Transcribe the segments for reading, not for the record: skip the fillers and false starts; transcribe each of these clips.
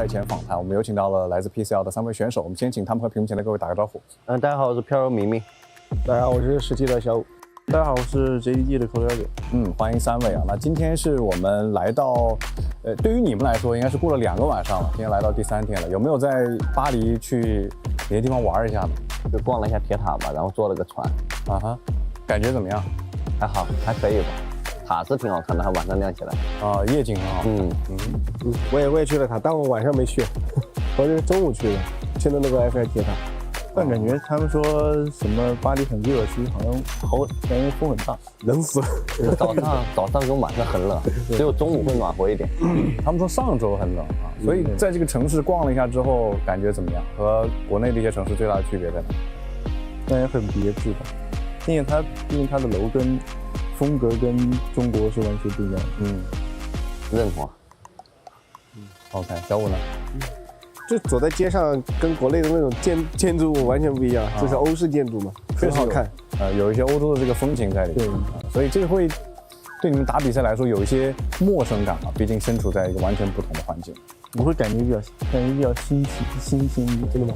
赛前访谈，我们有请到了来自 PCL 的3位选手，我们先请他们和屏幕前的各位打个招呼。大家好，我是飘柔明明。大家好，我是17的小五。大家好，我是 JDD 的口罩姐。欢迎3位啊。那今天是我们来到，对于你们来说应该是过了2个晚上了，今天来到第3天了。有没有在巴黎去哪些地方玩一下呢？就逛了一下铁塔吧，然后坐了个船。啊哈，感觉怎么样？还好，还可以吧。塔是挺好看的，还晚上亮起来。啊，夜景很好。我也去了塔，但我晚上没去，我是中午去的，去的那个埃菲尔铁塔。但感觉他们说什么巴黎很热，其实好像感觉风很大，冷死了。早上跟晚上很冷，只有中午会暖和一点。他们说上周很冷啊，所以在这个城市逛了一下之后，感觉怎么样？和国内的一些城市最大的区别在哪？感觉很别致吧。毕竟它的楼跟风格跟中国是完全不一样的。认同。OK， 小五呢？就走在街上，跟国内的那种建筑物完全不一样，这是欧式建筑嘛，很好看。有一些欧洲的这个风情在里面。所以这个会对你们打比赛来说有一些陌生感啊，毕竟身处在一个完全不同的环境。我会感觉比较新鲜，真的吗？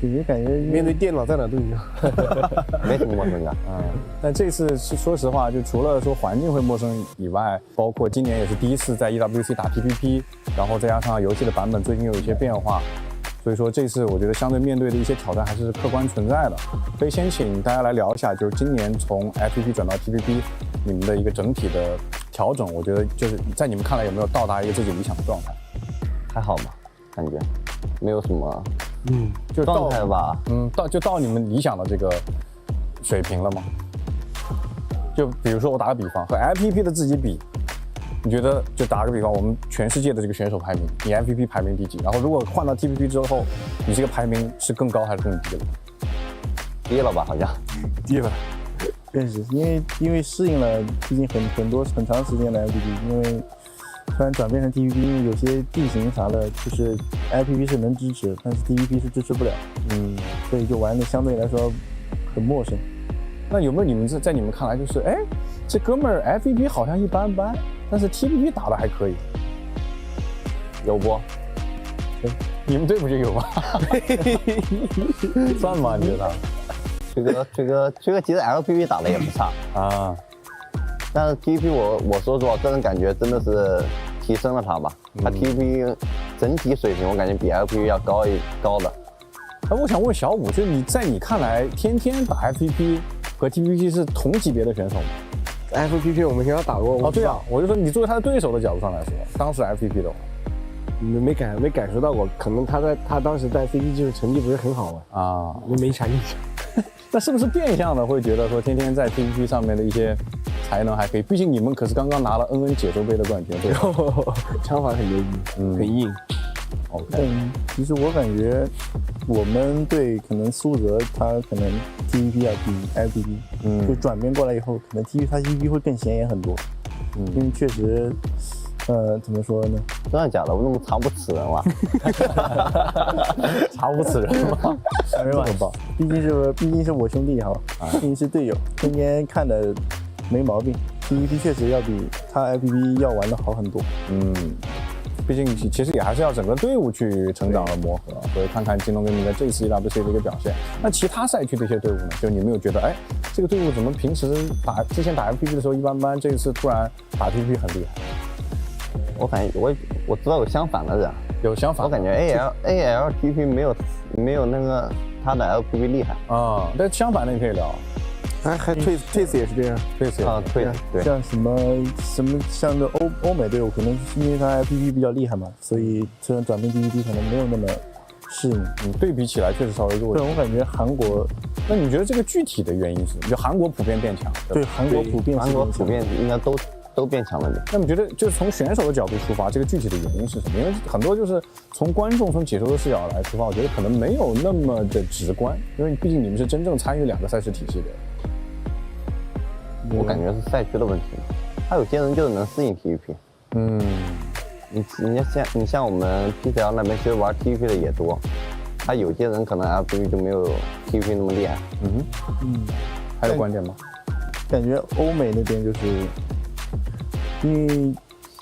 就感觉面对电脑在哪都一样，没什么陌生感。但这次是说实话，就除了说环境会陌生以外，包括今年也是第一次在 EWC 打 PVP， 然后再加上游戏的版本最近有一些变化，所以说这次我觉得相对面对的一些挑战还是客观存在的。可以先请大家来聊一下，就是今年从 FPP 转到 PVP， 你们的一个整体的调整，我觉得就是在你们看来有没有到达一个自己理想的状态？还好吧，感觉没有什么。就状态吧，到你们理想的这个水平了吗？就比如说我打个比方，和 FPP 的自己比，你觉得就打个比方，我们全世界的这个选手排名，你 FPP 排名第几？然后如果换到 TPP 之后，你这个排名是更高还是更低了？低了吧，好像。低了。确实，因为适应了，毕竟很长时间的 FPP， 因为突然转变成 TPP， 因为有些地形啥的，就是 FPP 是能支持，但是 TPP 是支持不了，所以就玩的相对来说很陌生。那有没有你们在你们看来就是，这哥们儿 FPP 好像一般般，但是 TPP 打的还可以？有不？你们队不就有吗？算吗？你觉得？这个其实 LPP 打的也不差啊。但是 TP 我说实话，个人感觉真的是提升了它吧。它 TP 整体水平我感觉比 LPP 要高的。我想问小五，就是你看来，天天打 FPP 和 TPP 是同级别的选手吗 ？FPP 我们跟他打过。对啊，我就说你作为他的对手的角度上来说，当时 FPP 的话，没感受到过，可能他当时在 CG 就是成绩不是很好啊，没啥印象。那是不是变相的会觉得说，天天在 PVP 上面的一些才能还可以？毕竟你们可是刚刚拿了 NN 解说杯的冠军，对吧？枪法很牛逼，很硬。但其实我感觉我们队可能苏泽他可能 TVP 要比 FPP，就转变过来以后，可能他 TVP 会更显眼很多。因为确实，怎么说呢？真的假的？我怎么查不此人了？查不此人吗？没办法，毕竟是我兄弟哈，毕竟是队友，天天看的没毛病。PVP 确实要比他 FPP 要玩的好很多。毕竟其实也还是要整个队伍去成长和磨合，所以看看金龙跟你在这次 EWC 的一个表现。那其他赛区的一些队伍呢？就你们有觉得，这个队伍怎么平时之前打 FPP 的时候一般般，这一次突然打 PVP 很厉害？我感觉我知道有相反的人，有相反。我感觉 ALPP 没有那个他的 LPP 厉害啊。但相反的你可以聊。还Trace 也是这样，Trace 啊，对，像什么像这欧美队伍，可能是因为他 FPP 比较厉害嘛，所以这种转变 PVP 可能没有那么适应。对比起来确实稍微弱一点。对，我感觉韩国，那你觉得这个具体的原因是？就韩国普遍变强？对，韩国普遍应该都变强了点。那你觉得就是从选手的角度出发，这个具体的原因是什么？因为很多就是从观众、从解说的视角来出发，我觉得可能没有那么的直观，因为毕竟你们是真正参与2个赛事体系的。我感觉是赛区的问题，他有些人就是能适应 TVP。你像我们 PCL 那边其实玩 TVP 的也多，他有些人可能 FPP 就没有 TVP 那么厉害。还有观点吗？感觉欧美那边就是，因为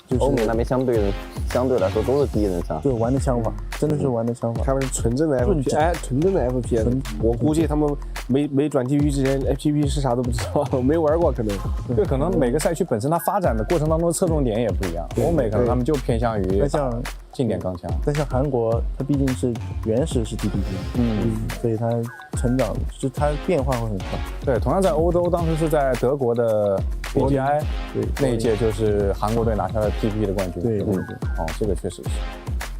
就是欧美那边相对相对来说都是第一人称。对，玩的枪法真的是玩的枪法。他们是纯正的 FPS， 哎，纯正的 FPS。我估计他们没转 TPP 之前 ，FPP 是啥都不知道，没玩过可能。对，可能每个赛区本身它发展的过程当中的侧重点也不一样。欧美可能他们就偏向于像近点钢枪，但像韩国，它毕竟是原始是 TPP，所以它成长就它变化会很快。对，同样在欧洲，当时是在德国的 BGI， 对，那一届就是韩国队拿下了 TPP 的冠军。对，哦，这个确实是。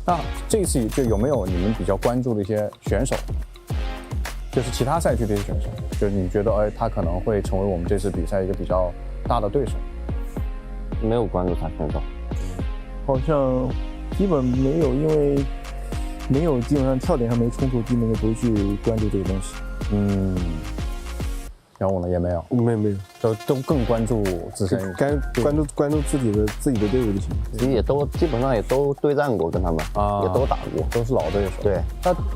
那这次就有没有你们比较关注的一些选手，就是其他赛区的一些选手，就是你觉得哎，他可能会成为我们这次比赛一个比较大的对手？没有关注他选手，好像基本没有，因为没有基本上跳点上没冲突，基本就不会去关注这个东西。然后呢也没有，没有，都更关注自身，关注自己的队伍就行。其实也都基本上也都对战过，跟他们也都打过，都是老对手。对，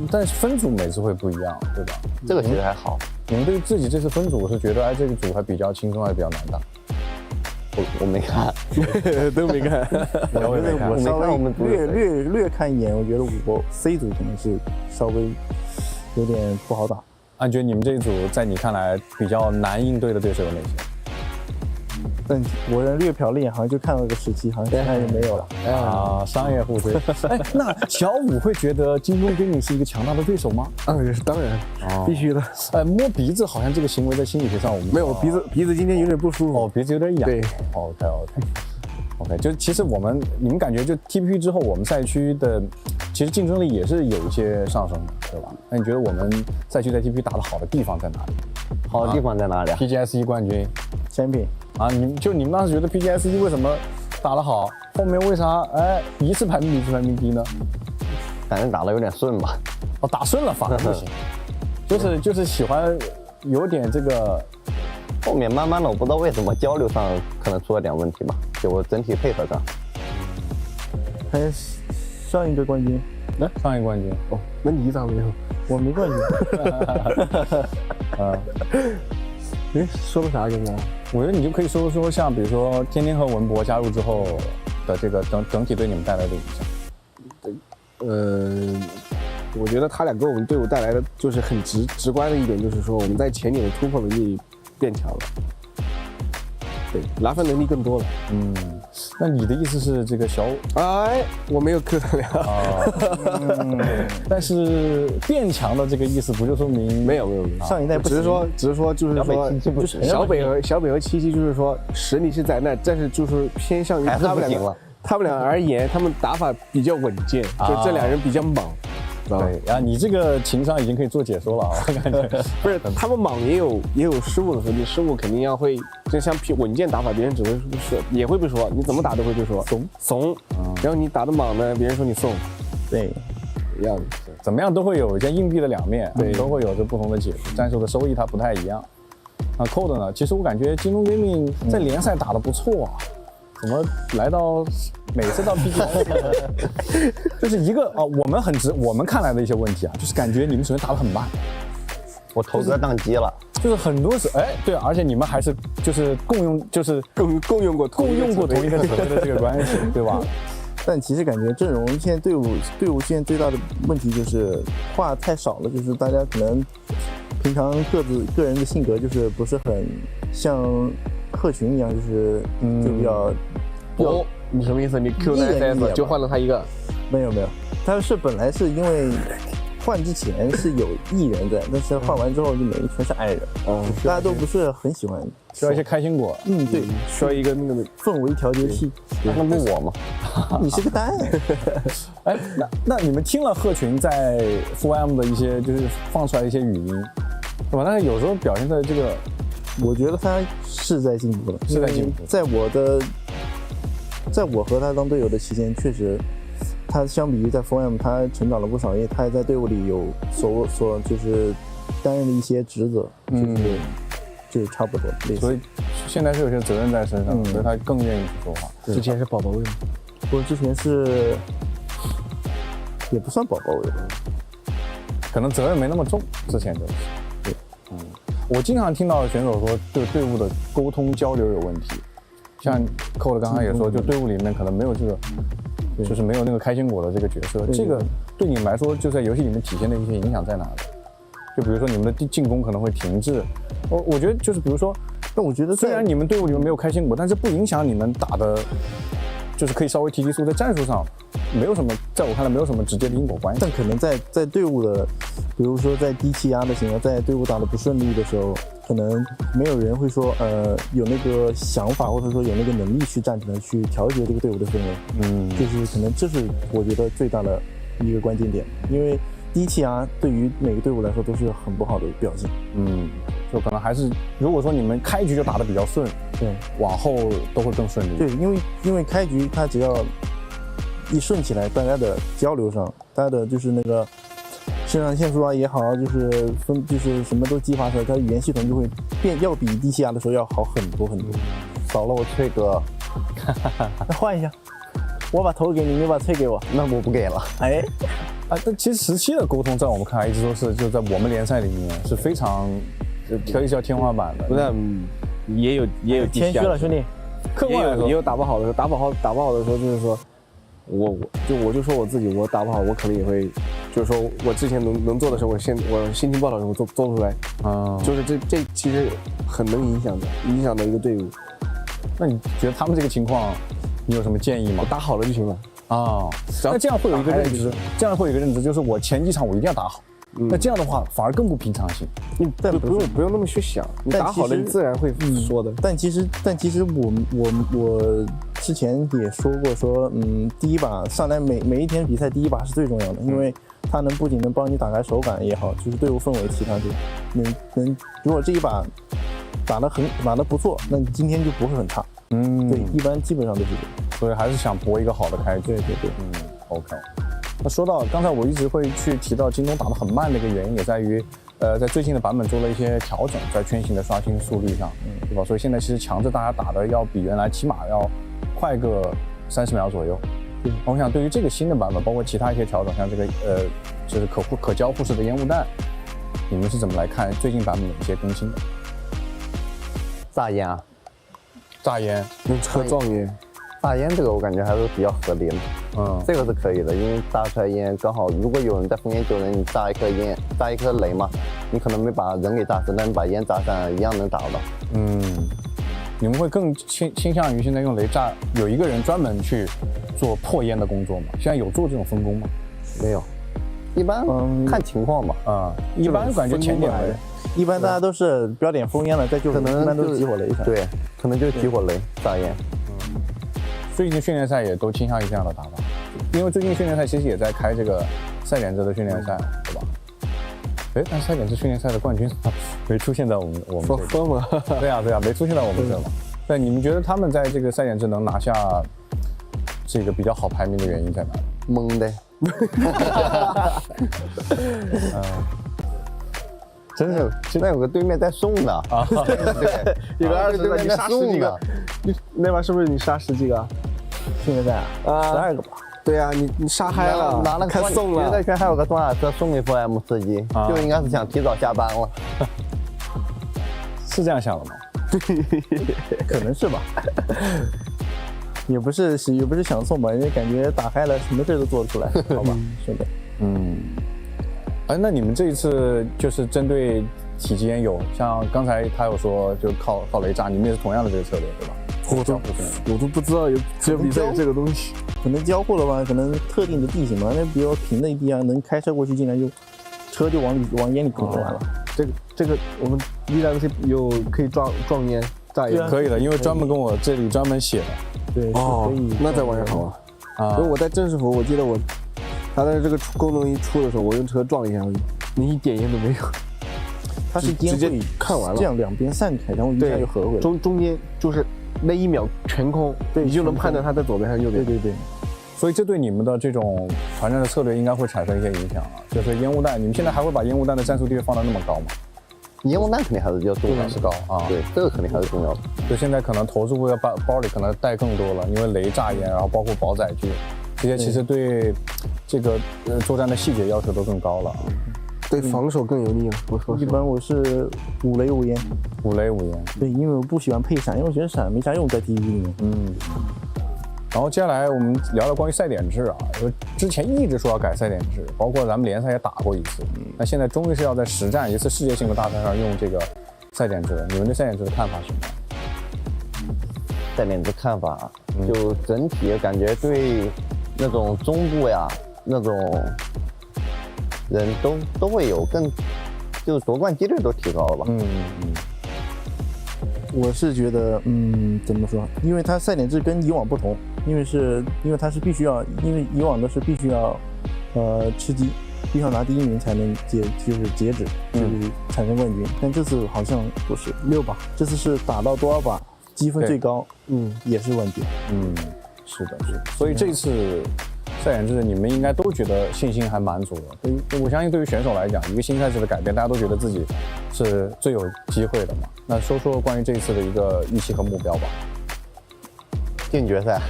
但是分组每次会不一样，对吧？这个其实还好。你们对自己这次分组是觉得哎这个组还比较轻松，还是比较难打？我没看，都没看。我稍微略看一眼，我觉得我 C 组可能是稍微有点不好打。你觉得你们这一组在你看来比较难应对的对手有哪些？但我略瞟了一眼，好像就看到个17，好像其他也没有了。商业互吹。哎，那小五会觉得京东给你是一个强大的对手吗？当然，必须的。摸鼻子好像这个行为在心理学上我们没有，鼻子今天有点不舒服。鼻子有点痒。对。OK， 就其实你们感觉就 TPP 之后，我们赛区的其实竞争力也是有一些上升的，对吧？那你觉得我们赛区在 TPP 打得好的地方在哪里？好的地方在哪里啊？PGS1冠军，Champion。你们当时觉得 PGS1为什么打得好，后面为啥一次排名比一次排名低呢？感觉打得有点顺吧。打顺了反而不行，就是喜欢有点这个。后面慢慢的，我不知道为什么交流上可能出了点问题吧，就整体配合上。还有上一个冠军，上一个冠军哦，那你咋没有？我没冠军。说了啥刚刚？我觉得你就可以说像比如说天天和文博加入之后的这个整体对你们带来的影响。我觉得他俩给我们队伍带来的就是很直观的一点，就是说我们在前点的突破能力变强了，对，拿分能力更多了。那你的意思是这个小五？我没有 Q 他俩。但是变强的这个意思不就说明没有，上一代不只是说就是说小北和77就是说实力是在那，但是就是偏向于他们俩而言，他们打法比较稳健，就这俩人比较莽。对你这个情商已经可以做解说了啊！我感觉不是，他们莽也有失误的时候，你失误肯定要会，就像稳健打法，别人只会说也会被说，你怎么打都会被说怂，然后你打的莽呢，别人说你怂，对，一样的，怎么样都会有一些硬币的两面，对，都会有着不同的解释，战术的收益它不太一样。那 Code 呢？其实我感觉京东 Gaming 在联赛打得不错啊。怎么来到每次到 PGS 就是一个我们看来的一些问题啊，就是感觉你们首先打得很慢，我头哥宕机了，就是很多时对，而且你们还是就是共用过同一个指挥的这个关系，对吧？但其实感觉阵容现在队伍现在最大的问题就是话太少了，就是大家可能平常个人的性格就是不是很像鹤群一样，就是就比较你什么意思？你 Q 的 SS 就换了他一个？没有，他是本来是因为换之前是有艺人在，但是换完之后就每一全是爱人，大家都不是很喜欢，需要一些开心果。对，需要一个那个氛围调节器。那不我吗？你是个蛋。那你们听了鹤群在 4M 的一些就是放出来的一些语音，对吧？但是有时候表现在这个。我觉得他是在进步的，在我和他当队友的期间，确实，他相比于在 4M 他成长了不少，因为他也在队伍里有所就是担任的一些职责，就是差不多类似。所以现在是有些责任在身上，所以他更愿意去说话。之前是宝宝位吗？我之前是也不算宝宝位，可能责任没那么重，之前就是。我经常听到选手说，对队伍的沟通交流有问题，像Code刚才也说，就队伍里面可能没有这个就是没有那个开心果的这个角色。这个对你们来说，就在游戏里面体现的一些影响在哪里？就比如说你们的进攻可能会停滞，我觉得就是比如说，但我觉得虽然你们队伍里面没有开心果，但是不影响你们打的，就是可以稍微提速，在战术上没有什么，在我看来没有什么直接的因果关系。但可能在队伍的，比如说在低气压的情况，在队伍打得不顺利的时候，可能没有人会说有那个想法或者说有那个能力去站起来去调节这个队伍的氛围。就是可能这是我觉得最大的一个关键点，因为低气压对于每个队伍来说都是很不好的表现。就可能还是如果说你们开局就打得比较顺，对，往后都会更顺利。对，因为开局它只要一顺起来，大家的交流上，大家的就是那个肾上腺素啊也好，就是什么都激发出来，它语言系统就会要比低气压的时候要好很多很多。少了我脆哥，那换一下，我把头给你，你把脆给我。那我不给了。但其实17的沟通在我们看来一直都是就在我们联赛里面是非常可以叫天花板的。不是，也有谦虚了兄弟。客观来说也有打不好的时候，打不好的时候就是说，我就说我自己，我打不好，我可能也会，就是说我之前能做的时候，我心情不好的时候做不出来。就是这其实很能影响的一个队伍。那你觉得他们这个情况，你有什么建议吗？我打好了就行了。那这样会有一个认知，就是我前几场我一定要打好。那这样的话反而更不平常心。你不用那么去想，你打好了你自然会说的。但其实我之前也说过，第一把上来每一天比赛第一把是最重要的，因为它不仅能帮你打开手感也好，就是队伍氛围提上去，能如果这一把打得不错，那你今天就不会很差。对，一般基本上都是这样。所以还是想搏一个好的开局。对。OK。那说到刚才我一直会去提到京东打得很慢的一个原因，也在于在最近的版本做了一些调整，在圈型的刷新速率上，对吧？所以现在其实强制大家打的要比原来起码要快个30秒左右。我想对于这个新的版本，包括其他一些调整，像这个就是可交互式的烟雾弹，你们是怎么来看最近版本的一些更新的？炸烟啊，炸烟用车撞烟。炸烟这个我感觉还是比较合理的。这个是可以的，因为炸出来烟刚好，如果有人在烽烟救人，你炸一颗雷嘛，你可能没把人给炸死，但你把烟炸散一样能打到。你们会更倾向于现在用雷炸，有一个人专门去做破烟的工作吗？现在有做这种分工吗？没有，一般看情况吧。一般感觉前点雷，一般大家都是标点烽烟了，再就是一般都是集火雷。对，可能就是集火雷炸烟。最近的训练赛也都倾向于这样的打法，因为最近训练赛其实也在开这个赛点制的训练赛，对吧？但赛点制训练赛的冠军没出现在我们这疯了。对啊，没出现在我们这嘛。对，你们觉得他们在这个赛点制能拿下这个比较好排名的原因在哪里？懵的。真是，现在有个对面在送的啊，对，有个20个，你杀10几个，那把是不是你杀10几个？训练赛12个吧。对啊，你杀嗨了，拿了看送了。别的圈还有个装甲车送一副 M 4机，就应该是想提早下班了。是这样想的吗？可能是吧。也不是想送吧，因为感觉打开了，什么事都做得出来，好吧，兄弟。那你们这一次就是针对体积烟有像刚才他有说就靠雷炸，你们也是同样的这个策略对吧？我都不知道有比赛有这个东西。可能交互的话，可能特定的地形嘛，那比较平的地啊，能开车过去，进来就车就往烟里滚就完了。这个我们 EWC 有可以撞烟炸烟，可以的，因为专门跟我这里专门写的。对，可以。那在网上好啊。因为我在正式服，我记得他的这个功能一出的时候，我用车撞了一下，你一点烟都没有。它是直接看完了，这样两边散开，然后一下就合回来。中间就是那1秒全空，你就能判断它在左边还是右边。对。所以这对你们的这种团战的策略应该会产生一些影响啊。就是烟雾弹，你们现在还会把烟雾弹的战术地位放到那么高吗？烟雾弹肯定还是比较重要，还是高啊。对，这个肯定还是重要的。就现在可能投入要包里可能带更多了，因为雷炸烟，然后包括保载具，这些其实对这个作战的细节要求都更高了啊。对防守更有利了。一般我是5雷5烟。5雷5烟。对，因为我不喜欢配闪，因为我觉得闪没啥用在 PVP 里面。然后接下来我们聊聊关于赛点制啊，因为之前一直说要改赛点制，包括咱们联赛也打过一次，那现在终于是要在实战一次世界性的大赛上用这个赛点制，你们对赛点制的看法是什么？赛点制看法，就整体感觉对那种中部呀那种人都会有更，就是夺冠几率都提高了吧。我是觉得，怎么说？因为它赛点制跟以往不同，因为它是必须要，因为以往的是必须要，吃鸡，必须要拿第1名才能截止，就是产生冠军。但这次好像不是6把，这次是打到多少把积分最高，也是冠军。是的，是的。所以这次赛点制，你们应该都觉得信心还蛮足的。我相信对于选手来讲，一个新赛制的改变，大家都觉得自己是最有机会的嘛。那说说关于这一次的一个预期和目标吧。进决赛。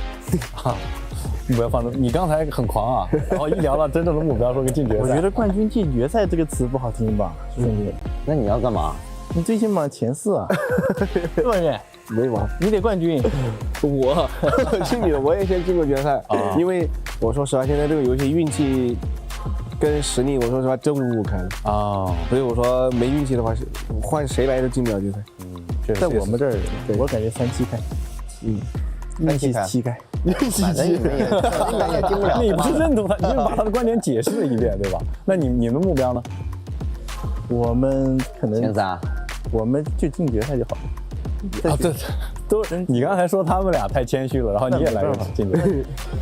目标放的，你刚才很狂啊，然后一聊到真正的目标，说个进决赛。我觉得冠军进决赛这个词不好听吧，兄弟？那你要干嘛？你最起码前4啊，对不对？没完，你得冠军。我是你的，我也先进过决赛，因为我说实话，现在这个游戏运气跟实力，我说实话真五五开了所以我说没运气的话，换谁来都进不了决赛。在我们这儿，我感觉3-7开，运气7开，反正你们也进不了。你不是认同他，你就把他的观点解释了一遍，对吧？那你们目标呢？我们可能前3，我们就进决赛就好了。对，都你刚才说他们俩太谦虚了，然后你也来进决赛，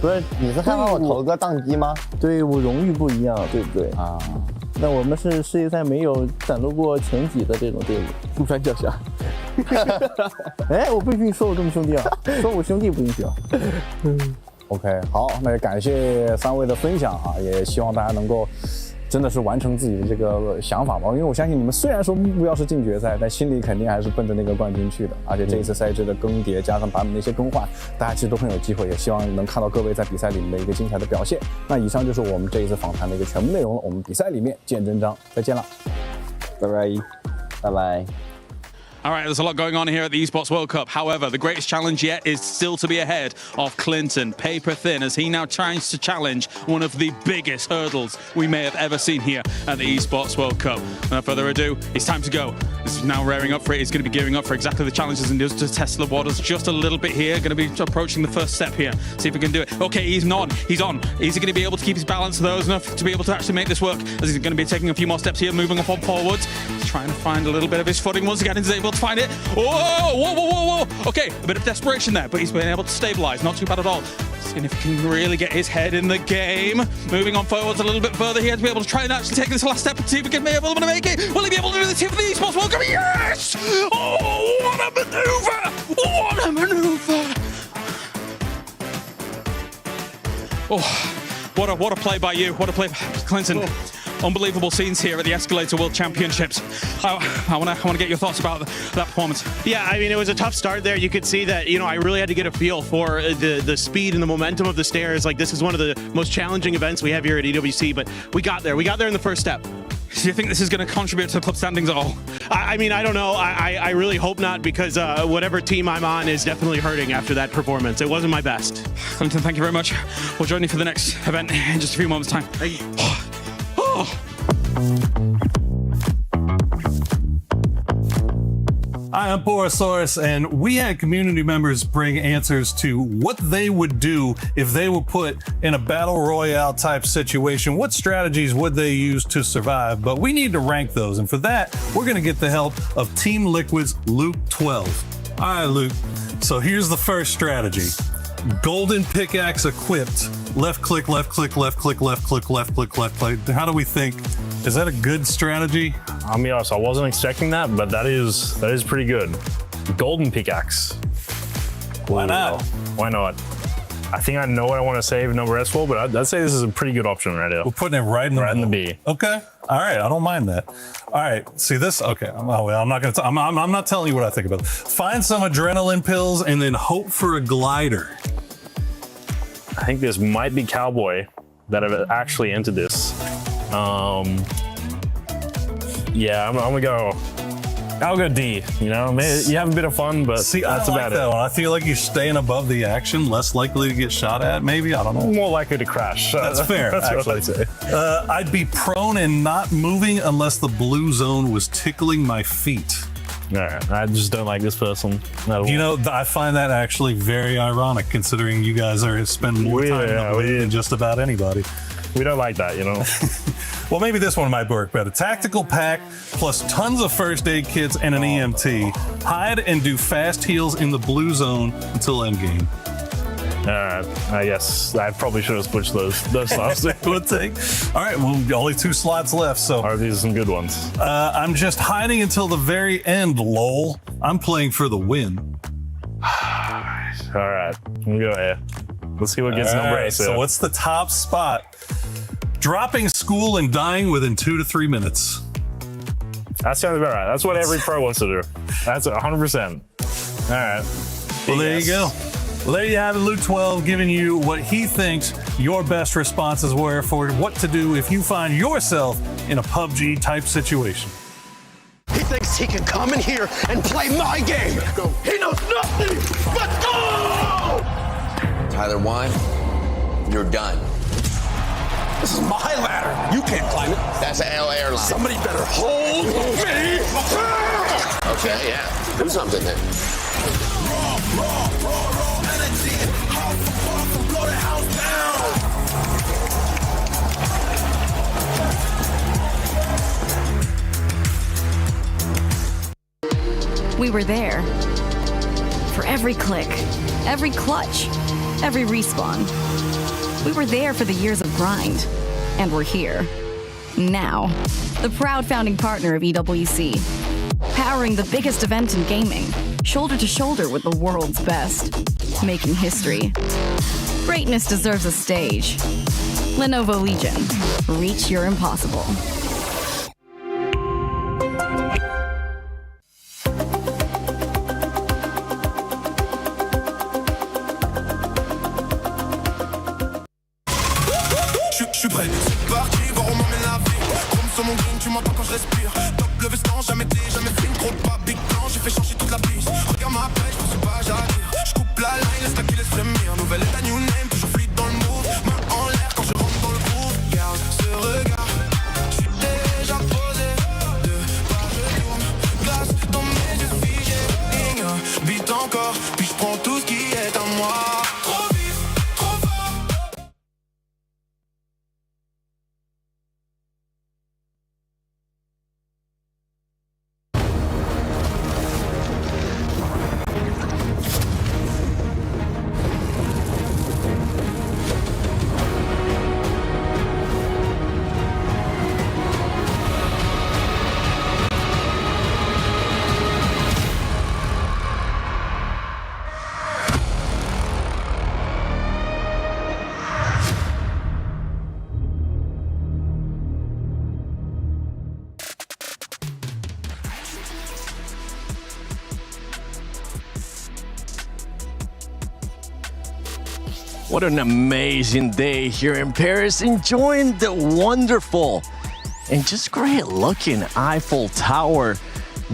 不是？你是害怕我头哥宕机吗？对我荣誉不一样，对不对啊？那我们是世界赛没有崭露过前几的这种队伍，富山脚下。哎，我不允许说我这么兄弟啊，说我兄弟不允许啊。OK， 好，那也感谢3位的分享啊，也希望大家能够真的是完成自己的这个想法吧，因为我相信你们虽然说目标是进决赛，但心里肯定还是奔着那个冠军去的。而且这一次赛制的更迭加上版本的一些更换，大家其实都很有机会，也希望能看到各位在比赛里面的一个精彩的表现。那以上就是我们这一次访谈的一个全部内容了，我们比赛里面见真章，再见了，拜拜，拜拜。All right, there's a lot going on here at the Esports World Cup. However, the greatest challenge yet is still to be ahead of Clinton, paper thin, as he now tries to challenge one of the biggest hurdles we may have ever seen here at the Esports World Cup. Without further ado, it's time to go. This is now rearing up for it. He's going to be gearing up for exactly the challenges and just to test the waters just a little bit here. Going to be approaching the first step here. See if he can do it. Okay, he's on. He's on. Is he going to be able to keep his balance those enough to be able to actually make this work? As he's going to be taking a few more steps here, moving up on forwards. He's trying to find a little bit of his footing once again. He's able to find it. Whoa. Okay, a bit of desperation there, but he's been able to stabilize. Not too bad at all. Seeing if he can really get his head in the game. Moving on forwards a little bit further here to be able to try and actually take this last step and see if he can be able to make it. Will he be able to do this here for the Esports World Cup? Yes! Oh, what a maneuver! What a maneuver! Oh, what a play by you. What a play by Clinton. Unbelievable scenes here at the Escalator World Championships. I want to get your thoughts about that performance. Yeah, I mean, it was a tough start there. You could see that, I really had to get a feel for the speed and the momentum of the stairs. Like, this is one of the most challenging events we have here at EWC, but we got there. We got there in the first step. Do you think this is going to contribute to the club standings at all? I mean, I don't know. I really hope not, because whatever team I'm on is definitely hurting after that performance. It wasn't my best. Clinton, thank you very much. We'll join you for the next event in just a few moments' time. Thank you. Hi, I'm Borosaurus, and we had community members bring answers to what they would do if they were put in a battle royale type situation. What strategies would they use to survive? But we need to rank those, and for that, we're going to get the help of Team Liquid's Luke 12. All right, Luke. So here's the first strategy. Golden pickaxe equipped. Left click, left click, left click, left click, left click, left click. How do we think? Is that a good strategy? I'll be honest, I wasn't expecting that, but that is pretty good. Golden pickaxe. Why not? Why not? I think I know what I want to save number S for, but I'd say this is a pretty good option right there. We're putting it right in the B. Okay. All right. I don't mind that. All right. See this? Okay. I'm not going to. I'm not telling you what I think about it. Find some adrenaline pills and then hope for a glider. I think this might be Cowboy that have actually entered this. Yeah, I'm gonna go I'll go D. You know, maybe you have a bit of fun, but See, that's I like about that it. one. I feel like you're staying above the action, less likely to get shot at. Maybe, I don't know. More likely to crash. That's fair. That's actually. what I'd say. I'd be prone and not moving unless the blue zone was tickling my feet. All right, I just don't like this person. You know, I find that actually very ironic, considering you guys spend more time in the blue than just about anybody. We don't like that, you know. Well, maybe this one might work better. Tactical pack plus tons of first aid kits and an EMT. Hide and do fast heals in the blue zone until endgame. I guess I probably should have switched those slots. Would take. All right, well, only 2 slots left, so. All right, these are some good ones. I'm just hiding until the very end, lol. I'm playing for the win. All right, we'll go here. Let's see what gets number 8. So what's the top spot? Dropping school and dying within 2 to 3 minutes. That sounds about right. That's what every pro wants to do. That's 100%. All right. Well, there you go. Well, there you have it, Luke 12 giving you what he thinks your best responses were for what to do if you find yourself in a PUBG type situation. He thinks he can come in here and play my game. He knows nothing. Let's go! Tyler Wine, you're done. This is my ladder. You can't climb it. That's an L airline. Somebody better hold me. Okay, yeah. Do something then. We were there. For every click, every clutch, every respawn. We were there for the years of grind. And we're here. Now. The proud founding partner of EWC. Powering the biggest event in gaming. Shoulder to shoulder with the world's best. Making history. Greatness deserves a stage. Lenovo Legion. Reach your impossible. Je suis prêt, c'est parti, voir on m'emmène la vie. Comme sur mon green, tu m'entends quand je respire. Top le veston, jamais fait une trop de pas. Big plan, j'ai fait changer toute la piste. Regarde ma pêche, je pense pas j'attire. Je coupe la line, laisse la qui laisse frémir. Nouvelle état, new name, toujours fluide dans le move. Main en l'air quand je rentre dans le groove. Garde ce regard, je suis déjà posé. Deux pas, je tourne, place dans mes yeux figés. Beat encore, puis je prends tout ce qui est à moi. What an amazing day here in Paris, enjoying the wonderful and just great looking Eiffel Tower.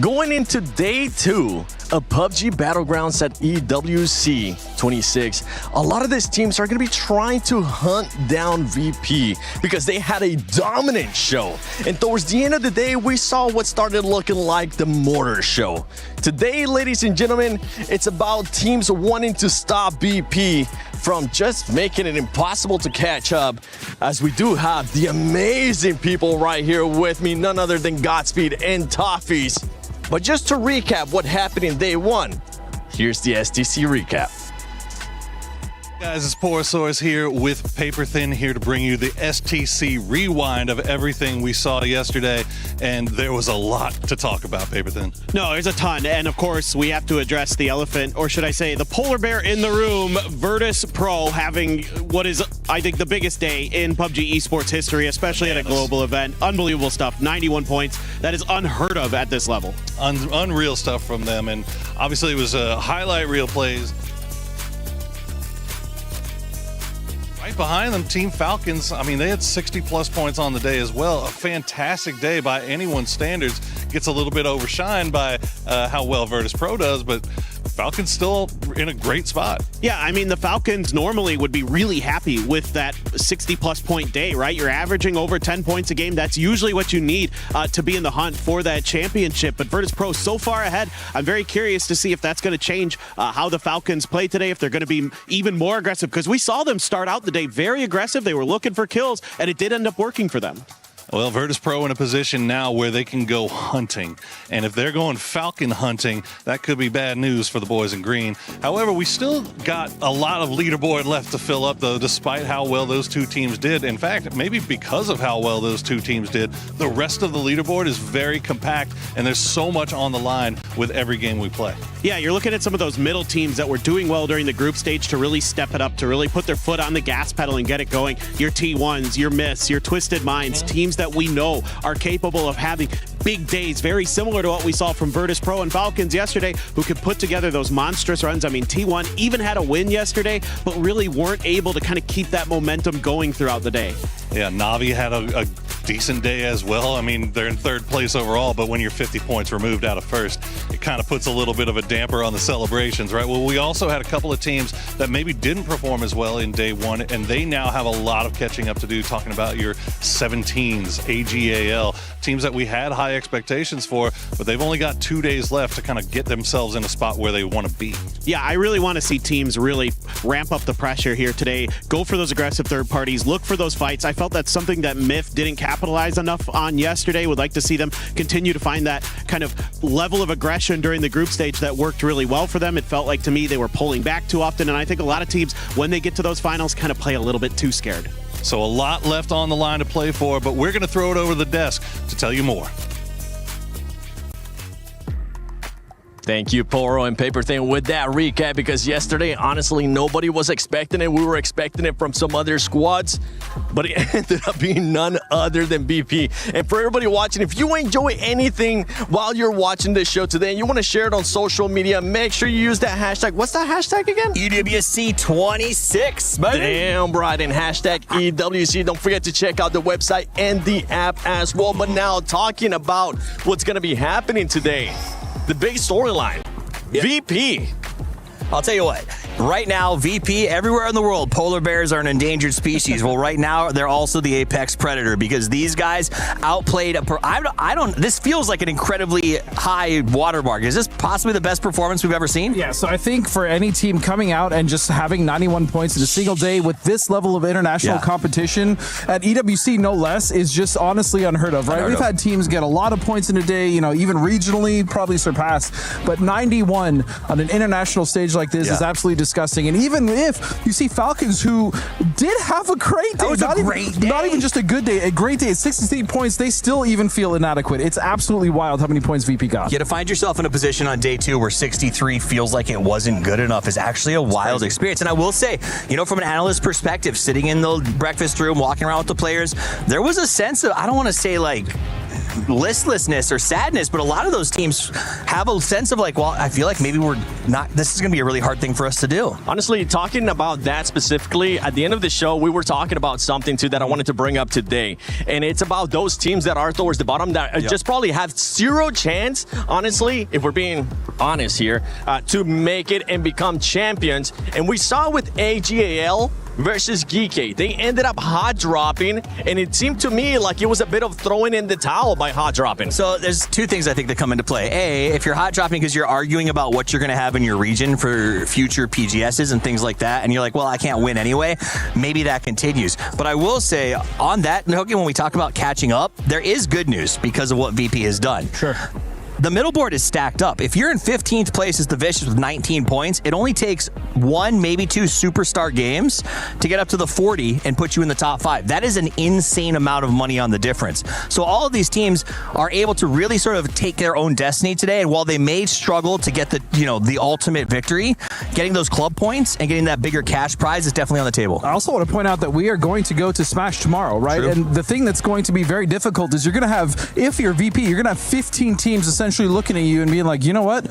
Going into day 2 of PUBG Battlegrounds at EWC 26. A lot of these teams are going to be trying to hunt down VP because they had a dominant show. And towards the end of the day, we saw what started looking like the mortar show. Today, ladies and gentlemen, it's about teams wanting to stop VP from just making it impossible to catch up, as we do have the amazing people right here with me, none other than Godspeed and Toffees. But just to recap what happened in day 1, here's the STC recap. Guys, it's Porosaurus here with Paper Thin, here to bring you the STC rewind of everything we saw yesterday, and there was a lot to talk about, Paper Thin. No, there's a ton, and of course, we have to address the elephant, or should I say the polar bear in the room, Virtus Pro having what is, I think, the biggest day in PUBG esports history, especially at a global event. Unbelievable stuff, 91 points. That is unheard of at this level. Unreal stuff from them, and obviously it was highlight reel plays. Right behind them, Team Falcons, I mean, they had 60 plus points on the day as well. A fantastic day by anyone's standards. gets a little bit overshined by how well Virtus Pro does, but Falcons still in a great spot. Yeah, I mean, the Falcons normally would be really happy with that 60-plus point day, right? You're averaging over 10 points a game. That's usually what you need to be in the hunt for that championship. But Virtus Pro so far ahead. I'm very curious to see if that's going to change how the Falcons play today, if they're going to be even more aggressive, because we saw them start out the day very aggressive. They were looking for kills, and it did end up working for them. Well, Virtus Pro in a position now where they can go hunting. And if they're going Falcon hunting, that could be bad news for the boys in green. However, we still got a lot of leaderboard left to fill up, though, despite how well those two teams did. In fact, maybe because of how well those two teams did, the rest of the leaderboard is very compact, and there's so much on the line with every game we play. Yeah, you're looking at some of those middle teams that were doing well during the group stage to really step it up, to really put their foot on the gas pedal and get it going. Your T1s, your Myths, your Twisted Minds, teams that we know are capable of having big days, very similar to what we saw from Virtus Pro and Falcons yesterday, who could put together those monstrous runs. I mean, T1 even had a win yesterday, but really weren't able to kind of keep that momentum going throughout the day. Yeah, Navi had a decent day as well. I mean, they're in third place overall, but when you're 50 points removed out of first, it kind of puts a little bit of a damper on the celebrations, right? Well, we also had a couple of teams that maybe didn't perform as well in day one, and they now have a lot of catching up to do, talking about your 17s, AGAL, teams that we had high expectations for, but they've only got 2 days left to kind of get themselves in a spot where they want to be. Yeah, I really want to see teams really ramp up the pressure here today, go for those aggressive third parties, look for those fights. I felt that's something that Myth didn't capitalize enough on yesterday. Would like to see them continue to find that kind of level of aggression during the group stage that worked really well for them. It felt like to me they were pulling back too often, and I think a lot of teams, when they get to those finals, kind of play a little bit too scared. So a lot left on the line to play for, but we're going to throw it over the desk to tell you more. Thank you, Poro and Paper Thin, with that recap, because yesterday, honestly, nobody was expecting it. We were expecting it from some other squads, but it ended up being none other than BP. And for everybody watching, if you enjoy anything while you're watching this show today and you want to share it on social media, make sure you use that hashtag. What's that hashtag again? EWC26, baby. Damn right, and hashtag EWC. Don't forget to check out the website and the app as well. But now, talking about what's going to be happening today. The big storyline, yep. VP. I'll tell you what, right now, VP, everywhere in the world, polar bears are an endangered species. Well, right now, they're also the apex predator because these guys outplayed, this feels like an incredibly high watermark. Is this possibly the best performance we've ever seen? Yeah, so I think for any team coming out and just having 91 points in a single day with this level of international competition, at EWC no less, is just honestly unheard of, right? We've had teams get a lot of points in a day, you know, even regionally, probably surpassed, but 91 on an international stage like this is absolutely disgusting. And even if you see Falcons, who did have a great day, not even just a good day, a great day at 68 points, they still even feel inadequate. It's absolutely wild how many points VP got. Yeah, to find yourself in a position on day two where 63 feels like it wasn't good enough is actually a wild experience. And I will say, you know, from an analyst perspective, sitting in the breakfast room, walking around with the players, there was a sense of, I don't want to say like listlessness or sadness, but a lot of those teams have a sense of like, well, I feel like maybe this is going to be a really hard thing for us to do. Honestly, talking about that specifically, at the end of the show, we were talking about something too that I wanted to bring up today. And it's about those teams that are towards the bottom that just probably have zero chance, honestly, if we're being honest here, to make it and become champions. And we saw with AGAL versus Geeky. They ended up hot dropping, and it seemed to me like it was a bit of throwing in the towel by hot dropping. So there's two things I think that come into play. A, if you're hot dropping because you're arguing about what you're going to have in your region for future PGSs and things like that, and you're like, well, I can't win anyway, maybe that continues. But I will say, on that note, when we talk about catching up, there is good news because of what VP has done. Sure. The middle board is stacked up. If you're in 15th place as the Vicious with 19 points, it only takes one, maybe two superstar games to get up to the 40 and put you in the top 5. That is an insane amount of money on the difference. So all of these teams are able to really sort of take their own destiny today. And while they may struggle to get the ultimate victory, getting those club points and getting that bigger cash prize is definitely on the table. I also want to point out that we are going to go to Smash tomorrow, right? True. And the thing that's going to be very difficult is you're going to have, if you're VP, you're going to have 15 teams essentially looking at you and being like, you know what?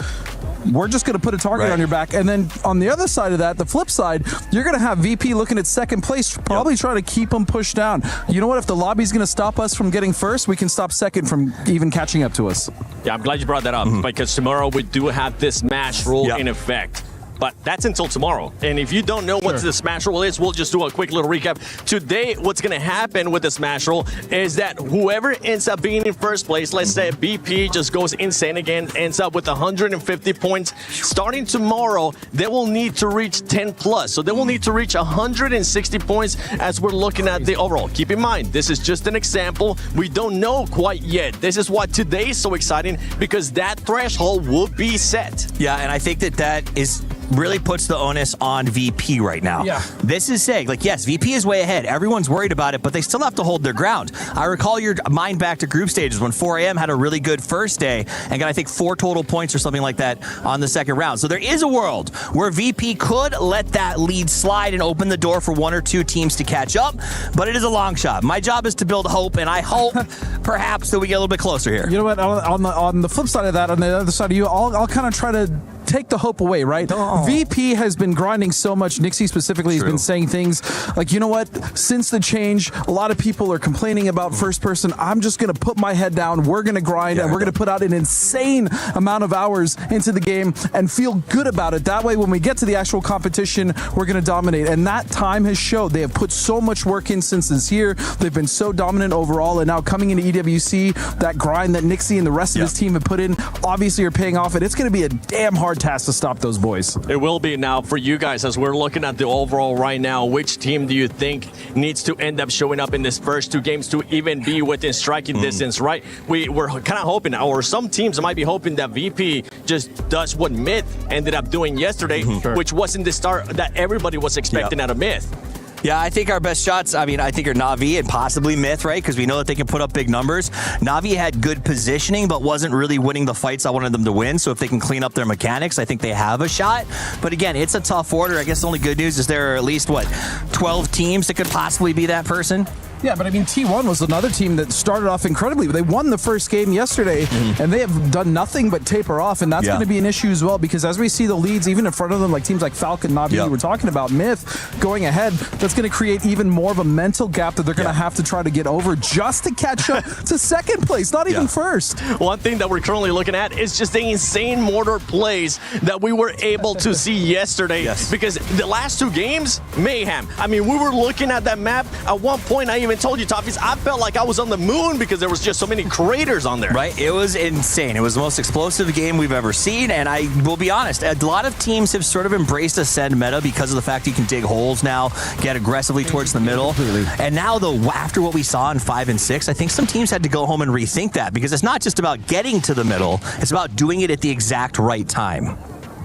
we're just going to put a target on your back. And then on the other side of that, the flip side, you're going to have VP looking at second place, probably trying to keep them pushed down. You know what? If the lobby's going to stop us from getting first, we can stop second from even catching up to us. Yeah, I'm glad you brought that up because tomorrow we do have this smash rule in effect. But that's until tomorrow. And if you don't know what the Smash Roll is, we'll just do a quick little recap. Today, what's going to happen with the Smash Roll is that whoever ends up being in first place, let's say BP just goes insane again, ends up with 150 points. Starting tomorrow, they will need to reach 10 plus. So they will need to reach 160 points as we're looking at the overall. Keep in mind, this is just an example. We don't know quite yet. This is why today is so exciting because that threshold will be set. Yeah, and I think that is really puts the onus on VP right now. Yeah. This is saying, like, yes, VP is way ahead. Everyone's worried about it, but they still have to hold their ground. I recall your mind back to group stages when 4AM had a really good first day and got, I think, 4 total points or something like that on the second round. So there is a world where VP could let that lead slide and open the door for 1 or 2 teams to catch up, but it is a long shot. My job is to build hope, and I hope perhaps that we get a little bit closer here. You know what? On the flip side of that, on the other side of you, I'll kind of try to take the hope away, right? VP has been grinding so much. Nixie specifically has been saying things like, you know what? Since the change, a lot of people are complaining about first person. I'm just going to put my head down. We're going to grind and we're going to put out an insane amount of hours into the game and feel good about it. That way, when we get to the actual competition, we're going to dominate. And that time has showed. They have put so much work in since this year. They've been so dominant overall. And now coming into EWC, that grind that Nixie and the rest of his team have put in obviously are paying off. And it's going to be a damn hard task to stop those boys. It will be now for you guys as we're looking at the overall right now. Which team do you think needs to end up showing up in this first 2 games to even be within striking distance, right? We're kind of hoping, or some teams might be hoping that VP just does what Myth ended up doing yesterday, which wasn't the start that everybody was expecting out of Myth. Yeah, I think our best shots, I think are Na'Vi and possibly Myth, right? Because we know that they can put up big numbers. Na'Vi had good positioning, but wasn't really winning the fights I wanted them to win. So if they can clean up their mechanics, I think they have a shot. But again, it's a tough order. I guess the only good news is there are at least, 12 teams that could possibly be that person? Yeah, but I mean, T1 was another team that started off incredibly. They won the first game yesterday, and they have done nothing but taper off, and that's going to be an issue as well, because as we see the leads, even in front of them, like teams like Falcon, Na'Vi, we're talking about Myth going ahead, that's going to create even more of a mental gap that they're going to have to try to get over just to catch up to second place, not even first. One thing that we're currently looking at is just the insane mortar plays that we were able to see yesterday, because the last 2 games, mayhem. I mean, we were looking at that map. At one point, I even told you, Toffees, I felt like I was on the moon because there was just so many craters on there. Right? It was insane. It was the most explosive game we've ever seen, and I will be honest, a lot of teams have sort of embraced a send meta because of the fact you can dig holes now, get aggressively towards the middle. And now, though, after what we saw in 5 and 6, I think some teams had to go home and rethink that, because it's not just about getting to the middle, it's about doing it at the exact right time.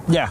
Yeah.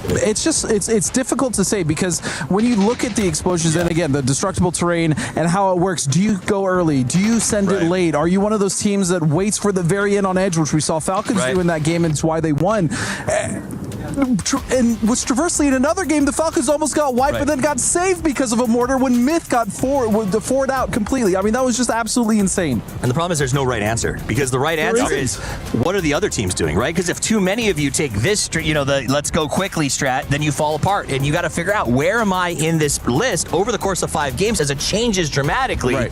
It's difficult to say, because when you look at the explosions and again the destructible terrain and how it works, do you go early? Do you send it late? Are you one of those teams that waits for the very end on edge, which we saw Falcons do in that game, and it's why they won? And with Traversely in another game, the Falcons almost got wiped, but then got saved because of a mortar when Myth got forward out completely. I mean, that was just absolutely insane. And the problem is there's no right answer, because the right answer is what are the other teams doing, right? Because if too many of you take this, the let's go quickly strat, then you fall apart, and you got to figure out where am I in this list over the course of 5 games as it changes dramatically.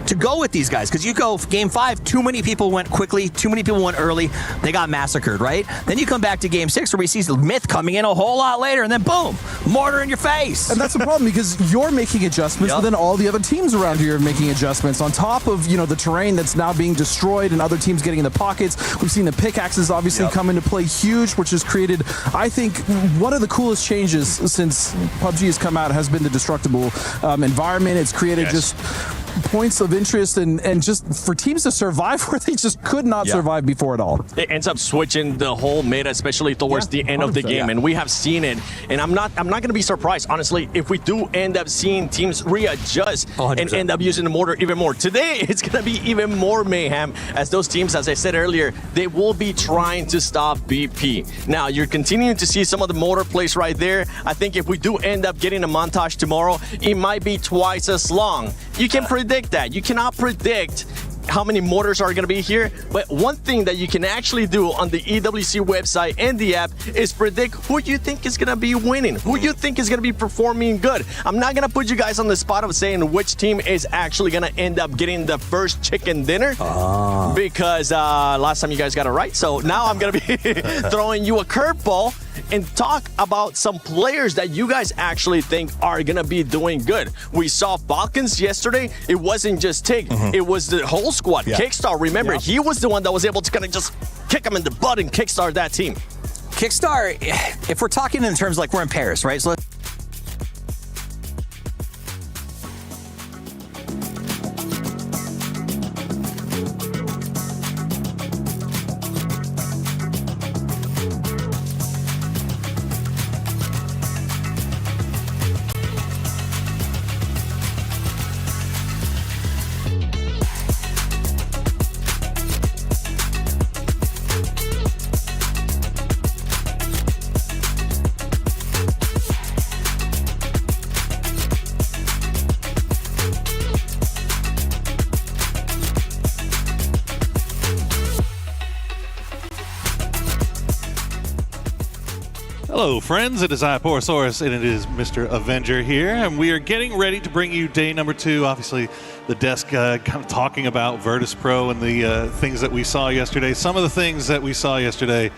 To go with these guys, because you go game 5, too many people went quickly, too many people went early, they got massacred, right? Then you come back to game 6 where we see Myth coming in a whole lot later, and then boom, mortar in your face. And that's the problem, because you're making adjustments, but then all the other teams around you are making adjustments on top of the terrain that's now being destroyed and other teams getting in the pockets. We've seen the pickaxes obviously come into play huge, which has created, I think, one of the coolest changes since PUBG has come out has been the destructible environment. It's created just points of interest and just for teams to survive where they just could not survive before at all. It ends up switching the whole meta, especially towards the end of the game, and we have seen it. And I'm not going to be surprised, honestly, if we do end up seeing teams readjust 100%. And end up using the mortar even more. Today, it's going to be even more mayhem, as those teams, as I said earlier, they will be trying to stop BP. Now, you're continuing to see some of the mortar plays right there. I think if we do end up getting a montage tomorrow, it might be twice as long. You can predict that. You cannot predict how many mortars are going to be here. But one thing that you can actually do on the EWC website and the app is predict who you think is going to be winning, who you think is going to be performing good. I'm not going to put you guys on the spot of saying which team is actually going to end up getting the first chicken dinner because last time you guys got it right. So now I'm going to be throwing you a curveball and talk about some players that you guys actually think are going to be doing good. We saw Falcons yesterday. It wasn't just Tig. It was the whole squad. Kickstar, remember, he was the one that was able to kind of just kick him in the butt and kickstart that team. Kickstar, if we're talking in terms like we're in Paris, right? So Hello, friends. It is I, Porosaurus, and it is Mr. Avenger here, and we are getting ready to bring you day number 2. Obviously, the desk kind of talking about Virtus Pro and the things that we saw yesterday. Some of the things that we saw yesterday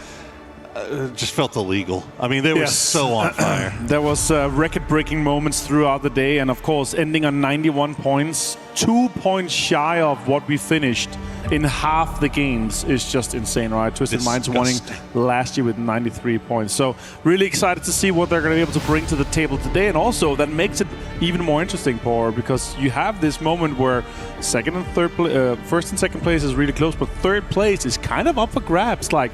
just felt illegal. I mean, they were so on fire. There was record-breaking moments throughout the day, and of course, ending on 91 points, 2 points shy of what we finished in half the games is just insane, right? Twisted Minds winning last year with 93 points. So really excited to see what they're going to be able to bring to the table today, and also that makes it even more interesting, Paul, because you have this moment where second and third, first and second place is really close, but third place is kind of up for grabs. Like,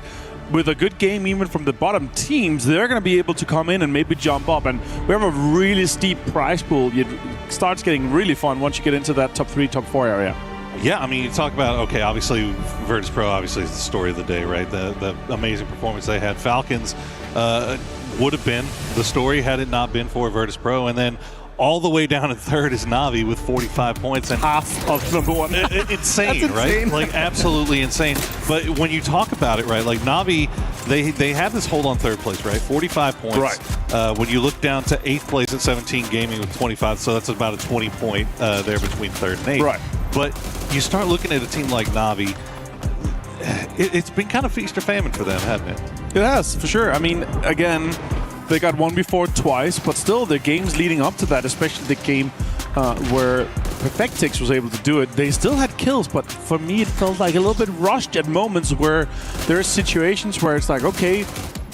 with a good game even from the bottom teams, they're going to be able to come in and maybe jump up. And we have a really steep prize pool. It starts getting really fun once you get into that top 3, top 4 area. Yeah, I mean, you talk about, okay, obviously Virtus Pro obviously is the story of the day, right? The amazing performance they had. Falcons would have been the story had it not been for Virtus Pro. And then all the way down in third is Navi with 45 points. And half of number 1. Insane, right? Like, absolutely insane. But when you talk about it, right, like Navi, they had this hold on third place, right? 45 points. Right. When you look down to 8th place at 17 Gaming with 25, so that's about a 20-point there between third and 8th. Right. But you start looking at a team like Navi, it's been kind of feast or famine for them, hasn't it? It has, for sure. I mean, again, they got one before twice, but still the games leading up to that, especially the game where Perfectix was able to do it, they still had kills, but for me it felt like a little bit rushed at moments where there are situations where it's like, okay,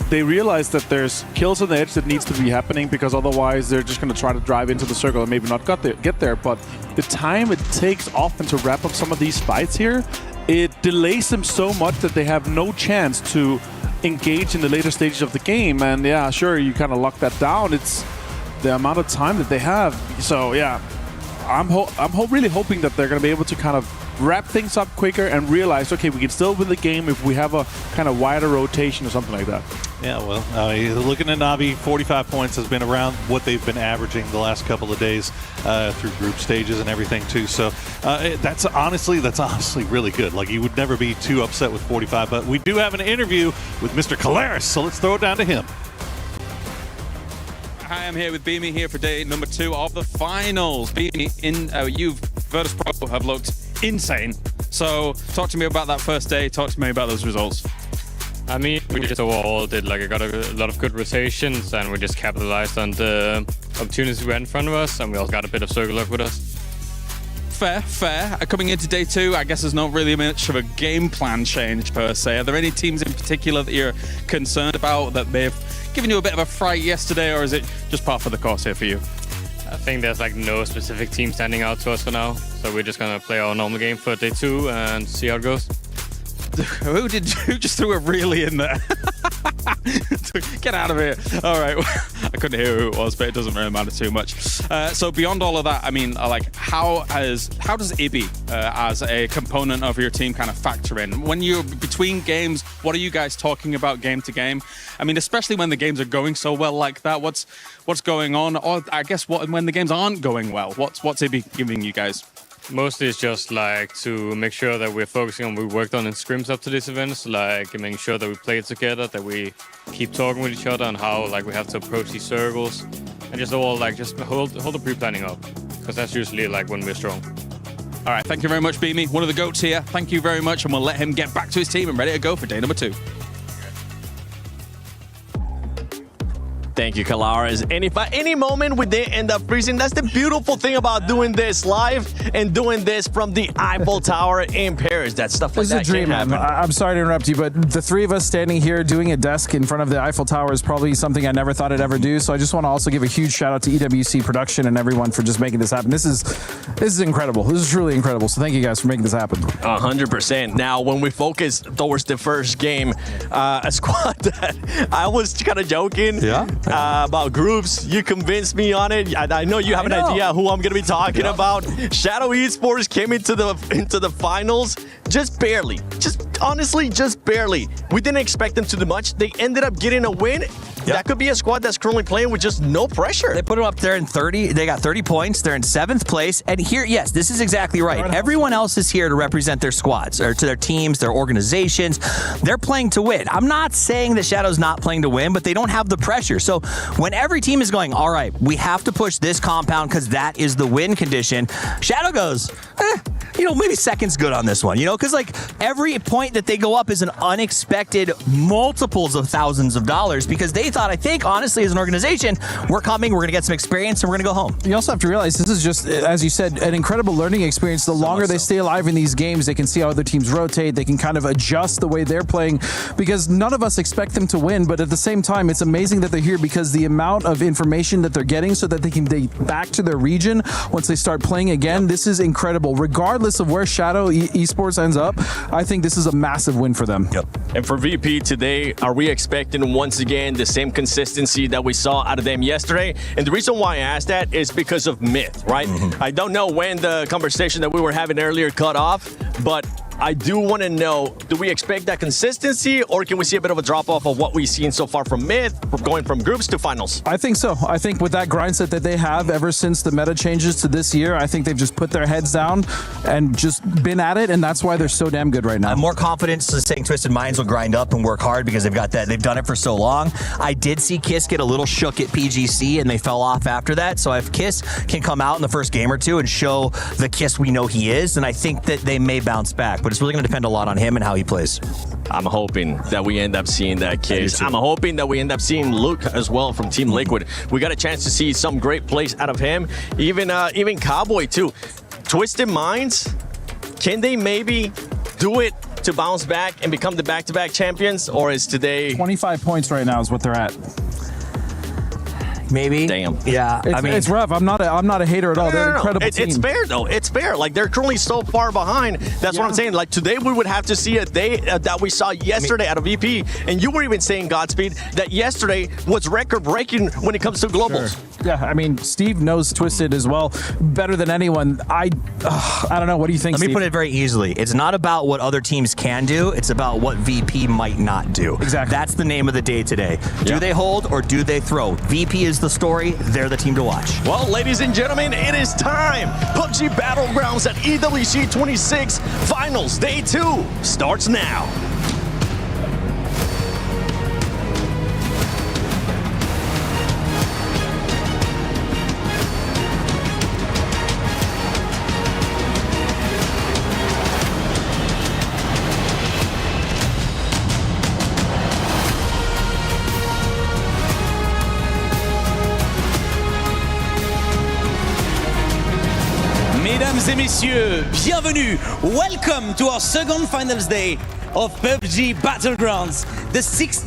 they realize that there's kills on the edge that needs to be happening because otherwise they're just going to try to drive into the circle and maybe not get there. But the time it takes often to wrap up some of these fights here, it delays them so much that they have no chance to engage in the later stages of the game. And yeah, sure, you kind of lock that down. It's the amount of time that they have. So yeah, I'm really hoping that they're going to be able to kind of wrap things up quicker and realize, okay, we can still win the game if we have a kind of wider rotation or something like that. Yeah, well, looking at Navi, 45 points has been around what they've been averaging the last couple of days through group stages and everything too. So that's honestly really good. Like, you would never be too upset with 45, but we do have an interview with Mr. Calaris, so let's throw it down to him. Hi, I'm here with Beamy here for day number 2 of the finals. Beamy, you, Virtus Pro, have looked insane. So talk to me about that first day. Talk to me about those results. I mean, we just overall did got a lot of good rotations, and we just capitalized on the opportunities we had in front of us, and we also got a bit of circle luck with us. Fair. Coming into day 2, I guess there's not really much of a game plan change per se. Are there any teams in particular that you're concerned about, that they've given you a bit of a fright yesterday, or is it just par for the course here for you? I think there's no specific team standing out to us for now, so we're just gonna play our normal game for day 2 and see how it goes. Who just threw a really in there? Get out of here. All right. I couldn't hear who it was, but it doesn't really matter too much. So beyond all of that, I mean, how does IBI as a component of your team kind of factor in? When you're between games, what are you guys talking about game to game? I mean, especially when the games are going so well like that, what's going on? Or I guess when the games aren't going well, what's IBI giving you guys? Mostly it's just like to make sure that we're focusing on what we worked on in scrims up to these events, like making sure that we play together, that we keep talking with each other and how like we have to approach these circles, and just all like just hold the pre-planning up, because that's usually like when we're strong. All right, thank you very much, Beamy. One of the GOATs here. Thank you very much, and we'll let him get back to his team and ready to go for day number 2. Thank you, Calares. And if at any moment we did end up freezing, that's the beautiful thing about doing this live and doing this from the Eiffel Tower in Paris. That stuff like that It's a dream, can't man. happen. I'm sorry to interrupt you, but the three of us standing here doing a desk in front of the Eiffel Tower is probably something I never thought I'd ever do. So I just want to also give a huge shout out to EWC production and everyone for just making this happen. This is incredible. This is truly incredible. So thank you guys for making this happen. 100%. Now, when we focus towards the first game, a squad that I was kind of joking about groups. You convinced me on it. I know you have an idea who I'm going to be talking about. Shadow Esports came into the finals just barely. Honestly, just barely. We didn't expect them to do much. They ended up getting a win. That could be a squad that's currently playing with just no pressure. They put them up there in 30. They got 30 points. They're in 7th place. And here, yes, this is exactly right. Everyone else is here to represent their squads or to their teams, their organizations. They're playing to win. I'm not saying that Shadow's not playing to win, but they don't have the pressure. So when every team is going, all right, we have to push this compound because that is the win condition, Shadow goes, maybe second's good on this one, because like every point that they go up is an unexpected multiples of thousands of dollars because they thought, I think, honestly, as an organization, we're coming, we're going to get some experience, and we're going to go home. You also have to realize this is just, as you said, an incredible learning experience. The longer they stay alive in these games, they can see how other teams rotate. They can kind of adjust the way they're playing because none of us expect them to win. But at the same time, it's amazing that they're here because the amount of information that they're getting so that they can date back to their region once they start playing again, this is incredible. Regardless of where Shadow Esports ends up, I think this is a massive win for them. And for VP today, are we expecting once again the same consistency that we saw out of them yesterday? And the reason why I asked that is because of Myth, right? I don't know when the conversation that we were having earlier cut off, but I do want to know, do we expect that consistency or can we see a bit of a drop-off of what we've seen so far from Myth, going from groups to finals? I think so. I think with that grind set that they have ever since the meta changes to this year, I think they've just put their heads down and just been at it, and that's why they're so damn good right now. I'm more confident saying Twisted Minds will grind up and work hard because they've got that. They've done it for so long. I did see Kiss get a little shook at PGC, and they fell off after that. So if Kiss can come out in the first game or two and show the Kiss we know he is, then I think that they may bounce back. But it's really going to depend a lot on him and how he plays. I'm hoping that we end up seeing that Kiss. I'm hoping that we end up seeing Luke as well from Team Liquid. We got a chance to see some great plays out of him. Even Cowboy too. Twisted Minds, can they maybe do it to bounce back and become the back-to-back champions, or is today 25 points right now is what they're at? Maybe. Damn. Yeah. It's rough. I'm not a hater at all. They're an incredible team. It's fair though. It's fair. Like they're currently so far behind. That's what I'm saying. Like today we would have to see a day that we saw yesterday out of VP, and you were even saying, Godspeed, that yesterday was record-breaking when it comes to globals. Sure. Yeah, I mean, Steve knows Twisted as well, better than anyone. I don't know. What do you think, Let me Steve? put it very easily. It's not about what other teams can do. It's about what VP might not do. Exactly. That's the name of the day today. Do they hold or do they throw? VP is the story. They're the team to watch. Well, ladies and gentlemen, it is time. PUBG Battlegrounds at EWC 26 Finals Day 2 starts now. Mesdames et messieurs, bienvenue. Welcome to our second finals day of PUBG Battlegrounds. The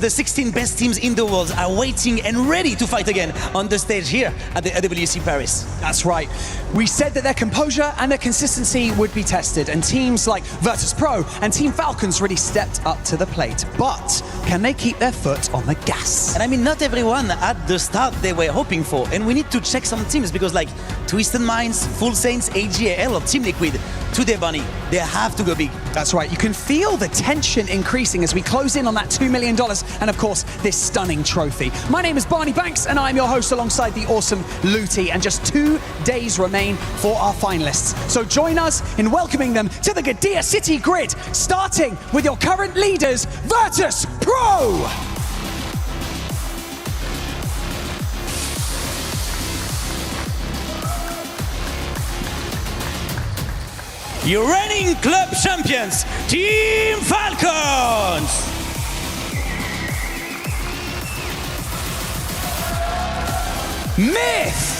16 best teams in the world are waiting and ready to fight again on the stage here at the EWC Paris. That's right. We said that their composure and their consistency would be tested, and teams like Virtus Pro and Team Falcons really stepped up to the plate. But can they keep their foot on the gas? And I mean, not everyone at the start they were hoping for, and we need to check some teams because like Twisted Minds, Full Saints, AGL or Team Liquid, today Bunny, they have to go big. That's right, you can feel the tension increasing as we close in on that $2 million and of course this stunning trophy. My name is Barney Banks and I'm your host alongside the awesome Looty, and just 2 days remain for our finalists. So join us in welcoming them to the Gadia City grid, starting with your current leaders, Virtus Pro! Your reigning club champions, Team Falcons! Myth!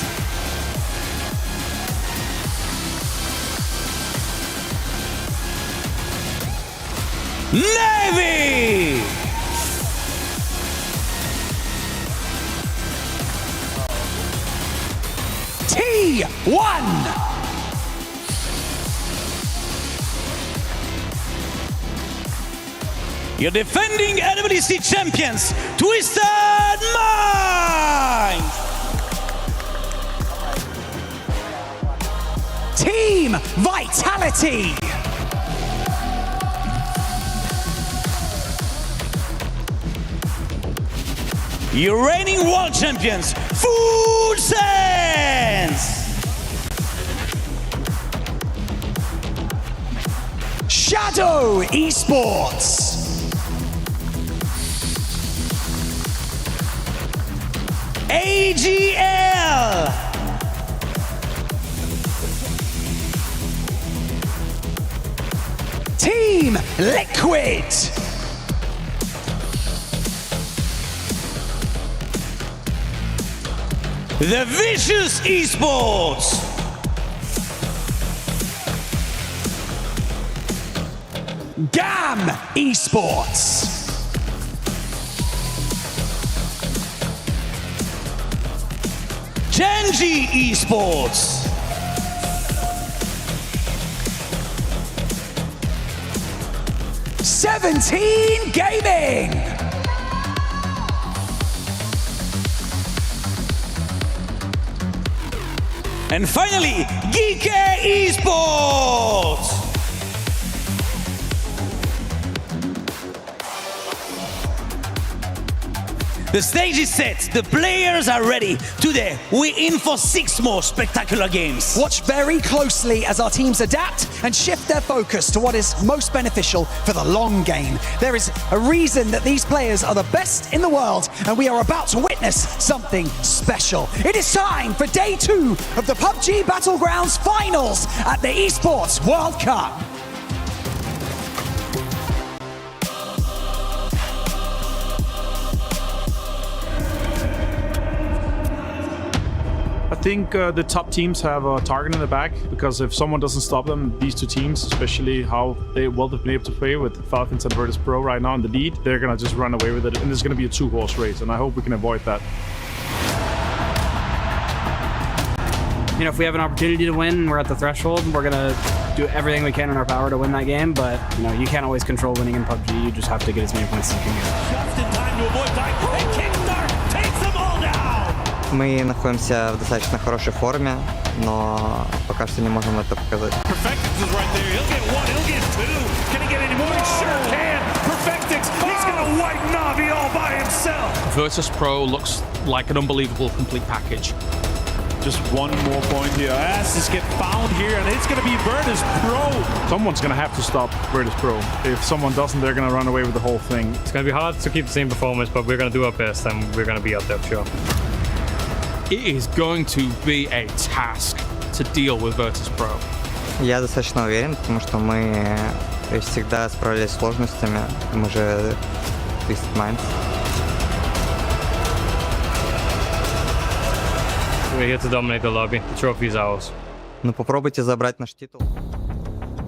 Navy! T1! Your defending EWC champions, Twisted Minds! Team Vitality! Your reigning world champions, Full Saints! Shadow Esports! AGL! Team Liquid! The Vicious Esports! GAM Esports! Genji Esports! '17 Gaming! And finally, Geek Esports! The stage is set, the players are ready. Today, we're in for 6 more spectacular games. Watch very closely as our teams adapt and shift their focus to what is most beneficial for the long game. There is a reason that these players are the best in the world, and we are about to witness something special. It is time for day 2 of the PUBG Battlegrounds finals at the Esports World Cup. I think the top teams have a target in the back, because if someone doesn't stop them, these 2 teams, especially how they've been able to play with Falcons and Virtus Pro right now in the lead, they're gonna just run away with it, and there's gonna be a 2-horse race, and I hope we can avoid that. You know, if we have an opportunity to win, we're at the threshold, we're gonna do everything we can in our power to win that game, but you know, you can't always control winning in PUBG, you just have to get as many points as you can get. Just in time to avoid dying, and Kickstarter takes them all down! Мы находимся в достаточно хорошей форме, но пока что не можем это показать. Perfectix is right there. He'll get 1, he'll get 2. Can he get any more? He sure can. Perfectix, he's gonna wipe Navi all by himself. Virtus Pro looks like an unbelievable complete package. Just 1 more point here. Asses get found here, and it's going to be Virtus Pro. Someone's going to have to stop Virtus Pro. If someone doesn't, they're going to run away with the whole thing. It's going to be hard to keep the same performance, but we're going to do our best, and we're going to be up there, sure. It is going to be a task to deal with Virtus Pro. Я достаточно уверен, потому что мы всегда справлялись с сложностями. Мы же Twisted Minds. We're here to dominate the lobby. The trophy is ours. Ну попробуйте забрать наш титул.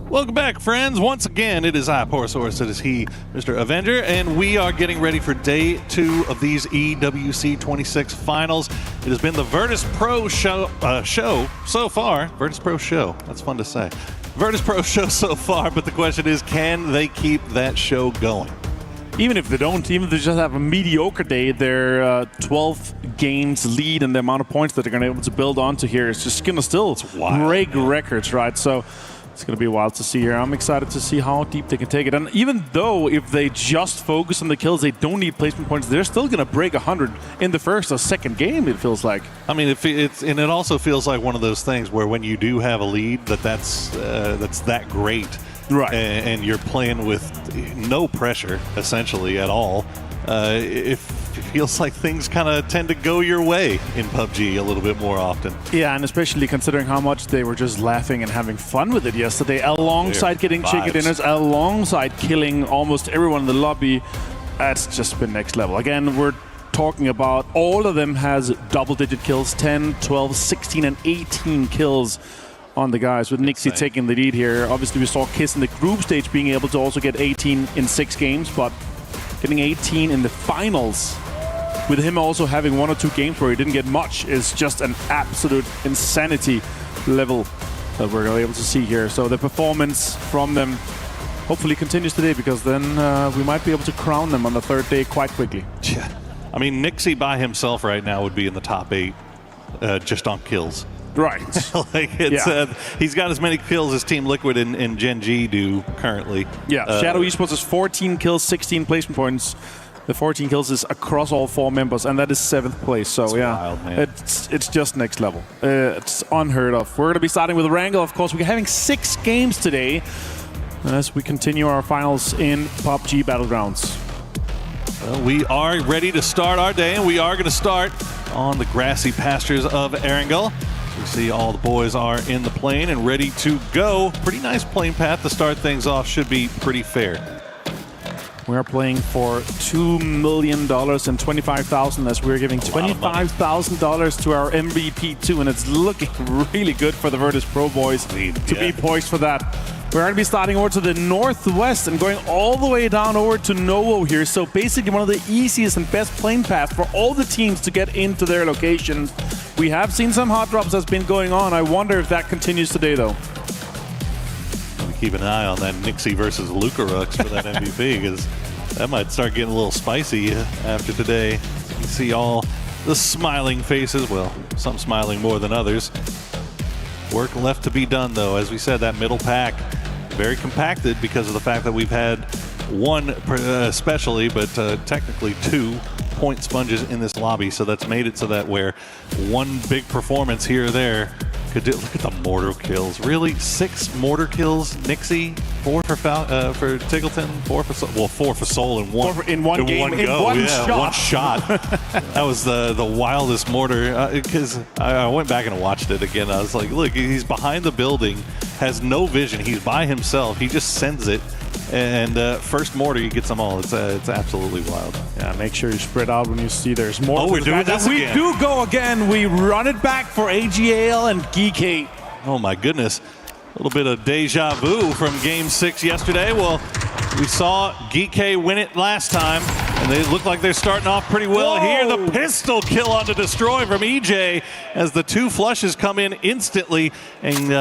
Welcome back, friends. Once again, it is I, Porosaurus, it is he, Mr. Avenger, and we are getting ready for day 2 of these EWC 26 finals. It has been the Virtus Pro show so far. Virtus Pro show. That's fun to say. Virtus Pro show so far, but the question is, can they keep that show going? even if they don't, even if they just have a mediocre day, their 12 games lead and the amount of points that they're going to be able to build onto here is just going to still break records, right? So it's going to be wild to see here. I'm excited to see how deep they can take it. And even though if they just focus on the kills, they don't need placement points, they're still going to break 100 in the first or second game, it feels like. I mean, and it also feels like one of those things where when you do have a lead, that's that great. Right. And you're playing with no pressure, essentially, at all. It feels like things kind of tend to go your way in PUBG a little bit more often. Yeah, and especially considering how much they were just laughing and having fun with it yesterday, alongside getting chicken dinners, alongside killing almost everyone in the lobby. That's just been next level. Again, we're talking about all of them has double-digit kills, 10, 12, 16, and 18 kills on the guys, with Nixie taking the lead here. Obviously, we saw Kiss in the group stage being able to also get 18 in 6 games, but getting 18 in the finals, with him also having 1 or 2 games where he didn't get much, is just an absolute insanity level that we're able to see here. So the performance from them hopefully continues today, because then we might be able to crown them on the 3rd day quite quickly. Yeah. I mean, Nixie by himself right now would be in the top 8 just on kills. Right. Like he's got as many kills as Team Liquid and Gen G do currently. Yeah, Shadow Esports is 14 kills, 16 placement points. The 14 kills is across all 4 members, and that is 7th place. So wild, man. It's just next level. It's unheard of. We're going to be starting with Wrangle, of course. We're having 6 games today as we continue our finals in PUBG Battlegrounds. Well, we are ready to start our day, and we are going to start on the grassy pastures of Erangel. We see all the boys are in the plane and ready to go. Pretty nice plane path to start things off. Should be pretty fair. We are playing for $2 million and $25,000 as we're giving $25,000 to our MVP too, and it's looking really good for the Virtus Pro boys to be poised for that. We're going to be starting over to the northwest and going all the way down over to Novo here. So basically one of the easiest and best plane paths for all the teams to get into their locations. We have seen some hot drops that's been going on. I wonder if that continues today, though. Keep an eye on that Nixie versus Lucarux for that MVP, because that might start getting a little spicy after today. You see all the smiling faces. Well, some smiling more than others. Work left to be done, though. As we said, that middle pack very compacted because of the fact that we've had 1 especially, but technically 2 point sponges in this lobby. So that's made it so that where 1 big performance here or there could do. Look at the mortar kills. Really? 6 mortar kills. Nixie, 4 for Tiggleton, 4 for Soul. Well, 4 for Soul in one in one game. One go. In one shot. One shot. That was the wildest mortar. Because I went back and watched it again. I was like, look, he's behind the building, has no vision. He's by himself. He just sends it. And first mortar, you get them all. It's absolutely wild. Yeah, make sure you spread out when you see there's more. Oh, we're doing this again. We do go again. We run it back for AGAL and Geekate. Oh my goodness. A little bit of deja vu from Game 6 yesterday. Well, we saw Geekay win it last time, and they look like they're starting off pretty well. Here, the pistol kill on the Destroy from EJ as the 2 flushes come in instantly. And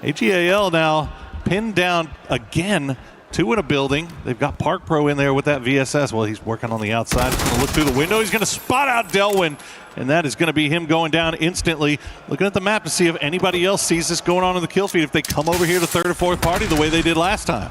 AGAL now pinned down again. 2 in a building. They've got Park Pro in there with that VSS. Well, he's working on the outside. He's going to look through the window. He's going to spot out Delwyn, and that is going to be him going down instantly. Looking at the map to see if anybody else sees this going on in the kill feed, if they come over here to 3rd or 4th party the way they did last time.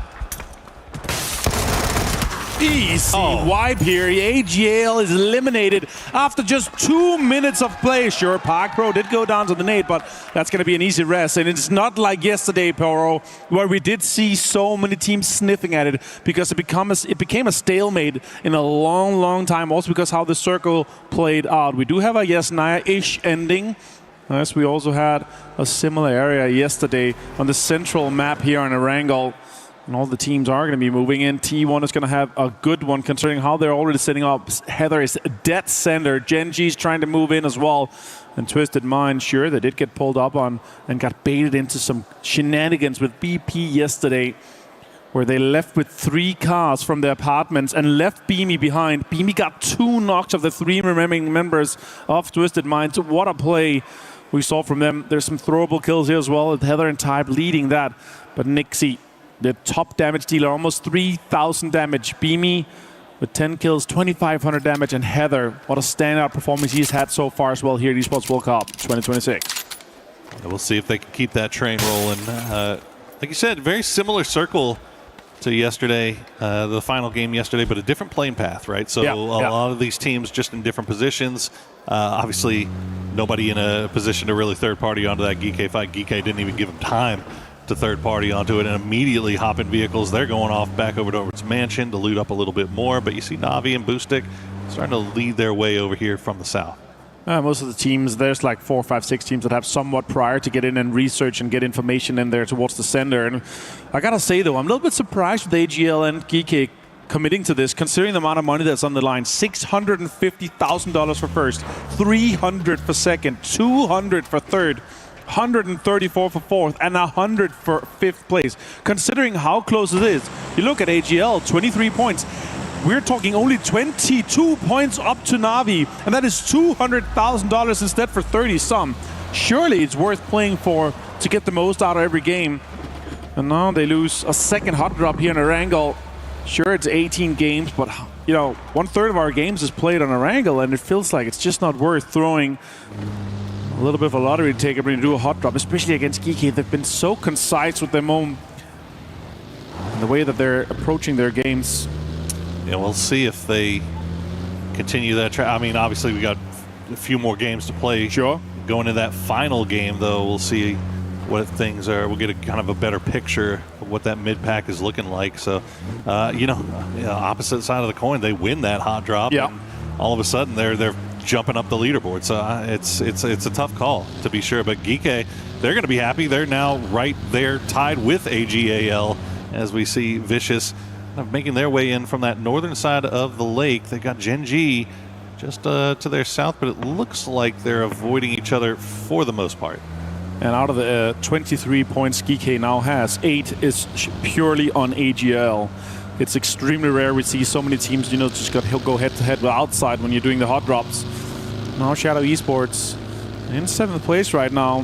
Easy wipe here. AGL is eliminated after just 2 minutes of play. Sure, Park Pro did go down to the nade, but that's going to be an easy rest. And it's not like yesterday, Poro, where we did see so many teams sniffing at it, because it became a stalemate in a long, long time. Also because how the circle played out. We do have a Yasnaya-ish ending. As we also had a similar area yesterday on the central map here on Erangel. And all the teams are going to be moving in. T1 is going to have a good one, considering how they're already setting up. Heather is dead center. Gen G's trying to move in as well. And Twisted Mind, sure, they did get pulled up on and got baited into some shenanigans with BP yesterday, where they left with 3 cars from their apartments and left Beamy behind. Beamy got 2 knocks of the 3 remaining members of Twisted Mind. So what a play we saw from them. There's some throwable kills here as well, with Heather and Type leading that. But Nixie, the top damage dealer, almost 3,000 damage. Beamy with 10 kills, 2,500 damage, and Heather, what a standout performance he's had so far as well here at Esports World Cup 2026. We'll see if they can keep that train rolling. Like you said, very similar circle to yesterday, the final game yesterday, but a different playing path, right? So a lot of these teams just in different positions. Obviously, nobody in a position to really third party onto that Geek fight. Geek didn't even give him time to third party onto it and immediately hop in vehicles. They're going off back over to Overt's mansion to loot up a little bit more, but you see Na'Vi and Boostic starting to lead their way over here from the south. Most of the teams, there's like 4, 5, 6 teams that have somewhat prior to get in and research and get information in there towards the center. And I gotta say though, I'm a little bit surprised with AGL and Geek committing to this, considering the amount of money that's on the line. $650,000 for first, $300 for second, $200 for third, $134 for fourth, and $100 for fifth place. Considering how close it is, you look at AGL, 23 points. We're talking only 22 points up to Na'Vi, and that is $200,000 instead for 30-some. Surely it's worth playing for to get the most out of every game. And now they lose a second hot drop here in Erangel. Sure, it's 18 games, but you know, 1/3 of our games is played on Erangel, and it feels like it's just not worth throwing a little bit of a lottery ticket when you do a hot drop, especially against Geeky. They've been so concise with their own and the way that they're approaching their games. Yeah, we'll see if they continue that. I mean, obviously we got a few more games to play. Sure. Going to that final game, though, we'll see what things are. We'll get a kind of a better picture of what that mid pack is looking like. So, opposite side of the coin, they win that hot drop. Yeah. And all of a sudden, they're jumping up the leaderboard. So it's a tough call to be sure. But Geek, they're going to be happy. They're now right there, tied with AGAL, as we see Vicious making their way in from that northern side of the lake. They got Gen G just to their south, but it looks like they're avoiding each other for the most part. And out of the 23 points Geek now has, 8 is purely on AGL. It's extremely rare we see so many teams, just go head-to-head with outside when you're doing the hot drops. Now Shadow Esports in 7th place right now.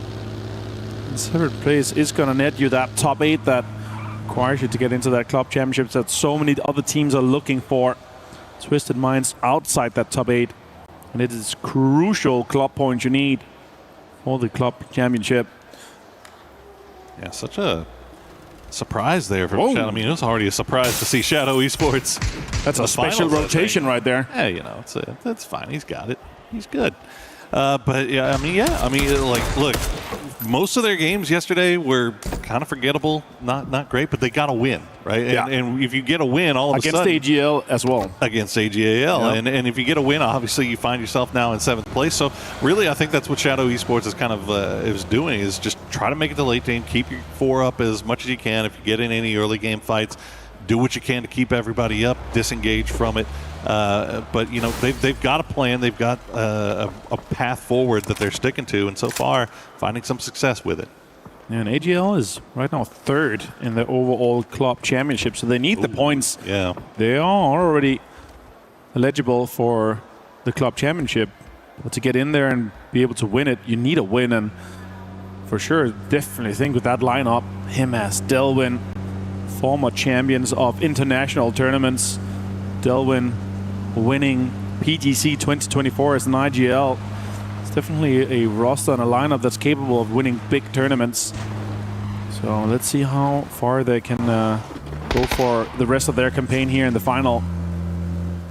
In 7th place is going to net you that top 8 that requires you to get into that club championships that so many other teams are looking for. Twisted Minds outside that top 8. And it is crucial club points you need for the club championship. Yeah, such a surprise there for Shadow. I mean, it was already a surprise to see Shadow Esports. That's a special rotation right there. Hey, that's fine. He's got it. He's good. But yeah, I mean, like, look, most of their games yesterday were kind of forgettable, not great, but they got a win, right? Yeah. And if you get a win, all of a sudden against AGL as well. Against AGAL, yep. and if you get a win, obviously you find yourself now in 7th place. So really, I think that's what Shadow Esports is kind of is doing, is just try to make it to late game, keep your 4 up as much as you can. If you get in any early game fights, do what you can to keep everybody up, disengage from it. But they've got a plan, they've got a path forward that they're sticking to, and so far finding some success with it. And AGL is right now 3rd in the overall club championship, so they need the points. Yeah, they are already eligible for the club championship, but to get in there and be able to win it, you need a win. And for sure, definitely think with that lineup, him as Delwyn, former champions of international tournaments. Delwyn winning PGC 2024 as an IGL. It's definitely a roster and a lineup that's capable of winning big tournaments. So let's see how far they can go for the rest of their campaign here in the final.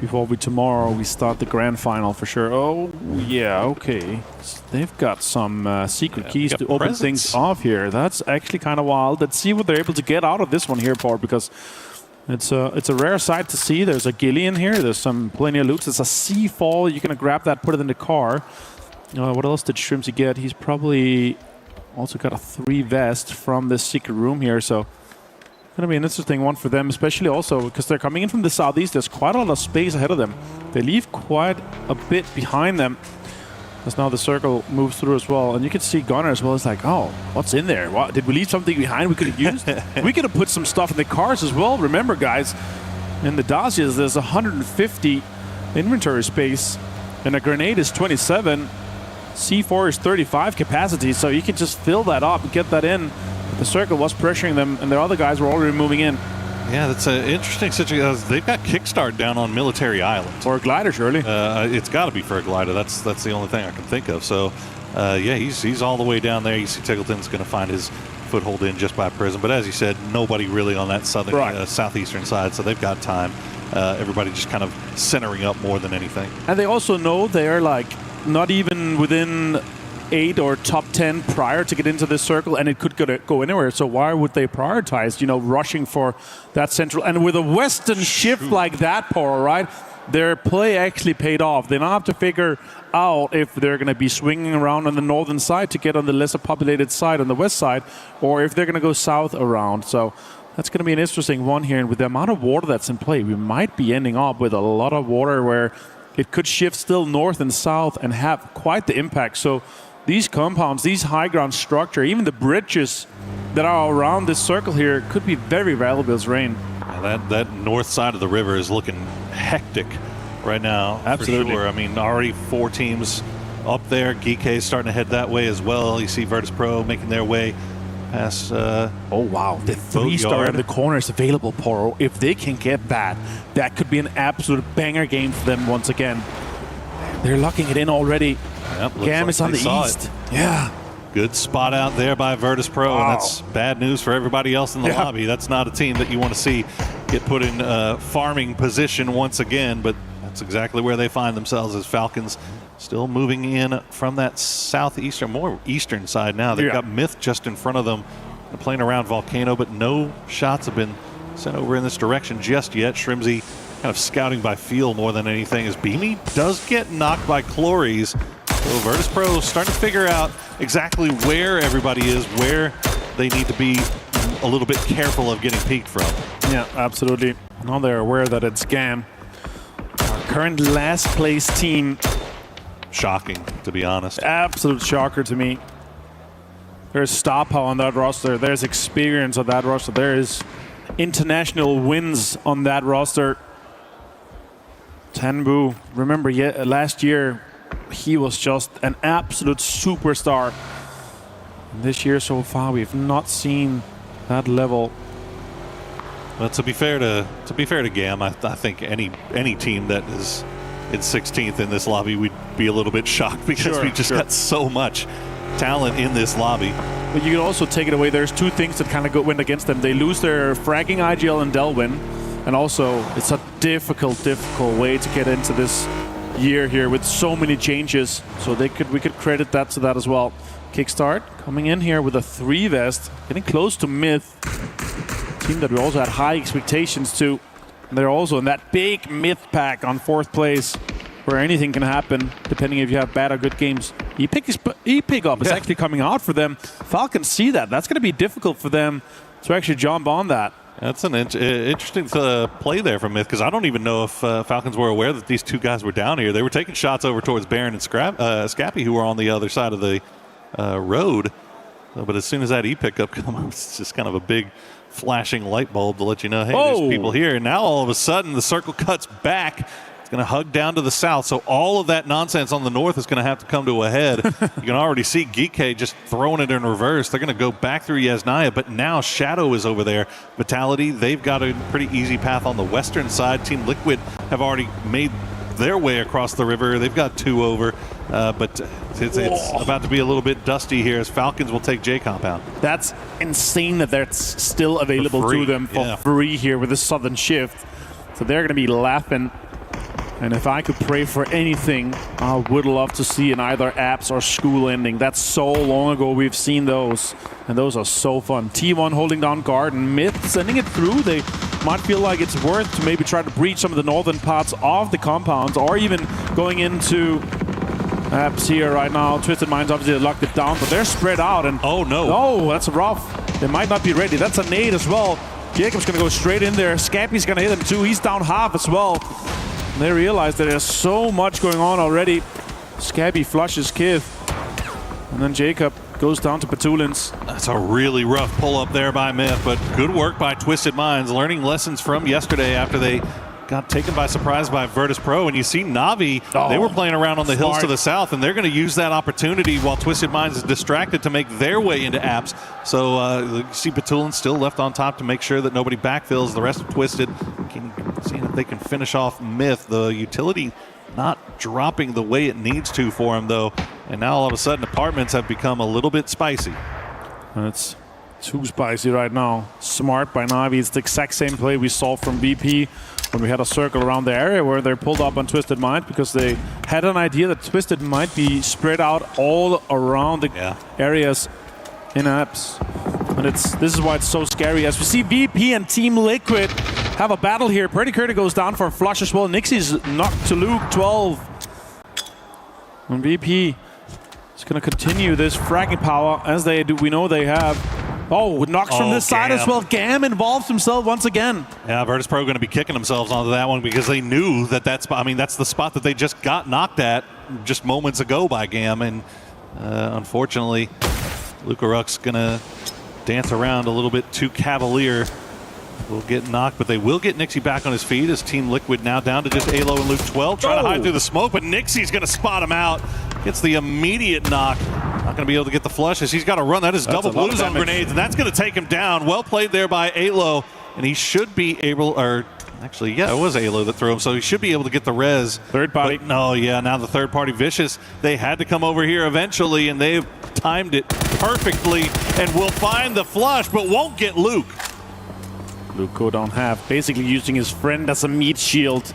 Before tomorrow we start the grand final for sure. Oh yeah, okay. So they've got some secret keys to open things off here. That's actually kind of wild. Let's see what they're able to get out of this one here, Paul, because it's a rare sight to see. There's a ghillie in here. There's plenty of loot. There's a C-fall. You're gonna grab that, put it in the car. What else did Shrimpsy get? He's probably also got a 3 vest from this secret room here. So going to be an interesting one for them, especially also because they're coming in from the southeast. There's quite a lot of space ahead of them. They leave quite a bit behind them as now the circle moves through as well. And you can see Gunnar as well. It's like, oh, what's in there? What, did we leave something behind we could have used? We could have put some stuff in the cars as well. Remember, guys, in the Dacias, there's 150 inventory space, and a grenade is 27. C4 is 35 capacity, so you can just fill that up and get that in. The circle was pressuring them, and the other guys were already moving in. Yeah, that's an interesting situation. They've got Kickstart down on Military Island. Or a glider, surely. It's got to be for a glider. That's the only thing I can think of. So, yeah, he's all the way down there. You see Tickleton's going to find his foothold in just by Prism. But as you said, nobody really on that southeastern side, so they've got time. Everybody just kind of centering up more than anything. And they also know they're like not even within 8 or top 10 prior to get into this circle, and it could go anywhere. So why would they prioritize, rushing for that central? And with a western shift like that, Poro, right? Their play actually paid off. They now have to figure out if they're going to be swinging around on the northern side to get on the lesser populated side on the west side, or if they're going to go south around. So that's going to be an interesting one here. And with the amount of water that's in play, we might be ending up with a lot of water where it could shift still north and south and have quite the impact. So these compounds, these high ground structure, even the bridges that are around this circle here could be very valuable as rain. That north side of the river is looking hectic right now. Absolutely. For sure. I mean, already 4 teams up there. Geekay is starting to head that way as well. You see Virtus Pro making their way past. Oh, wow. The 3-star in the corner is available, Poro. If they can get that could be an absolute banger game for them once again. They're locking it in already. Yep, Gam is on the east. Yeah. Good spot out there by Virtus Pro, and that's bad news for everybody else in the lobby. That's not a team that you want to see get put in farming position once again, but that's exactly where they find themselves as Falcons still moving in from that southeastern, more eastern side now. They've got Myth just in front of them. They're playing around Volcano, but no shots have been sent over in this direction just yet. Shrimsy kind of scouting by feel more than anything, as Beamy does get knocked by Clories. So Virtus Pro starting to figure out exactly where everybody is, where they need to be a little bit careful of getting peeked from. Yeah, absolutely. Now they're aware that it's Gam. Our current last place team. Shocking, to be honest. Absolute shocker to me. There's star power on that roster. There's experience on that roster. There is international wins on that roster. Tanbu, remember last year, he was just an absolute superstar. And this year so far, we've not seen that level. Well, to be fair to Gam, I think any team that is in 16th in this lobby, we'd be a little bit shocked because we just got so much talent in this lobby. But you can also take it away. There's 2 things that kind of went against them. They lose their fragging IGL and Delwyn, and also it's a difficult way to get into this year here with so many changes. So we could credit that to that as well. Kickstart coming in here with a 3 vest, getting close to Myth, team that we also had high expectations to. And they're also in that big Myth pack on 4th place, where anything can happen depending if you have bad or good games. E-pick up is actually coming out for them. Falcons see that. That's going to be difficult for them to actually jump on that. That's an interesting play there from Myth, because I don't even know if Falcons were aware that these 2 guys were down here. They were taking shots over towards Baron and Scappy, who were on the other side of the road. But as soon as that E-pickup comes up, it's just kind of a big flashing light bulb to let you know, hey, there's people here. And now all of a sudden the circle cuts back. It's going to hug down to the south. So all of that nonsense on the north is going to have to come to a head. You can already see Geekay just throwing it in reverse. They're going to go back through Yasnaya, but now Shadow is over there. Vitality, they've got a pretty easy path on the western side. Team Liquid have already made their way across the river. They've got 2 over, but it's about to be a little bit dusty here as Falcons will take J Compound. That's insane that that's still available to them for free here with the Southern Shift. So they're going to be laughing. And if I could pray for anything, I would love to see an either apps or school ending. That's so long ago we've seen those, and those are so fun. T1 holding down guard, and Myth sending it through. They might feel like it's worth to maybe try to breach some of the northern parts of the compounds, or even going into apps here right now. Twisted Minds obviously locked it down, but they're spread out. And oh no! Oh, that's rough. They might not be ready. That's a nade as well. Jacob's going to go straight in there. Scappy's going to hit him too. He's down half as well. They realize that there's so much going on already. Scabby flushes Kiv. And then Jacob goes down to Petulins. That's a really rough pull up there by Myth, but good work by Twisted Minds, learning lessons from yesterday after they got taken by surprise by Virtus Pro, and you see Na'Vi, they were playing around on the hills to the south, and they're going to use that opportunity while Twisted Minds is distracted to make their way into apps. So you see Batulin still left on top to make sure that nobody backfills. The rest of Twisted can see if they can finish off Myth. The utility not dropping the way it needs to for him, though. And now all of a sudden, Apartments have become a little bit spicy. It's too spicy right now. Smart by Na'Vi. It's the exact same play we saw from VP when we had a circle around the area where they pulled up on Twisted Mind because they had an idea that Twisted might be spread out all around the areas in apps. And this is why it's so scary. As we see VP and Team Liquid have a battle here. Pretty Curdy goes down for a flush as well. Nixie's knocked to Luke 12. And VP is going to continue this fragging power as they do. We know they have. Oh, knocks from this side as well. Gam involves himself once again. Yeah, Virtus Pro going to be kicking themselves onto that one because they knew that that's the spot that they just got knocked at just moments ago by Gam. And unfortunately, Lucaruk's going to dance around a little bit too cavalier. Will get knocked, but they will get Nixie back on his feet as Team Liquid now down to just Alo and Luke 12. Trying to hide through the smoke, but Nixie's going to spot him out. Gets the immediate knock. Not going to be able to get the flush as he's got to run. That is double blues on grenades, and that's going to take him down. Well played there by Alo, and he should be able, or actually, yeah, it was Alo that threw him, so he should be able to get the res. Third party. But no, yeah, now the third party Vicious. They had to come over here eventually, and they've timed it perfectly and will find the flush, but won't get Luke. Luke go down half, basically using his friend as a meat shield.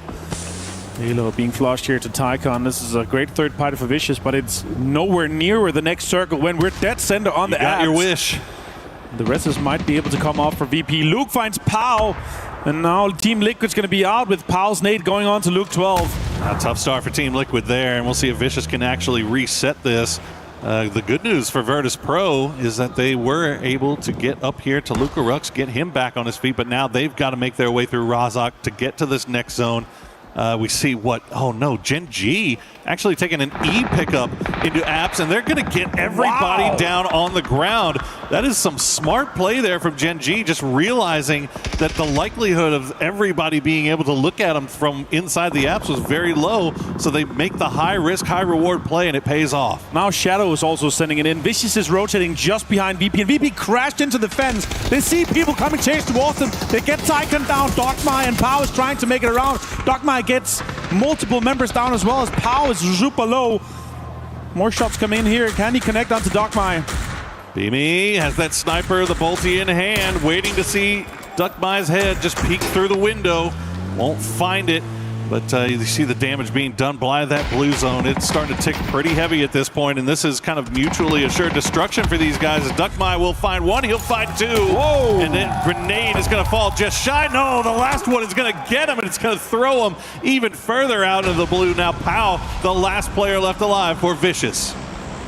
Halo being flushed here to Tycon. This is a great third party for Vicious, but it's nowhere near where the next circle when we're dead center on the got apps. your wish. The rest might be able to come off for VP. Luke finds Pow, and now Team Liquid's going to be out with Pow's nade going on to Luke 12. A tough start for Team Liquid there, and we'll see if Vicious can actually reset this. The good news for Virtus Pro is that they were able to get up here to Luca Rux, get him back on his feet, but now they've got to make their way through Razak to get to this next zone. We see Gen G actually taking an E pickup into apps, and they're going to get everybody down on the ground. That is some smart play there from Gen G, just realizing that the likelihood of everybody being able to look at them from inside the apps was very low, so they make the high risk, high reward play, and it pays off. Now Shadow is also sending it in. Vicious is rotating just behind VP, and VP crashed into the fence. They see people coming chase towards them. They get Tycon down. Dogma and Pow is trying to make it around. Dogma gets multiple members down as well as Pow is super low. More shots come in here. Can he connect onto Dogma? Beamy has that sniper, the bolty in hand, waiting to see Duckmai's head just peek through the window. Won't find it, but you see the damage being done by that blue zone. It's starting to tick pretty heavy at this point, and this is kind of mutually assured destruction for these guys. As Duckmai will find one, he'll find two. Whoa! And then Grenade is going to fall just shy. No, the last one is going to get him, and it's going to throw him even further out of the blue. Now Pow, the last player left alive for Vicious.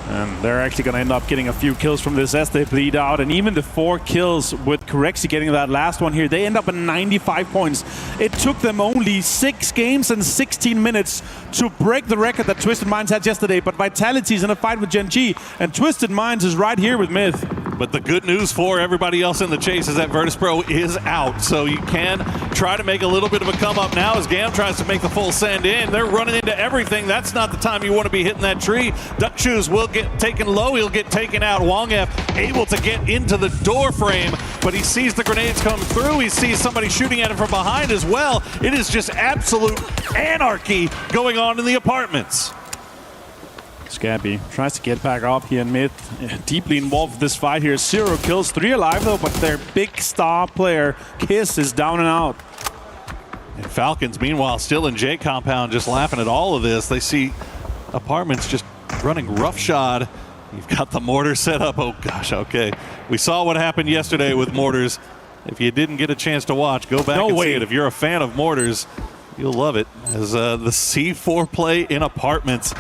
And they're actually going to end up getting a few kills from this as they bleed out. And even the 4 kills with Corexi getting that last one here, they end up at 95 points. It took them only 6 games and 16 minutes to break the record that Twisted Minds had yesterday. But Vitality's in a fight with Gen G, and Twisted Minds is right here with Myth. But the good news for everybody else in the chase is that Virtus Pro is out. So you can try to make a little bit of a come up now as Gam tries to make the full send in. They're running into everything. That's not the time you want to be hitting that tree. Duck Shoes will get taken low. He'll get taken out. Wongef able to get into the door frame, but he sees the grenades come through. He sees somebody shooting at him from behind as well. It is just absolute anarchy going on in the apartments. Scabby tries to get back up here in mid. Deeply involved with this fight here. 0 kills, 3 alive though, but their big star player, Kiss, is down and out. And Falcons, meanwhile, still in J compound, just laughing at all of this. They see apartments just running roughshod. You've got the mortar set up. Oh gosh, okay. We saw what happened yesterday with mortars. If you didn't get a chance to watch, go back and see it. If you're a fan of mortars, you'll love it. As the C4 play in apartments.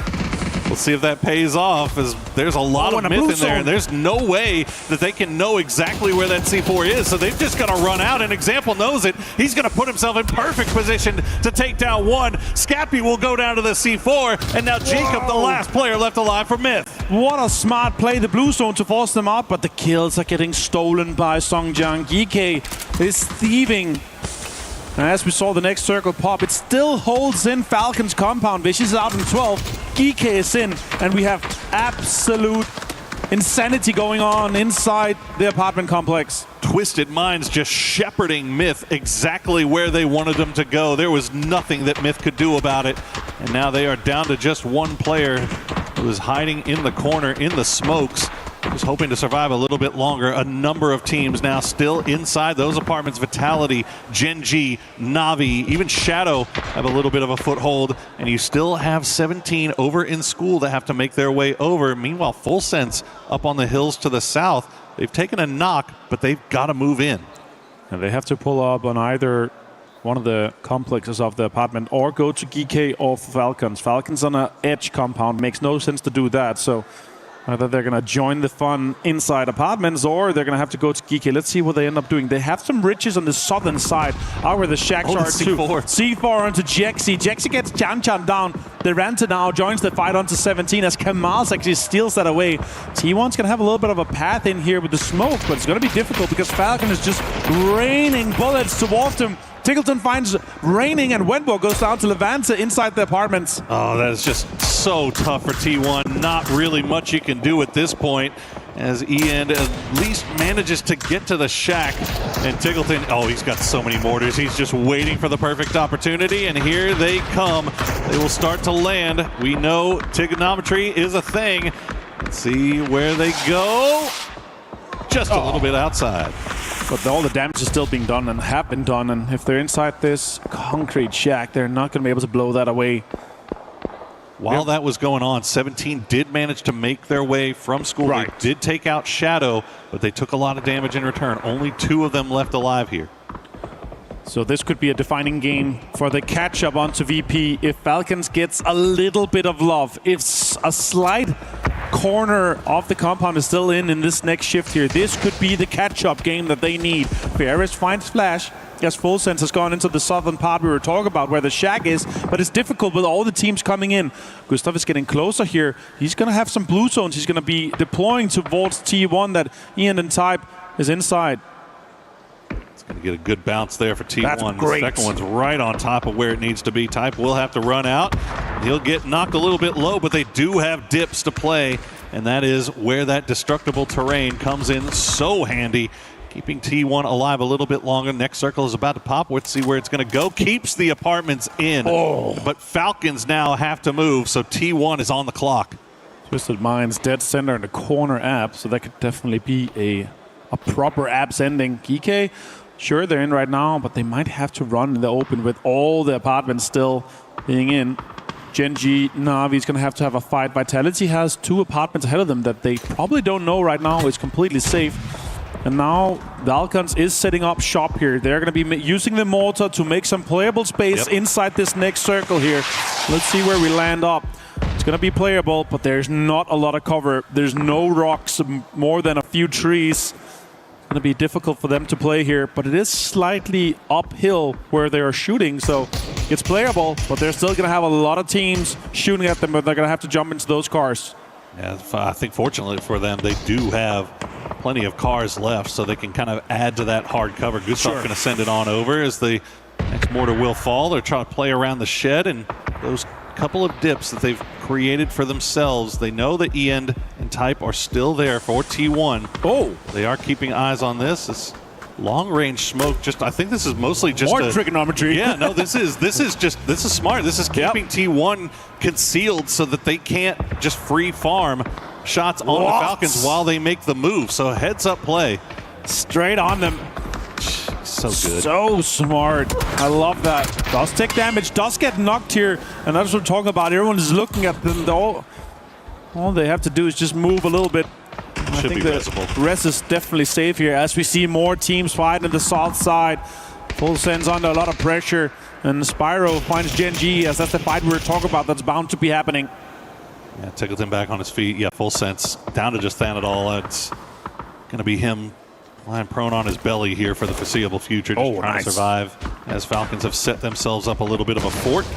We'll see if that pays off, as there's a lot of myth in there. There's no way that they can know exactly where that C4 is, so they've just got to run out. And Example knows it. He's going to put himself in perfect position to take down one. Scappy will go down to the C4, and now Jacob, the last player left alive for Myth. What a smart play, the blue zone to force them out, but the kills are getting stolen by Songjiang. GK is thieving And as we saw the next circle pop, it still holds in Falcon's compound. Vicious is out in 12, GK is in, and we have absolute insanity going on inside the apartment complex. Twisted Minds just shepherding Myth exactly where they wanted them to go. There was nothing that Myth could do about it. And now they are down to just one player who is hiding in the corner in the smokes, just hoping to survive a little bit longer. A number of teams now still inside those apartments. Vitality, Gen G, Navi, even Shadow have a little bit of a foothold. And you still have 17 over in school that have to make their way over. Meanwhile, Full Sense up on the hills to the south. They've taken a knock, but they've got to move in. And they have to pull up on either one of the complexes of the apartment or go to GK or Falcons. Falcons on an edge compound. Makes no sense to do that. So either they're going to join the fun inside apartments or they're going to have to go to GK. Let's see what they end up doing. They have some riches on the southern side, out where the shacks are too. C4 onto Jexy. Jexy gets Chan down. The Ranta now joins the fight onto 17 as Kamals actually steals that away. T1's going to have a little bit of a path in here with the smoke, but it's going to be difficult because Falcon is just raining bullets towards him. Tickleton finds raining, and Wenbo goes down to Levanta inside the apartments. Oh, that is just so tough for T1. Not really much you can do at this point, as Ian at least manages to get to the shack. And Tickleton, oh, he's got so many mortars. He's just waiting for the perfect opportunity, and here they come. They will start to land. We know trigonometry is a thing. Let's see where they go. Just a little bit outside. But all the damage is still being done and have been done, and if they're inside this concrete shack, they're not going to be able to blow that away. While that was going on, 17 did manage to make their way from school. Right. They did take out Shadow, but they took a lot of damage in return. Only 2 of them left alive here. So this could be a defining game for the catch-up onto VP if Falcons gets a little bit of love. If a slight corner of the compound is still in this next shift here, this could be the catch-up game that they need. Ferris finds Flash. Yes, Full Sense has gone into the southern part we were talking about where the shack is, but it's difficult with all the teams coming in. Gustav is getting closer here. He's going to have some blue zones. He's going to be deploying towards T1 that Ian and Type is inside. Going to get a good bounce there for T1. That's great. The second one's right on top of where it needs to be. Type will have to run out. He'll get knocked a little bit low, but they do have dips to play, and that is where that destructible terrain comes in so handy, keeping T1 alive a little bit longer. Next circle is about to pop. Let's see where it's going to go. Keeps the apartments in, but Falcons now have to move, so T1 is on the clock. Twisted Minds dead center in the corner app, so that could definitely be a proper abs ending. GK, sure, they're in right now, but they might have to run in the open with all the apartments still being in. Gen G, Navi's going to have a fight. Vitality has 2 apartments ahead of them that they probably don't know right now is completely safe. And now Falcons is setting up shop here. They're going to be using the mortar to make some playable space inside this next circle here. Let's see where we land up. It's going to be playable, but there's not a lot of cover. There's no rocks, more than a few trees. Going to be difficult for them to play here, but it is slightly uphill where they are shooting, so it's playable, but they're still going to have a lot of teams shooting at them, but they're going to have to jump into those cars. Yeah, I think fortunately for them, they do have plenty of cars left, so they can kind of add to that hard cover. Gustav's going to send it on over as the next mortar will fall. They're trying to play around the shed, and those couple of dips that they've created for themselves, they know that Ian and Type are still there for T1. Oh, they are keeping eyes on this. It's long-range smoke. I think this is mostly just more trigonometry. Yeah, no, this is smart. This is keeping T1 concealed so that they can't just free farm shots on the Falcons while they make the move. So heads up play, straight on them. So good. So smart. I love that. Does take damage, does get knocked here, and that's what we're talking about. Everyone is looking at them. All they have to do is just move a little bit. I think the rest is definitely safe here as we see more teams fighting on the south side. Full Sense under a lot of pressure, and Spyro finds Gen G as that's the fight we were talking about that's bound to be happening. Yeah, Tickleton back on his feet. Yeah, Full Sense down to just Thanadol. It's going to be him lying prone on his belly here for the foreseeable future, just trying to survive as Falcons have set themselves up a little bit of a fort.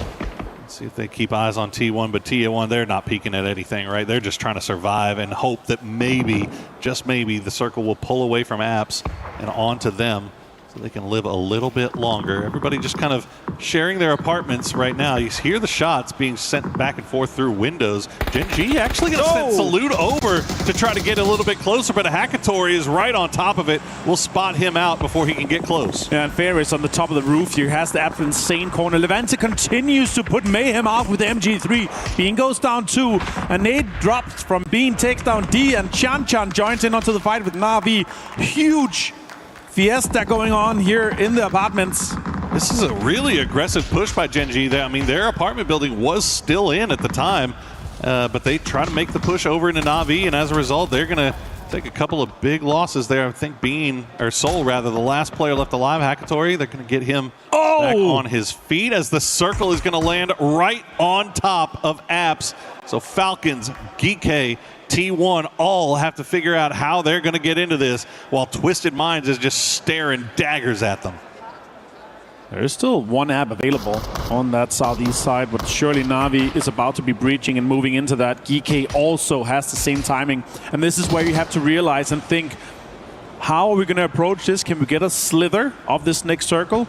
Let's see if they keep eyes on T1, but T1, they're not peeking at anything, right? They're just trying to survive and hope that maybe, just maybe, the circle will pull away from Apps and onto them. so they can live a little bit longer. Everybody just kind of sharing their apartments right now. You hear the shots being sent back and forth through windows. Gen G actually going to send Salute over to try to get a little bit closer, but a Hackatory is right on top of it. We'll spot him out before he can get close. Yeah, and Ferris on the top of the roof here has the absolute insane corner. Levante continues to put mayhem out with the MG3. Bean goes down 2, and Nate drops from Bean, takes down D, and Chan joins in onto the fight with Na'Vi. Huge fiesta going on here in the apartments. This is a really aggressive push by Gen G. I mean, their apartment building was still in at the time, but they try to make the push over into Na'Vi, and as a result, they're going to take a couple of big losses there. I think Bean, or Soul rather, the last player left alive, Hackatory, they're going to get him back on his feet as the circle is going to land right on top of Apps. So Falcons, Geek, T1 all have to figure out how they're going to get into this, while Twisted Minds is just staring daggers at them. There's still one app available on that southeast side, but surely Na'Vi is about to be breaching and moving into that. Geek also has the same timing, and this is where you have to realize and think, how are we going to approach this? Can we get a slither of this next circle?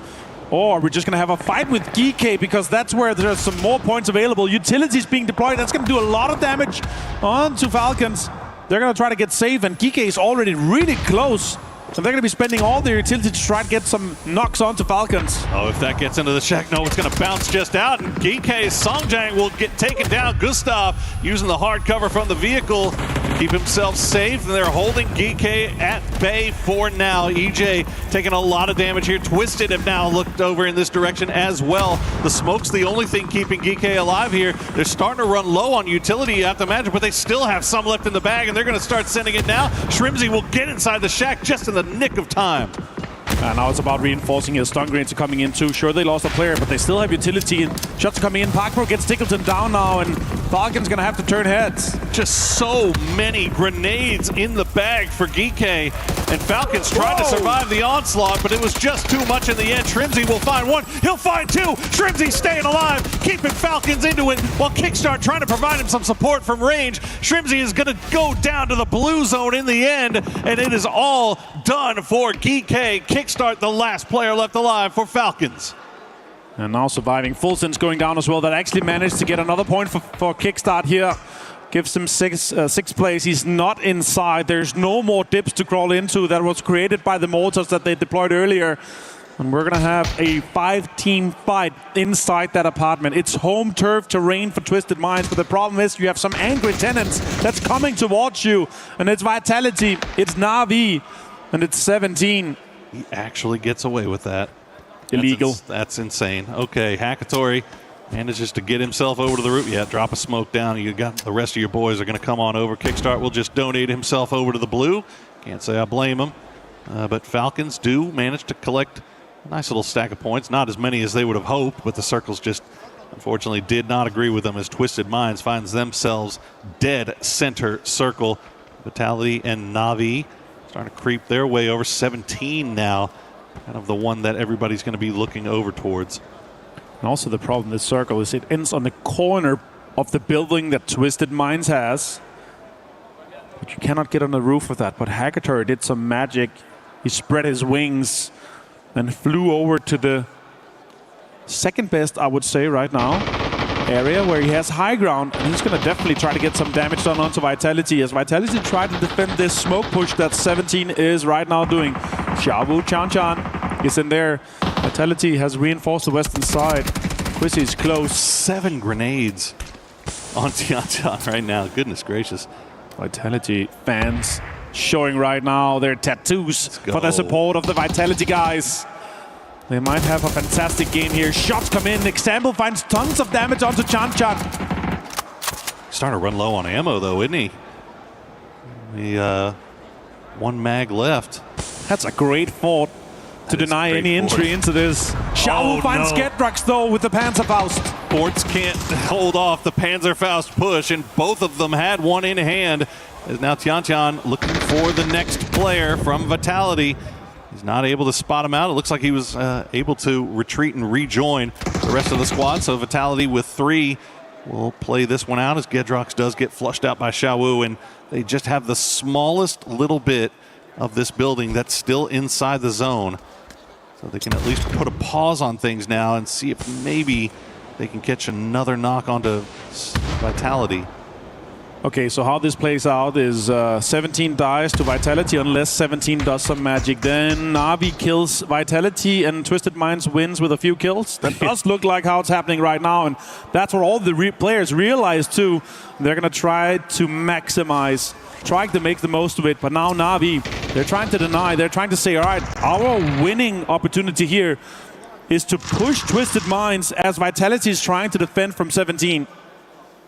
Or are we just going to have a fight with Geek, because that's where there's some more points available. Utilities being deployed, that's going to do a lot of damage onto Falcons. They're going to try to get safe, and Geek is already really close. So they're going to be spending all their utility to try to get some knocks onto Falcons. Oh, if that gets into the shack, no, it's going to bounce just out. And Geek's Songjang will get taken down. Gustav using the hard cover from the vehicle to keep himself safe. And they're holding Geek at bay for now. EJ taking a lot of damage here. Twisted have now looked over in this direction as well. The smoke's the only thing keeping Geek alive here. They're starting to run low on utility, you have to imagine, but they still have some left in the bag, and they're going to start sending it now. Shrimzy will get inside the shack just in the nick of time. And now it's about reinforcing his stun grenades are coming in too. Sure, they lost a player, but they still have utility, and shots coming in. Parkbro gets Tickleton down now, and Falcon's gonna have to turn heads. Just so many grenades in the bag for Geek, and Falcons tried to survive the onslaught, but it was just too much in the end. Shrimzy will find one, he'll find two. Shrimzy staying alive, keeping Falcons into it, while Kickstart trying to provide him some support from range. Shrimzy is gonna go down to the blue zone in the end, and it is all done for Geek. Kickstart, the last player left alive for Falcons. And now surviving. Fulton's going down as well. That actually managed to get another point for Kickstart here. Gives him sixth place. He's not inside. There's no more dips to crawl into. That was created by the mortars that they deployed earlier. And we're going to have a 5-team fight inside that apartment. It's home turf terrain for Twisted Minds, but the problem is you have some angry tenants that's coming towards you. And it's Vitality, it's Na'Vi, and it's 17. He actually gets away with that. Illegal. That's insane. Okay, Hackatory manages to get himself over to the roof. Yeah, drop a smoke down. You got the rest of your boys are going to come on over. Kickstart will just donate himself over to the blue. Can't say I blame him. But Falcons do manage to collect a nice little stack of points. Not as many as they would have hoped, but the circles just unfortunately did not agree with them as Twisted Minds finds themselves dead center circle. Vitality and Na'Vi starting to creep their way over. 17 now. Kind of the one that everybody's going to be looking over towards. And also the problem with this circle is it ends on the corner of the building that Twisted Minds has. But you cannot get on the roof of that. But Hackatory did some magic. He spread his wings and flew over to the second best, I would say, right now, area where he has high ground. And he's going to definitely try to get some damage done onto Vitality as Vitality try to defend this smoke push that 17 is right now doing. Xiaowu Chan is in there. Vitality has reinforced the western side. Quizzy is close. 7 grenades on Tian right now. Goodness gracious. Vitality fans showing right now their tattoos for the support of the Vitality guys. They might have a fantastic game here. Shots come in. Example finds tons of damage onto Chan. Starting to run low on ammo though, isn't he? One mag left. That's a great fort to deny any entry into this. Xiaowu finds Gedrux though with the Panzerfaust. Forts can't hold off the Panzerfaust push, and both of them had one in hand. As now Tian looking for the next player from Vitality. He's not able to spot him out. It looks like he was able to retreat and rejoin the rest of the squad. So Vitality with 3 will play this one out as Gedrox does get flushed out by Xiaowu, and they just have the smallest little bit of this building that's still inside the zone. So they can at least put a pause on things now and see if maybe they can catch another knock onto Vitality. Okay, so how this plays out is 17 dies to Vitality unless 17 does some magic. Then Na'Vi kills Vitality and Twisted Minds wins with a few kills. That does look like how it's happening right now, and that's what all the players realize too. They're going to try to maximize, trying to make the most of it. But now Na'Vi, they're trying to deny. They're trying to say, all right, our winning opportunity here is to push Twisted Minds as Vitality is trying to defend from 17.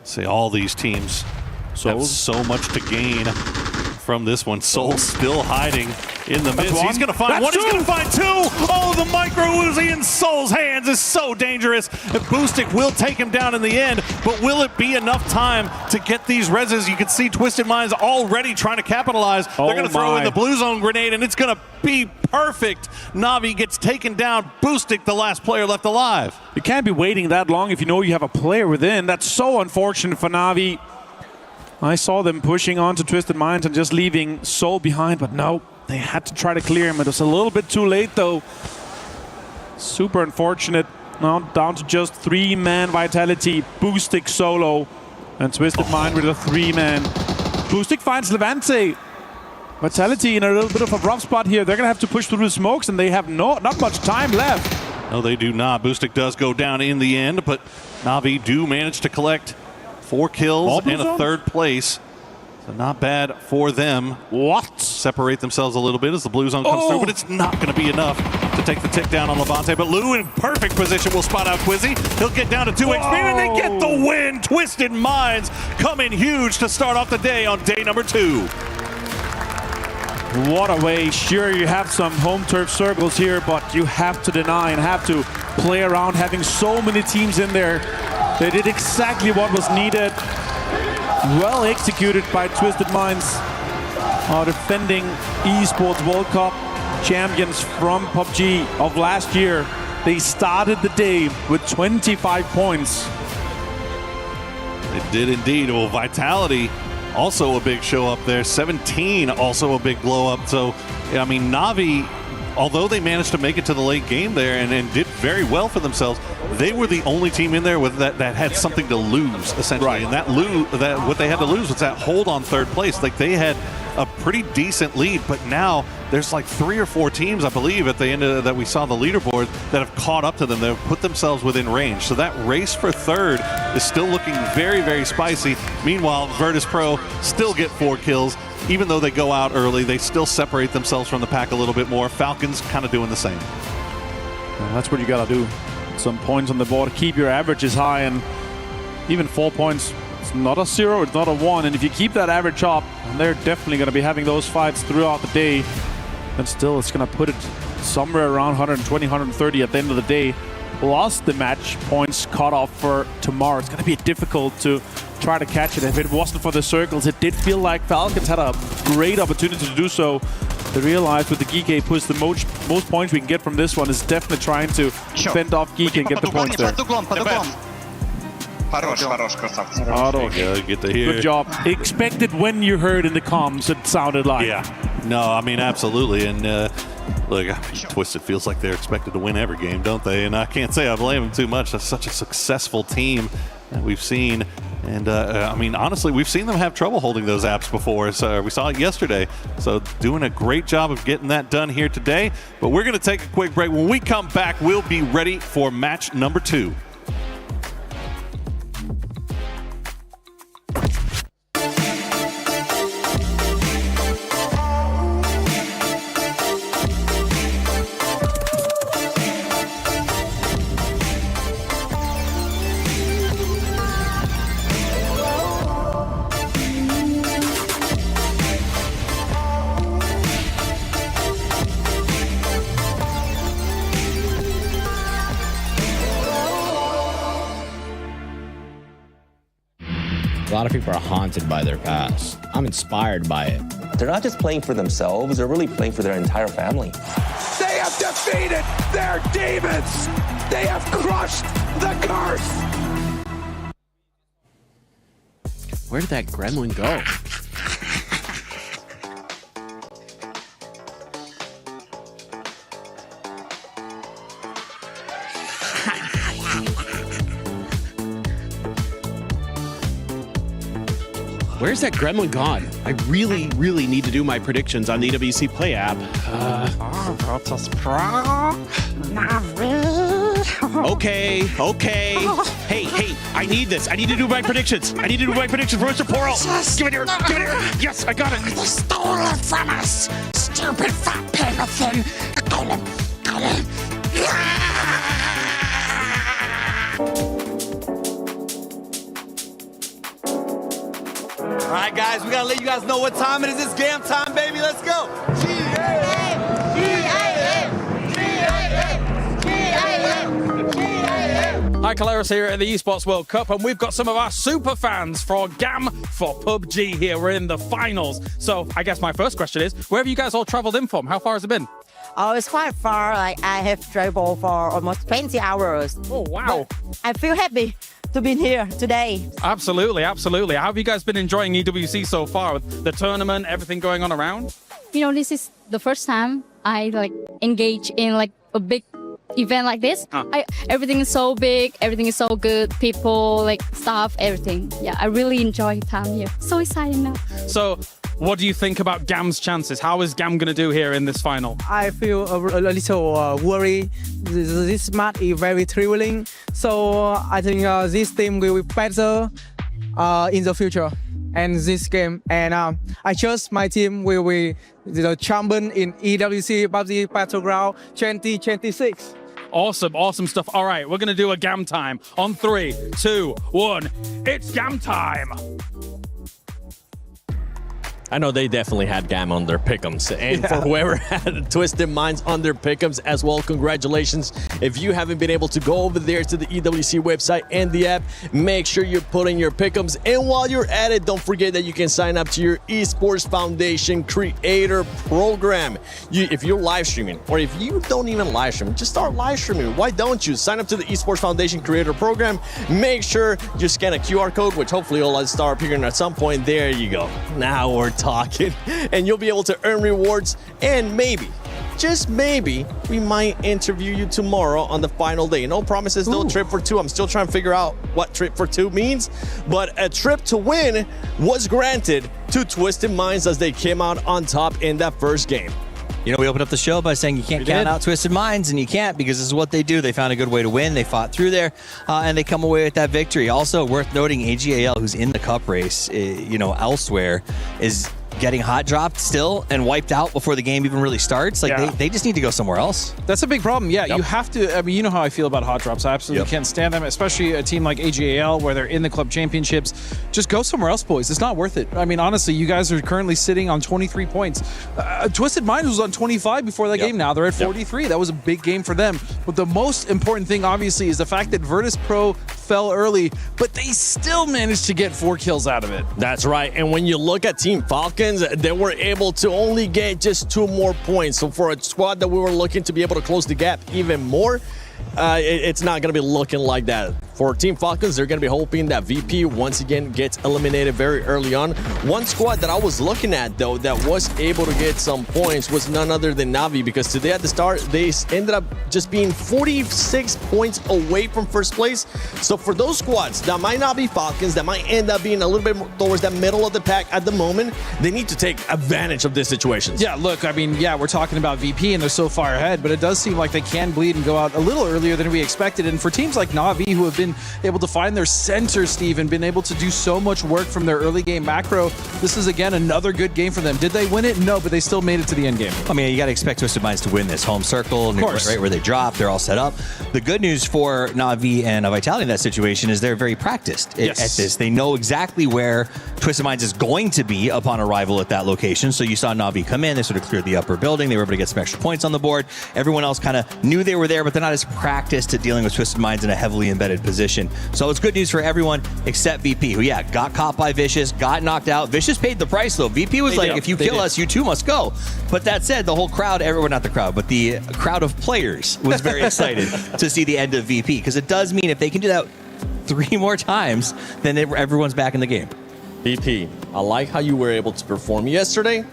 See, all these teams have so much to gain from this one. Soul still hiding in the midst. He's going to find one. He's going to find two. Oh, the micro Uzi in Soul's hands is so dangerous. Boostic will take him down in the end, but will it be enough time to get these reses? You can see Twisted Minds already trying to capitalize. They're going to throw in the blue zone grenade, and it's going to be perfect. Na'Vi gets taken down. Boostic, the last player left alive. You can't be waiting that long if you know you have a player within. That's so unfortunate for Na'Vi. I saw them pushing on to Twisted Minds and just leaving Soul behind, but no, they had to try to clear him. It was a little bit too late, though. Super unfortunate. Now down to just 3-man Vitality. Boostic solo and Twisted Mind with a 3-man. Boostic finds Levante. Vitality in a little bit of a rough spot here. They're going to have to push through the smokes, and they have not much time left. No, they do not. Boostic does go down in the end, but Na'Vi do manage to collect 4 kills and a 3rd place. So not bad for them. What? Separate themselves a little bit as the blue zone comes through, but it's not going to be enough to take the tick down on Levante. But Lou in perfect position will spot out Quizzy. He'll get down to 2 HP and they get the win. Twisted Minds come in huge to start off the day on day number 2. What a way. Sure, you have some home turf circles here, but you have to deny and have to play around having so many teams in there. They did exactly what was needed. Well executed by Twisted Minds. Our defending Esports World Cup champions from PUBG of last year. They started the day with 25 points. They did indeed. Well, Vitality, also a big show up there. 17, also a big blow up. So, I mean, Na'Vi, although they managed to make it to the late game there and did very well for themselves, they were the only team in there with that had something to lose, essentially. Right. And that what they had to lose was that hold on 3rd place. Like, they had a pretty decent lead, but now there's like 3 or 4 teams, I believe, at the end of that we saw the leaderboard that have caught up to them. They've put themselves within range. So that race for 3rd is still looking very, very spicy. Meanwhile, Virtus Pro still get 4 kills. Even though they go out early, they still separate themselves from the pack a little bit more. Falcons kind of doing the same. Well, that's what you got to do. Some points on the board. Keep your averages high, and even 4 points. It's not a 0, it's not a 1. And if you keep that average up, and they're definitely going to be having those fights throughout the day, then still it's going to put it somewhere around 120, 130 at the end of the day. Plus the match points cut off for tomorrow. It's going to be difficult to try to catch it. If it wasn't for the circles, it did feel like Falcons had a great opportunity to do so. They realized with the Geek push, the most points we can get from this one is definitely trying to fend off Geek and get the points there. Get to hear. Good job. Expected when you heard in the comms, it sounded like. Yeah. No, I mean, absolutely. And look, I mean, Twisted feels like they're expected to win every game, don't they? And I can't say I blame them too much. That's such a successful team that we've seen. And, I mean, honestly, we've seen them have trouble holding those apps before. So we saw it yesterday. So doing a great job of getting that done here today. But we're going to take a quick break. When we come back, we'll be ready for match number 2. A lot of people are haunted by their past. I'm inspired by it. They're not just playing for themselves, they're really playing for their entire family. They have defeated their demons! They have crushed the curse! Where did that gremlin go? Where's that gremlin gone? I really, really need to do my predictions on the EWC Play app. Okay. Hey, I need this. I need to do my predictions. I need to do my predictions for Mr. Portal. Give it here. Yes, I got it. They stole it from us. Stupid fat paper thin. All right, guys, we gotta let you guys know what time it is. It's game time, baby. Let's go. Hi, Caleros here at the Esports World Cup, and we've got some of our super fans for GAM for PUBG here. We're in the finals. So I guess my first question is, where have you guys all traveled in from? How far has it been? Oh, it's quite far. Like, I have traveled for almost 20 hours. Oh, wow. But I feel happy to be here today. Absolutely. How have you guys been enjoying EWC so far with the tournament, everything going on around? You know, this is the first time I engage in a big event like this. Everything is so big, everything is so good, people, staff, everything. Yeah, I really enjoy time here. So exciting now. So what do you think about GAM's chances? How is GAM going to do here in this final? I feel a little worried. This match is very thrilling. So I think this team will be better in the future. And this game, and I trust my team will be the champion in EWC PUBG Battleground 2026. Awesome stuff. All right, we're going to do a GAM time on 3, 2, 1. It's GAM time. I know they definitely had GAM on their pick'ems. And for whoever had Twisted Minds on their pick'ems as well, congratulations. If you haven't been able to go over there to the EWC website and the app, make sure you put in your pick'ems. And while you're at it, don't forget that you can sign up to your Esports Foundation Creator Program. If you're live streaming, or if you don't even live stream, just start live streaming. Why don't you? Sign up to the Esports Foundation Creator Program. Make sure you scan a QR code, which hopefully you'll start appearing at some point. There you go. Now we're talking, and you'll be able to earn rewards, and maybe, just maybe, we might interview you tomorrow on the final day. No promises, no trip for two. I'm still trying to figure out what trip for two means, but a trip to win was granted to Twisted Minds as they came out on top in that first game. You know, we opened up the show by saying you can't count out Twisted Minds, and you can't, because this is what they do. They found a good way to win. They fought through there, and they come away with that victory. Also, worth noting, AGAL, who's in the cup race, elsewhere, is getting hot dropped still and wiped out before the game even really starts. They just need to go somewhere else. That's a big problem. Yeah, you have to. I mean, you know how I feel about hot drops. I absolutely can't stand them, especially a team like AGAL where they're in the club championships. Just go somewhere else, boys. It's not worth it. I mean, honestly, you guys are currently sitting on 23 points. Twisted Minds was on 25 before that game. Now they're at 43. That was a big game for them. But the most important thing, obviously, is the fact that Virtus Pro fell early, but they still managed to get 4 kills out of it. That's right. And when you look at Team Falcons, they were able to only get just 2 more points. So for a squad that we were looking to be able to close the gap even more, it's not going to be looking like that. For Team Falcons, they're going to be hoping that VP once again gets eliminated very early on. One squad that I was looking at, though, that was able to get some points was none other than Navi, because today at the start, they ended up just being 46 points away from first place. So for those squads that might not be Falcons, that might end up being a little bit more towards that middle of the pack at the moment, they need to take advantage of this situation. Yeah, look, I mean, we're talking about VP and they're so far ahead, but it does seem like they can bleed and go out a little earlier than we expected. And for teams like Navi, who have been able to find their center, Steve, and been able to do so much work from their early game macro, this is again another good game for them. Did they win it? No, but they still made it to the end game. I mean, you got to expect Twisted Minds to win this home circle, right where they drop. They're all set up. The good news for Navi and Vitality in that situation is they're very practiced at this. They know exactly where Twisted Minds is going to be upon arrival at that location. So you saw Navi come in, they sort of cleared the upper building, they were able to get some extra points on the board. Everyone else kind of knew they were there, but they're not as practiced at dealing with Twisted Minds in a heavily embedded position. So it's good news for everyone except VP, who got caught by Vicious, got knocked out. Vicious paid the price, though. VP was if you kill us, you too must go. But that said, the whole crowd, not the crowd, but the crowd of players was very excited to see the end of VP, because it does mean if they can do that 3 more times, then everyone's back in the game. VP, I like how you were able to perform yesterday,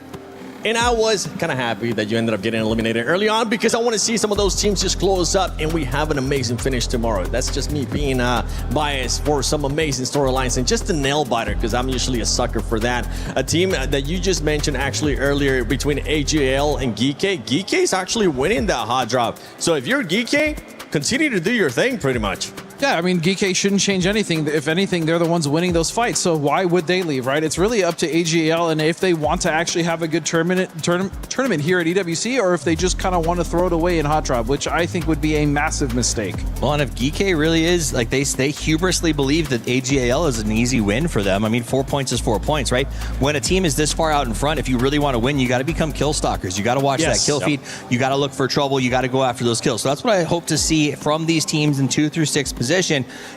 And I was kind of happy that you ended up getting eliminated early on because I want to see some of those teams just close up and we have an amazing finish tomorrow. That's just me being biased for some amazing storylines and just a nail biter because I'm usually a sucker for that. A team that you just mentioned actually earlier between AGL and Geeky. Geeky's actually winning that hot drop. So if you're Geeky, continue to do your thing pretty much. Yeah, I mean, Geeky shouldn't change anything. If anything, they're the ones winning those fights. So why would they leave, right? It's really up to AGL and if they want to actually have a good tournament here at EWC or if they just kind of want to throw it away in Hot Drop, which I think would be a massive mistake. Well, and if Geeky really is, like they hubrisly believe that AGL is an easy win for them. I mean, 4 points is 4 points, right? When a team is this far out in front, if you really want to win, you got to become kill stalkers. You got to watch that kill feed. You got to look for trouble. You got to go after those kills. So that's what I hope to see from these teams in 2 through 6 position.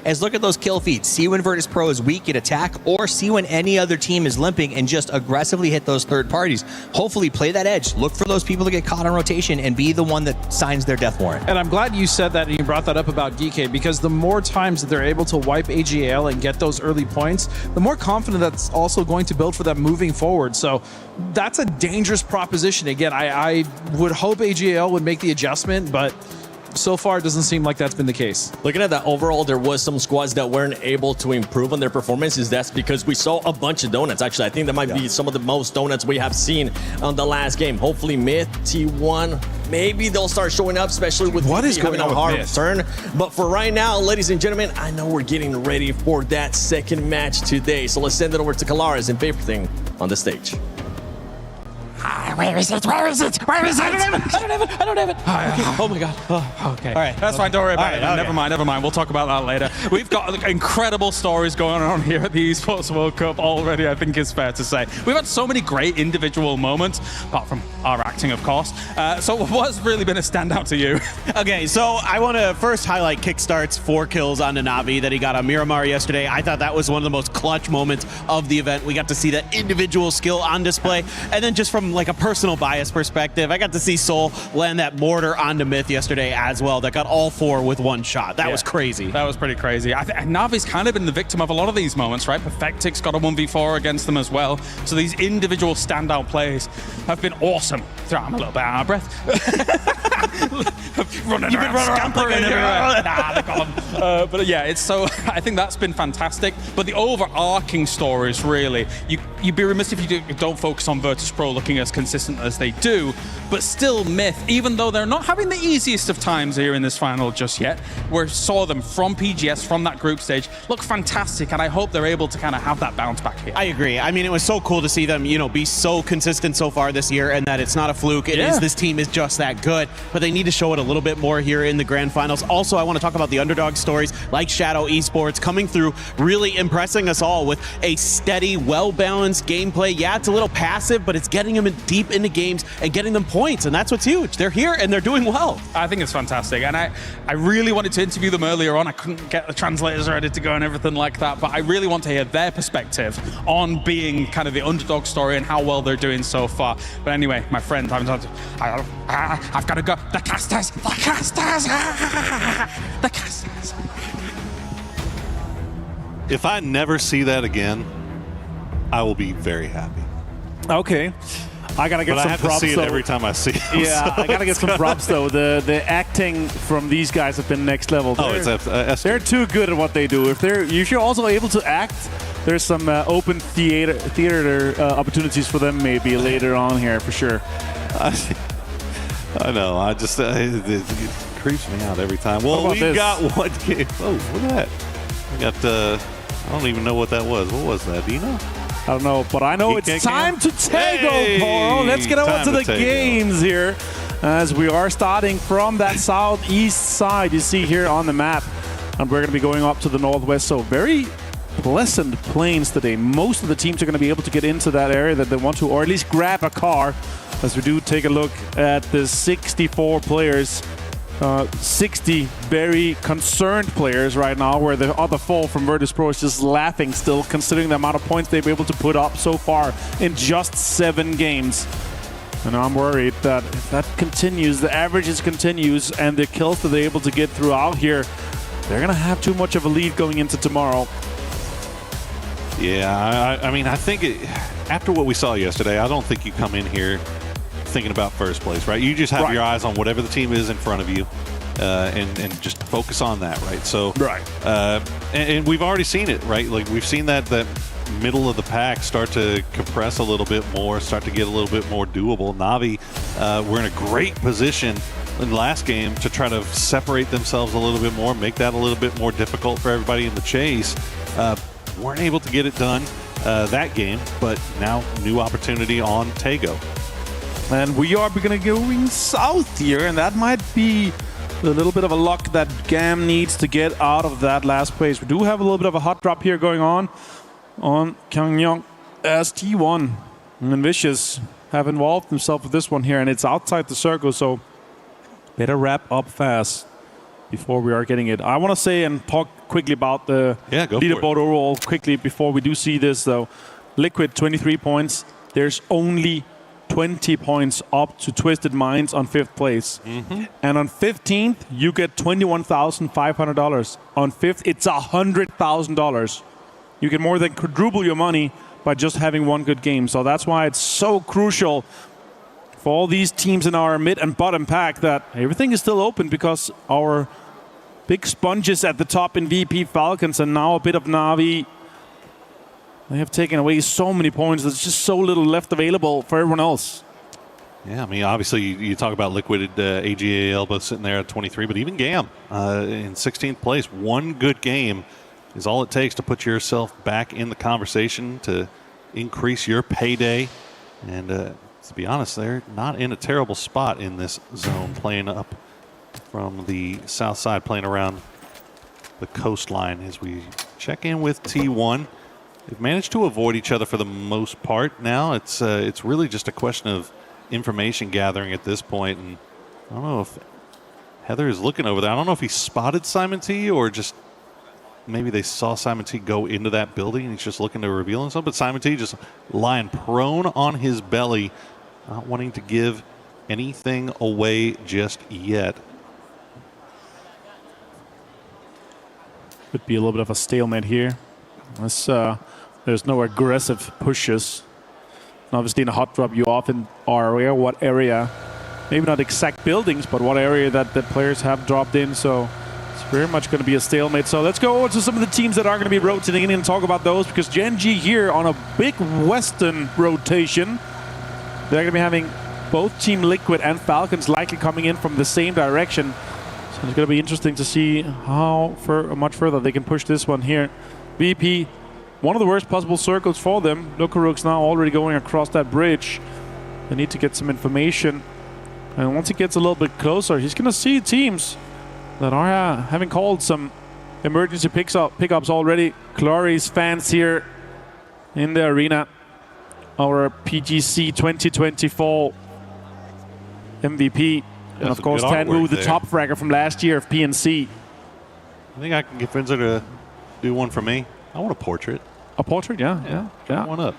Is look at those kill feeds, see when Virtus Pro is weak at attack or see when any other team is limping and just aggressively hit those third parties. Hopefully play that edge, look for those people to get caught on rotation and be the one that signs their death warrant. And I'm glad you said that and you brought that up about DK because the more times that they're able to wipe AGL and get those early points, the more confident that's also going to build for them moving forward. So that's a dangerous proposition. Again, I would hope AGL would make the adjustment, but so far, it doesn't seem like that's been the case. Looking at that overall, there was some squads that weren't able to improve on their performances. That's because we saw a bunch of donuts. Actually, I think that might be some of the most donuts we have seen on the last game. Hopefully, Myth, T1, maybe they'll start showing up, especially with what is having a hard turn. But for right now, ladies and gentlemen, I know we're getting ready for that second match today. So let's send it over to Kalaris and Paper Thing on the stage. Where is it? Where is it? Where is it? I don't have it. Oh my God. Oh, okay. All right. That's fine. Don't worry about it. Never mind. We'll talk about that later. We've got incredible stories going on here at the Esports World Cup already, I think it's fair to say. We've had so many great individual moments, apart from our acting, of course. So what's really been a standout to you? Okay, so I want to first highlight Kickstart's 4 kills on Nanavi that he got on Miramar yesterday. I thought that was one of the most clutch moments of the event. We got to see that individual skill on display. And then just from like a personal bias perspective, I got to see Soul land that mortar onto Myth yesterday as well. That got all 4 with 1 shot. That was crazy. That was pretty crazy. Navi's kind of been the victim of a lot of these moments, right? Perfectic's got a 1v4 against them as well. So these individual standout plays have been awesome. I'm a little bit out of breath. running around, scampering everywhere. But yeah, it's so. I think that's been fantastic. But the overarching stories, really, you'd be remiss if you don't focus on Virtus Pro looking as consistent as they do. But still, Myth, even though they're not having the easiest of times here in this final just yet, we saw them from PGS, from that group stage, look fantastic, and I hope they're able to kind of have that bounce back here. I agree. I mean, it was so cool to see them, be so consistent so far this year, and that it's not a fluke. It is. This team is just that good, but they need to show it a little bit more here in the grand finals. Also, I want to talk about the underdog stories like Shadow Esports coming through, really impressing us all with a steady, well-balanced gameplay. Yeah, it's a little passive, but it's getting them deep into games and getting them points, and that's what's huge. They're here and they're doing well. I think it's fantastic, and I really wanted to interview them earlier on. I couldn't get the translators ready to go and everything like that, but I really want to hear their perspective on being kind of the underdog story and how well they're doing so far. But anyway, my friend, I've got to go. The casters! The casters! The casters! If I never see that again, I will be very happy. Okay. I gotta get some props. I have to see it though. every time I see it. Yeah, I gotta get some props though. The acting from these guys have been next level. They're too good at what they do. If you're also able to act, there's some open theater opportunities for them maybe later on here for sure. I know. I just it creeps me out every time. Well, we've got one game. Oh, look at that. We got. I don't even know what that was. What was that? Do you know? I don't know, but I know it's time to Tego, Poro. Let's get over to the games here as we are starting from that southeast side you see here on the map. And we're going to be going up to the northwest, so very pleasant plains today. Most of the teams are going to be able to get into that area that they want to, or at least grab a car. As we do take a look at the 64 players, 60 very concerned players right now, where the other 4 from Virtus Pro is just laughing still, considering the amount of points they've been able to put up so far in just 7 games. And I'm worried that if that continues, the averages continues, and the kills that they're able to get throughout here, they're going to have too much of a lead going into tomorrow. Yeah, I mean, I think after what we saw yesterday, I don't think you come in here thinking about first place, right? You just have your eyes on whatever the team is in front of you, and just focus on that, right? So, and we've already seen it, right? Like we've seen that middle of the pack start to compress a little bit more, start to get a little bit more doable. Na'Vi were in a great position in the last game to try to separate themselves a little bit more, make that a little bit more difficult for everybody in the chase. Weren't able to get it done that game, but now new opportunity on Tego. And we are going to going south here, and that might be a little bit of a luck that GAM needs to get out of that last place. We do have a little bit of a hot drop here going on Kangyong as T1 and Vicious have involved themselves with this one here, and it's outside the circle, so better wrap up fast before we are getting it. I want to say and talk quickly about the leaderboard overall quickly before we do see this, though. Liquid, 23 points. There's only 20 points up to Twisted Minds on 5th place. And on 15th, you get $21,500. On 5th, it's $100,000. You can more than quadruple your money by just having one good game. So that's why it's so crucial for all these teams in our mid and bottom pack that everything is still open, because our big sponges at the top in VP, Falcons, and now a bit of Na'Vi, they have taken away so many points. There's just so little left available for everyone else. Yeah, I mean, obviously you talk about Liquid, AGAL both sitting there at 23, but even GAM in 16th place. One good game is all it takes to put yourself back in the conversation, to increase your payday. And to be honest, they're not in a terrible spot in this zone, playing up from the south side, playing around the coastline. As we check in with T1, they've managed to avoid each other for the most part. Now it's really just a question of information gathering at this point. And I don't know if Heather is looking over there. I don't know if he spotted Simon T or just maybe they saw Simon T go into that building and he's just looking to reveal himself. But Simon T just lying prone on his belly, not wanting to give anything away just yet. Could be a little bit of a stalemate here. There's no aggressive pushes. And obviously in a hot drop you often are aware what area, maybe not exact buildings, but what area that the players have dropped in. So it's very much going to be a stalemate. So let's go over to some of the teams that are going to be rotating in and talk about those, because Gen G here on a big Western rotation. They're going to be having both Team Liquid and Falcons likely coming in from the same direction. So it's going to be interesting to see how much further they can push this one here. VP, one of the worst possible circles for them. Lukaruk's now already going across that bridge. They need to get some information. And once he gets a little bit closer, he's going to see teams that are having called some emergency pickups already. Glory's fans here in the arena. Our PGC 2024 MVP. And of course, Tanwu, the top fragger from last year of PNC. I think I can get Finzer to do one for me. I want a portrait. A portrait? Yeah. One up.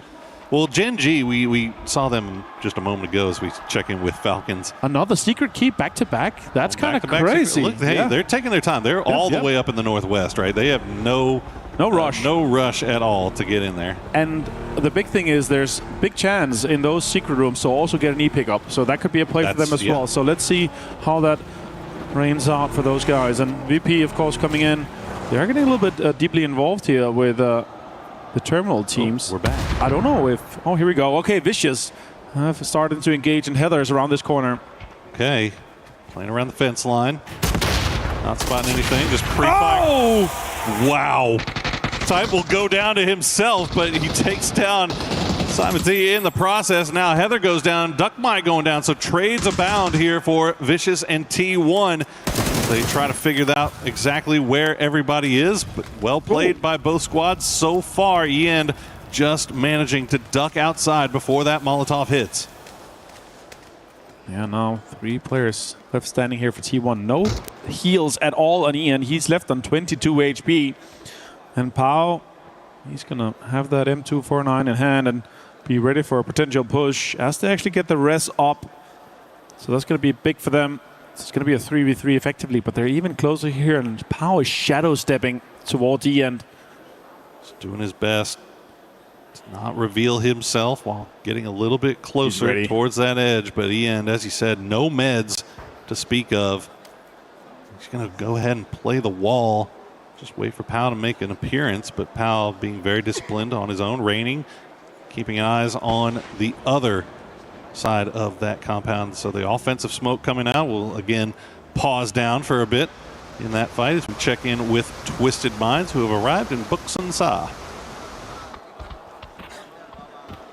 Well, Gen G, we saw them just a moment ago as we check in with Falcons. Another secret key back-to-back? That's kind of crazy. Look, hey, they're taking their time. They're all the way up in the Northwest, right? They have no rush. No rush at all to get in there. And the big thing is there's big chance in those secret rooms to also get an E-pickup. So that could be a play for them as well. So let's see how that rains out for those guys. And VP, of course, coming in. They're getting a little bit deeply involved here with the terminal teams. We're back. I don't know if... Oh, here we go. Okay, Vicious starting to engage, and Heather's around this corner. Okay. Playing around the fence line. Not spotting anything. Just pre-fire. Oh! Wow. Type will go down to himself, but he takes down Simon T in the process. Now Heather goes down. Duckmite going down. So trades abound here for Vicious and T1. They try to figure out exactly where everybody is, but well played by both squads so far. Ian just managing to duck outside before that Molotov hits. Yeah, now 3 players left standing here for T1. No heals at all on Ian. He's left on 22 HP. And Pao, he's going to have that M249 in hand and be ready for a potential push as they actually get the res up. So that's going to be big for them. It's going to be a 3v3 effectively, but they're even closer here, and Pao is shadow stepping towards the end. Just doing his best. not reveal himself while getting a little bit closer towards that edge. But Ian, as he said, no meds to speak of. He's going to go ahead and play the wall. Just wait for Pau to make an appearance. But Pau being very disciplined on his own, raining, keeping eyes on the other side of that compound. So the offensive smoke coming out will again pause down for a bit in that fight as we check in with Twisted Minds, who have arrived in Buksan-sa.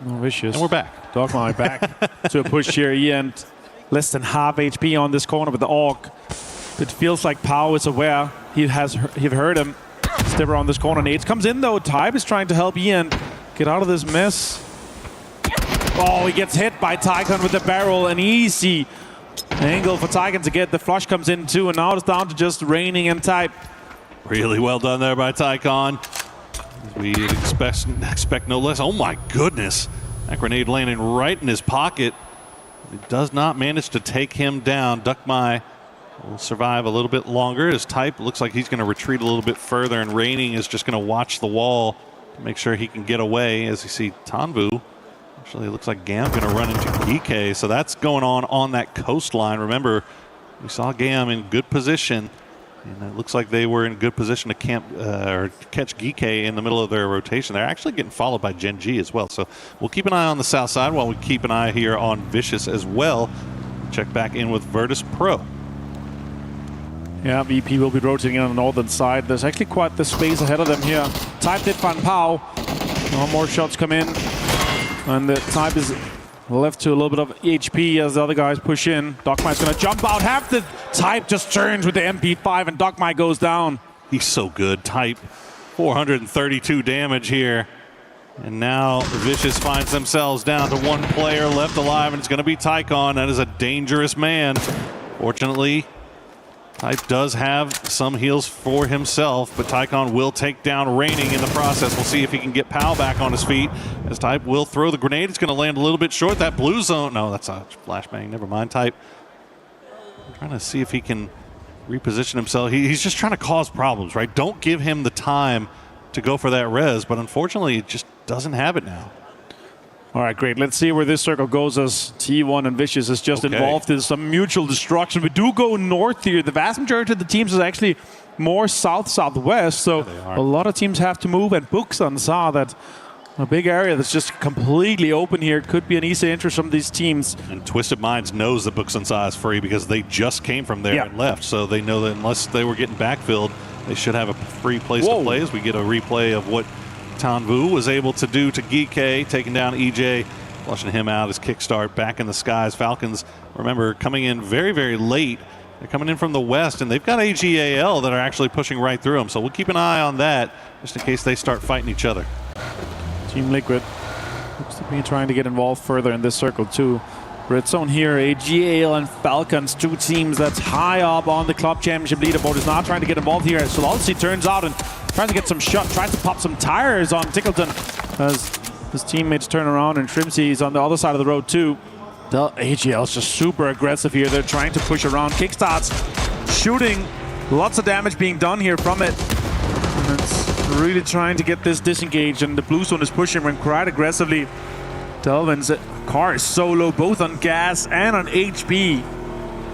Vicious. And we're back. Dogma back to a push here. Ian less than half HP on this corner with the AUG. It feels like Pau is aware. He've heard him step around this corner. Nades comes in though. Type is trying to help Ian get out of this mess. Oh, he gets hit by Tycon with the barrel. An easy angle for Tycon to get. The flush comes in too, and now it's down to just Raining and Type. Really well done there by Tycon. We expect no less. Oh my goodness. That grenade landing right in his pocket. It does not manage to take him down. Duckmai will survive a little bit longer as Type looks like he's going to retreat a little bit further, and Raining is just going to watch the wall to make sure he can get away. As you see, Tanvu, actually it looks like Gam's going to run into Gike, so that's going on that coastline. Remember, we saw Gam in good position, and it looks like they were in good position to camp or catch Gike in the middle of their rotation. They're actually getting followed by Gen G as well, so we'll keep an eye on the south side while we keep an eye here on Vicious as well. Check back in with Virtus Pro. Yeah, VP will be rotating on the northern side. There's actually quite the space ahead of them here. Type did find Pau. No more shots come in. And the Type is left to a little bit of HP as the other guys push in. Dogmai's going to jump out. Half the Type just turns with the MP5 and Dogmai goes down. He's so good. Type, 432 damage here. And now Vicious finds themselves down to one player left alive, and it's going to be Tycon. That is a dangerous man. Fortunately, Type does have some heals for himself, but Tycon will take down Raining in the process. We'll see if he can get Pau back on his feet, as Type will throw the grenade. It's going to land a little bit short. That blue zone, no, that's a flashbang. Never mind. Type trying to see if he can reposition himself. He's just trying to cause problems, right? Don't give him the time to go for that res, but unfortunately, it just doesn't have it now. All right, great. Let's see where this circle goes as T1 and Vicious is just involved in some mutual destruction. We do go north here. The vast majority of the teams is actually more south-southwest, so a lot of teams have to move, and Buksan-sa, that a big area that's just completely open here, could be an easy interest from these teams. And Twisted Minds knows that Buksan-sa is free because they just came from there and left, so they know that unless they were getting backfilled, they should have a free place to play, as we get a replay of what Tanvu was able to do to Gike, taking down EJ, flushing him out as kickstart back in the skies. Falcons, remember, coming in very, very late. They're coming in from the west, and they've got AGAL that are actually pushing right through them. So we'll keep an eye on that just in case they start fighting each other. Team Liquid looks to be trying to get involved further in this circle too. Red zone here, AGAL and Falcons, two teams that's high up on the club championship leaderboard, is not trying to get involved here. So Sololsi turns out and trying to get some shot, tries to pop some tires on Tickleton as his teammates turn around, and Shrimsy is on the other side of the road too. AGL is just super aggressive here. They're trying to push around. Kickstarts shooting, lots of damage being done here from it. And it's really trying to get this disengaged, and the blue zone is pushing him quite aggressively. Delvin's car is so low, both on gas and on HP.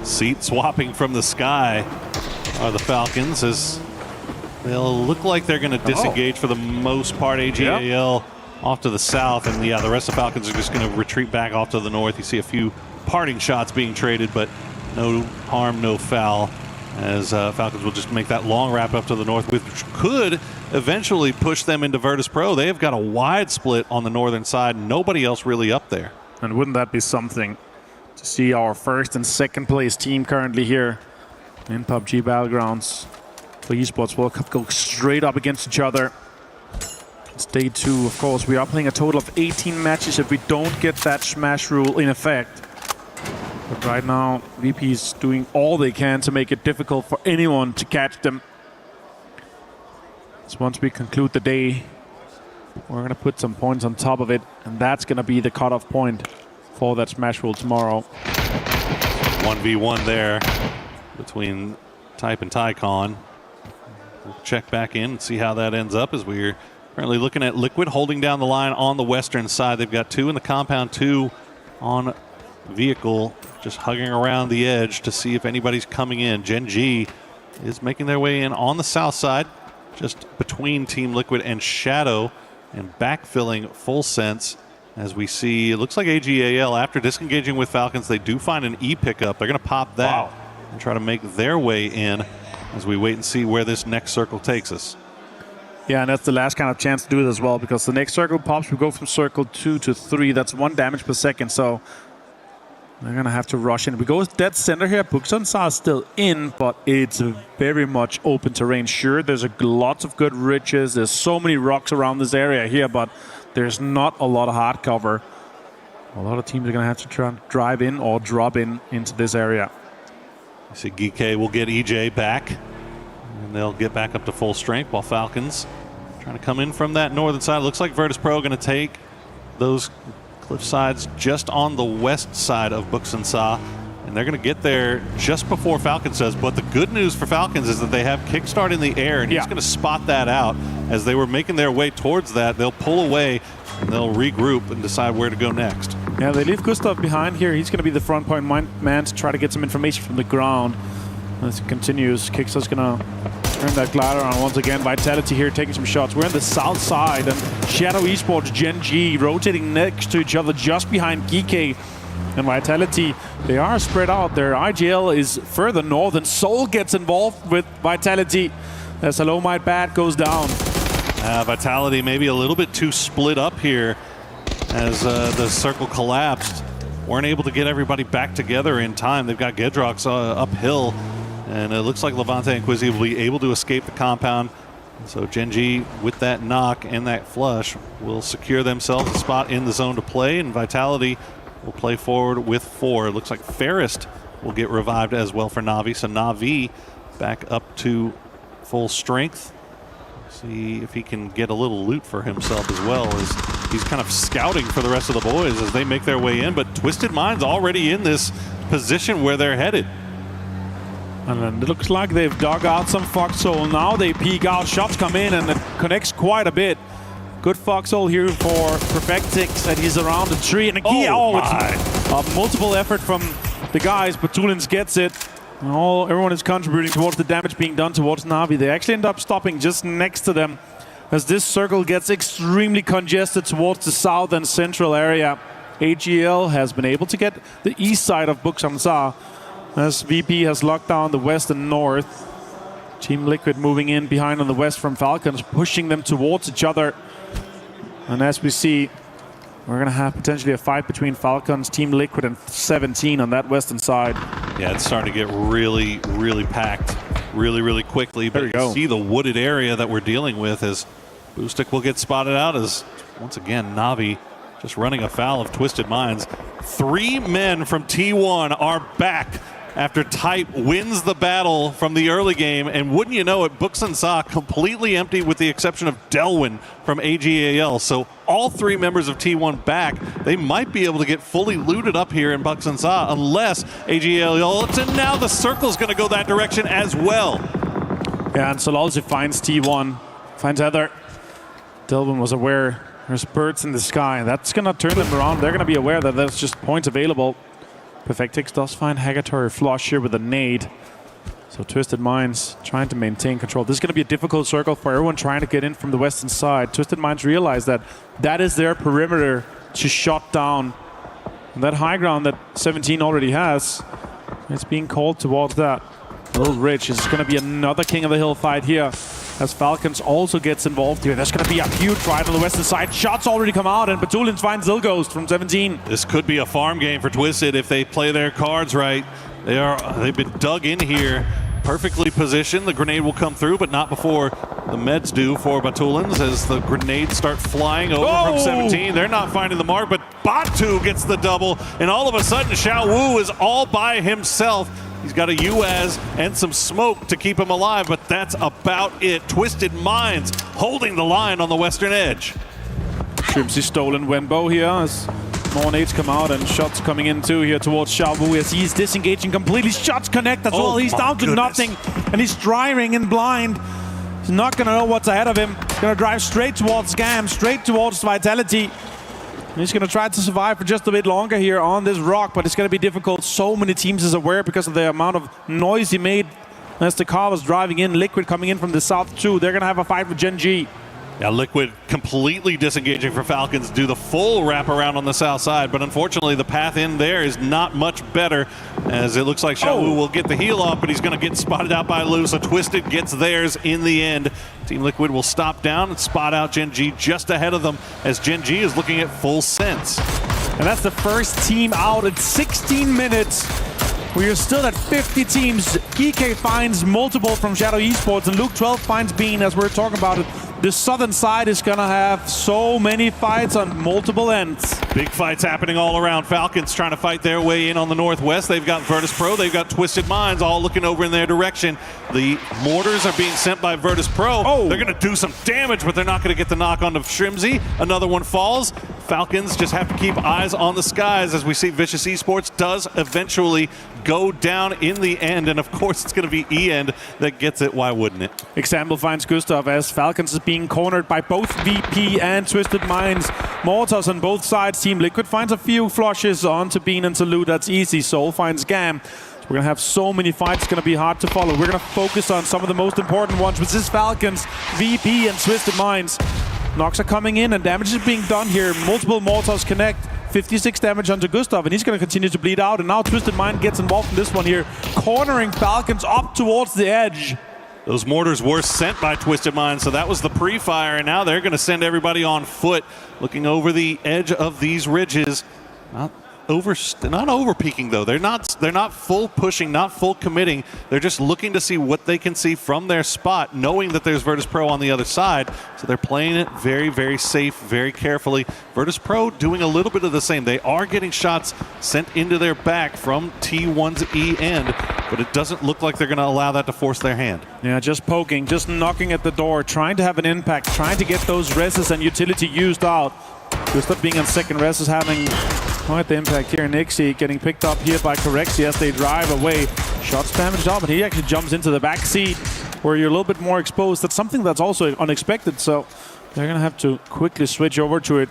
Seat swapping from the sky are the Falcons, as they'll look like they're going to disengage for the most part. AGAL off to the south, and the rest of the Falcons are just going to retreat back off to the north. You see a few parting shots being traded, but no harm, no foul, as Falcons will just make that long wrap up to the north, which could eventually push them into Virtus Pro. They have got a wide split on the northern side, nobody else really up there. And wouldn't that be something to see our first and second place team currently here in PUBG Battlegrounds for Esports World Cup go straight up against each other. It's day 2, of course. We are playing a total of 18 matches if we don't get that smash rule in effect. But right now, VP is doing all they can to make it difficult for anyone to catch them. So once we conclude the day, we're going to put some points on top of it, and that's going to be the cutoff point for that smash rule tomorrow. 1v1 there between Type and Tycon. We'll check back in and see how that ends up as we're Currently looking at Liquid holding down the line on the western side. They've got 2 in the compound, 2 on vehicle, just hugging around the edge to see if anybody's coming in. Gen G is making their way in on the south side, just between Team Liquid and Shadow, and backfilling Full Sense. As we see, it looks like AGAL, after disengaging with Falcons, they do find an E pickup. They're going to pop that and try to make their way in as we wait and see where this next circle takes us. Yeah, and that's the last kind of chance to do it as well, because the next circle pops, we go from circle 2 to 3. That's 1 damage per second, so they're going to have to rush in. We go with dead center here. Buxonsa is still in, but it's very much open terrain. Sure, there's lots of good ridges. There's so many rocks around this area here, but there's not a lot of hard cover. A lot of teams are going to have to try and drive in or drop in into this area. I see Geeke will get EJ back, and they'll get back up to full strength, while Falcons trying to come in from that northern side. Looks like Virtus Pro going to take those cliff sides just on the west side of Buxonsa, and they're going to get there just before Falcons does. But the good news for Falcons is that they have Kickstart in the air, and he's going to spot that out. As they were making their way towards that, they'll pull away and they'll regroup and decide where to go next. Yeah, they leave Gustav behind here. He's going to be the front point man to try to get some information from the ground. As it continues, Kickstar's going to turn that glider on once again. Vitality here taking some shots. We're on the south side, and Shadow Esports, Gen G rotating next to each other just behind Geeke and Vitality. They are spread out there. IGL is further north, and Soul gets involved with Vitality as Hello Might Bat goes down. Vitality maybe a little bit too split up here as the circle collapsed. Weren't able to get everybody back together in time. They've got Gedrox uphill, and it looks like Levante and Quizzy will be able to escape the compound. So Gen G, with that knock and that flush, will secure themselves a spot in the zone to play, and Vitality will play forward with 4. It looks like Fairest will get revived as well for Na'Vi. So Na'Vi back up to full strength. See if he can get a little loot for himself as well, as he's kind of scouting for the rest of the boys as they make their way in. But Twisted Mind's already in this position where they're headed. And then it looks like they've dug out some Foxhole. Now they peek out, shots come in, and it connects quite a bit. Good Foxhole here for Perfectix, and he's around the tree. And again, it's a multiple effort from the guys, but Tulins gets it. Everyone is contributing towards the damage being done towards Na'Vi. They actually end up stopping just next to them as this circle gets extremely congested towards the south and central area. AGL has been able to get the east side of Buxonsa as VP has locked down the west and north. Team Liquid moving in behind on the west from Falcons, pushing them towards each other. And as we see, we're going to have potentially a fight between Falcons, Team Liquid, and 17 on that western side. Yeah, it's starting to get really, really packed really quickly. But you see the wooded area that we're dealing with as Boostic will get spotted out as, once again, Na'Vi just running afoul of Twisted Minds. 3 men from T1 are back after Type wins the battle from the early game. And wouldn't you know it, Buxonsa completely empty with the exception of Delwyn from AGAL. So all 3 members of T1 back. They might be able to get fully looted up here in Buxonsa unless AGAL, and now the circle's going to go that direction as well. Yeah, and Solalzi finds T1, finds Heather. Delwyn was aware there's birds in the sky. That's going to turn them around. They're going to be aware that there's just points available. Perfectix does find Hagatory Flush here with a nade. So Twisted Minds trying to maintain control. This is going to be a difficult circle for everyone trying to get in from the western side. Twisted Minds realize that that is their perimeter to shut down. And that high ground that 17 already has, it's being called towards that. Little Ridge is going to be another King of the Hill fight here as Falcons also gets involved here. There's going to be a huge fight on the western side. Shots already come out, and Batulins finds Zilghost from 17. This could be a farm game for Twisted if they play their cards right. They've been dug in here, perfectly positioned. The grenade will come through, but not before the meds do for Batulins as the grenades start flying over from 17. They're not finding the mark, but Batu gets the double, and all of a sudden Xiao Wu is all by himself. He's got a UAZ and some smoke to keep him alive, but that's about it. Twisted Minds holding the line on the western edge. Shrimpsy stolen Wenbo here as more nades come out and shots coming in too here towards Xiao Wu as he's disengaging completely. Shots connect as well. He's down to nothing and he's driving in blind. He's not going to know what's ahead of him. He's going to drive straight towards Gam, straight towards Vitality. He's going to try to survive for just a bit longer here on this rock, but it's going to be difficult. So many teams is aware because of the amount of noise he made as the car was driving in. Liquid coming in from the south too. They're going to have a fight with Gen G. Yeah, Liquid completely disengaging for Falcons, do the full wraparound on the south side, but unfortunately the path in there is not much better, as it looks like Xiaowu will get the heal off, but he's going to get spotted out by Lu, so Twisted gets theirs in the end. Team Liquid will stop down and spot out Gen G just ahead of them, as Gen G is looking at full sense. And that's the first team out in 16 minutes. We are still at 50 teams. GK finds multiple from Shadow Esports, and Luke 12 finds Bean, as we're talking about it. The southern side is going to have so many fights on multiple ends. Big fights happening all around. Falcons trying to fight their way in on the northwest. They've got Virtus Pro, they've got Twisted Minds all looking over in their direction. The mortars are being sent by Virtus Pro. They're going to do some damage, but they're not going to get the knock onto Shrimzy. Another one falls. Falcons just have to keep eyes on the skies as we see Vicious Esports does eventually go down in the end. And of course, it's going to be E-End that gets it. Why wouldn't it? Example finds Gustav as Falcons is being cornered by both VP and Twisted Minds. Mortars on both sides. Team Liquid finds a few flushes onto Bean and to Lu. That's easy. Soul finds Gam. We're going to have so many fights. It's going to be hard to follow. We're going to focus on some of the most important ones, which is Falcons, VP, and Twisted Minds. Knocks are coming in and damage is being done here. Multiple mortars connect. 56 damage onto Gustav, and he's going to continue to bleed out. And now Twisted Mind gets involved in this one here, cornering Falcons up towards the edge. Those mortars were sent by Twisted Mind, so that was the pre-fire, and now they're going to send everybody on foot, looking over the edge of these ridges. Not over peaking though. They're not full pushing, not full committing. They're just looking to see what they can see from their spot, knowing that there's Virtus Pro on the other side. So they're playing it very, very safe, very carefully. Virtus Pro doing a little bit of the same. They are getting shots sent into their back from T1's E-End, but it doesn't look like they're going to allow that to force their hand. Yeah, just poking, just knocking at the door, trying to have an impact, trying to get those reses and utility used out. Gustav being on second res is having quite the impact here. Nixie getting picked up here by Correxi as they drive away. Shots damaged up, and he actually jumps into the back seat where you're a little bit more exposed. That's something that's also unexpected, so they're going to have to quickly switch over to it.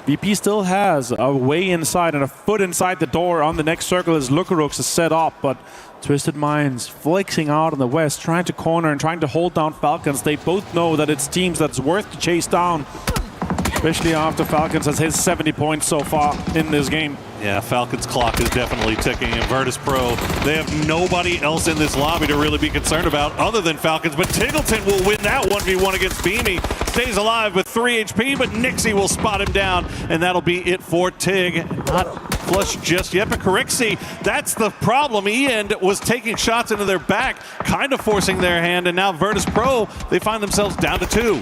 VP still has a way inside and a foot inside the door on the next circle as Lukarux is set up, but Twisted Minds flexing out in the west, trying to corner and trying to hold down Falcons. They both know that it's teams that's worth to chase down, especially after Falcons has hit 70 points so far in this game. Yeah, Falcons' clock is definitely ticking, and Virtus Pro, they have nobody else in this lobby to really be concerned about other than Falcons, but Tiggleton will win that 1v1 against Beamy. Stays alive with 3 HP, but Nixie will spot him down, and that'll be it for Tig. Not flush just yet, but Correxi, that's the problem. E-End was taking shots into their back, kind of forcing their hand, and now Virtus Pro, they find themselves down to 2.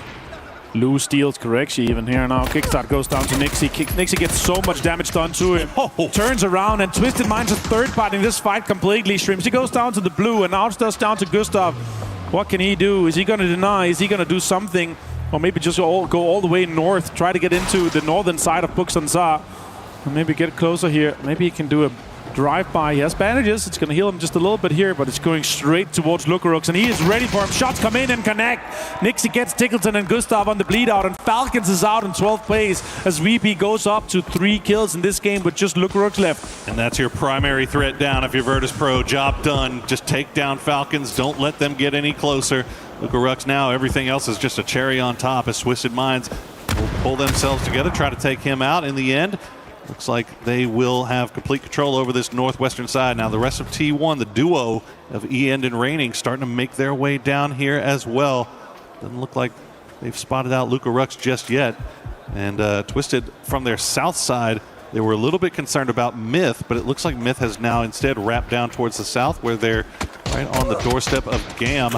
Lu steals Correxi even here now. Kickstart goes down to Nixie. Nixie gets so much damage done to him. Turns around and Twisted Minds is third party in this fight completely. Shrimzy goes down to the blue and now it's down to Gustav. What can he do? Is he going to deny? Is he going to do something? Or maybe just go all the way north, try to get into the northern side of Buxanzar. And maybe get closer here. Maybe he can do a drive-by. He has bandages. It's going to heal him just a little bit here, but it's going straight towards Lukarux, and he is ready for him. Shots come in and connect. Nixie gets Tickleton and Gustav on the bleed out, and Falcons is out in 12th place as VP goes up to 3 kills in this game with just Lukarux left. And that's your primary threat down if you're Virtus Pro. Job done. Just take down Falcons. Don't let them get any closer. Lukarux now, everything else is just a cherry on top as Twisted Minds will pull themselves together, try to take him out in the end. Looks like they will have complete control over this northwestern side. Now the rest of T1, the duo of E-End and Reigning, starting to make their way down here as well. Doesn't look like they've spotted out Lukarux just yet. And Twisted from their south side, they were a little bit concerned about Myth, but it looks like Myth has now instead wrapped down towards the south where they're right on the doorstep of Gam.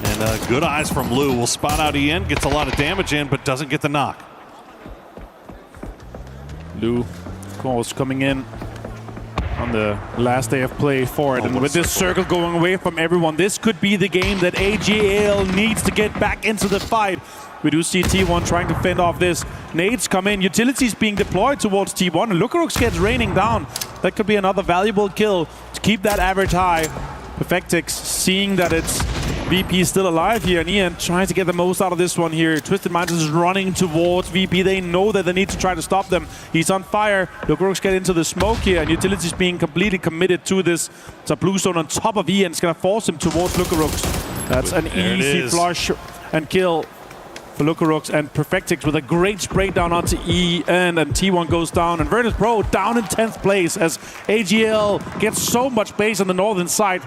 And good eyes from Lu will spot out E-End, gets a lot of damage in, but doesn't get the knock. Lu calls coming in on the last day of play for it, and with this circle going away from everyone, this could be the game that AGL needs to get back into the fight. We do see T1 trying to fend off this. Nades come in, utilities being deployed towards T1, and Lukarux gets raining down. That could be another valuable kill to keep that average high. Perfectix seeing that it's VP is still alive here, and Ian trying to get the most out of this one here. Twisted Minds is running towards VP. They know that they need to try to stop them. He's on fire. Lukerux get into the smoke here, and Utility's being completely committed to this. It's a blue zone on top of Ian. It's going to force him towards Lukerux. That's an easy flush and kill for Lukerux, and Perfectix with a great spray down onto Ian, and T1 goes down, and Virtus Pro down in 10th place as AGL gets so much base on the northern side.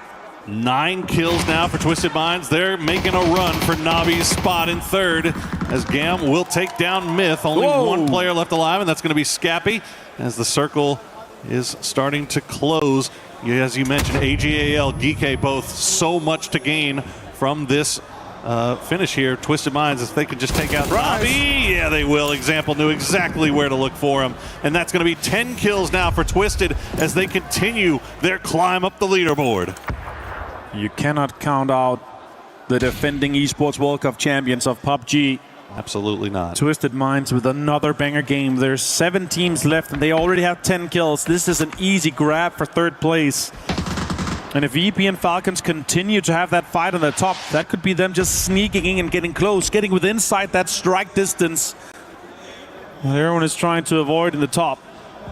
9 kills now for Twisted Minds. They're making a run for Navi's spot in third as Gam will take down Myth. Only one player left alive, and that's going to be Scappy as the circle is starting to close. As you mentioned, AGAL, GK both so much to gain from this finish here. Twisted Minds, if they could just take out Navi, yeah, they will. Example knew exactly where to look for him. And that's going to be 10 kills now for Twisted as they continue their climb up the leaderboard. You cannot count out the defending Esports World Cup champions of PUBG. Absolutely not. Twisted Minds with another banger game. There's 7 teams left and they already have 10 kills. This is an easy grab for third place. And if VP and Falcons continue to have that fight on the top, that could be them just sneaking in and getting close, getting within inside that strike distance. Everyone is trying to avoid in the top.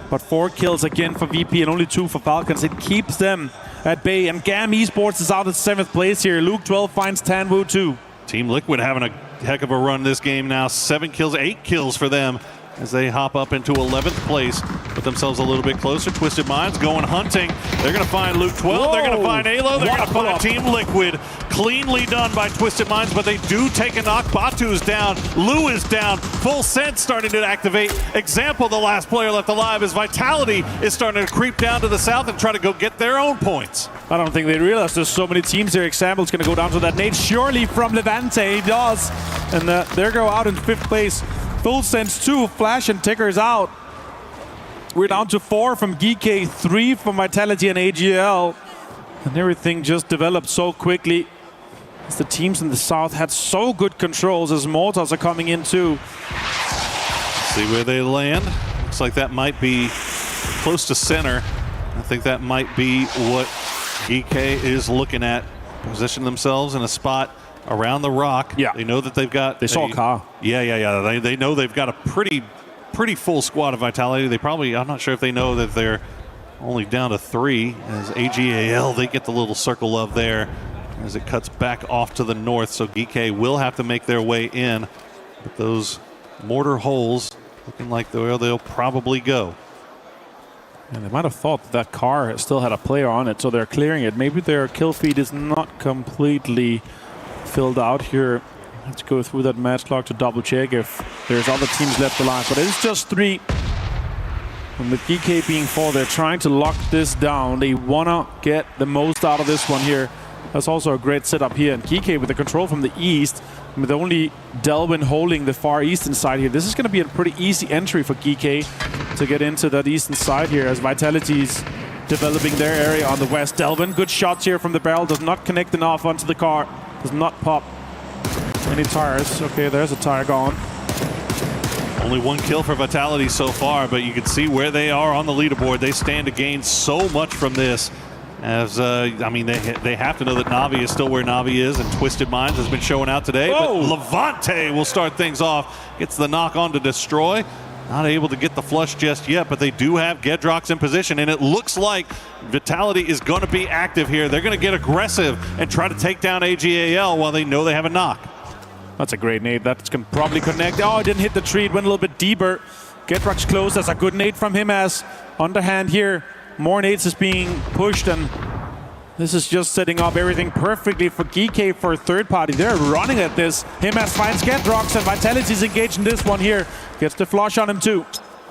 But 4 kills again for VP and only 2 for Falcons. It keeps them at bay. And GAM Esports is out at 7th place here. Luke 12 finds Tanwu 2. Team Liquid having a heck of a run this game now. 7 kills, 8 kills for them as they hop up into 11th place. Put themselves a little bit closer. Twisted Minds going hunting. They're going to find Luke 12. Whoa. They're going to find Alo. They're going to find Team Liquid. Cleanly done by Twisted Minds, but they do take a knock. Batu's down. Lou is down. Full Sense starting to activate. Example, the last player left alive as Vitality is starting to creep down to the south and try to go get their own points. I don't think they realize there's so many teams here. Example's going to go down to that nade. Surely from Levante, he does. And they go out in 5th place. Full Sense 2, Flash and Ticker's out. We're down to 4 from GK, 3 from Vitality and AGL. And everything just developed so quickly as the teams in the south had so good controls as Mortars are coming in too. See where they land. Looks like that might be close to center. I think that might be what GK is looking at. Position themselves in a spot around the rock. Yeah. They know that they've got... They saw Ka. Yeah. They know they've got a pretty full squad of Vitality. They probably... I'm not sure if they know that they're only down to 3 as AGAL, they get the little circle of there as it cuts back off to the north. So GK will have to make their way in. But those mortar holes looking like they'll probably go. And they might have thought that car still had a player on it, so they're clearing it. Maybe their kill feed is not completely filled out here. Let's go through that match log to double check if there's other teams left alive. But it's just 3. And with GK being 4, they're trying to lock this down. They want to get the most out of this one here. That's also a great setup here. And GK with the control from the east, with only Delvin holding the far eastern side here. This is going to be a pretty easy entry for GK to get into that eastern side here as Vitality's developing their area on the west. Delvin, good shots here from the barrel. Does not connect enough onto the car. Does not pop any tires. Okay, there's a tire gone. Only 1 kill for Vitality so far, but you can see where they are on the leaderboard. They stand to gain so much from this. As I mean, they have to know that Navi is still where Navi is, and Twisted Minds has been showing out today. Whoa. But Levante will start things off. Gets the knock on to Destroy. Not able to get the flush just yet, but they do have Gedrox in position, and it looks like Vitality is going to be active here. They're going to get aggressive and try to take down AGAL while they know they have a knock. That's a great nade. That's going to probably connect. Oh, it didn't hit the tree. It went a little bit deeper. Gedrox close. That's a good nade from him as underhand here. More nades is being pushed, and this is just setting up everything perfectly for GK for a third party. They're running at this. Himas finds Gedrox, and Vitality's engaged in this one here. Gets the flush on him too.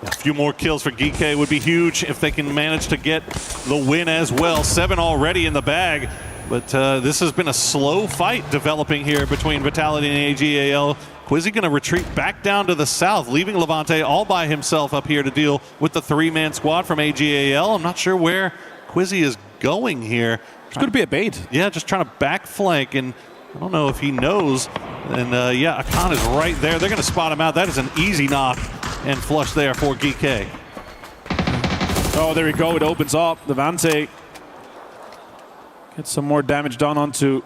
A few more kills for GK would be huge if they can manage to get the win as well. 7 already in the bag, but this has been a slow fight developing here between Vitality and AGAL. Quizzy going to retreat back down to the south, leaving Levante all by himself up here to deal with the 3-man squad from AGAL. I'm not sure where Quizzy is going here. It's going to be a bait. Yeah, just trying to back flank, and I don't know if he knows. And yeah, Akan is right there. They're going to spot him out. That is an easy knock and flush there for GK. Oh, there we go. It opens up. Levante gets some more damage done onto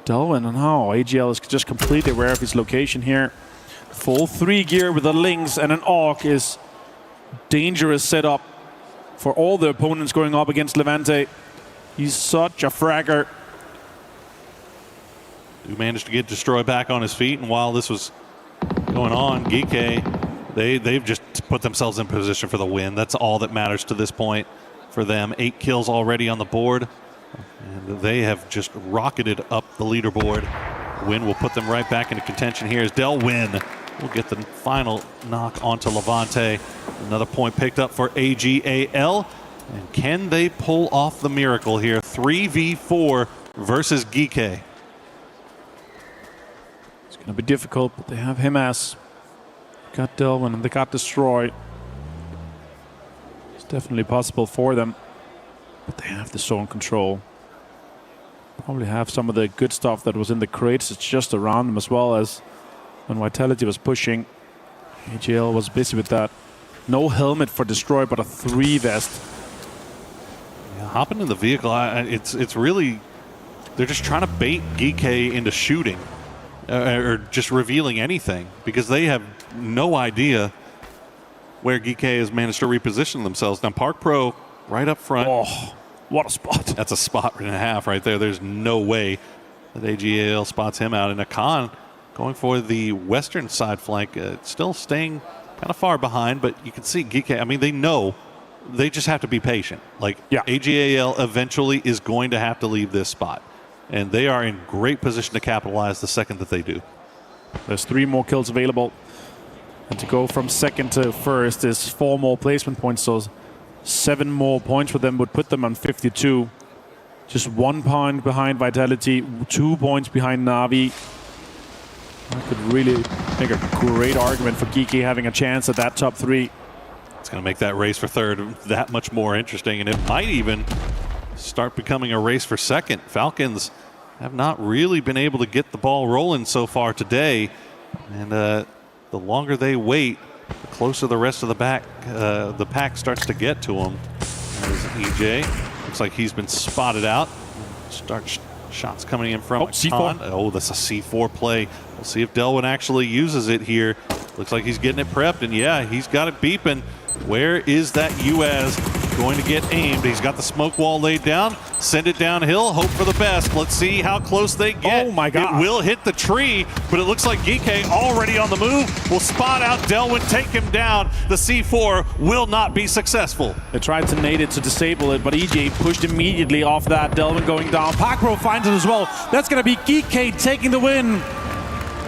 Delvin and how AGL is just completely aware of his location here. Full 3 gear with a Lynx and an AUG is dangerous setup for all the opponents going up against Levante. He's such a fragger. Who managed to get Destroy back on his feet, and while this was going on, Geeke, they've just put themselves in position for the win. That's all that matters to this point for them. 8 kills already on the board, and they have just rocketed up the leaderboard. Win will put them right back into contention here as Delwin will get the final knock onto Levante. Another point picked up for AGAL. And can they pull off the miracle here? 3v4 versus Geeke. It's going to be difficult, but they have him as. Got Delvin and they got Destroy. It's definitely possible for them, but they have the zone control. Probably have some of the good stuff that was in the crates. It's just around them as well as when Vitality was pushing. AGL was busy with that. No helmet for Destroy, but a 3 vest. Yeah, hopping in the vehicle, it's really, they're just trying to bait Geeke into shooting or just revealing anything because they have no idea where Geeke has managed to reposition themselves. Now Park Pro right up front. Oh, what a spot. That's a spot and a half right there. There's no way that AGL spots him out. And Akan going for the western side flank, still staying kind of far behind, but you can see Geeke, I mean, they know they just have to be patient. Like, yeah. AGAL eventually is going to have to leave this spot. And they are in great position to capitalize the second that they do. There's 3 more kills available. And to go from second to first is 4 more placement points. So 7 more points for them would put them on 52. Just 1 point behind Vitality, 2 points behind Na'Vi. I could really make a great argument for Geeke having a chance at that top 3. It's going to make that race for third that much more interesting, and it might even start becoming a race for second. Falcons have not really been able to get the ball rolling so far today, and the longer they wait, the closer the rest of the pack starts to get to them. There's EJ. Looks like he's been spotted out. Shots coming in from C4. Oh, that's a C4 play. We'll see if Delwin actually uses it here. Looks like he's getting it prepped, and yeah, he's got it beeping. Where is that UAS going to get aimed? He's got the smoke wall laid down. Send it downhill. Hope for the best. Let's see how close they get. Oh my God. It will hit the tree, but it looks like Geeke already on the move. Will spot out Delwin, take him down. The C4 will not be successful. They tried to nade it to disable it, but EJ pushed immediately off that. Delvin going down. Pakro finds it as well. That's going to be Geeke taking the win.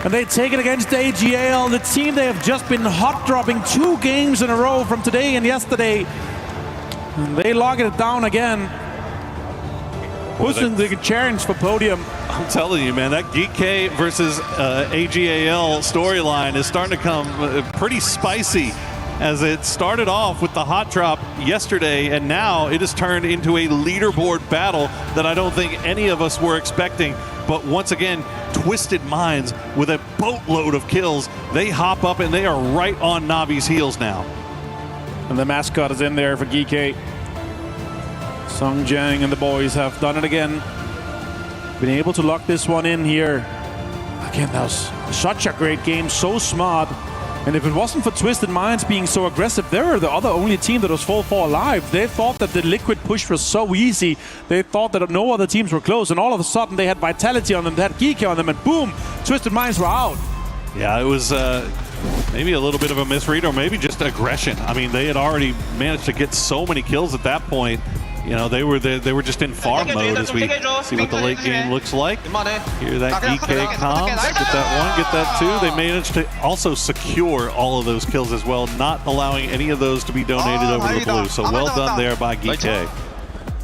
And they take it against AGL, the team they have just been hot dropping 2 games in a row from today and yesterday. And they lock it down again. Pushing the challenge for podium. I'm telling you, man, that Geeke versus AGAL storyline is starting to come pretty spicy, as it started off with the hot drop yesterday, and now it has turned into a leaderboard battle that I don't think any of us were expecting. But once again, Twisted Minds with a boatload of kills. They hop up and they are right on Navi's heels now. And the mascot is in there for Geeke. Sung Jang and the boys have done it again. Been able to lock this one in here. Again, that was such a great game, so smart. And if it wasn't for Twisted Minds being so aggressive, they were the only team that was 4-4 alive. They thought that the Liquid push was so easy. They thought that no other teams were close, and all of a sudden they had Vitality on them, they had Geeke on them, and boom, Twisted Minds were out. Yeah, it was maybe a little bit of a misread, or maybe just aggression. I mean, they had already managed to get so many kills at that point. You know, they were just in farm mode as we see what the late game looks like. Hear that Geeke comms, get that 1, get that 2. They managed to also secure all of those kills as well, not allowing any of those to be donated over to the blue. So well done there by Geeke.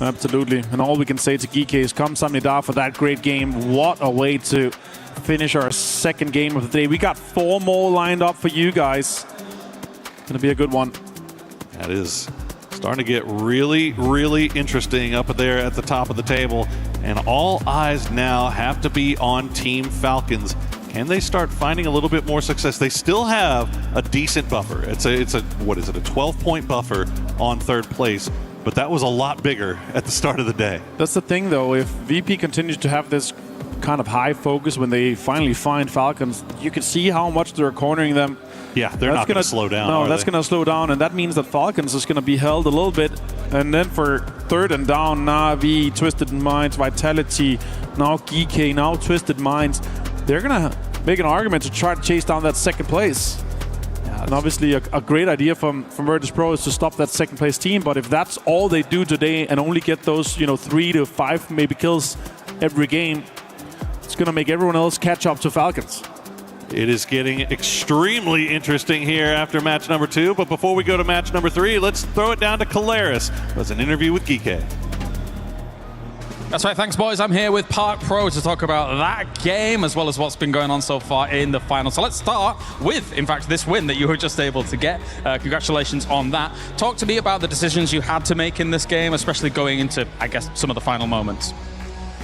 Absolutely. And all we can say to Geeke is kamsahamnida for that great game. What a way to finish our second game of the day. We got 4 more lined up for you guys. Gonna be a good one. That is starting to get really, really interesting up there at the top of the table. And all eyes now have to be on Team Falcons. Can they start finding a little bit more success? They still have a decent buffer. It's a what is it, a 12-point buffer on third place. But that was a lot bigger at the start of the day. That's the thing, though. If VP continues to have this kind of high focus when they finally find Falcons. You can see how much they're cornering them. Yeah, they're not going to slow down. No, that's going to slow down, and that means that Falcons is going to be held a little bit. And then for third and down, Na'Vi, Twisted Minds, Vitality, now GK, now Twisted Minds, they're going to make an argument to try to chase down that second place. And obviously a great idea from Virtus Pro is to stop that second place team, but if that's all they do today and only get those 3 to 5 maybe kills every game, it's going to make everyone else catch up to Falcons. It is getting extremely interesting here after match number 2. But before we go to match number 3, let's throw it down to Caleris. That's an interview with Geeke. That's right, thanks boys. I'm here with Park Pro to talk about that game as well as what's been going on so far in the final. So let's start with, in fact, this win that you were just able to get. Congratulations on that. Talk to me about the decisions you had to make in this game, especially going into, I guess, some of the final moments.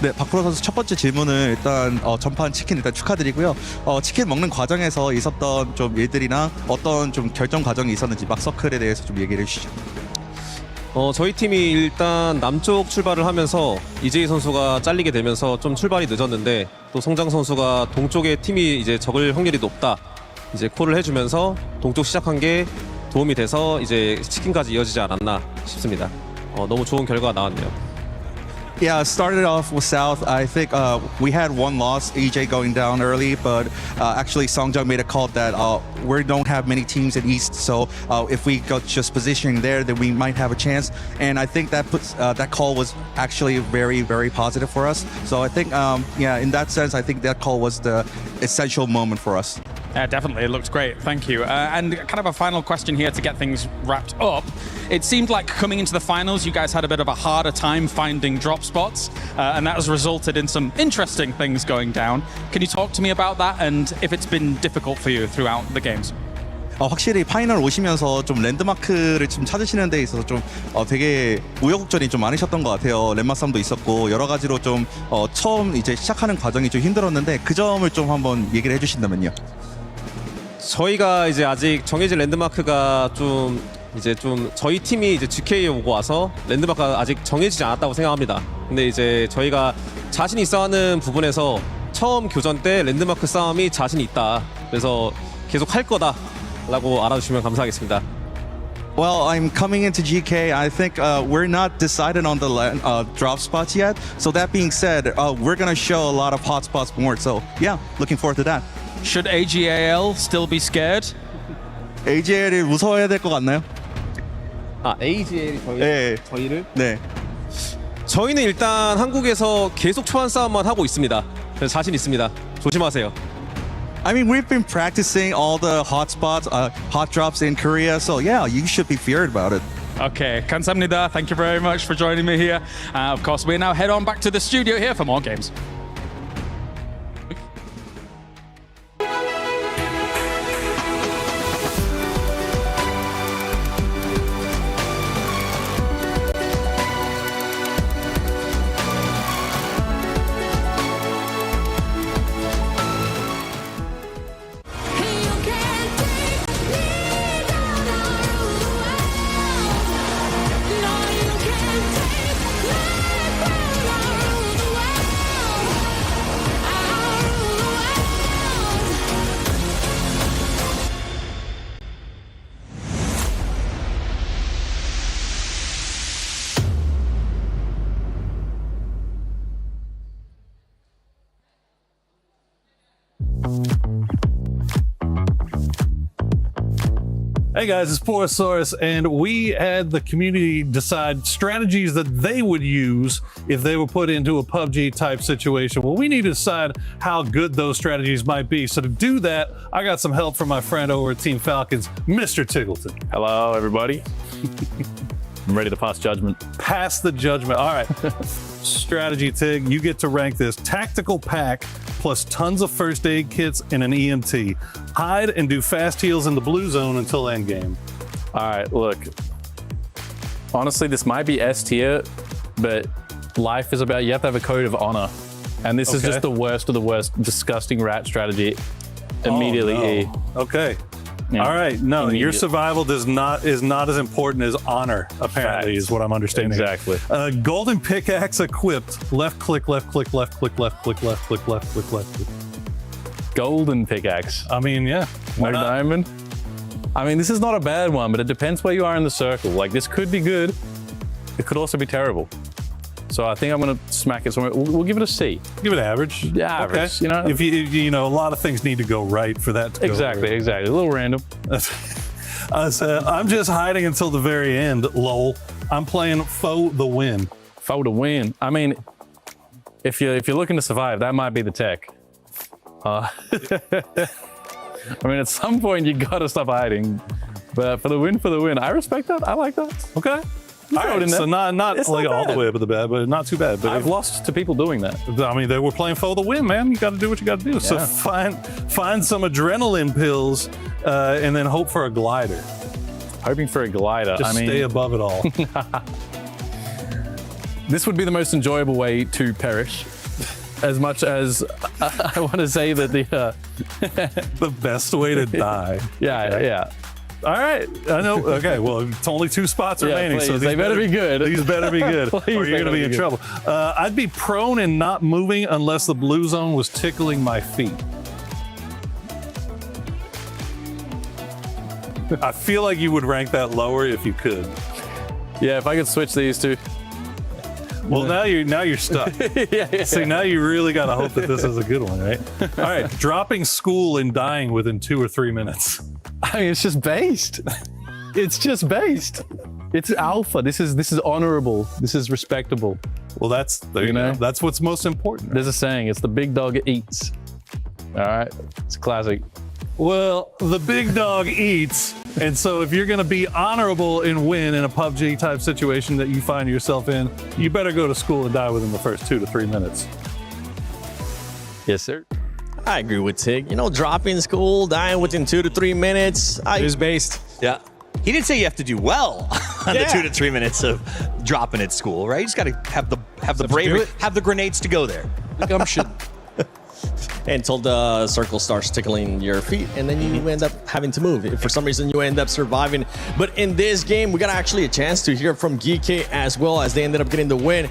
네, 박프로 선수 첫 번째 질문을 일단 전판 치킨 일단 축하드리고요. 치킨 먹는 과정에서 있었던 좀 일들이나 어떤 좀 결정 과정이 있었는지 막서클에 대해서 좀 얘기를 해주시죠. 저희 팀이 일단 남쪽 출발을 하면서 이재희 선수가 잘리게 되면서 좀 출발이 늦었는데 또 성장 선수가 동쪽에 팀이 이제 적을 확률이 높다 이제 콜을 해주면서 동쪽 시작한 게 도움이 돼서 이제 치킨까지 이어지지 않았나 싶습니다. 너무 좋은 결과가 나왔네요. Yeah, started off with South. I think we had one loss, EJ going down early, but actually Songjang made a call that we don't have many teams in East, so if we got just positioning there, then we might have a chance. And I think that that call was actually very, very positive for us. So I think, yeah, in that sense, I think that call was the essential moment for us. Yeah, definitely. It looked great. Thank you. And kind of a final question here to get things wrapped up. It seemed like coming into the finals, you guys had a bit of a harder time finding drop spots, and that has resulted in some interesting things going down. Can you talk to me about that and if it's been difficult for you throughout the games? 확실히 파이널 오시면서 좀 랜드마크를 좀 찾으시는 데 있어서 좀 되게 우여곡절이 좀 많으셨던 것 같아요. 랜마싸움도 있었고 여러 가지로 좀 처음 이제 시작하는 과정이 좀 힘들었는데 그 점을 좀 한번 얘기를 해주신다면요. 저희가 이제 아직 정해진 랜드마크가 좀 저희 팀이 이제 GK에 오고 와서 랜드마크가 아직 정해지지 않았다고 생각합니다. 근데 이제 저희가 자신 있어 하는 부분에서 처음 교전 때 랜드마크 싸움이 자신 있다. 그래서 계속 할 거다라고 알아주시면 감사하겠습니다. Well, I'm coming into GK. I think we're not decided on the drop spots yet. So that being said, we're going to show a lot of hot spots more. So yeah, looking forward to that. Should AGAL still be scared? AGL을 무서워해야 될 것 같나요? AGL이 저희를? 네. 저희는 일단 한국에서 계속 초반 싸움만 하고 있습니다. 그래서 자신 있습니다. 조심하세요. I mean, we've been practicing all the hot spots, hot drops in Korea. So yeah, you should be feared about it. Okay, 감사합니다. Thank you very much for joining me here. Of course, we now head on back to the studio here for more games. Hey guys, it's Porosaurus, and we had the community decide strategies that they would use if they were put into a PUBG type situation. Well, we need to decide how good those strategies might be. So to do that, I got some help from my friend over at Team Falcons, Mr. Tiggleton. Hello, everybody. I'm ready to pass judgment. Pass the judgment. All right. Strategy, Tig. You get to rank this. Tactical pack plus tons of first aid kits and an EMT. Hide and do fast heals in the blue zone until endgame. All right, look. Honestly, this might be S tier, but life is about, you have to have a code of honor. And this is just the worst of the worst, disgusting rat strategy. Immediately no. E. Okay. All right, no, your survival is not as important as honor. Apparently, is what I'm understanding. Exactly. Golden pickaxe equipped. Left click, left click, left click, left click, left click, left click, left click. Golden pickaxe. I mean, yeah. No diamond. I mean, this is not a bad one, but it depends where you are in the circle. Like, this could be good. It could also be terrible. So I think I'm going to smack it somewhere. We'll give it a C. Give it average. Yeah, average. Okay. You know, if you know, a lot of things need to go right for that to go exactly, right. exactly. A little random. I'm just hiding until the very end. Lol. I'm playing faux the win. Faux the win. I mean, if you're looking to survive, that might be the tech. I mean, at some point you gotta stop hiding. But for the win, I respect that. I like that. Okay. All right, so not like all the way up at the bad, but not too bad. But I've lost to people doing that. I mean, they were playing for the win, man. You got to do what you got to do. Yeah. So find some adrenaline pills, and then hope for a glider. Hoping for a glider. Just stay above it all. This would be the most enjoyable way to perish. As much as I want to say that the best way to die. Yeah. All right, I know. Okay, well, it's only 2 spots remaining, please, so they better be good. These better be good, or you're going to be in trouble. I'd be prone and not moving unless the blue zone was tickling my feet. I feel like you would rank that lower if you could. Yeah, if I could switch these two. Well, now you're stuck. Yeah. See, now you really got to hope that this is a good one, right? All right, dropping school and dying within 2 or 3 minutes. I mean, it's just based. It's just based. It's alpha. This is honorable. This is respectable. Well, that's what's most important. There's a saying. It's the big dog eats. All right, it's a classic. Well, the big dog eats, and so if you're going to be honorable and win in a PUBG type situation that you find yourself in, you better go to school and die within the first 2 to 3 minutes. Yes, sir. I agree with Tig. You know, dropping school, dying within 2 to 3 minutes. It is based. Yeah. He did say you have to do well on the 2 to 3 minutes of dropping at school, right? You just got to have the bravery, have the grenades to go there. The gumption. Until the circle starts tickling your feet, and then you end up having to move. If for some reason you end up surviving. But in this game, we got actually a chance to hear from Geeky as well, as they ended up getting the win.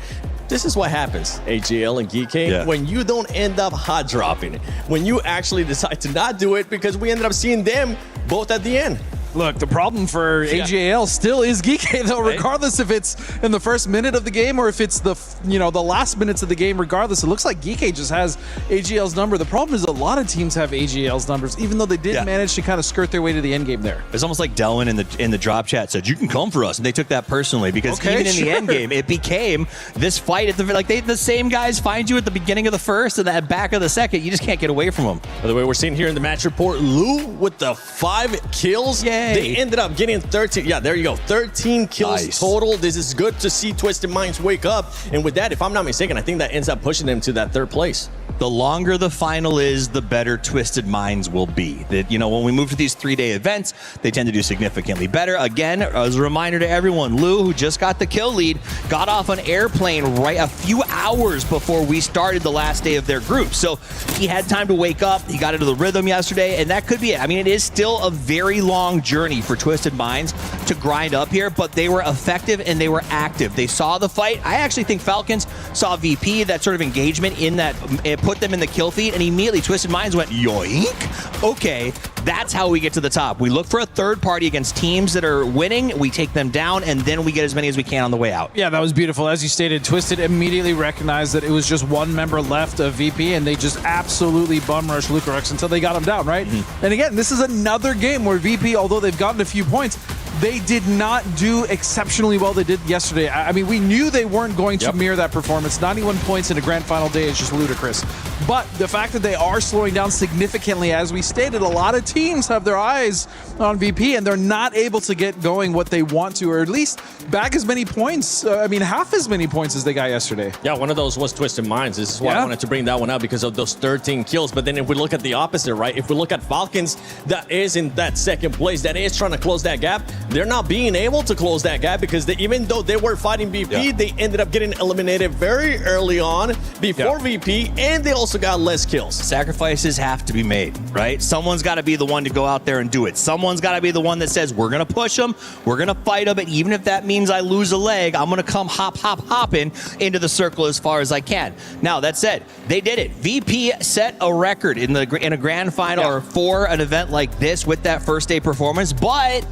This is what happens, AGL and Geeky, when you don't end up hot dropping, when you actually decide to not do it, because we ended up seeing them both at the end. Look, the problem for AJL still is Geeky, though, regardless if it's in the first minute of the game or if it's the last minutes of the game. Regardless, it looks like Geeky just has AGL's number. The problem is a lot of teams have AGL's numbers, even though they did manage to kind of skirt their way to the end game there. It's almost like Delwyn in the drop chat said, "You can come for us," and they took that personally because even in the end game, it became this fight at the same guys find you at the beginning of the first and that back of the second. You just can't get away from them. By the way, we're seeing here in the match report, Lou with the 5 kills. Yay. They ended up getting 13. Yeah, there you go. 13 kills total. This is good to see Twisted Minds wake up. And with that, if I'm not mistaken, I think that ends up pushing them to that 3rd place. The longer the final is, the better Twisted Minds will be. That, when we move to these 3-day events, they tend to do significantly better. Again, as a reminder to everyone, Lou, who just got the kill lead, got off an airplane right a few hours before we started the last day of their group. So he had time to wake up. He got into the rhythm yesterday, and that could be it. I mean, it is still a very long journey for Twisted Minds to grind up here, but they were effective and they were active. They saw the fight. I actually think Falcons saw VP, that sort of engagement in that, it put them in the kill feed, and immediately Twisted Minds went, yoink. Okay, that's how we get to the top. We look for a third party against teams that are winning, we take them down, and then we get as many as we can on the way out. Yeah, that was beautiful. As you stated, Twisted immediately recognized that it was just one member left of VP, and they just absolutely bum rushed Lucarux until they got him down, right? And again, this is another game where VP, although they've gotten a few points, they did not do exceptionally well they did yesterday. I mean, we knew they weren't going to mirror that performance. 91 points in a grand final day is just ludicrous. But the fact that they are slowing down significantly, as we stated, a lot of teams have their eyes on VP and they're not able to get going what they want to, or at least back as many points. I mean, half as many points as they got yesterday. Yeah, one of those was Twisted Minds. This is why I wanted to bring that one up, because of those 13 kills. But then if we look at the opposite, right? If we look at Falcons, that is in that 2nd place, that is trying to close that gap. They're not being able to close that gap because even though they were fighting VP, they ended up getting eliminated very early on before VP, and they also also got less kills. Sacrifices have to be made, right? Someone's got to be the one to go out there and do it. Someone's got to be the one that says, we're going to push them, we're going to fight them, and even if that means I lose a leg, I'm going to come hopping into the circle as far as I can. Now, that said, they did it. VP set a record in a grand final or for an event like this with that first day performance, but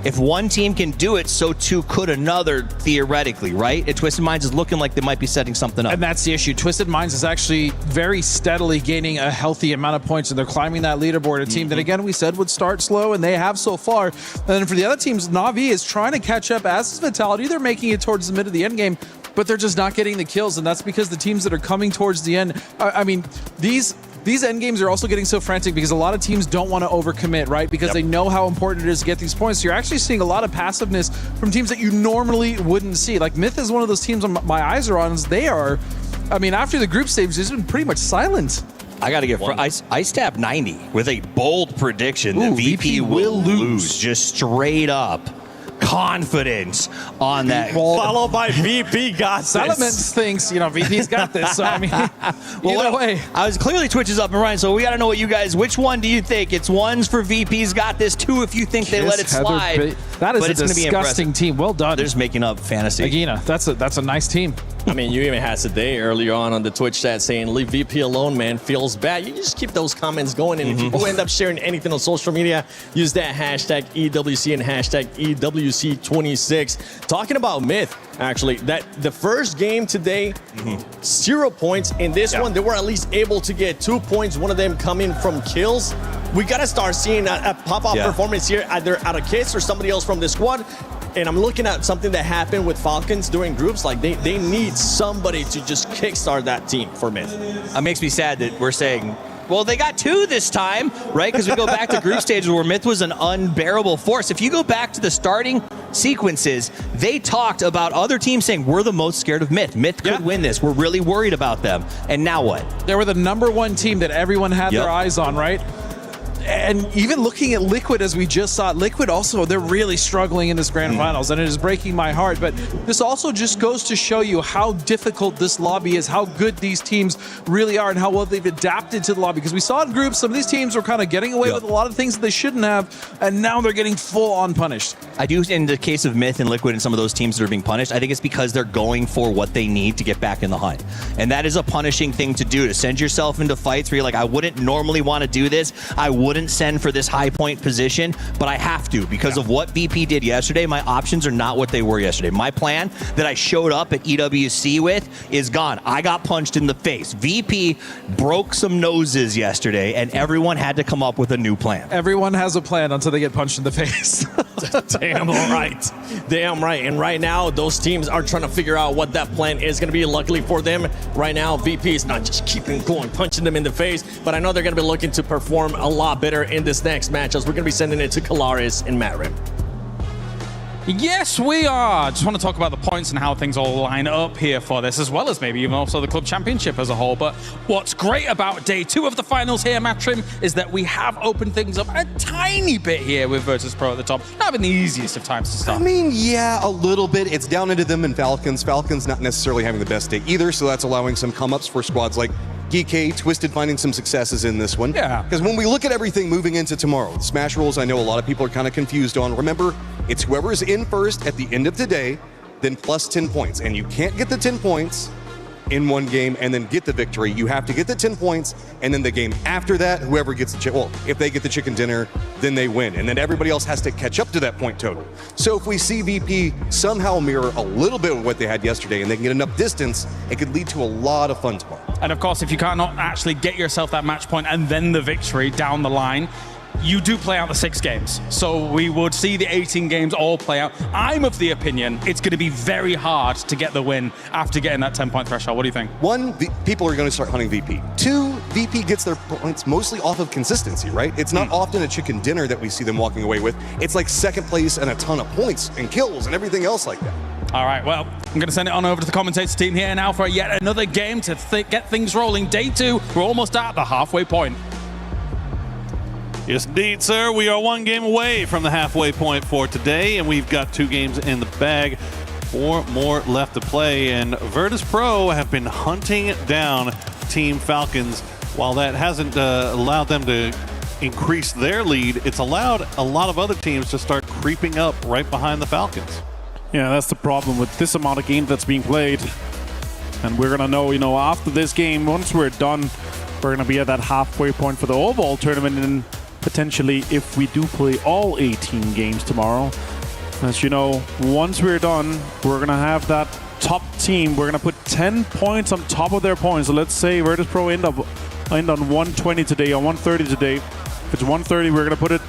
if one team can do it, so too could another, theoretically, right? And Twisted Minds is looking like they might be setting something up. And that's the issue. Twisted Minds is actually very steadily gaining a healthy amount of points, and they're climbing that leaderboard. A team that, again, we said would start slow, and they have so far. And then for the other teams, Na'Vi is trying to catch up, as is Vitality. They're making it towards the mid of the end game, but they're just not getting the kills, and that's because the teams that are coming towards the end, I mean, these end games are also getting so frantic because a lot of teams don't want to overcommit, right? Because they know how important it is to get these points. So you're actually seeing a lot of passiveness from teams that you normally wouldn't see. Like Myth is one of those teams my eyes are on. They are, I mean, after the group stage, it's been pretty much silent. I got to get Ice Tap 90 with a bold prediction that VP will lose, just straight up. Confidence on that. Followed by VP got this. Salamence thinks, VP's got this. So, I mean, either way. I was clearly Twitch is up and running, so we got to know what you guys, which one do you think? It's ones for VP's got this, two if you think they let it slide. That is a disgusting team. Well done. They're just making up fantasy. Agina, that's a nice team. I mean, you even had today earlier on the Twitch chat saying, leave VP alone, man, feels bad. You just keep those comments going, and if you end up sharing anything on social media, use that hashtag EWC and hashtag EWC26. Talking about Myth, actually, that the first game today, 0 points. In this one, they were at least able to get 2 points, one of them coming from kills. We got to start seeing a pop-off performance here, either out of Kiss or somebody else from the squad. And I'm looking at something that happened with Falcons during groups. Like, they need somebody to just kickstart that team for Myth. It makes me sad that we're saying, well, they got 2 this time, right? Because we go back to group stages where Myth was an unbearable force. If you go back to the starting sequences, they talked about other teams saying, we're the most scared of Myth. Myth could win this. We're really worried about them. And now what? They were the #1 team that everyone had their eyes on, right? And even looking at Liquid, as we just saw, Liquid also, they're really struggling in this grand finals, and it is breaking my heart. But this also just goes to show you how difficult this lobby is, how good these teams really are, and how well they've adapted to the lobby. Because we saw in groups, some of these teams were kind of getting away with a lot of things that they shouldn't have, and now they're getting full on punished. I do, in the case of Myth and Liquid and some of those teams that are being punished, I think it's because they're going for what they need to get back in the hunt. And that is a punishing thing to do, to send yourself into fights where you're like, I wouldn't normally want to do this. I wouldn't send for this high point position, but I have to because of what VP did yesterday. My options are not what they were yesterday. My plan that I showed up at EWC with is gone. I got punched in the face. VP broke some noses yesterday, and everyone had to come up with a new plan. Everyone has a plan until they get punched in the face. Damn right. Damn right. And right now, those teams are trying to figure out what that plan is going to be. Luckily for them, right now, VP is not just keeping going, punching them in the face, but I know they're going to be looking to perform a lot better in this next match, as we're going to be sending it to Kalaris and Matrim. Yes, we are. Just want to talk about the points and how things all line up here for this, as well as maybe even also the club championship as a whole. But what's great about day 2 of the finals here, Matrim, is that we have opened things up a tiny bit here with Virtus Pro at the top. Not been the easiest of times to start. I mean, yeah, a little bit. It's down into them and Falcons. Falcons not necessarily having the best day either, so that's allowing some come-ups for squads like GK, Twisted finding some successes in this one. Yeah. Because when we look at everything moving into tomorrow, the Smash rules I know a lot of people are kind of confused on. Remember, it's whoever's in first at the end of today, then plus 10 points. And you can't get the 10 points in one game and then get the victory. You have to get the 10 points, and then the game after that, whoever gets the well, if they get the chicken dinner, then they win. And then everybody else has to catch up to that point total. So if we see VP somehow mirror a little bit of what they had yesterday and they can get enough distance, it could lead to a lot of fun tomorrow. And of course, if you cannot actually get yourself that match point and then the victory down the line, you do play out the 6 games. So we would see the 18 games all play out. I'm of the opinion it's going to be very hard to get the win after getting that 10-point threshold. What do you think? 1, people are going to start hunting VP. 2, VP gets their points mostly off of consistency, right? It's not often a chicken dinner that we see them walking away with. It's like second place and a ton of points and kills and everything else like that. All right, well, I'm going to send it on over to the commentator team here now for yet another game to get things rolling. Day 2, we're almost at the halfway point. Yes, indeed, sir. We are 1 game away from the halfway point for today, and we've got 2 games in the bag. 4 more left to play, and Virtus Pro have been hunting down Team Falcons, while that hasn't allowed them to increase their lead, it's allowed a lot of other teams to start creeping up right behind the Falcons. Yeah, that's the problem with this amount of game that's being played. And we're going to know, after this game, once we're done, we're going to be at that halfway point for the overall tournament. And potentially, if we do play all 18 games tomorrow, as you know, once we're done, we're going to have that top team. We're going to put 10 points on top of their points. So let's say Virtus Pro end on 120 today, or 130 today. If it's 130, we're going to put it.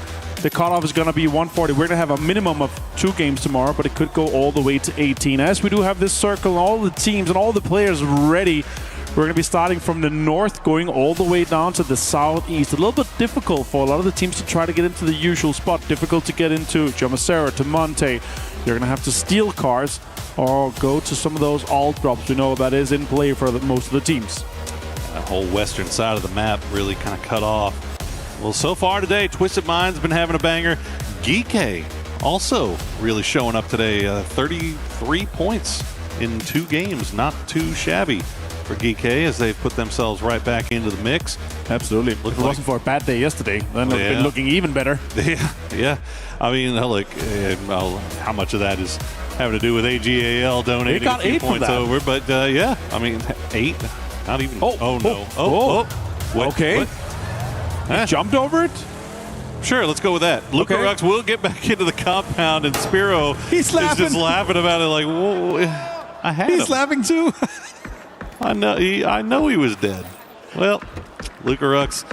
The cutoff is going to be 140. We're going to have a minimum of 2 games tomorrow, but it could go all the way to 18. As we do have this circle, all the teams and all the players ready, we're going to be starting from the north, going all the way down to the southeast. A little bit difficult for a lot of the teams to try to get into the usual spot. Difficult to get into Jamacera, to Monte. You're going to have to steal cars or go to some of those alt drops. We know that is in play for most of the teams. That whole western side of the map really kind of cut off. Well, so far today, Twisted Mind's been having a banger. Geeky also really showing up today. 33 points in 2 games. Not too shabby for Geeky as they've put themselves right back into the mix. Absolutely. If it wasn't for a bad day yesterday, then it would have been looking even better. Yeah. I mean, look, how much of that is having to do with AGAL donating a few points over? But yeah, I mean, 8. Not even. Oh no. Okay. What? He jumped over it? Sure, let's go with that. Luka Rux will get back into the compound, and Spiro is just laughing about it like, whoa, I had him. He's laughing too. I know he was dead. Well, Luka Rux,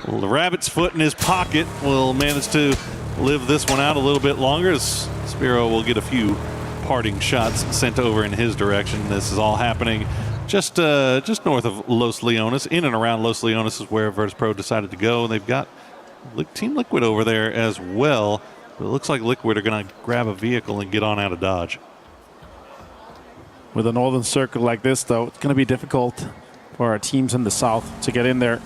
the rabbit's foot in his pocket, will manage to live this one out a little bit longer, as Spiro will get a few parting shots sent over in his direction. This is all happening just north of Los Leones. In and around Los Leones is where Virtus Pro decided to go. They've got Team Liquid over there as well. But it looks like Liquid are going to grab a vehicle and get on out of Dodge. With a northern circle like this, though, it's going to be difficult for our teams in the south to get in there.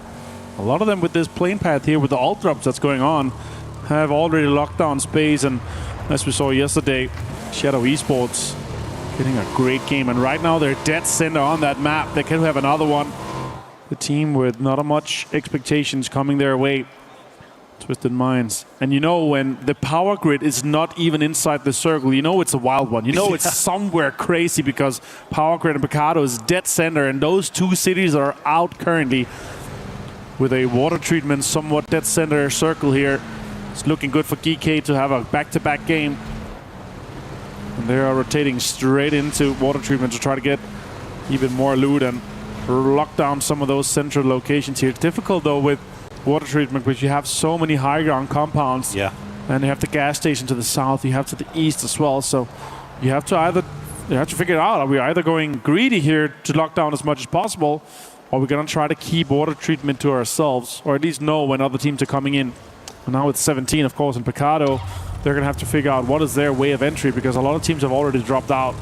A lot of them with this plane path here, with the alt drops that's going on, have already locked down space. And as we saw yesterday, Shadow Esports getting a great game, and right now they're dead center on that map. They can have another one. The team with not much expectations coming their way. Twisted Minds. And you know, when the power grid is not even inside the circle, you know it's a wild one. You know it's somewhere crazy, because Power Grid and Picado is dead center, and those 2 cities are out currently with a water treatment somewhat dead center circle here. It's looking good for GK to have a back-to-back game. And they are rotating straight into water treatment to try to get even more loot and lock down some of those central locations here. Difficult though with water treatment, because you have so many high ground compounds. Yeah. And you have the gas station to the south, you have to the east as well. So you have to figure it out. Are we either going greedy here to lock down as much as possible, or we're going to try to keep water treatment to ourselves, or at least know when other teams are coming in. And now it's 17, of course, in Picado. They're going to have to figure out what is their way of entry, because a lot of teams have already dropped out.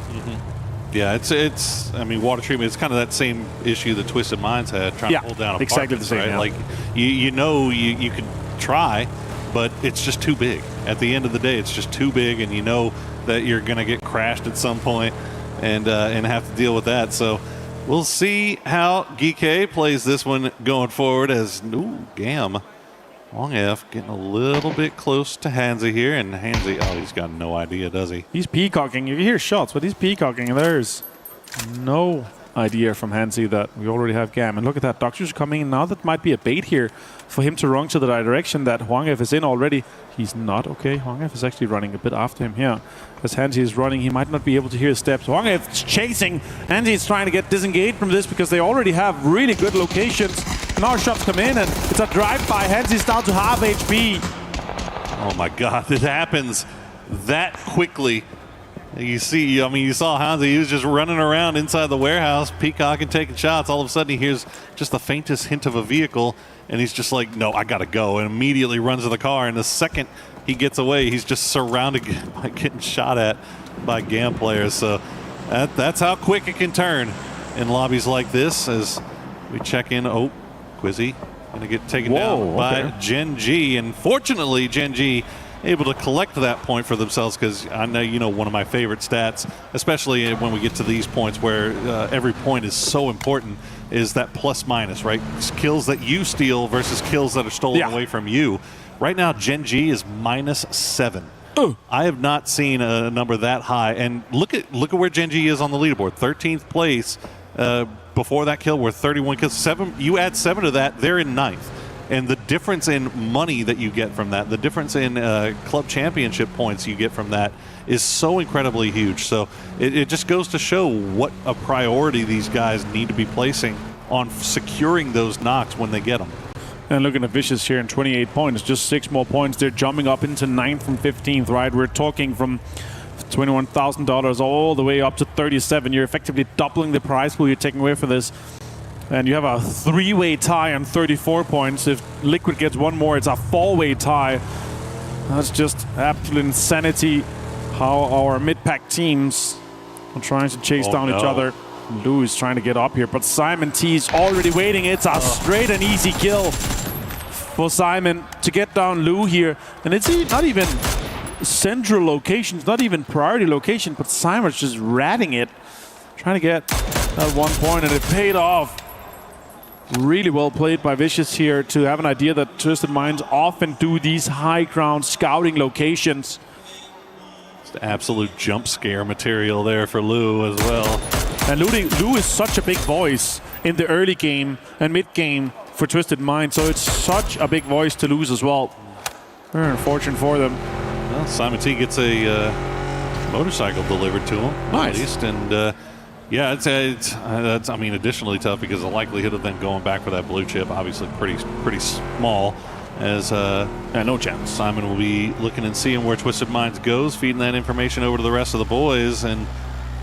Yeah, it's. I mean, water treatment is kind of that same issue that Twisted Minds had, trying to hold down exactly the same. Right? Yeah. Like, you know, you can try, but it's just too big. At the end of the day, it's just too big, and you know that you're going to get crashed at some point, and have to deal with that. So we'll see how GK plays this one going forward. As Gam. Long F getting a little bit close to Hansi here, and Hansi, he's got no idea, does he? He's peacocking. You hear shots, but he's peacocking. There's no idea from Hansi that we already have Gam. And look at that, Doctor's coming in now. That might be a bait here for him to run to the direction that Hwangf is in already. He's not okay. Hwangf is actually running a bit after him here. As Hansi is running, he might not be able to hear his steps. Hwangf is chasing. Hansi is trying to get disengaged from this, because they already have really good locations. Now shots come in, and it's a drive-by. Hansi's down to half HP. Oh my God, this happens that quickly. You see, I mean, you saw Hansi, he was just running around inside the warehouse, peacocking, taking shots. All of a sudden, he hears just the faintest hint of a vehicle, and he's just like, no, I gotta go, and immediately runs to the car. And the second he gets away, he's just surrounded by getting shot at by GAM players. So that's how quick it can turn in lobbies like this. As we check in, Quizzy gonna get taken down by Gen G, and fortunately Gen G able to collect that point for themselves, because I know, you know, one of my favorite stats, especially when we get to these points where every point is so important, is that plus minus, right? It's kills that you steal versus kills that are stolen away from you. Right now, Gen G is -7. I have not seen a number that high. And look at where Gen G is on the leaderboard. 13th place. Before that kill, we're 31 kills. 7. You add 7 to that, they're in 9th. And the difference in money that you get from that, the difference in club championship points you get from that is so incredibly huge. So it just goes to show what a priority these guys need to be placing on securing those knocks when they get them. And looking at Vicious here in 28 points, just 6 more points. They're jumping up into 9th from 15th, right? We're talking from $21,000 all the way up to 37. You're effectively doubling the prize pool you're taking away for this. And you have a 3-way tie on 34 points. If Liquid gets one more, it's a 4-way tie. That's just absolute insanity how our mid-pack teams are trying to chase down each other. Lou is trying to get up here, but Simon T is already waiting. It's a straight and easy kill for Simon to get down Lou here. And it's not even central location, it's not even priority location, but Simon's just ratting it, trying to get that 1 point, and it paid off. Really well played by Vicious here to have an idea that Twisted Minds often do these high ground scouting locations. It's the absolute jump scare material there for Lou as well. And Lou is such a big voice in the early game and mid game for Twisted Minds, so it's such a big voice to lose as well. Very unfortunate for them. Well, Simon T gets a motorcycle delivered to him, at least, and yeah, that's I mean, additionally tough because the likelihood of them going back for that blue chip obviously pretty small. As no chance. Simon will be looking and seeing where Twisted Minds goes, feeding that information over to the rest of the boys, and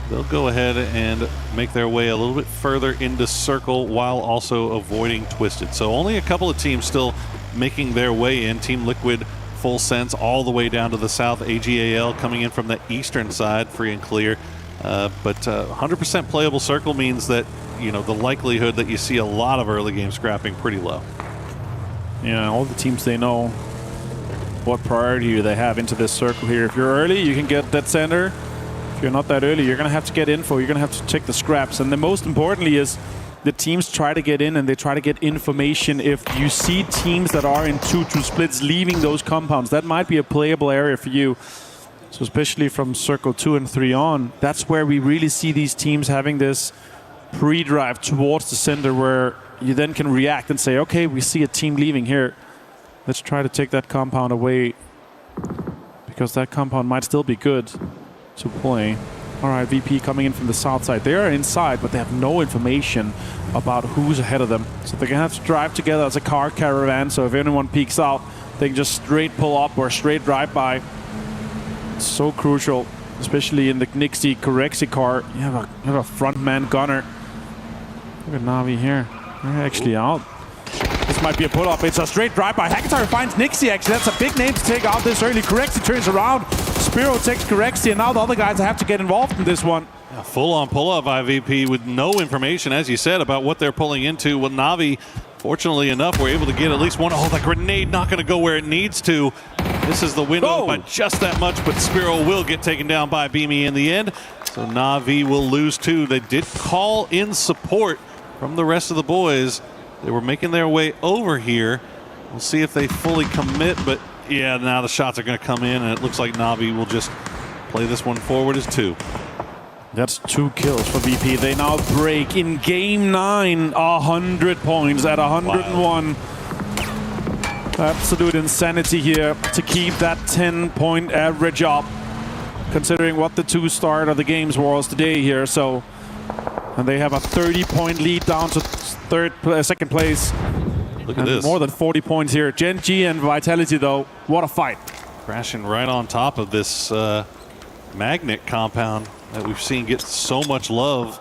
they'll go ahead and make their way a little bit further into circle while also avoiding Twisted. So only a couple of teams still making their way in. Team Liquid, Full Sense, all the way down to the south. AGAL coming in from the eastern side, free and clear. But 100% playable circle means that, you know, the likelihood that you see a lot of early game scrapping pretty low. Yeah, all the teams, they know what priority they have into this circle here. If you're early, you can get that center. If you're not that early, you're going to have to get info. You're going to have to take the scraps. And the most importantly is the teams try to get in and they try to get information. If you see teams that are in 2-2 splits leaving those compounds, that might be a playable area for you. So especially from circle 2 and 3 on, that's where we really see these teams having this pre-drive towards the center where you then can react and say, okay, we see a team leaving here. Let's try to take that compound away because that compound might still be good to play. All right, VP coming in from the south side. They are inside, but they have no information about who's ahead of them. So they're going to have to drive together as a car caravan. So if anyone peeks out, they can just straight pull up or straight drive by. It's so crucial, especially in the Nixie Corexi car. You have a front man gunner. Look at Na'Vi here. They're actually out. This might be a pull-up. It's a straight drive by. Hackatar finds Nixie, actually. That's a big name to take out this early. Corexi turns around. Spiro takes Corexi, and now the other guys have to get involved in this one. Yeah, full-on pull-up IVP with no information, as you said, about what they're pulling into. Well, Na'Vi, fortunately enough, were able to get at least one. Oh, the grenade not going to go where it needs to. This is the window by just that much, but Spiro will get taken down by Beamy in the end. So Na'Vi will lose 2. They did call in support from the rest of the boys. They were making their way over here. We'll see if they fully commit, but yeah, now the shots are going to come in, and it looks like Na'Vi will just play this one forward as 2. That's 2 kills for VP. They now break in game 9, 100 points at 101. Wow. Absolute insanity here to keep that 10-point average up, considering what the 2 start of the games was today here. So, and they have a 30-point lead down to second place. Look at this. More than 40 points here. Gen G and Vitality, though, what a fight. Crashing right on top of this magnet compound that we've seen get so much love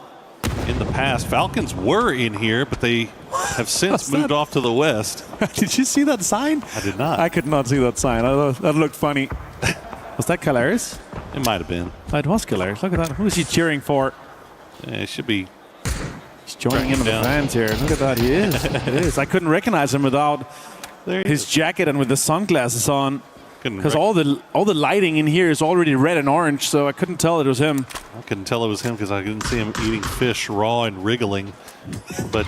in the past. Falcons were in here, but they have since moved off to the west. Did you see that sign? I did not. I could not see that sign. That looked funny. Was that Calaris? It might have been. It was Calaris. Look at that. Who is he cheering for? Yeah, it should be. He's joining in on the fans here. Look at that. He is. It is. I couldn't recognize him without his jacket and with the sunglasses on. Because all the lighting in here is already red and orange, so I couldn't tell it was him. I couldn't tell it was him because I didn't see him eating fish raw and wriggling. But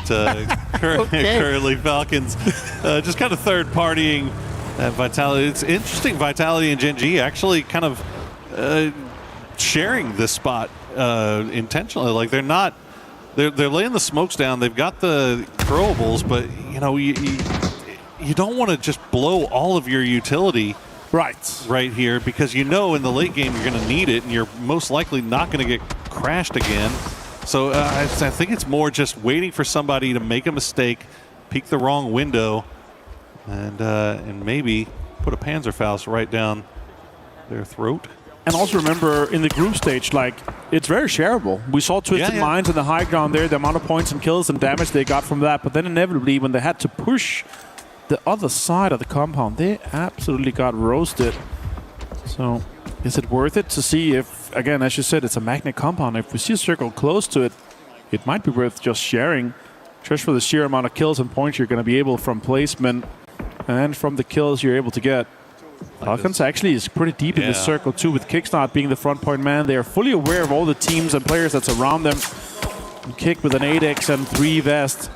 currently Falcons just kind of third partying that Vitality. It's interesting, Vitality and Gen G actually kind of sharing this spot intentionally. Like they're laying the smokes down. They've got the throwables, but you know you don't want to just blow all of your utility right here, because you know in the late game you're going to need it, and you're most likely not going to get crashed again. So I think it's more just waiting for somebody to make a mistake, peek the wrong window, and maybe put a Panzerfaust right down their throat. And also remember, in the group stage, like, it's very shareable. We saw Twisted Minds in the high ground there, the amount of points and kills and damage they got from that. But then inevitably, when they had to push the other side of the compound, they absolutely got roasted. So is it worth it to see if, again, as you said, it's a magnet compound. If we see a circle close to it, it might be worth just sharing, just for the sheer amount of kills and points you're going to be able from placement and from the kills you're able to get. Falcons actually is pretty deep in this circle too, with Kickstart being the front point man. They are fully aware of all the teams and players that's around them. Kick with an 8x and 3 vest.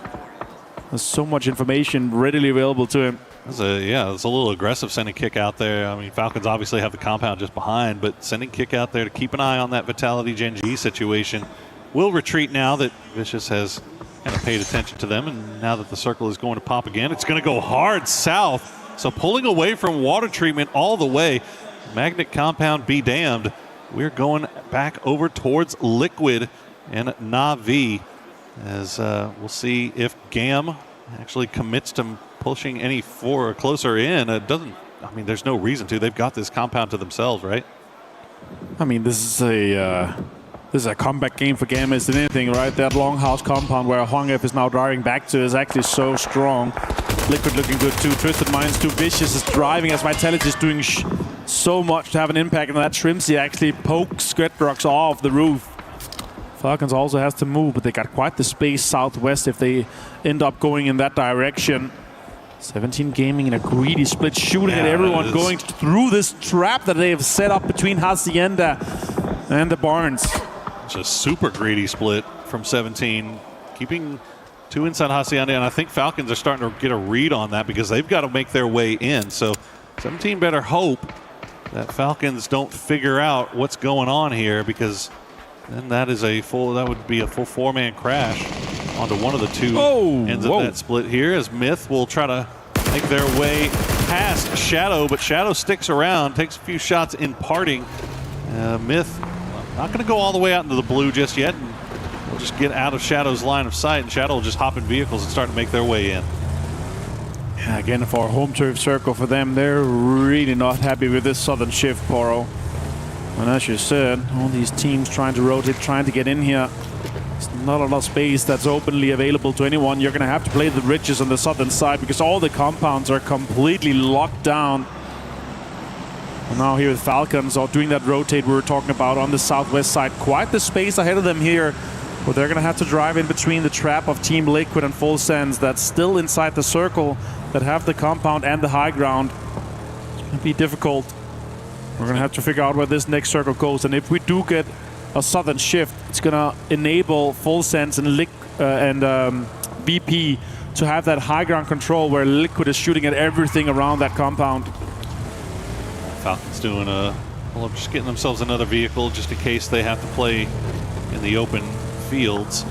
There's so much information readily available to him. It's a little aggressive sending Kick out there. I mean, Falcons obviously have the compound just behind, but sending Kick out there to keep an eye on that Vitality Gen G situation. Will retreat now that Vicious has kind of paid attention to them, and now that the circle is going to pop again, it's going to go hard south. So pulling away from water treatment all the way. Magnet compound be damned. We're going back over towards Liquid and Na'Vi, as we'll see if GAM actually commits to pushing any closer in. It doesn't. I mean, there's no reason to. They've got this compound to themselves, right? I mean, this is a comeback game for GAM, isn't anything, right? That longhouse compound where Hongef is now driving back to is actually so strong. Liquid looking good too. Twisted Minds too. Vicious is driving as Vitality is doing so much to have an impact, and that Shrimpsy actually pokes Skretbrox off the roof. Falcons also has to move, but they got quite the space southwest if they end up going in that direction. 17 Gaming in a greedy split, shooting at everyone, going through this trap that they have set up between Hacienda and the Barns. It's a super greedy split from 17, keeping 2 inside Hacienda, and I think Falcons are starting to get a read on that because they've got to make their way in. So 17 better hope that Falcons don't figure out what's going on here, because then that would be a full 4-man crash onto one of the two ends of that split here, as Myth will try to make their way past Shadow, but Shadow sticks around, takes a few shots in parting. Myth not going to go all the way out into the blue just yet. We'll just get out of Shadow's line of sight, and Shadow will just hop in vehicles and start to make their way in. Yeah, again, for a home turf circle for them, they're really not happy with this southern shift, Poro. And as you said, all these teams trying to rotate, trying to get in here. There's not a lot of space that's openly available to anyone. You're going to have to play the ridges on the southern side because all the compounds are completely locked down. And now here with Falcons are doing that rotate we were talking about on the southwest side. Quite the space ahead of them here. But they're going to have to drive in between the trap of Team Liquid and Full Sends that's still inside the circle, that have the compound and the high ground. It's going to be difficult. We're going to have to figure out where this next circle goes. And if we do get a southern shift, it's going to enable Full Sends and VP to have that high ground control where Liquid is shooting at everything around that compound. Falcons doing just getting themselves another vehicle just in case they have to play in the open fields.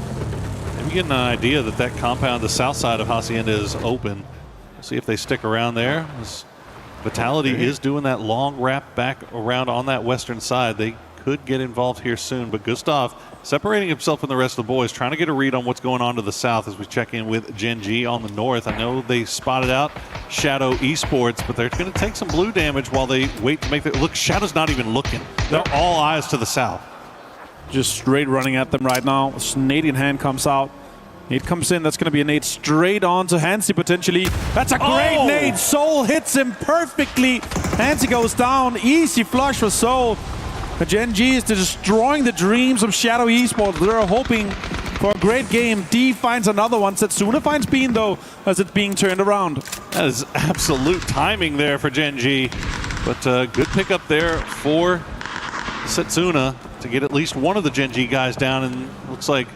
Maybe getting an idea that compound, the south side of Hacienda, is open. We'll see if they stick around there. As Vitality is doing that long wrap back around on that western side. They could get involved here soon, but Gustav separating himself from the rest of the boys, trying to get a read on what's going on to the south as we check in with Gen G on the north. I know they spotted out Shadow Esports, but they're going to take some blue damage while they wait to make the look. Shadow's not even looking. They're all eyes to the south. Just straight running at them right now. Nadian hand comes out. Nade comes in. That's going to be a nade straight on to Hansi potentially. That's a great nade. Soul hits him perfectly. Hansi goes down. Easy flush for Soul. Gen G is destroying the dreams of Shadow Esports. They're hoping for a great game. D finds another one. Setsuna finds Bean though as it's being turned around. That is absolute timing there for Gen G. But good pickup there for Setsuna to get at least one of the Gen G guys down, and looks like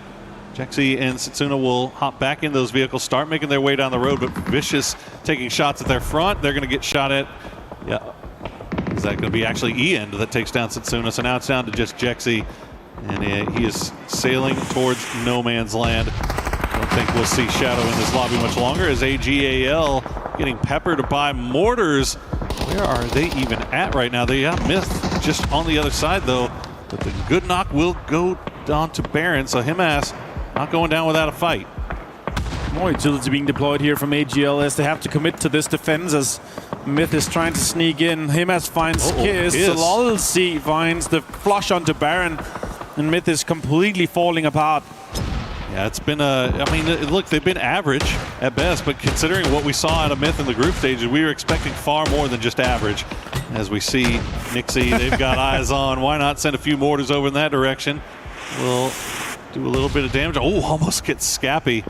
Jexy and Setsuna will hop back in those vehicles, start making their way down the road, but Vicious taking shots at their front. They're going to get shot at. Yeah. Is that going to be actually E-End that takes down Setsuna? So now it's down to just Jexy, and he is sailing towards no man's land. I don't think we'll see Shadow in this lobby much longer as AGAL getting peppered by mortars. Where are they even at right now? They have Myth just on the other side, though. But the good knock will go down to Baron, so Himas not going down without a fight. More utility being deployed here from AGL as they have to commit to this defense as Myth is trying to sneak in. Himas finds Kiss. Lolc finds the flush onto Baron, and Myth is completely falling apart. Yeah, it's been I mean, look, they've been average at best, but considering what we saw out of Myth in the group stages, we were expecting far more than just average. As we see Nixie, they've got eyes on. Why not send a few mortars over in that direction? We'll do a little bit of damage. Oh, almost gets Scappy.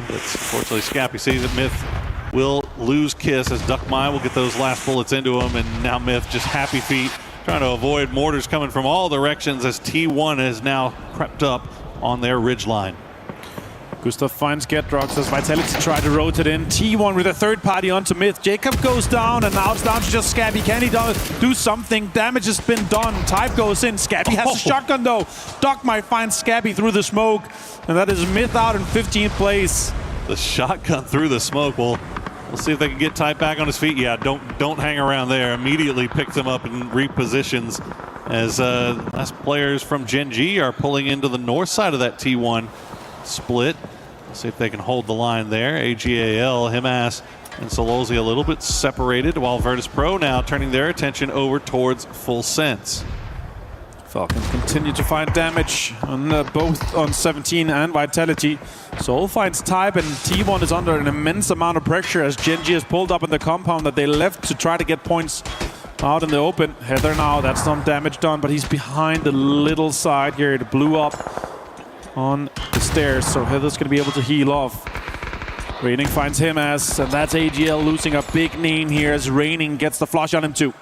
But fortunately, Scappy sees that Myth will lose Kiss as Duckmine will get those last bullets into him, and now Myth just happy feet, trying to avoid mortars coming from all directions as T1 has now crept up on their ridge line. Gustav finds Getrox as Vitality try to rotate in. T1 with a third party onto Myth. Jacob goes down, and now it's down to just Scabby. Can he do something? Damage has been done. Type goes in. Scabby has a shotgun though. Doc might find Scabby through the smoke, and that is Myth out in 15th place. The shotgun through the smoke. We'll see if they can get Type back on his feet. Yeah, don't hang around there. Immediately picks him up and repositions as last players from Gen G are pulling into the north side of that T1 split. See if they can hold the line there. AGAL, Himas, and Sololzi a little bit separated, while Virtus Pro now turning their attention over towards Full Sense. Falcons continue to find damage on both on 17 and Vitality. Soul finds Type, and T1 is under an immense amount of pressure as Gen G has pulled up in the compound that they left to try to get points out in the open. Heather now, that's some damage done, but he's behind the little side here. It blew up on the stairs, so Heather's going to be able to heal off. Raining finds Himas, and that's AGL losing a big name here as Raining gets the flush on him too.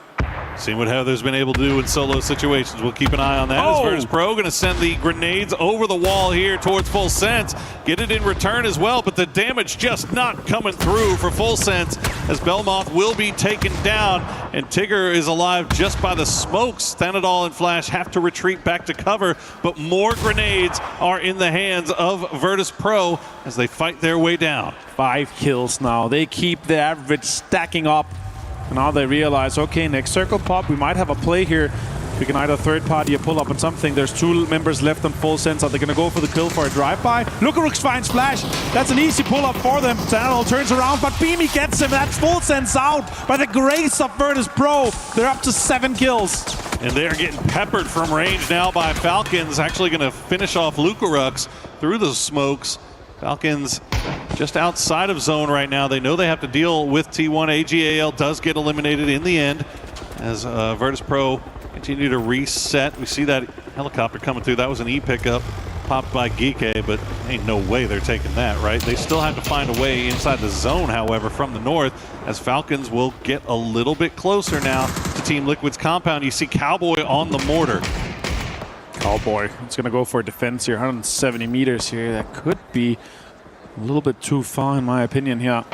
Seeing what Heather's been able to do in solo situations. We'll keep an eye on that. As Virtus Pro going to send the grenades over the wall here towards Full Sense. Get it in return as well, but the damage just not coming through for Full Sense as Belmoth will be taken down, and Tigger is alive just by the smokes. Thanadol and Flash have to retreat back to cover, but more grenades are in the hands of Virtus Pro as they fight their way down. 5 kills now. They keep the average stacking up. And now they realize, okay, next circle pop, we might have a play here. We can either third party or pull up on something. There's 2 members left on Full Sense. Are they going to go for the kill for a drive-by? Lucarux finds Flash. That's an easy pull-up for them. Tannel turns around, but Beamy gets him. That's Full Sense out by the grace of Virtus Pro. They're up to 7 kills. And they're getting peppered from range now by Falcons. Actually going to finish off Lucarux through the smokes. Falcons just outside of zone right now. They know they have to deal with T1. AGAL does get eliminated in the end as Virtus Pro continue to reset. We see that helicopter coming through. That was an E pickup popped by Geeke, but ain't no way they're taking that, right? They still have to find a way inside the zone, however, from the north, as Falcons will get a little bit closer now to Team Liquid's compound. You see Cowboy on the mortar. Cowboy, it's going to go for a defense here, 170 meters here. That could be a little bit too far, in my opinion, here.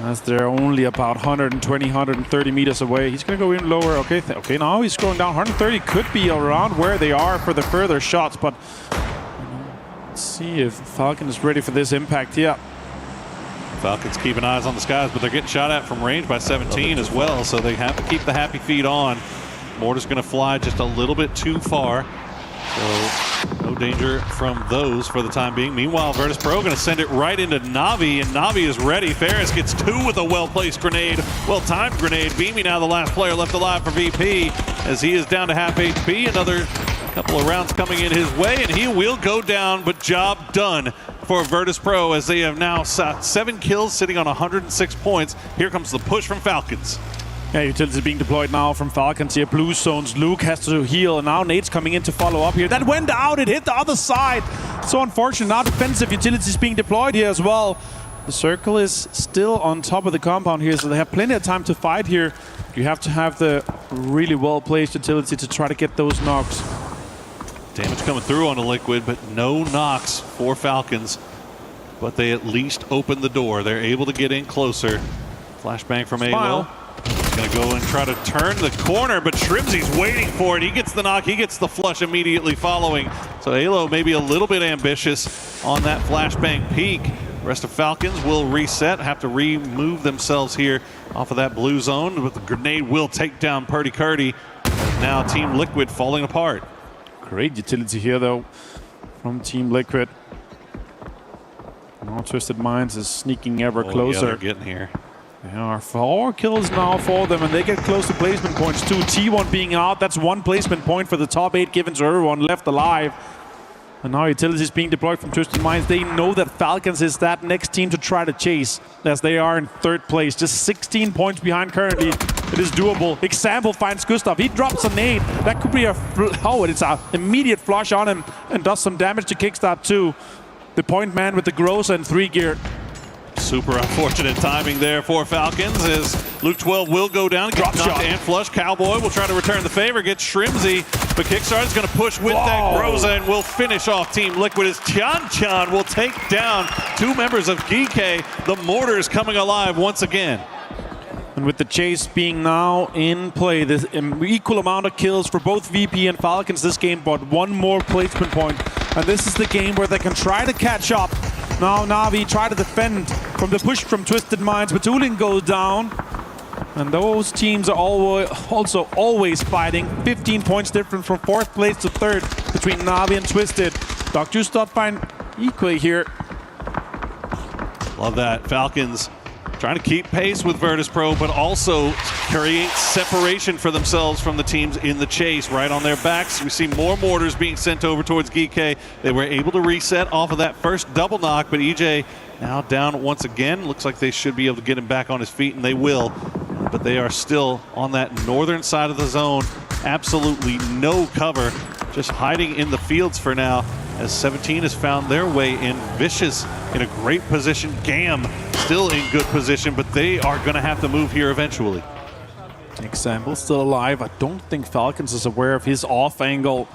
As they're only about 120, 130 meters away. He's going to go in lower. Okay, okay, now he's going down. 130 could be around where they are for the further shots, but let's see if Falcon is ready for this impact here. Falcons keeping eyes on the skies, but they're getting shot at from range by 17 as well, so they have to keep the happy feet on. Mortar's going to fly just a little bit too far. So no danger from those for the time being. Meanwhile, Virtus Pro going to send it right into Navi, and Navi is ready. Ferris gets 2 with a well-placed grenade, well-timed grenade. Beamy now the last player left alive for VP as he is down to half HP. Another couple of rounds coming in his way, and he will go down, but job done for Virtus Pro as they have now 7 kills sitting on 106 points. Here comes the push from Falcons. Yeah, utilities being deployed now from Falcons here. Blue zones. Luke has to heal, and now Nate's coming in to follow up here. That went out. It hit the other side. So unfortunate. Now defensive utilities being deployed here as well. The circle is still on top of the compound here, so they have plenty of time to fight here. You have to have the really well-placed utility to try to get those knocks. Damage coming through on the Liquid, but no knocks for Falcons. But they at least open the door. They're able to get in closer. Flashbang from Alo. He's going to go and try to turn the corner, but Shrimzy's waiting for it. He gets the knock. He gets the flush immediately following. So Alo maybe a little bit ambitious on that flashbang peak. The rest of Falcons will reset, have to remove themselves here off of that blue zone, but the grenade will take down Purdy Curdy. Now Team Liquid falling apart. Great utility here, though, from Team Liquid. Now Twisted Minds is sneaking ever closer. Yeah, they're getting here. There are 4 kills now for them, and they get close to placement points too. T1 being out, that's 1 placement point for the top 8 given to everyone left alive. And now utility is being deployed from Twisted Minds. They know that Falcons is that next team to try to chase, as they are in 3rd place. Just 16 points behind currently. It is doable. Example finds Gustav. He drops a nade. That could be it's an immediate flush on him and does some damage to Kickstart too. The point man with the Groza and 3 gear. Super unfortunate timing there for Falcons as Luke 12 will go down. Drop shot and flush. Cowboy will try to return the favor. Gets Shrimzy, but Kickstart is going to push with that Groza and will finish off Team Liquid as Chan will take down 2 members of GK. The Mortars coming alive once again. And with the chase being now in play, the equal amount of kills for both VP and Falcons this game, but 1 more placement point. And this is the game where they can try to catch up. Now Na'Vi try to defend from the push from Twisted Minds, but Ulin goes down. And those teams are also always fighting. 15 points difference from 4th place to 3rd between Na'Vi and Twisted. Dr. Stotfine equally here. Love that. Falcons trying to keep pace with Virtus.pro, but also create separation for themselves from the teams in the chase right on their backs. We see more mortars being sent over towards GK. They were able to reset off of that first double knock, but EJ now down once again. Looks like they should be able to get him back on his feet, and they will. But they are still on that northern side of the zone. Absolutely no cover, just hiding in the fields for now, as 17 has found their way in. Vicious in a great position. Gam still in good position, but they are going to have to move here eventually. Example still alive. I don't think Falcons is aware of his off angle.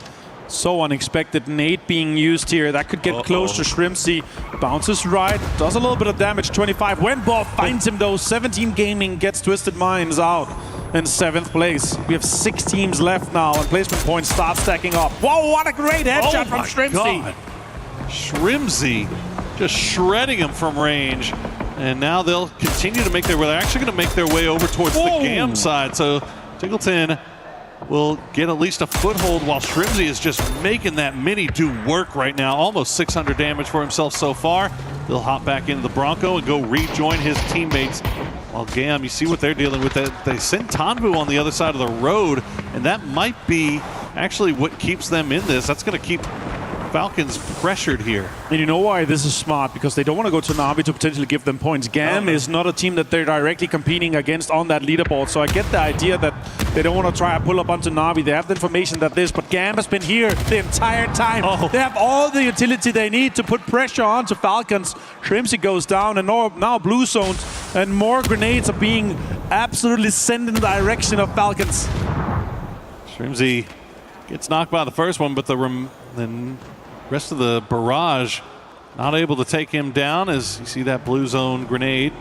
So unexpected. Nade being used here. That could get close to Shrimzy. Bounces right. Does a little bit of damage. 25. Wenborg finds him though. 17 Gaming gets Twisted Minds out in 7th place. We have 6 teams left now, and placement points start stacking up. Whoa, what a great headshot from Shrimzy. Shrimzy just shredding him from range. And now they'll continue to make their way. They're actually going to make their way over towards the Gam side. So Tiggleton will get at least a foothold while Shrimzy is just making that mini do work right now. Almost 600 damage for himself so far. They'll hop back into the Bronco and go rejoin his teammates. While Gam, you see what they're dealing with. They send Tanvu on the other side of the road, and that might be actually what keeps them in this. That's going to keep Falcons pressured here. And you know why this is smart? Because they don't want to go to Na'Vi to potentially give them points. Gam is not a team that they're directly competing against on that leaderboard. So I get the idea that they don't want to try and pull up onto Na'Vi. They have the information that but Gam has been here the entire time. They have all the utility they need to put pressure onto Falcons. Shrimzy goes down, and now blue zones, and more grenades are being absolutely sent in the direction of Falcons. Shrimzy gets knocked by the first one, but the rest of the barrage not able to take him down, as you see that blue zone grenade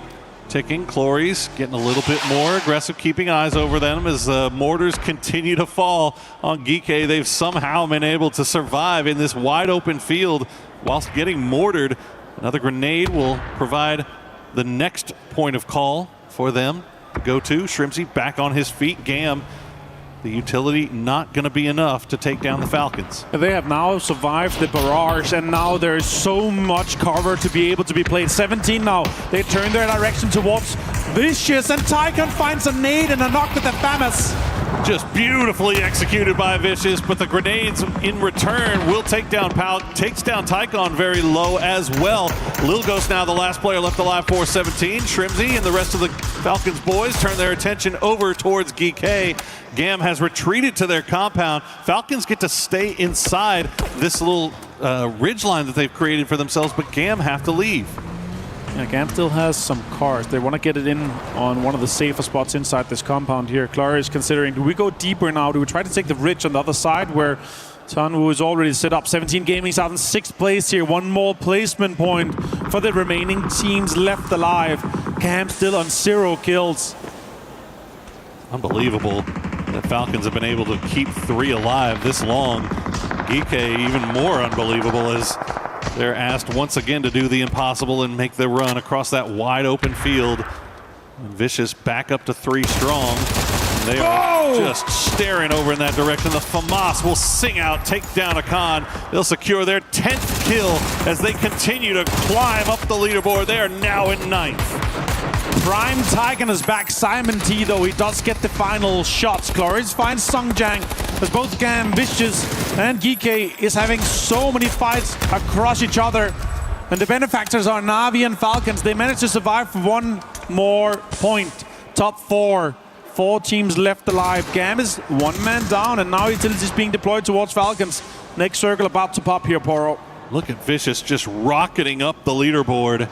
ticking. Clories getting a little bit more aggressive, keeping eyes over them as mortars continue to fall on GK. They've somehow been able to survive in this wide open field whilst getting mortared. Another grenade will provide the next point of call for them to go to. Shrimzy back on his feet. Gam, the utility not going to be enough to take down the Falcons. They have now survived the barrage, and now there is so much cover to be able to be played. 17 now. They turn their direction towards Vicious, and Tycon finds a nade and a knock with the Famas. Just beautifully executed by Vicious, but the grenades in return will take down takes down Tycon very low as well. Lil Ghost now the last player left alive for 17. Shrimzy and the rest of the Falcons boys turn their attention over towards GK. Gam has retreated to their compound. Falcons get to stay inside this little ridge line that they've created for themselves, but Gam have to leave. Yeah, Gam still has some cars. They want to get it in on one of the safer spots inside this compound here. Clara is considering, do we go deeper now? Do we try to take the ridge on the other side where Tanwu is already set up? 17 Gaming's out in 6th place here. One more placement point for the remaining teams left alive. Gam still on 0 kills. Unbelievable that Falcons have been able to keep 3 alive this long. Geeke even more unbelievable as they're asked once again to do the impossible and make the run across that wide open field. And Vicious back up to 3 strong. And they are just staring over in that direction. The FAMAS will sing out, take down Akan. They'll secure their 10th kill as they continue to climb up the leaderboard. They are now in 9th. Prime Tiger is back. Simon T, though, he does get the final shots. Glorious finds Songjang as both Gam, Vicious, and Geeke is having so many fights across each other. And the benefactors are Na'Vi and Falcons. They managed to survive for 1 more point. Top 4. 4 teams left alive. Gam is 1 man down, and now Utilities being deployed towards Falcons. Next circle about to pop here, Poro. Look at Vicious just rocketing up the leaderboard.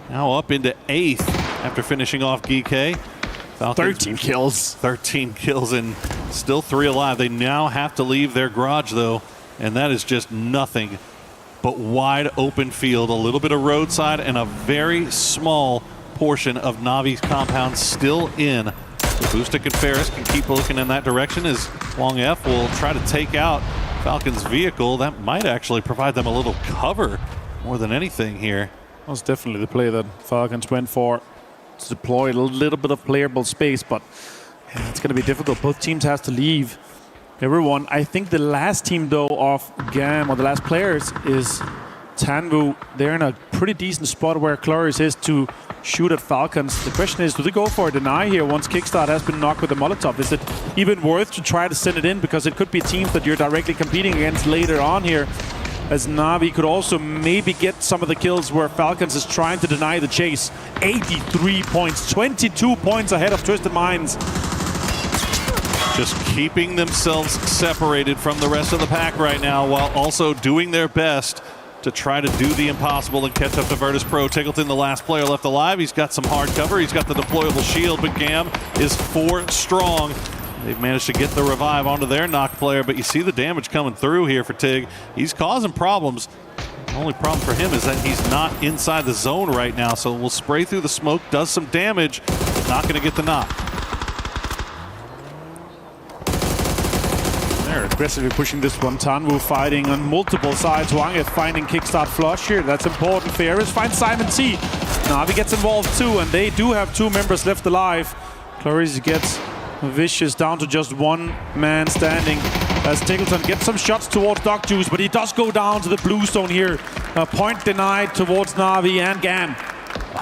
Now up into 8th after finishing off Geeke. 13 kills. 13 kills and still 3 alive. They now have to leave their garage, though, and that is just nothing but wide open field. A little bit of roadside and a very small portion of Navi's compound still in. Boostic and Ferris can keep looking in that direction as Long F will try to take out Falcon's vehicle. That might actually provide them a little cover more than anything here. That was definitely the play that Falcons went for. To deploy a little bit of playable space, but yeah, it's going to be difficult. Both teams have to leave everyone. I think the last team, though, of Gam, or the last players, is Tanwu. They're in a pretty decent spot where Cloris is to shoot at Falcons. The question is, do they go for a deny here once Kickstart has been knocked with a Molotov? Is it even worth to try to send it in? Because it could be teams that you're directly competing against later on here. As Na'Vi could also maybe get some of the kills where Falcons is trying to deny the chase. 83 points, 22 points ahead of Twisted Minds. Just keeping themselves separated from the rest of the pack right now while also doing their best to try to do the impossible and catch up to Virtus Pro. Tiggleton, the last player left alive. He's got some hard cover. He's got the deployable shield, but Gam is 4 strong. They've managed to get the revive onto their knock player, but you see the damage coming through here for Tig. He's causing problems. The only problem for him is that he's not inside the zone right now, so we'll spray through the smoke, does some damage, but not going to get the knock. They're aggressively pushing this one. Tanwu fighting on multiple sides. Wangeth finding Kickstart flush here. That's important. Ferris finds Simon T. Na'Vi gets involved too, and they do have 2 members left alive. Clarice gets Vicious down to just 1 man standing as Tiggleton gets some shots towards Doc Juice, but he does go down to the blue zone here. A point denied towards Na'Vi and Gam.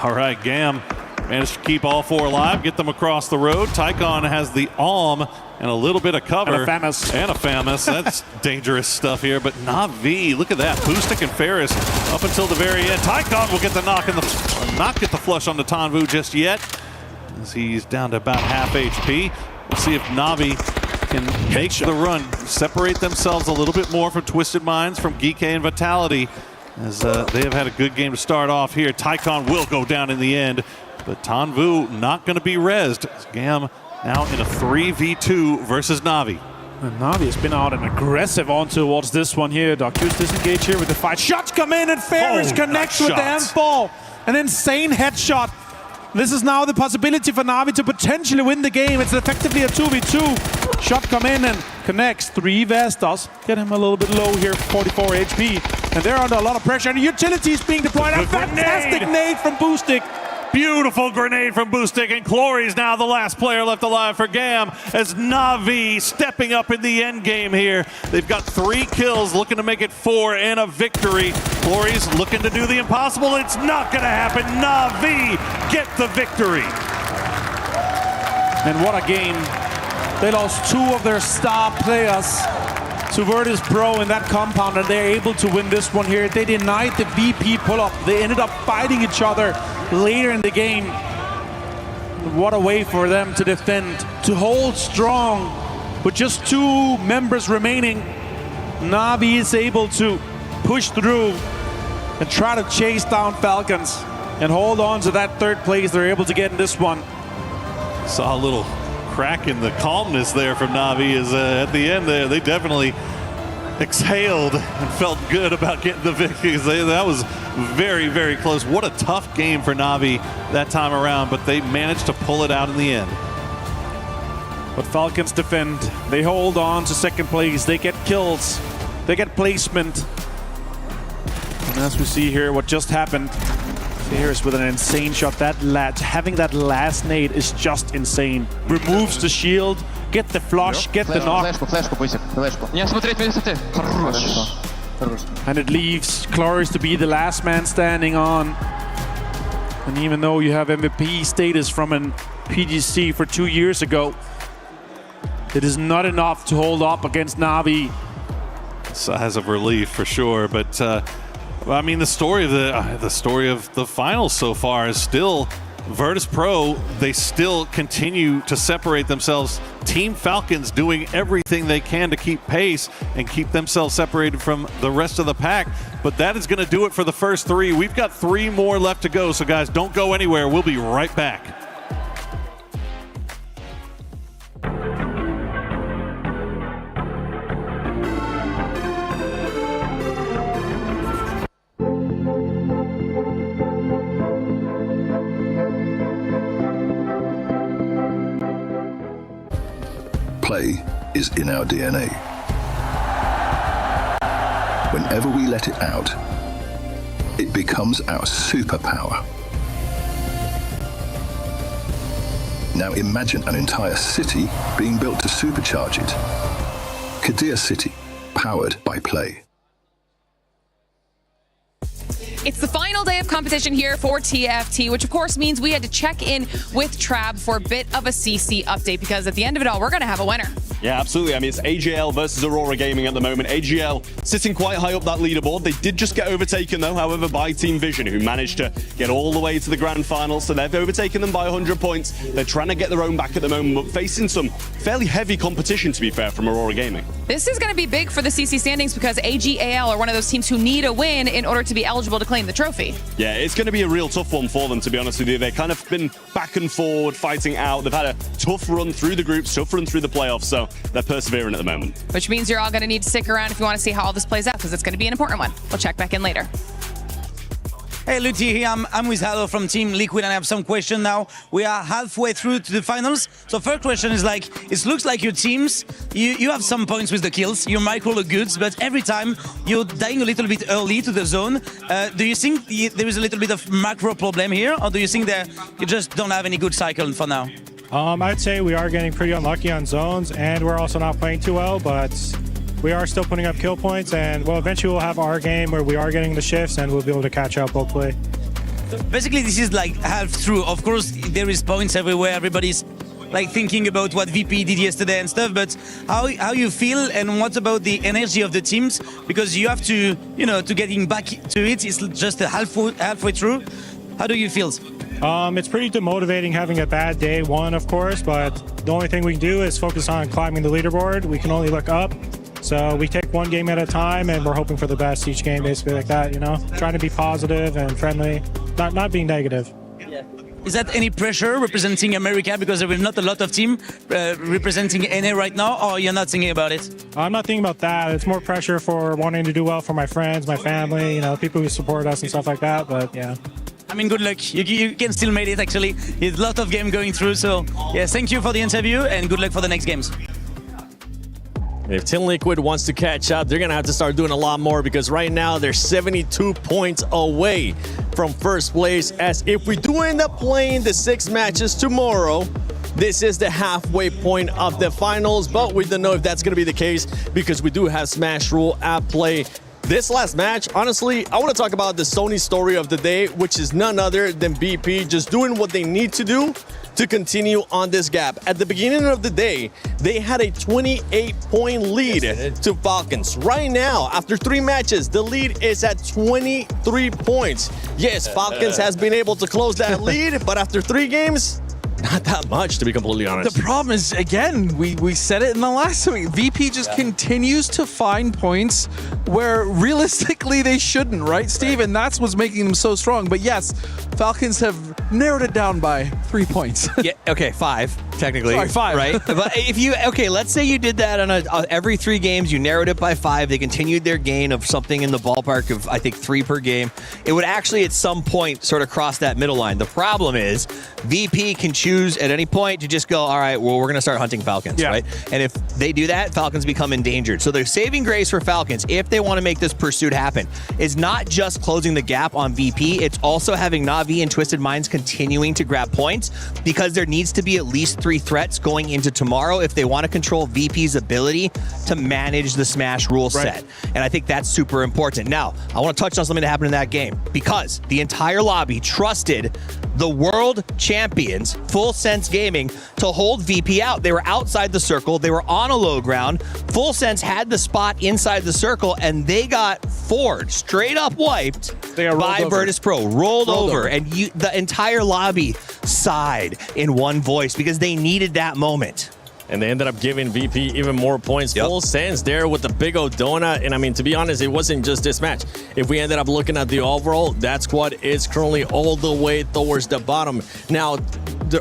All right, Gam managed to keep all 4 alive, get them across the road. Tycon has the Alm and a little bit of cover. And a Famus. And a Famus. That's dangerous stuff here, but Na'Vi, look at that. Boostic and Ferris up until the very end. Tycon will get the knock and not get the flush on the Tanwu just yet, as he's down to about half HP. We'll see if Na'Vi can make the run, separate themselves a little bit more from Twisted Minds, from Geeke and Vitality, as they have had a good game to start off here. Tycon will go down in the end, but Tanwu not going to be rezzed. Gam now in a 3v2 versus Na'Vi. And Na'Vi has been out and aggressive on towards this one here. Docus disengage here with the fight. Shots come in and Ferris connects with the handball. An insane headshot. This is now the possibility for Na'Vi to potentially win the game. It's effectively a 2v2. Shot come in and connects. 3 Vest does get him a little bit low here, 44 HP. And they're under a lot of pressure. And Utilities being deployed. A fantastic nade from Boostic. Beautiful grenade from Boostic, and Clory's now the last player left alive for Gam as Na'Vi stepping up in the end game here. They've got 3 kills, looking to make it 4 and a victory. Clory's looking to do the impossible. It's not going to happen. Na'Vi get the victory. And what a game. They lost 2 of their star players to Virtus Pro in that compound, and they're able to win this one here. They denied the VP pull-up. They ended up fighting each other later in the game. What a way for them to defend, to hold strong. With just 2 members remaining, Na'Vi is able to push through and try to chase down Falcons. and hold on to that third place they're able to get in this one. Saw a little crack in the calmness there from Na'Vi as at the end there, they definitely exhaled and felt good about getting the victory. That was very, very close. What a tough game for Na'Vi that time around, but they managed to pull it out in the end. But Falcons defend. They hold on to second place. They get kills. They get placement. And as we see here, what just happened, Ferris with an insane shot. Having that last nade is just insane. Removes the shield, get the flush, get the knock. And it leaves Cloris to be the last man standing on. And even though you have MVP status from an PGC for 2 years ago, it is not enough to hold up against Na'Vi. Sighs of relief for sure, but I mean the story of the finals so far is still Virtus Pro. They still continue to separate themselves. Team Falcons doing everything they can to keep pace and keep themselves separated from the rest of the pack. But that is going to do it for the first three. We've got 3 more left to go. So guys, don't go anywhere. We'll be right back. Play is in our DNA. Whenever we let it out, it becomes our superpower. Now imagine an entire city being built to supercharge it. Kadir City, powered by Play. It's the final day of competition here for TFT, which of course means we had to check in with Trab for a bit of a CC update, because at the end of it all, we're going to have a winner. Yeah, absolutely. I mean, it's AGL versus Aurora Gaming at the moment. AGL sitting quite high up that leaderboard. They did just get overtaken, though, however, by Team Vision, who managed to get all the way to the grand final. So they've overtaken them by 100 points. They're trying to get their own back at the moment, but facing some fairly heavy competition, to be fair, from Aurora Gaming. This is going to be big for the CC standings, because AGAL are one of those teams who need a win in order to be eligible to claim the trophy. Yeah, it's going to be a real tough one for them, to be honest with you. They've kind of been back and forward, fighting out. They've had a tough run through the groups, tough run through the playoffs, so they're persevering at the moment. Which means you're all going to need to stick around if you want to see how all this plays out, because it's going to be an important one. We'll check back in later. Hey, Luthi here. I'm with Halo from Team Liquid, and I have some questions now. We are halfway through to the finals. So first question is like, it looks like your teams, you have some points with the kills. Your micro look good, but every time you're dying a little bit early to the zone. Do you think there is a little bit of macro problem here, or do you think that you just don't have any good cycle for now? I'd say we are getting pretty unlucky on zones, and we're also not playing too well, but we are still putting up kill points, and well, eventually we'll have our game where we are getting the shifts and we'll be able to catch up, hopefully. Basically, this is like half through. Of course, there is points everywhere. Everybody's like thinking about what VP did yesterday and stuff, but how you feel, and what about the energy of the teams? Because you have to, to getting back to it, it's just a halfway through. How do you feel? It's pretty demotivating having a bad day one, of course, but the only thing we can do is focus on climbing the leaderboard. We can only look up. So we take one game at a time, and we're hoping for the best each game, basically like that, Trying to be positive and friendly, not being negative. Yeah. Is that any pressure representing America, because there is not a lot of team representing NA right now, or you're not thinking about it? I'm not thinking about that. It's more pressure for wanting to do well for my friends, my family, people who support us and stuff like that, but yeah. I mean, good luck. You can still make it, actually. There's a lot of game going through, so yes, thank you for the interview, and good luck for the next games. If Team Liquid wants to catch up, they're going to have to start doing a lot more, because right now they're 72 points away from first place. As if we do end up playing the 6 matches tomorrow, this is the halfway point of the finals, but we don't know if that's going to be the case, because we do have Smash Rule at play. This last match, honestly, I want to talk about the Sony story of the day, which is none other than BP just doing what they need to do to continue on this gap. At the beginning of the day, they had a 28-point lead to Falcons. Right now, after 3 matches, the lead is at 23 points. Yes, Falcons has been able to close that lead, but after 3 games, Not that much, to be completely honest. The problem is, again, we said it in the last week. VP just continues to find points where realistically they shouldn't, right, Steve? And that's what's making them so strong. But yes, Falcons have narrowed it down by 3 points. Yeah, okay, 5, technically. Sorry, 5. Right? But let's say you did that on every 3 games, you narrowed it by 5, they continued their gain of something in the ballpark of, I think, 3 per game. It would actually, at some point, sort of cross that middle line. The problem is, VP can choose at any point to just go, all right, well, we're going to start hunting Falcons, right? And if they do that, Falcons become endangered. So their saving grace for Falcons, if they want to make this pursuit happen, is not just closing the gap on VP, it's also having Na'Vi and Twisted Minds continuing to grab points, because there needs to be at least 3 threats going into tomorrow if they want to control VP's ability to manage the Smash rule set. And I think that's super important. Now, I want to touch on something that happened in that game, because the entire lobby trusted the world champions, Full Sense Gaming, to hold VP out. They were outside the circle. They were on a low ground. Full Sense had the spot inside the circle, and they got forward, straight up wiped by Virtus Pro. Rolled over. And the entire lobby sighed in one voice because they needed that moment. And they ended up giving VP even more points. Full Sense there with the big old donut. And I mean, to be honest, it wasn't just this match. If we ended up looking at the overall, that squad is currently all the way towards the bottom. Now,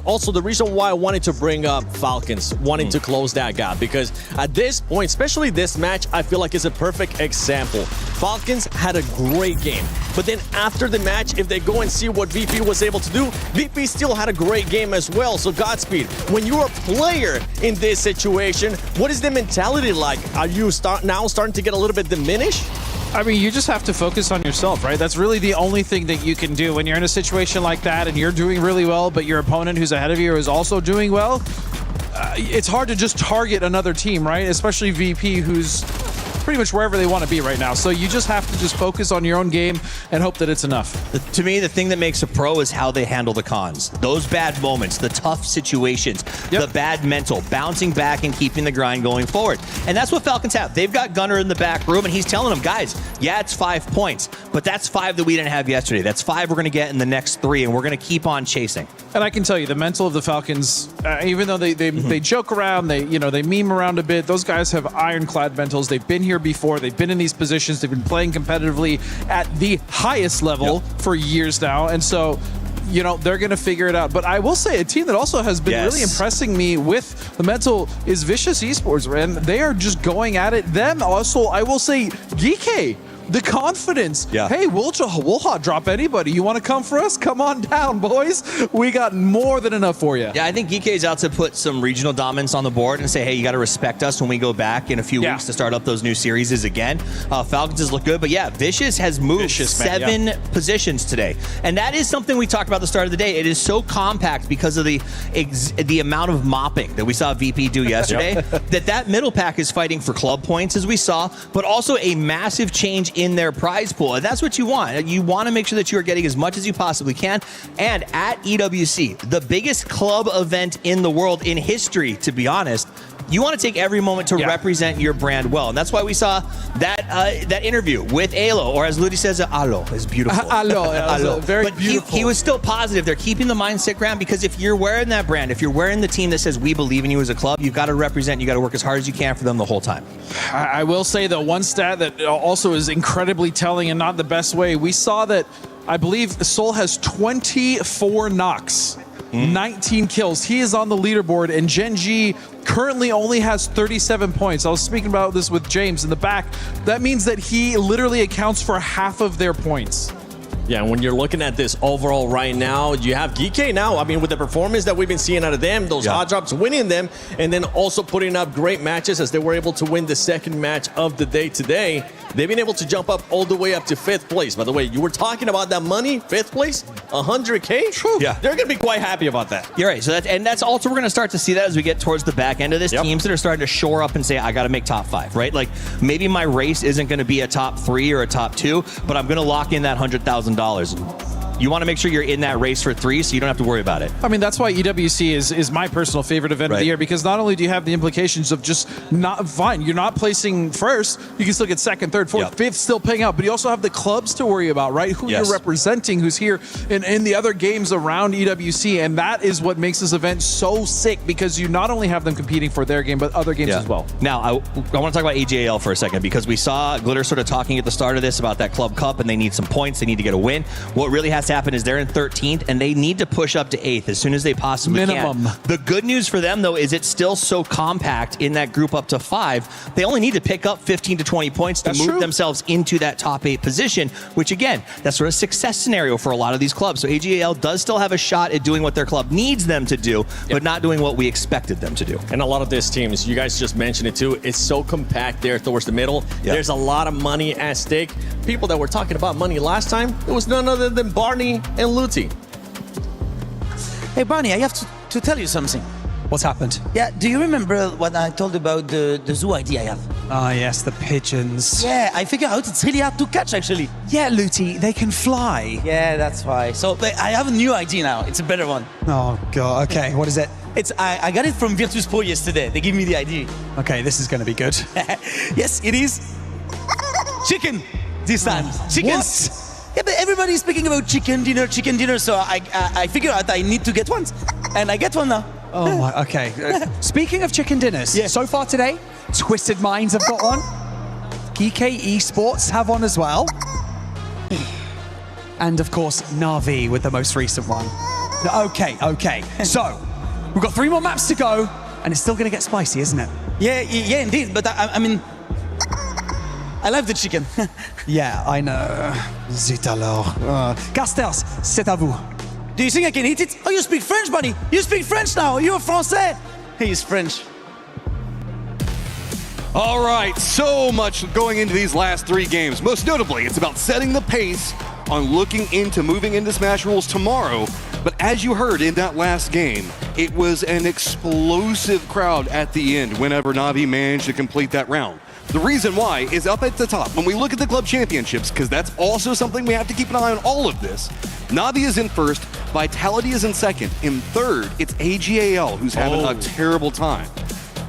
also the reason why I wanted to bring up Falcons, wanting to close that gap, because at this point, especially this match, I feel like it's a perfect example. Falcons had a great game, but then after the match, if they go and see what VP was able to do, VP still had a great game as well. So Godspeed. When you're a player in this situation, what is the mentality like? Are you now starting to get a little bit diminished? I mean, you just have to focus on yourself, right? That's really the only thing that you can do when you're in a situation like that and you're doing really well, but your opponent who's ahead of you is also doing well. It's hard to just target another team, right? Especially VP, who's pretty much wherever they want to be right now. So you just have to just focus on your own game and hope that it's enough. To me, the thing that makes a pro is how they handle the cons. Those bad moments, the tough situations, the bad mental, bouncing back and keeping the grind going forward. And that's what Falcons have. They've got Gunnar in the back room, and he's telling them, guys, yeah, it's 5 points, but that's 5 that we didn't have yesterday. That's 5 we're going to get in the next 3, and we're going to keep on chasing. And I can tell you, the mental of the Falcons, even though they joke around, they meme around a bit, those guys have ironclad mentals. They've been here before. They've been in these positions. They've been playing competitively at the highest level for years now. And so, they're going to figure it out. But I will say a team that also has been really impressing me with the mental is Vicious Esports, and they are just going at it. Them also, I will say, Geeky. The confidence. Hey, we'll hot drop anybody. You want to come for us? Come on down, boys. We got more than enough for you. Yeah, I think Geeky is out to put some regional dominance on the board and say, hey, you got to respect us when we go back in a few weeks to start up those new series again. Falcons has looked good, but yeah, Vicious has moved 7 positions today. And that is something we talked about at the start of the day. It is so compact because of the amount of mopping that we saw VP do yesterday, that middle pack is fighting for club points, as we saw, but also a massive change in their prize pool. And that's what you want. You want to make sure that you are getting as much as you possibly can. And at EWC, the biggest club event in the world in history, to be honest, you want to take every moment to represent your brand well. And that's why we saw that interview with Alo, or as Ludi says, Alo is beautiful. Alo. Very beautiful. He was still positive. They're keeping the mindset ground, because if you're wearing that brand, if you're wearing the team that says we believe in you as a club, you've got to represent, you got to work as hard as you can for them the whole time. I will say the one stat that also is incredibly telling, and not the best way, we saw that I believe Soul has 24 knocks. 19 kills. He is on the leaderboard, and Genji currently only has 37 points. I was speaking about this with James in the back. That means that he literally accounts for half of their points. Yeah, and when you're looking at this overall right now, you have Geeky now. I mean, with the performance that we've been seeing out of them, those hot drops, winning them, and then also putting up great matches as they were able to win the second match of the day today. They've been able to jump up all the way up to 5th place. By the way, you were talking about that money, 5th place, 100K. Yeah, they're going to be quite happy about that. You're right. So that's also, we're going to start to see that as we get towards the back end of this. Teams that are starting to shore up and say, I got to make top 5, right? Like maybe my race isn't going to be a top 3 or a top 2, but I'm going to lock in that $100,000. You want to make sure you're in that race for 3 so you don't have to worry about it. I mean, that's why EWC is my personal favorite event of the year, because not only do you have the implications of just not fine, you're not placing first, you can still get second, third, fourth, fifth, still paying out, but you also have the clubs to worry about, right? Who you're representing, who's here in the other games around EWC, and that is what makes this event so sick, because you not only have them competing for their game, but other games as well. Now, I want to talk about AJAL for a second, because we saw Glitter sort of talking at the start of this about that Club Cup, and they need some points, they need to get a win. What really has to happen is they're in 13th, and they need to push up to 8th as soon as they possibly can. The good news for them, though, is it's still so compact in that group up to 5. They only need to pick up 15 to 20 points to move themselves into that top 8 position, which, again, that's sort of a success scenario for a lot of these clubs. So AJAL does still have a shot at doing what their club needs them to do, but not doing what we expected them to do. And a lot of these teams, you guys just mentioned it too, it's so compact there towards the middle. There's a lot of money at stake. People that were talking about money last time, it was none other than Barney and Luti. Hey, Barney, I have to tell you something. What's happened? Yeah, do you remember what I told about the zoo ID I have? Ah, yes, the pigeons. Yeah, I figured out it's really hard to catch, actually. Yeah, Luti, they can fly. Yeah, that's why. So I have a new ID now. It's a better one. Oh, God. Okay, what is it? I got it from Virtus Pro yesterday. They gave me the ID. Okay, this is going to be good. Yes, it is. Chicken this time. Chickens. What? Yeah, but everybody's speaking about chicken dinner, so I figured out I need to get one. And I get one now. Oh, my, okay. Speaking of chicken dinners, so far today, Twisted Minds have got one. GK Esports have one as well. And, of course, Na'Vi with the most recent one. Okay. So, we've got 3 more maps to go, and it's still going to get spicy, isn't it? Yeah, indeed. But I mean, I love the chicken. Yeah, I know. Zut alors. Casters, c'est à vous. Do you think I can eat it? Oh, you speak French, buddy. You speak French now. You're Français. He's French. All right, so much going into these last 3 games. Most notably, it's about setting the pace on looking into moving into Smash Rules tomorrow. But as you heard in that last game, it was an explosive crowd at the end whenever Na'Vi managed to complete that round. The reason why is up at the top. When we look at the club championships, because that's also something we have to keep an eye on all of this, Na'Vi is in first, Vitality is in second. In third, it's AGAL, who's having a terrible time.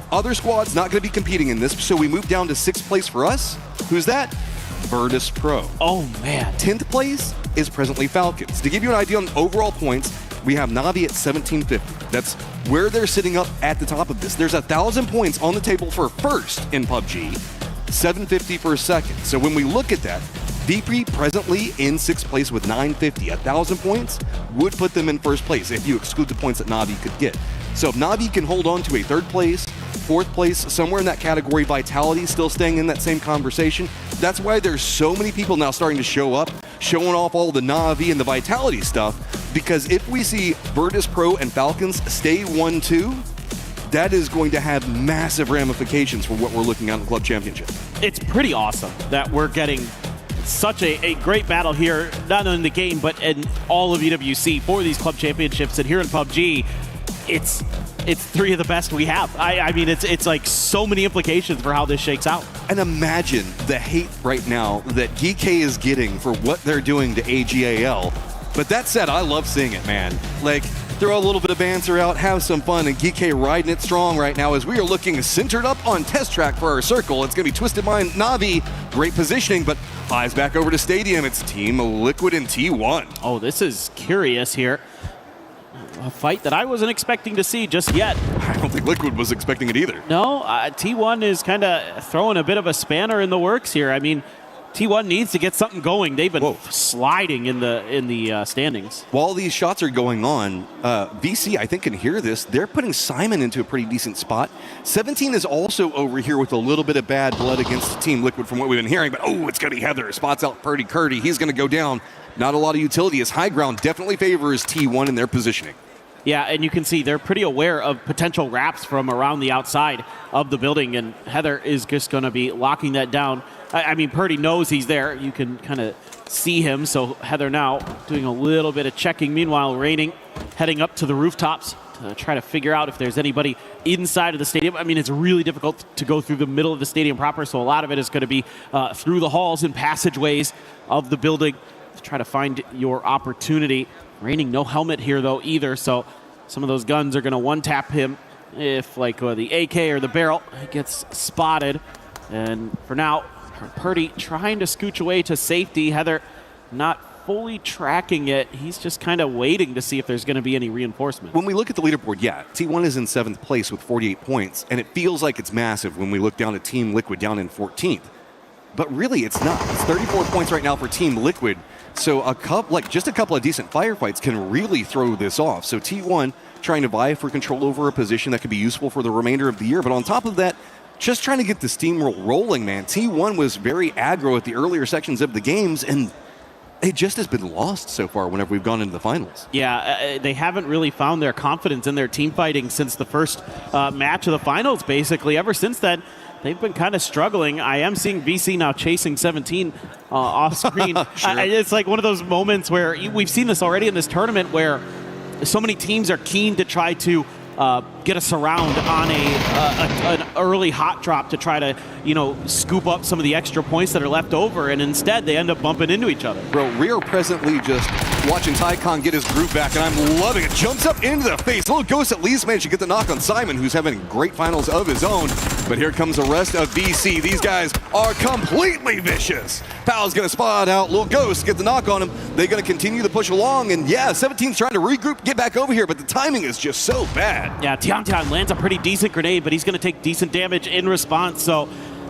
Other squads not going to be competing in this, so we move down to 6th place for us. Who's that? Virtus Pro. Oh, man. 10th place is presently Falcons. To give you an idea on overall points, we have Na'Vi at 1750. That's where they're sitting up at the top of this. There's 1,000 points on the table for first in PUBG, 750 for second. So when we look at that, VP presently in 6th place with 950. 1,000 points would put them in first place if you exclude the points that Na'Vi could get. So if Na'Vi can hold on to a 3rd place, 4th place, somewhere in that category, Vitality still staying in that same conversation. That's why there's so many people now starting to show up, showing off all the Na'Vi and the Vitality stuff, because if we see Virtus Pro and Falcons stay 1-2, that is going to have massive ramifications for what we're looking at in the Club Championship. It's pretty awesome that we're getting such a great battle here, not only in the game, but in all of EWC for these Club Championships. And here in PUBG, it's 3 of the best we have. I mean, it's like so many implications for how this shakes out. And imagine the hate right now that GK is getting for what they're doing to AGAL. But that said, I love seeing it, man. Like, throw a little bit of banter out, have some fun, and GK riding it strong right now as we are looking centered up on test track for our circle. It's going to be Twisted Mind, Na'Vi, great positioning, but eyes back over to Stadium. It's Team Liquid and T1. Oh, this is curious here. A fight that I wasn't expecting to see just yet. I don't think Liquid was expecting it either. No, T1 is kind of throwing a bit of a spanner in the works here. I mean, T1 needs to get something going. They've been sliding in the standings. While these shots are going on, VC, I think, can hear this. They're putting Simon into a pretty decent spot. 17 is also over here with a little bit of bad blood against Team Liquid from what we've been hearing. But, it's going to be Heather. Spots out Purdy Curdy. He's going to go down. Not a lot of utility as high ground definitely favors T1 in their positioning. Yeah, and you can see they're pretty aware of potential wraps from around the outside of the building, and Heather is just going to be locking that down. I mean, Purdy knows he's there. You can kind of see him, so Heather now doing a little bit of checking. Meanwhile, Raining heading up to the rooftops to try to figure out if there's anybody inside of the stadium. I mean, it's really difficult to go through the middle of the stadium proper, so a lot of it is going to be through the halls and passageways of the building. try to find your opportunity. Raining no helmet here, though, either, so some of those guns are going to one-tap him if, like, the AK or the barrel gets spotted. And for now, Purdy trying to scooch away to safety. Heather not fully tracking it. He's just kind of waiting to see if there's going to be any reinforcement. When we look at the leaderboard, yeah, T1 is in 7th place with 48 points, and it feels like it's massive when we look down at Team Liquid down in 14th. But really, it's not. It's 34 points right now for Team Liquid. So just a couple of decent firefights can really throw this off. So T1 trying to vie for control over a position that could be useful for the remainder of the year. But on top of that, just trying to get the steamroll rolling, man. T1 was very aggro at the earlier sections of the games, and it just has been lost so far whenever we've gone into the finals. Yeah, they haven't really found their confidence in their team fighting since the first match of the finals, basically. Ever since then, they've been kind of struggling. I am seeing VC now chasing 17 off screen. Sure. It's like one of those moments where we've seen this already in this tournament where so many teams are keen to try to get a surround on an early hot drop to try to, scoop up some of the extra points that are left over, and instead they end up bumping into each other. Bro, we are presently just watching Tycon get his groove back, and I'm loving it. Jumps up into the face. Little Ghost at least managed to get the knock on Simon, who's having great finals of his own. But here comes the rest of VC. These guys are completely vicious. Powell's going to spot out Little Ghost, get the knock on him. They're going to continue to push along, and yeah, 17's trying to regroup, get back over here, but the timing is just so bad. Yeah, Tian lands a pretty decent grenade, but he's going to take decent damage in response, so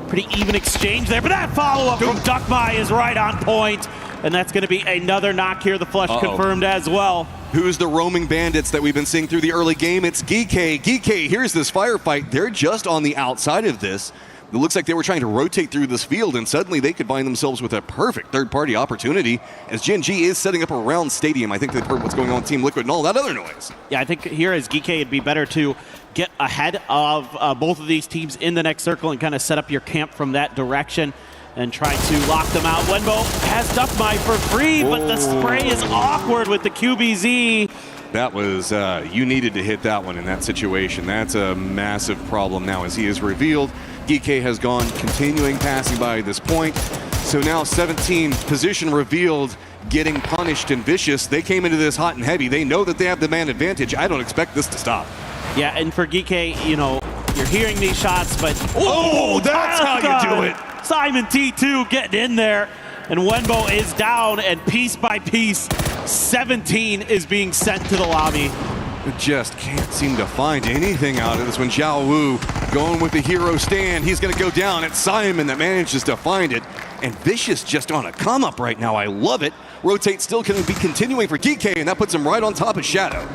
pretty even exchange there. But that follow-up from Duckby is right on point, and that's going to be another knock here. The flush confirmed as well. Who's the roaming bandits that we've been seeing through the early game? It's Geekay. Geekay, here's this firefight. They're just on the outside of this. It looks like they were trying to rotate through this field, and suddenly they could find themselves with a perfect third-party opportunity as Gen G is setting up a round stadium. I think they've heard what's going on with Team Liquid and all that other noise. Yeah, I think here as Geekay, it'd be better to get ahead of both of these teams in the next circle and kind of set up your camp from that direction and try to lock them out. Wenbo has Duckby for free, but the spray is awkward with the QBZ. That was, you needed to hit that one in that situation. That's a massive problem now as he is revealed. DK has gone continuing passing by this point. So now 17 position revealed, getting punished and vicious. They came into this hot and heavy. They know that they have the man advantage. I don't expect this to stop. Yeah, and for Geekay, you're hearing these shots, but... Oh, that's how you do it! Simon T2 getting in there, and Wenbo is down, and piece by piece, 17 is being sent to the lobby. Just can't seem to find anything out of this one. Zhao Wu going with the hero stand. He's going to go down. It's Simon that manages to find it. And Vicious just on a come up right now. I love it. Rotate still can be continuing for DK, and that puts him right on top of Shadow.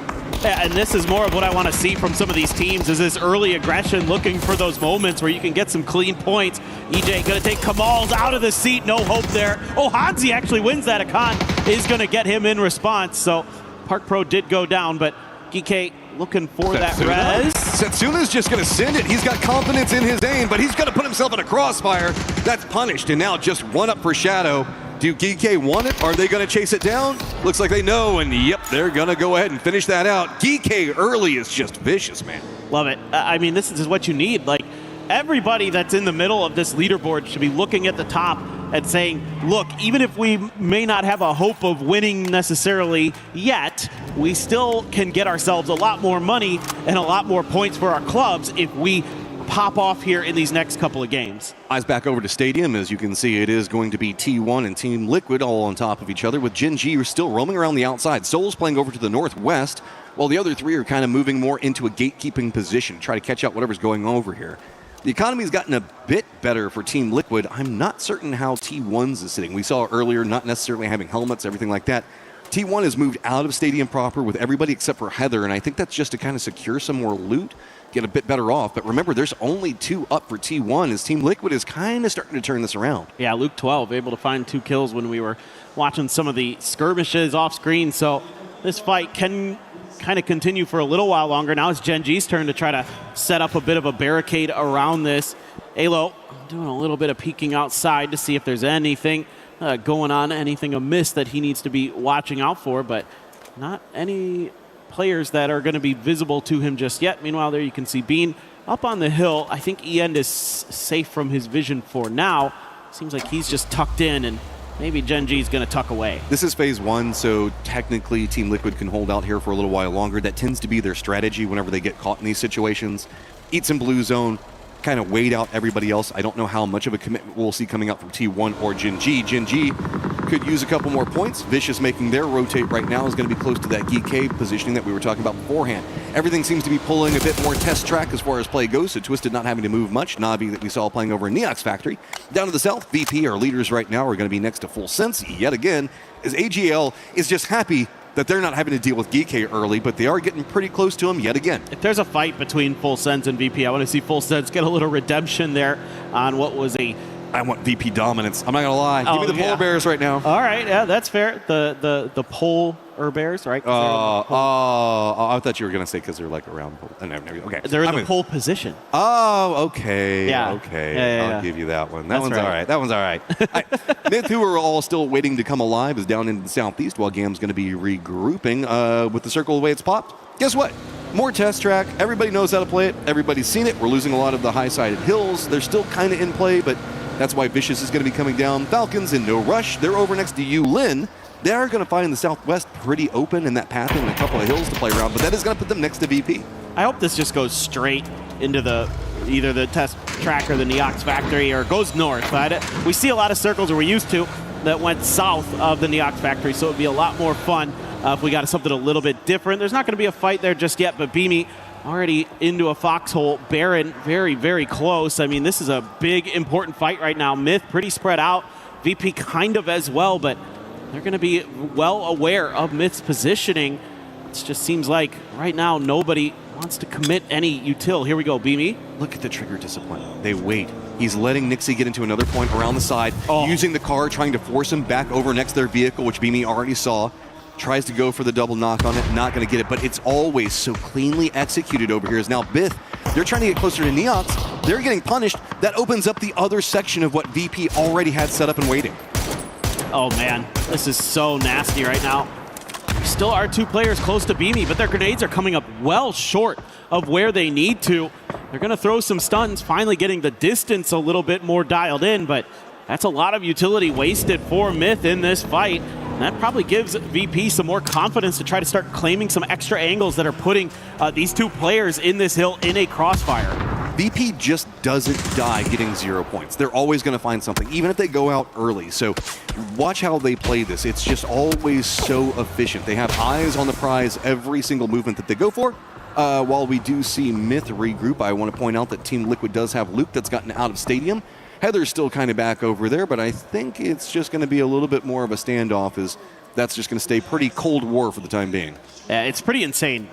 Yeah, and this is more of what I want to see from some of these teams is this early aggression, looking for those moments where you can get some clean points. EJ going to take Kamal's out of the seat. No hope there. Oh, Hanzi actually wins that. Akan is going to get him in response. So Park Pro did go down, but GK looking for that res. Setsuna's just going to send it. He's got confidence in his aim, but he's going to put himself in a crossfire. That's punished, and now just one up for Shadow. Do GK want it? Are they going to chase it down? Looks like they know, and yep, they're going to go ahead and finish that out. GK early is just vicious, man. Love it. I mean, this is what you need. Like, everybody that's in the middle of this leaderboard should be looking at the top and saying, look, even if we may not have a hope of winning necessarily yet, we still can get ourselves a lot more money and a lot more points for our clubs if we pop off here in these next couple of games. Eyes back over to Stadium. As you can see, it is going to be T1 and Team Liquid all on top of each other, with Gen G still roaming around the outside. Soul's playing over to the northwest, while the other three are kind of moving more into a gatekeeping position, try to catch out whatever's going over here. The economy's gotten a bit better for Team Liquid. I'm not certain how T1's is sitting. We saw earlier not necessarily having helmets, everything like that. T1 has moved out of Stadium proper with everybody except for Heather, and I think that's just to kind of secure some more loot, get a bit better off. But remember, there's only 2 up for T1 as Team Liquid is kind of starting to turn this around. Yeah, Luke 12 able to find 2 kills when we were watching some of the skirmishes off screen. So this fight can kind of continue for a little while longer. Now it's Gen G's turn to try to set up a bit of a barricade around this. Alo doing a little bit of peeking outside to see if there's anything going on, anything amiss that he needs to be watching out for, but not any players that are going to be visible to him just yet. Meanwhile, there you can see Bean up on the hill. I think Ian is safe from his vision for now. Seems like he's just tucked in and maybe Gen G's going to tuck away. This is phase 1, so technically Team Liquid can hold out here for a little while longer. That tends to be their strategy whenever they get caught in these situations. Eat some blue zone, kind of wait out everybody else. I don't know how much of a commitment we'll see coming out from T1 or Gen G. Gen G could use a couple more points. Vicious making their rotate right now is going to be close to that GK positioning that we were talking about beforehand. Everything seems to be pulling a bit more test track as far as play goes, so Twisted not having to move much. Navi that we saw playing over in Neox Factory. Down to the south, VP, our leaders right now, are going to be next to Full Sense yet again, as AGL is just happy that they're not having to deal with GK early, but they are getting pretty close to him yet again. If there's a fight between Full Sense and VP, I want to see Full Sense get a little redemption there on what was a... I want VP dominance. I'm not going to lie. Give me the Polar Bears right now. All right, yeah, that's fair. The Polar Bears, right? I thought you were going to say because they're like around. Okay. They're in the pole position. Oh, okay. Yeah. Okay. I'll give you that one. That one's right. all right. That one's all right. Myth, who are all still waiting to come alive, is down in the southeast while Gam's going to be regrouping with the circle the way it's popped. Guess what? More test track. Everybody knows how to play it. Everybody's seen it. We're losing a lot of the high-sided hills. They're still kind of in play, but that's why Vicious is going to be coming down. Falcons in no rush. They're over next to you, Lin. They are going to find the southwest pretty open in that path and a couple of hills to play around, but that is going to put them next to VP. I hope this just goes straight into either the test track or the Neox Factory, or goes north. We see a lot of circles, or we used to, that went south of the Neox Factory, so it would be a lot more fun if we got something a little bit different. There's not going to be a fight there just yet, but Beamy already into a foxhole. Baron very, very close. I mean, this is a big, important fight right now. Myth pretty spread out. VP kind of as well, but they're going to be well aware of Myth's positioning. It just seems like right now nobody wants to commit any util. Here we go, Beamy. Look at the trigger discipline. They wait. He's letting Nixie get into another point around the side, using the car, trying to force him back over next to their vehicle, which Beamy already saw. Tries to go for the double knock on it, not going to get it, but it's always so cleanly executed over here. Is now Bith. They're trying to get closer to Neox. They're getting punished. That opens up the other section of what VP already had set up and waiting. Oh man, this is so nasty right now. Still are two players close to Beamy, but their grenades are coming up well short of where they need to. They're going to throw some stuns, finally getting the distance a little bit more dialed in, but that's a lot of utility wasted for Myth in this fight. And that probably gives VP some more confidence to try to start claiming some extra angles that are putting these two players in this hill in a crossfire. VP just doesn't die getting 0 points. They're always going to find something, even if they go out early. So watch how they play this. It's just always so efficient. They have eyes on the prize every single movement that they go for. While we do see Myth regroup, I want to point out that Team Liquid does have Luke that's gotten out of Stadium. Heather's still kind of back over there, but I think it's just going to be a little bit more of a standoff, as that's just going to stay pretty Cold War for the time being. Yeah, it's pretty insane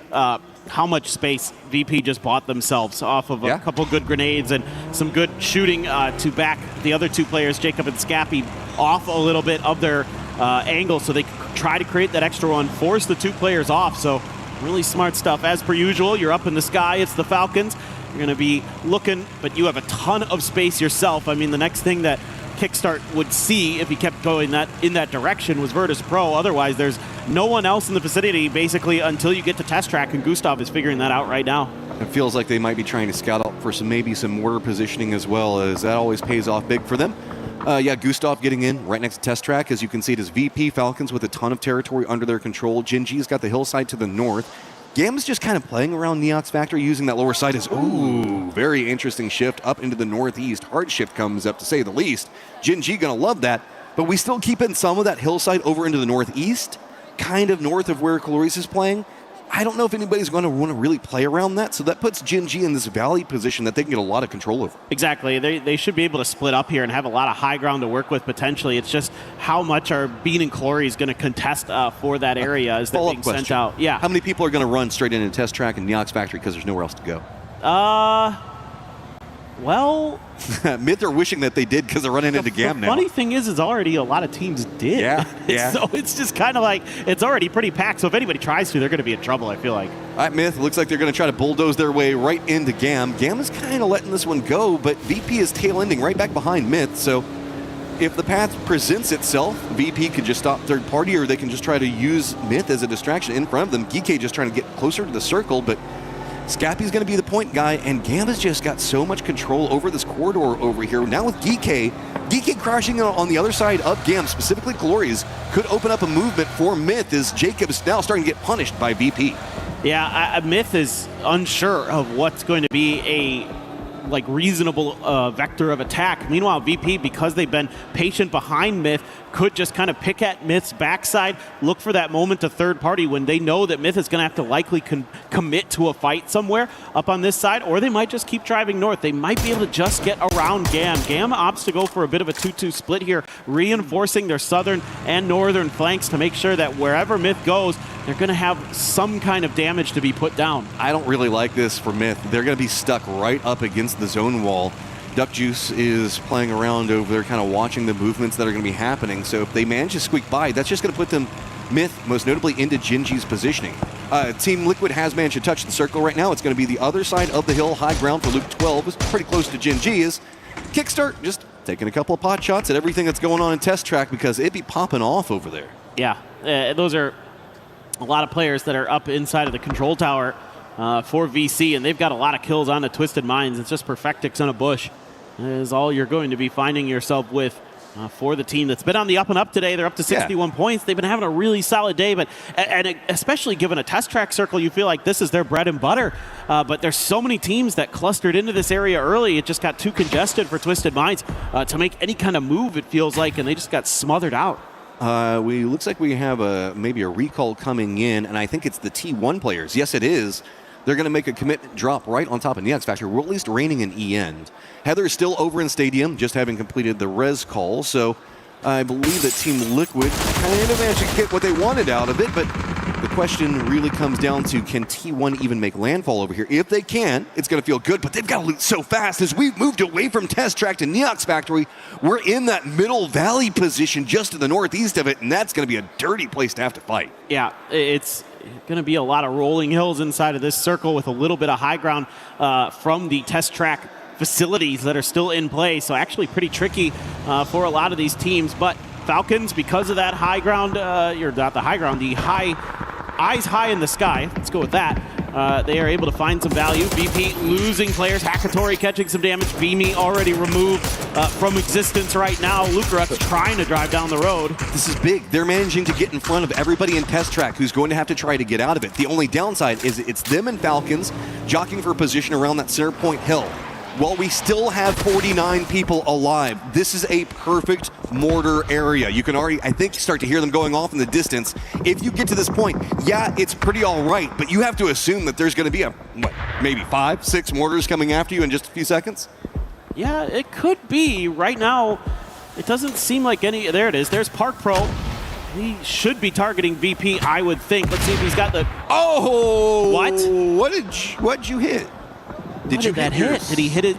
how much space VP just bought themselves off of a couple good grenades and some good shooting to back the other two players, Jacob and Scappy, off a little bit of their angle, so they try to create that extra one, force the two players off. So really smart stuff. As per usual, you're up in the sky. It's the Falcons. You're going to be looking, but you have a ton of space yourself. I mean, the next thing that Kickstart would see if he kept going in that direction was Virtus Pro. Otherwise, there's no one else in the vicinity, basically, until you get to test track, and Gustav is figuring that out right now. It feels like they might be trying to scout out for maybe some mortar positioning as well, as that always pays off big for them. Gustav getting in right next to test track. As you can see, it is VP Falcons with a ton of territory under their control. Gen G's got the hillside to the north. Gam's just kind of playing around Neox Factory, using that lower side as, very interesting shift up into the northeast. Hard shift comes up, to say the least. Gen G gonna love that, but we still keep in some of that hillside over into the northeast, kind of north of where Clarice is playing. I don't know if anybody's going to want to really play around that, so that puts Gen G in this valley position that they can get a lot of control over. Exactly. They should be able to split up here and have a lot of high ground to work with potentially. It's just how much are Bean and Clory going to contest for that area as they're being sent out. Yeah. How many people are going to run straight into test track and Neox Factory because there's nowhere else to go? Well, Myth are wishing that they did because they're running into GAM now. The funny thing is already a lot of teams did. Yeah. So it's just kind of like, it's already pretty packed. So if anybody tries to, they're going to be in trouble, I feel like. All right, Myth, looks like they're going to try to bulldoze their way right into GAM. GAM is kind of letting this one go, but VP is tail-ending right back behind Myth. So if the path presents itself, VP could just stop third party, or they can just try to use Myth as a distraction in front of them. Geekay just trying to get closer to the circle, but Scappy's going to be the point guy, and GAM has just got so much control over this corridor over here. Now with Geekay, DK crashing on the other side of GAM, specifically Glories, could open up a movement for Myth as Jacob's now starting to get punished by VP. Yeah, Myth is unsure of what's going to be a reasonable vector of attack. Meanwhile, VP, because they've been patient behind Myth, could just kind of pick at Myth's backside, look for that moment to third party when they know that Myth is going to have to likely commit to a fight somewhere up on this side, or they might just keep driving north. They might be able to just get around GAM. GAM opts to go for a bit of a 2-2 split here, reinforcing their southern and northern flanks to make sure that wherever Myth goes, they're going to have some kind of damage to be put down. I don't really like this for Myth. They're going to be stuck right up against the zone wall. Duck Juice is playing around over there, kind of watching the movements that are going to be happening. So if they manage to squeak by, that's just going to put them, Myth, most notably into Ginji's positioning. Team Liquid has managed to touch the circle right now. It's going to be the other side of the hill, high ground for Luke 12. It's pretty close to Ginji. Is Kickstart just taking a couple of pot shots at everything that's going on in Test Track because it'd be popping off over there. Yeah, those are a lot of players that are up inside of the control tower for VC, and they've got a lot of kills on the Twisted Minds. It's just Perfectix on a bush is all you're going to be finding yourself with for the team that's been on the up and up today. They're up to 61 points. They've been having a really solid day, but and especially given a Test Track circle, you feel like this is their bread and butter. But there's so many teams that clustered into this area early. It just got too congested for Twisted Minds to make any kind of move, it feels like, and they just got smothered out. Looks like we have maybe a recall coming in, and I think it's the T1 players. Yes, it is. They're going to make a commitment drop right on top of Neox Factory. We're at least reigning in E-End. Heather is still over in Stadium, just having completed the res call, so I believe that Team Liquid kind of managed to get what they wanted out of it, but the question really comes down to, can T1 even make landfall over here? If they can, it's going to feel good, but they've got to loot so fast. As we've moved away from Test Track to Neox Factory, we're in that middle valley position just to the northeast of it, and that's going to be a dirty place to have to fight. Yeah, it's going to be a lot of rolling hills inside of this circle with a little bit of high ground from the Test Track facilities that are still in play, so actually pretty tricky for a lot of these teams. But Falcons, because of that high ground, or not the high ground, the eyes high in the sky, let's go with that, they are able to find some value. VP losing players, Hakatori catching some damage, Beamy already removed from existence right now. Lukaruk trying to drive down the road. This is big. They're managing to get in front of everybody in Test Track who's going to have to try to get out of it. The only downside is it's them and Falcons jockeying for position around that center point hill. While we still have 49 people alive, this is a perfect mortar area. You can already, I think, start to hear them going off in the distance. If you get to this point, yeah, it's pretty all right, but you have to assume that there's going to be maybe 5, 6 mortars coming after you in just a few seconds? Yeah, it could be. Right now, it doesn't seem like any. There it is. There's Park Pro. He should be targeting VP, I would think. Let's see if he's got the... Oh! What? What'd you hit? Did you hit that? Did he hit it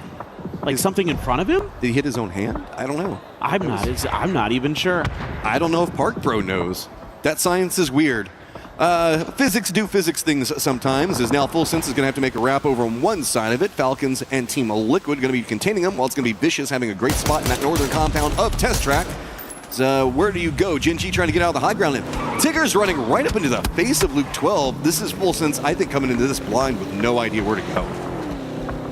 like something in front of him? Did he hit his own hand? I don't know. I'm not even sure. I don't know if Park Pro knows. That science is weird. Physics do physics things sometimes, as now Full Sense is going to have to make a wrap over on one side of it. Falcons and Team Liquid going to be containing them, while it's going to be Vicious having a great spot in that northern compound of Test Track. So where do you go? Ginji trying to get out of the high ground, and Tigger's running right up into the face of Luke 12. This is Full Sense, I think, coming into this blind with no idea where to go.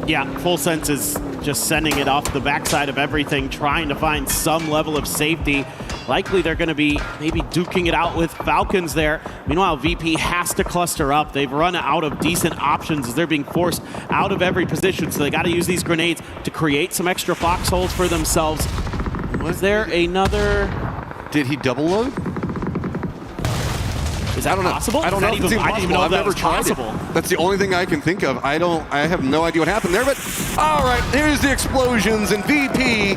Yeah, Full Sense is just sending it off the backside of everything, trying to find some level of safety. Likely they're going to be maybe duking it out with Falcons there. Meanwhile, VP has to cluster up. They've run out of decent options as they're being forced out of every position, so they got to use these grenades to create some extra foxholes for themselves. Was there another... Did he double load? Is that possible? I don't know. I didn't even know I've that never was tried possible. it. That's the only thing I can think of. I have no idea what happened there, but all right, here's the explosions, and VP,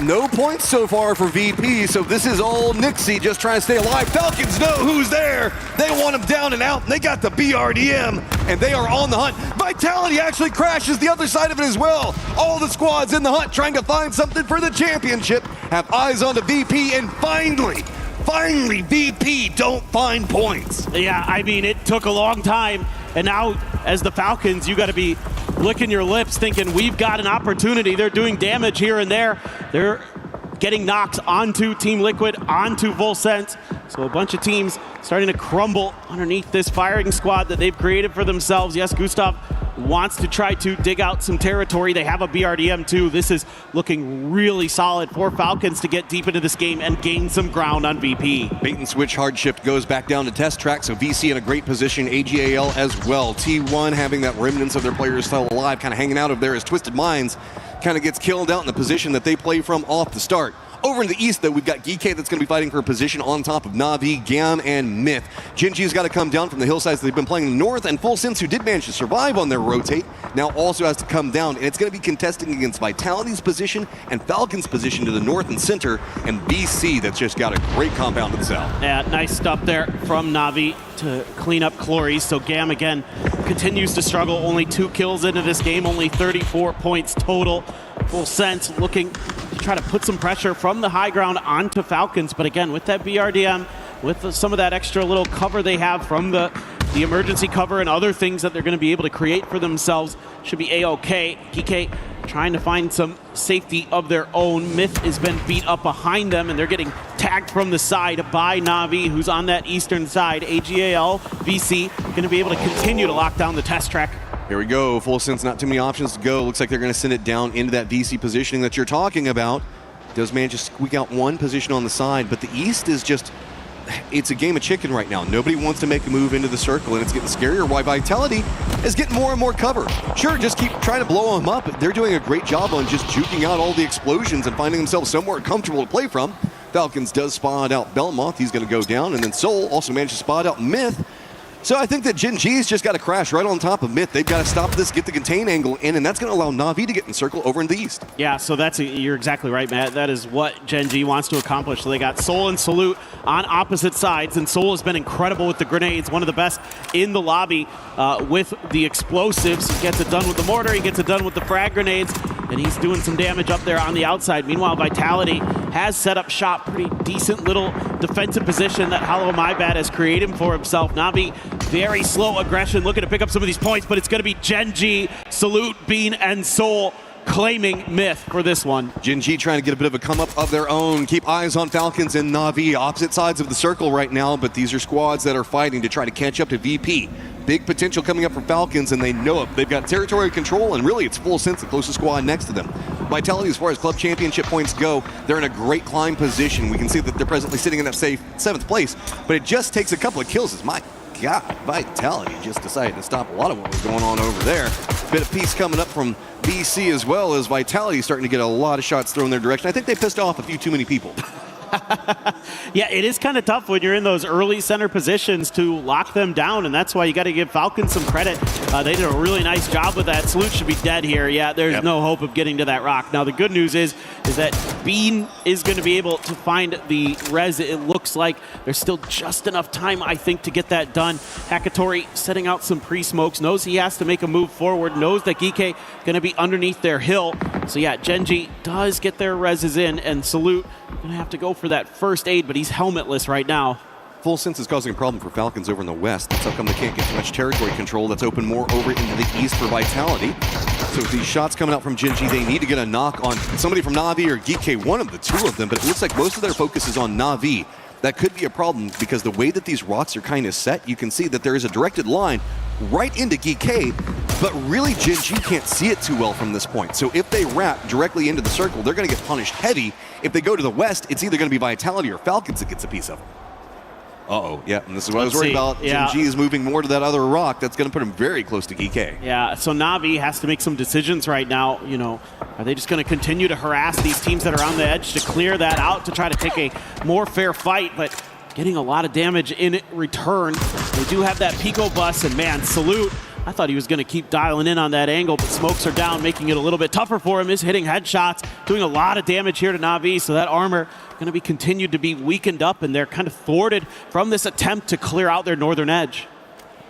no points so far for VP, so this is all Nixie just trying to stay alive. Falcons know who's there. They want him down and out, and they got the BRDM, and they are on the hunt. Vitality actually crashes the other side of it as well. All the squads in the hunt trying to find something for the championship, have eyes on the VP, and Finally, VP don't find points. Yeah, I mean, it took a long time. And now, as the Falcons, you got to be licking your lips thinking, we've got an opportunity. They're doing damage here and there. They're getting knocks onto Team Liquid, onto Full Sense. So a bunch of teams starting to crumble underneath this firing squad that they've created for themselves. Yes, Gustav wants to try to dig out some territory. They have a BRDM too. This is looking really solid for Falcons to get deep into this game and gain some ground on VP. Bait and switch hard shift goes back down to test track, so VC in a great position, AGAL as well. T1 having that remnants of their players still alive, kind of hanging out over there as Twisted Minds kind of gets killed out in the position that they play from off the start. Over in the east, though, we've got Geekay that's going to be fighting for a position on top of Na'Vi, Gam, and Myth. Gen.G's got to come down from the hillsides that they've been playing in the north, and Full Sense, who did manage to survive on their rotate, now also has to come down, and it's going to be contesting against Vitality's position and Falcon's position to the north and center, and BC that's just got a great compound itself. Yeah, nice stuff there from Na'Vi to clean up Clories. So Gam, again, continues to struggle. Only 2 kills into this game, only 34 points total. Full Sense looking to try to put some pressure from the high ground onto Falcons. But again, with that BRDM, with some of that extra little cover they have from the emergency cover and other things that they're going to be able to create for themselves, should be A-OK. GK trying to find some safety of their own. Myth has been beat up behind them, and they're getting tagged from the side by Na'Vi, who's on that eastern side. AGAL, VC, going to be able to continue to lock down the test track. Here we go. Full Sense, not too many options to go. Looks like they're going to send it down into that VC positioning that you're talking about. Does manage to squeak out one position on the side, but the east is just, it's a game of chicken right now. Nobody wants to make a move into the circle, and it's getting scarier. Why Vitality is getting more and more cover. Sure, just keep trying to blow them up. They're doing a great job on just juking out all the explosions and finding themselves somewhere comfortable to play from. Falcons does spot out Belmoth. He's going to go down, and then Soul also managed to spot out Myth. So I think that Gen.G's just got to crash right on top of Myth. They've got to stop this, get the contain angle in, and that's going to allow Na'Vi to get in the circle over in the east. Yeah, so you're exactly right, Matt. That is what Gen.G wants to accomplish. So they got Soul and Salute on opposite sides, and Soul has been incredible with the grenades, one of the best in the lobby with the explosives. He gets it done with the mortar, he gets it done with the frag grenades, and he's doing some damage up there on the outside. Meanwhile, Vitality has set up shop, pretty decent little defensive position that Hollow MyBad has created for himself. Na'Vi, very slow aggression, looking to pick up some of these points, but it's going to be Gen.G, Salute, Bean, and Soul claiming Myth for this one. Gen.G trying to get a bit of a come up of their own. Keep eyes on Falcons and Na'Vi, opposite sides of the circle right now, but these are squads that are fighting to try to catch up to VP. Big potential coming up for Falcons, and they know it. They've got territory control, and really it's Full Sense, the closest squad next to them. Vitality, as far as club championship points go, they're in a great climb position. We can see that they're presently sitting in that safe 7th place, but it just takes a couple of kills. My God, Vitality just decided to stop a lot of what was going on over there. Bit of peace coming up from BC as well, as Vitality starting to get a lot of shots thrown their direction. I think they pissed off a few too many people. Yeah, it is kind of tough when you're in those early center positions to lock them down, and that's why you got to give Falcons some credit. They did a really nice job with that. Salute should be dead here. Yeah, there's no hope of getting to that rock. Now, the good news is that Bean is going to be able to find the res. It looks like there's still just enough time, I think, to get that done. Hakatori setting out some pre-smokes, knows he has to make a move forward, knows that Geekay going to be underneath their hill. So yeah, Gen.G does get their reses in, and Salute going to have to go for that first aid, but he's helmetless right now. Full Sense is causing a problem for Falcons over in the west. That's how come they can't get too much territory control. That's open more over into the east for Vitality. So with these shots coming out from Gen.G, they need to get a knock on somebody from Na'Vi or Geekay, one of the two of them, but it looks like most of their focus is on Na'Vi. That could be a problem because the way that these rocks are kind of set, you can see that there is a directed line right into Geekay, but really Gen.G can't see it too well from this point. So if they wrap directly into the circle, they're going to get punished heavy. If they go to the west, it's either going to be Vitality or Falcons that gets a piece of it. Uh-oh, yeah, and this is what I was worried about. Gen.G is moving more to that other rock. That's going to put him very close to Geekay. Yeah, so Na'Vi has to make some decisions right now. You know, are they just going to continue to harass these teams that are on the edge to clear that out to try to take a more fair fight, but getting a lot of damage in return. They do have that Pico bus, and man, Salute, I thought he was going to keep dialing in on that angle, but smokes are down, making it a little bit tougher for him. Is hitting headshots, doing a lot of damage here to Na'Vi, so that armor going to be continued to be weakened up, and they're kind of thwarted from this attempt to clear out their northern edge.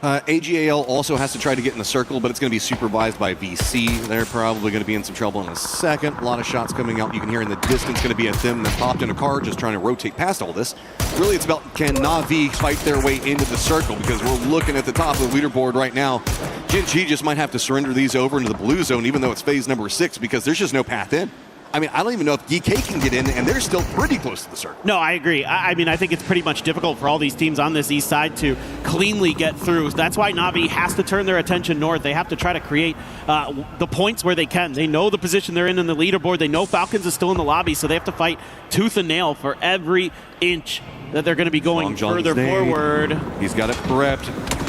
AGAL also has to try to get in the circle, but it's going to be supervised by VC. They're probably going to be in some trouble in a second. A lot of shots coming out. You can hear in the distance going to be at them that popped in a car just trying to rotate past all this. Really, it's about can Na'Vi fight their way into the circle, because we're looking at the top of the leaderboard right now. Gen.G just might have to surrender these over into the blue zone, even though it's phase number 6, because there's just no path in. I mean, I don't even know if DK can get in, and they're still pretty close to the circle. No, I agree. I mean, I think it's pretty much difficult for all these teams on this east side to cleanly get through. That's why Na'Vi has to turn their attention north. They have to try to create the points where they can. They know the position they're in the leaderboard. They know Falcons is still in the lobby, so they have to fight tooth and nail for every inch that they're going to be going further forward. He's got it prepped.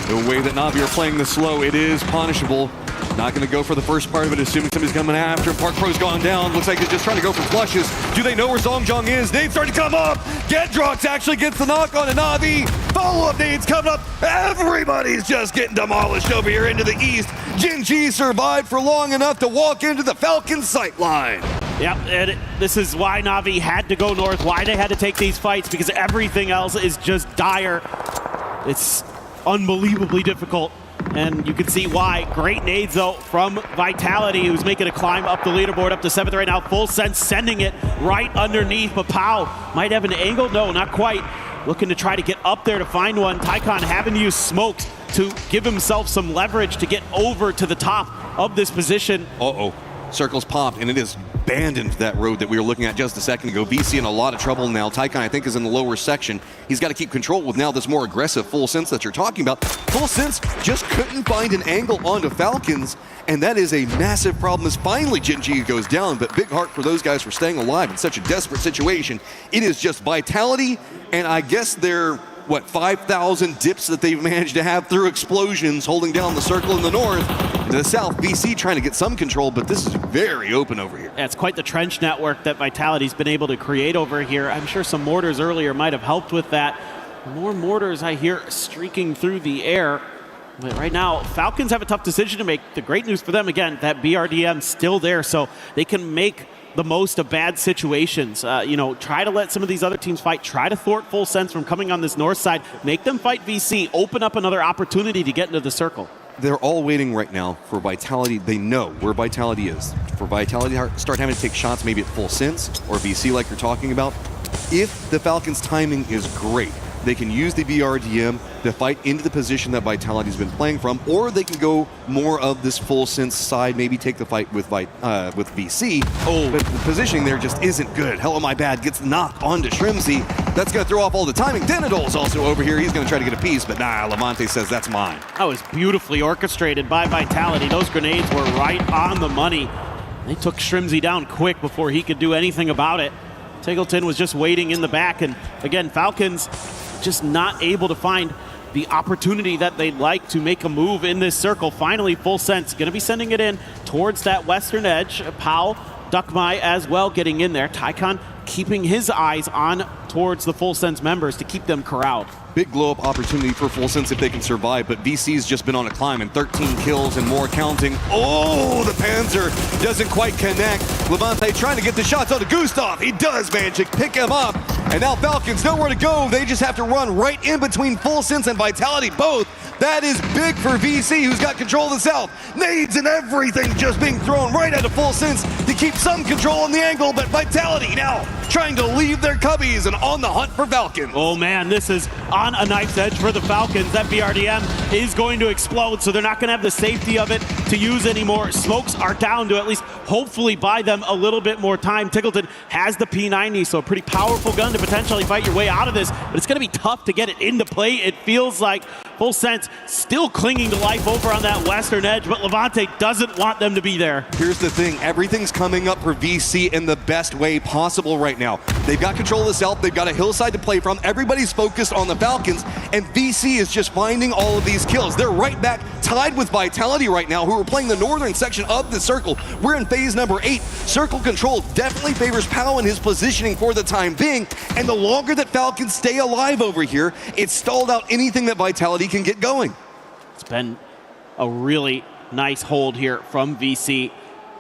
The way that Na'Vi are playing this slow, it is punishable. Not going to go for the first part of it, assuming somebody's coming after him. Park Pro's gone down. Looks like he's just trying to go for flushes. Do they know where Zongjong is? Nades starting to come up. Gedrox actually gets the knock on a Na'Vi. Follow-up Nades coming up. Everybody's just getting demolished over here into the east. Jin Ji survived for long enough to walk into the Falcons sight line. Yep, and this is why Na'Vi had to go north, why they had to take these fights, because everything else is just dire. It's unbelievably difficult, and you can see why. Great nades, though, from Vitality, who's making a climb up the leaderboard, up to 7th right now. Full Sense sending it right underneath, but Pau might have an angle. No, not quite. Looking to try to get up there to find one. Tycon having to use smokes to give himself some leverage to get over to the top of this position. Uh-oh. Circle's popped, and it is abandoned that road that we were looking at just a second ago. VC in a lot of trouble now. Tycon, I think, is in the lower section. He's got to keep control with now this more aggressive Full Sense that you're talking about. Full Sense just couldn't find an angle onto Falcons, and that is a massive problem as finally Jin Ji goes down, but big heart for those guys for staying alive in such a desperate situation. It is just Vitality, and I guess they're 5,000 dips that they've managed to have through explosions holding down the circle in the north. To the south, VC trying to get some control, but this is very open over here. Yeah, it's quite the trench network that Vitality's been able to create over here. I'm sure some mortars earlier might have helped with that. More mortars I hear streaking through the air. But right now, Falcons have a tough decision to make. The great news for them, again, that BRDM's still there, so they can make the most of bad situations. Try to let some of these other teams fight. Try to thwart Full Sense from coming on this north side. Make them fight VC. Open up another opportunity to get into the circle. They're all waiting right now for Vitality. They know where Vitality is. For Vitality to start having to take shots maybe at Full Sense or VC like you're talking about. If the Falcons' timing is great, they can use the BRDM to fight into the position that Vitality's been playing from, or they can go more of this Full Sense side, maybe take the fight with VC. Oh, but the positioning there just isn't good. Hello, my bad. Gets knocked onto Shrimsy. That's going to throw off all the timing. Denadol's also over here. He's going to try to get a piece, but nah, Levante says that's mine. That was beautifully orchestrated by Vitality. Those grenades were right on the money. They took Shrimsy down quick before he could do anything about it. Tiggleton was just waiting in the back, and again, Falcons just not able to find the opportunity that they'd like to make a move in this circle. Finally, Full Sense going to be sending it in towards that western edge. Pau, Duckmai as well getting in there. Tycon keeping his eyes on towards the Full Sense members to keep them corralled. Big blow-up opportunity for Full Sense if they can survive, but VC's just been on a climb and 13 kills and more counting. Oh, the Panzer doesn't quite connect. Levante trying to get the shots onto Gustav. He does manage to pick him up, and now Falcons nowhere to go. They just have to run right in between Full Sense and Vitality both. That is big for VC, who's got control of the south. Nades and everything just being thrown right out of Full Sense to keep some control on the angle, but Vitality now trying to leave their cubbies and on the hunt for Falcons. Oh man, this is on a knife's edge for the Falcons. That BRDM is going to explode, so they're not going to have the safety of it to use anymore. Smokes are down to at least hopefully buy them a little bit more time. Tiggleton has the P90, so a pretty powerful gun to potentially fight your way out of this, but it's going to be tough to get it into play. It feels like Full Sense still clinging to life over on that western edge, but Levante doesn't want them to be there. Here's the thing, everything's coming up for VC in the best way possible right now. They've got control of the south, they've got a hillside to play from, everybody's focused on the Falcons, and VC is just finding all of these kills. They're right back tied with Vitality right now, who are playing the northern section of the circle. We're in phase number 8. Circle control definitely favors Pau in his positioning for the time being, and the longer that Falcons stay alive over here, it's stalled out anything that Vitality can get going. It's been a really nice hold here from VC.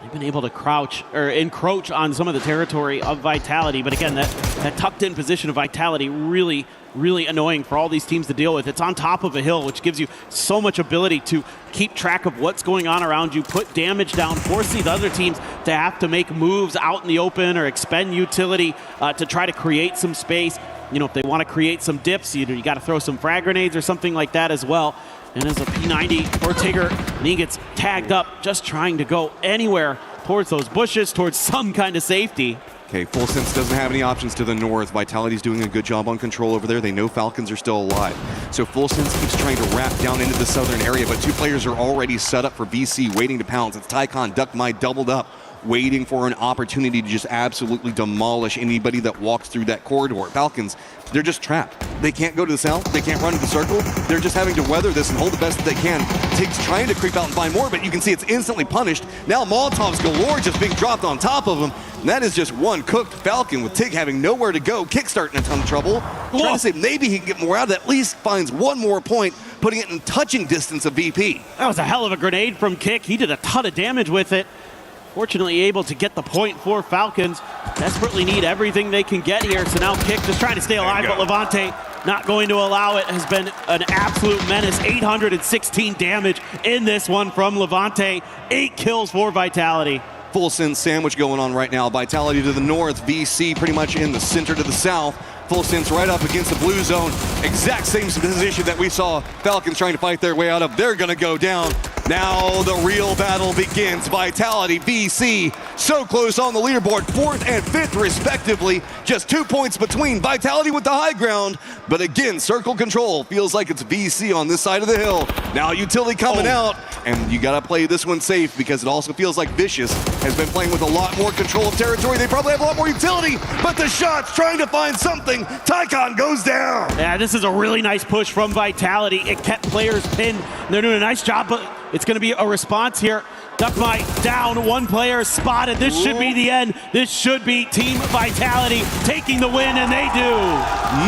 They've been able to encroach on some of the territory of Vitality, but again, that tucked in position of Vitality really, really annoying for all these teams to deal with. It's on top of a hill, which gives you so much ability to keep track of what's going on around you, put damage down, force these other teams to have to make moves out in the open or expend utility to try to create some space. If they want to create some dips, you got to throw some frag grenades or something like that as well. And as a P90 for Tigger, and he gets tagged up just trying to go anywhere towards those bushes, towards some kind of safety. Okay, Full Sense doesn't have any options to the north. Vitality's doing a good job on control over there. They know Falcons are still alive. So Full Sense keeps trying to wrap down into the southern area, but two players are already set up for VC, waiting to pounce. It's Tycon, Duckmai doubled up, waiting for an opportunity to just absolutely demolish anybody that walks through that corridor. Falcons, they're just trapped. They can't go to the south. They can't run to the circle. They're just having to weather this and hold the best that they can. Tig's trying to creep out and find more, but you can see it's instantly punished. Now Molotovs galore just being dropped on top of him. And that is just one cooked Falcon with Tig having nowhere to go. Kickstart in a ton of trouble. Trying to say maybe he can get more out of it. At least finds one more point, putting it in touching distance of VP. That was a hell of a grenade from Kick. He did a ton of damage with it. Fortunately able to get the point for Falcons. Desperately need everything they can get here. So now Kick just trying to stay alive, but Levante not going to allow it. Has been an absolute menace. 816 damage in this one from Levante. 8 kills for Vitality. Full Sense sandwich going on right now. Vitality to the north, VC pretty much in the center to the south. Full Sense right up against the blue zone. Exact same position that we saw Falcons trying to fight their way out of. They're going to go down. Now the real battle begins. Vitality, VC, so close on the leaderboard, 4th and 5th respectively. Just 2 points between. Vitality with the high ground, but again, circle control. Feels like it's VC on this side of the hill. Now Utility coming out, and you gotta play this one safe because it also feels like Vicious has been playing with a lot more control of territory. They probably have a lot more utility, but the shots trying to find something. Tycon goes down. Yeah, this is a really nice push from Vitality. It kept players pinned. They're doing a nice job, but it's going to be a response here. Duckmai down, one player spotted. This should be the end. This should be Team Vitality taking the win, and they do.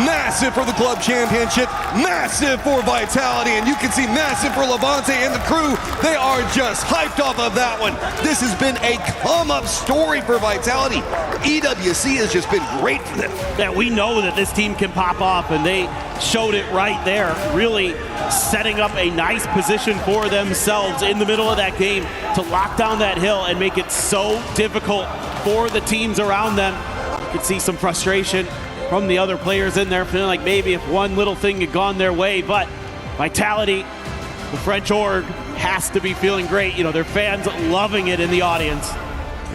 Massive for the club championship, massive for Vitality, and you can see massive for Levante and the crew. They are just hyped off of that one. This has been a come-up story for Vitality. EWC has just been great for them. Yeah, we know that this team can pop off, and they showed it right there, really setting up a nice position for themselves in the middle of that game to lock down that hill and make it so difficult for the teams around them. You could see some frustration from the other players in there, feeling like maybe if one little thing had gone their way, but Vitality, the French org, has to be feeling great. You know, their fans loving it in the audience.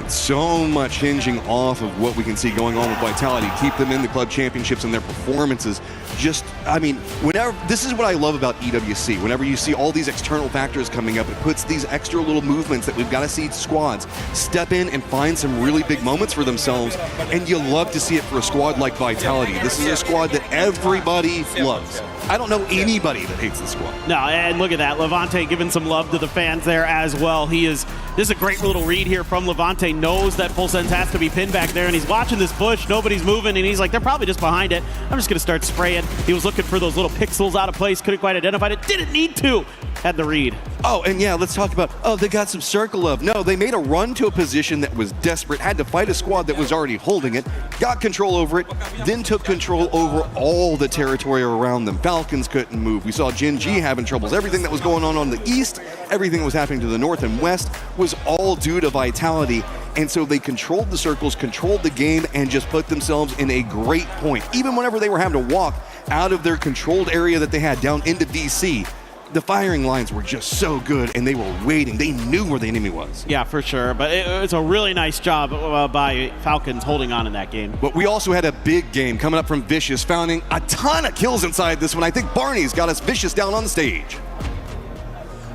So much hinging off of what we can see going on with Vitality. Keep them in the club championships and their performances. Just, I mean, whenever, this is what I love about EWC. Whenever you see all these external factors coming up, it puts these extra little movements that we've got to see squads step in and find some really big moments for themselves. And you love to see it for a squad like Vitality. This is a squad that everybody loves. I don't know anybody that hates the squad. No, and look at that. Levante giving some love to the fans there as well. This is a great little read here from Levante. Knows that Full Sense has to be pinned back there, and he's watching this bush. Nobody's moving, and he's like, they're probably just behind it. I'm just going to start spraying. He was looking for those little pixels out of place. Couldn't quite identify it. Didn't need to. Had the read. Oh, and yeah, let's talk about, they got some circle love. No, they made a run to a position that was desperate, had to fight a squad that was already holding it, got control over it, then took control over all the territory around them. Falcons couldn't move. We saw Gen G having troubles. Everything that was going on the east, everything that was happening to the north and west was all due to Vitality. And so they controlled the circles, controlled the game, and just put themselves in a great point. Even whenever they were having to walk out of their controlled area that they had down into DC, the firing lines were just so good, and they were waiting. They knew where the enemy was. Yeah, for sure. But it's a really nice job by Falcons holding on in that game. But we also had a big game coming up from Vicious, finding a ton of kills inside this one. I think Barney's got us Vicious down on the stage.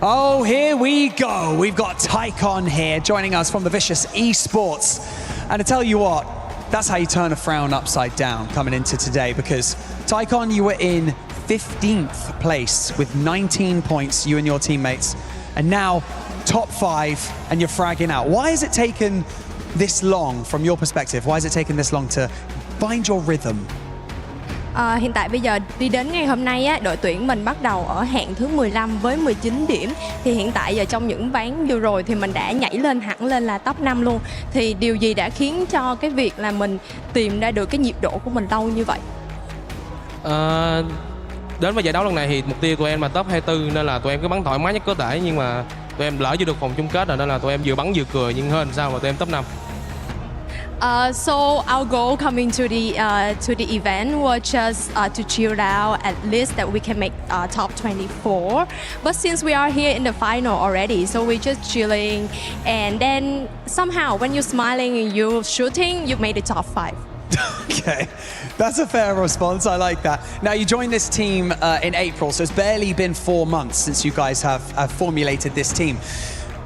Oh, here we go. We've got Tycon here joining us from the Vicious Esports. And to tell you what, that's how you turn a frown upside down coming into today, because Tycon, you were in 15th place with 19 points, you and your teammates, and now top 5 and you're fragging out. Why has it taken this long, from your perspective, why has it taken this long to find your rhythm? Hiện tại bây giờ đi đến ngày hôm nay á, đội tuyển mình bắt đầu ở hạng thứ 15 với 19 điểm. Thì hiện tại giờ trong những ván vừa rồi thì mình đã nhảy lên hẳn lên là top 5 luôn. Thì điều gì đã khiến cho cái việc là mình tìm ra được cái nhịp độ của mình lâu như vậy? Đến với giải đấu lần này thì mục tiêu tụi em là top 24 nên là tụi em cứ bắn thoải mái nhất có thể, nhưng mà tụi em lỡ chưa được vòng chung kết rồi nên là tụi em vừa bắn vừa cười, nhưng hơn sao mà tụi em top 5. So our goal coming to the event was just to chill out, at least that we can make top 24. But since we are here in the final already, so we're just chilling. And then somehow when you're smiling and you're shooting, you made the top 5. Okay, that's a fair response. I like that. Now, you joined this team in April, so it's barely been 4 months since you guys have formulated this team.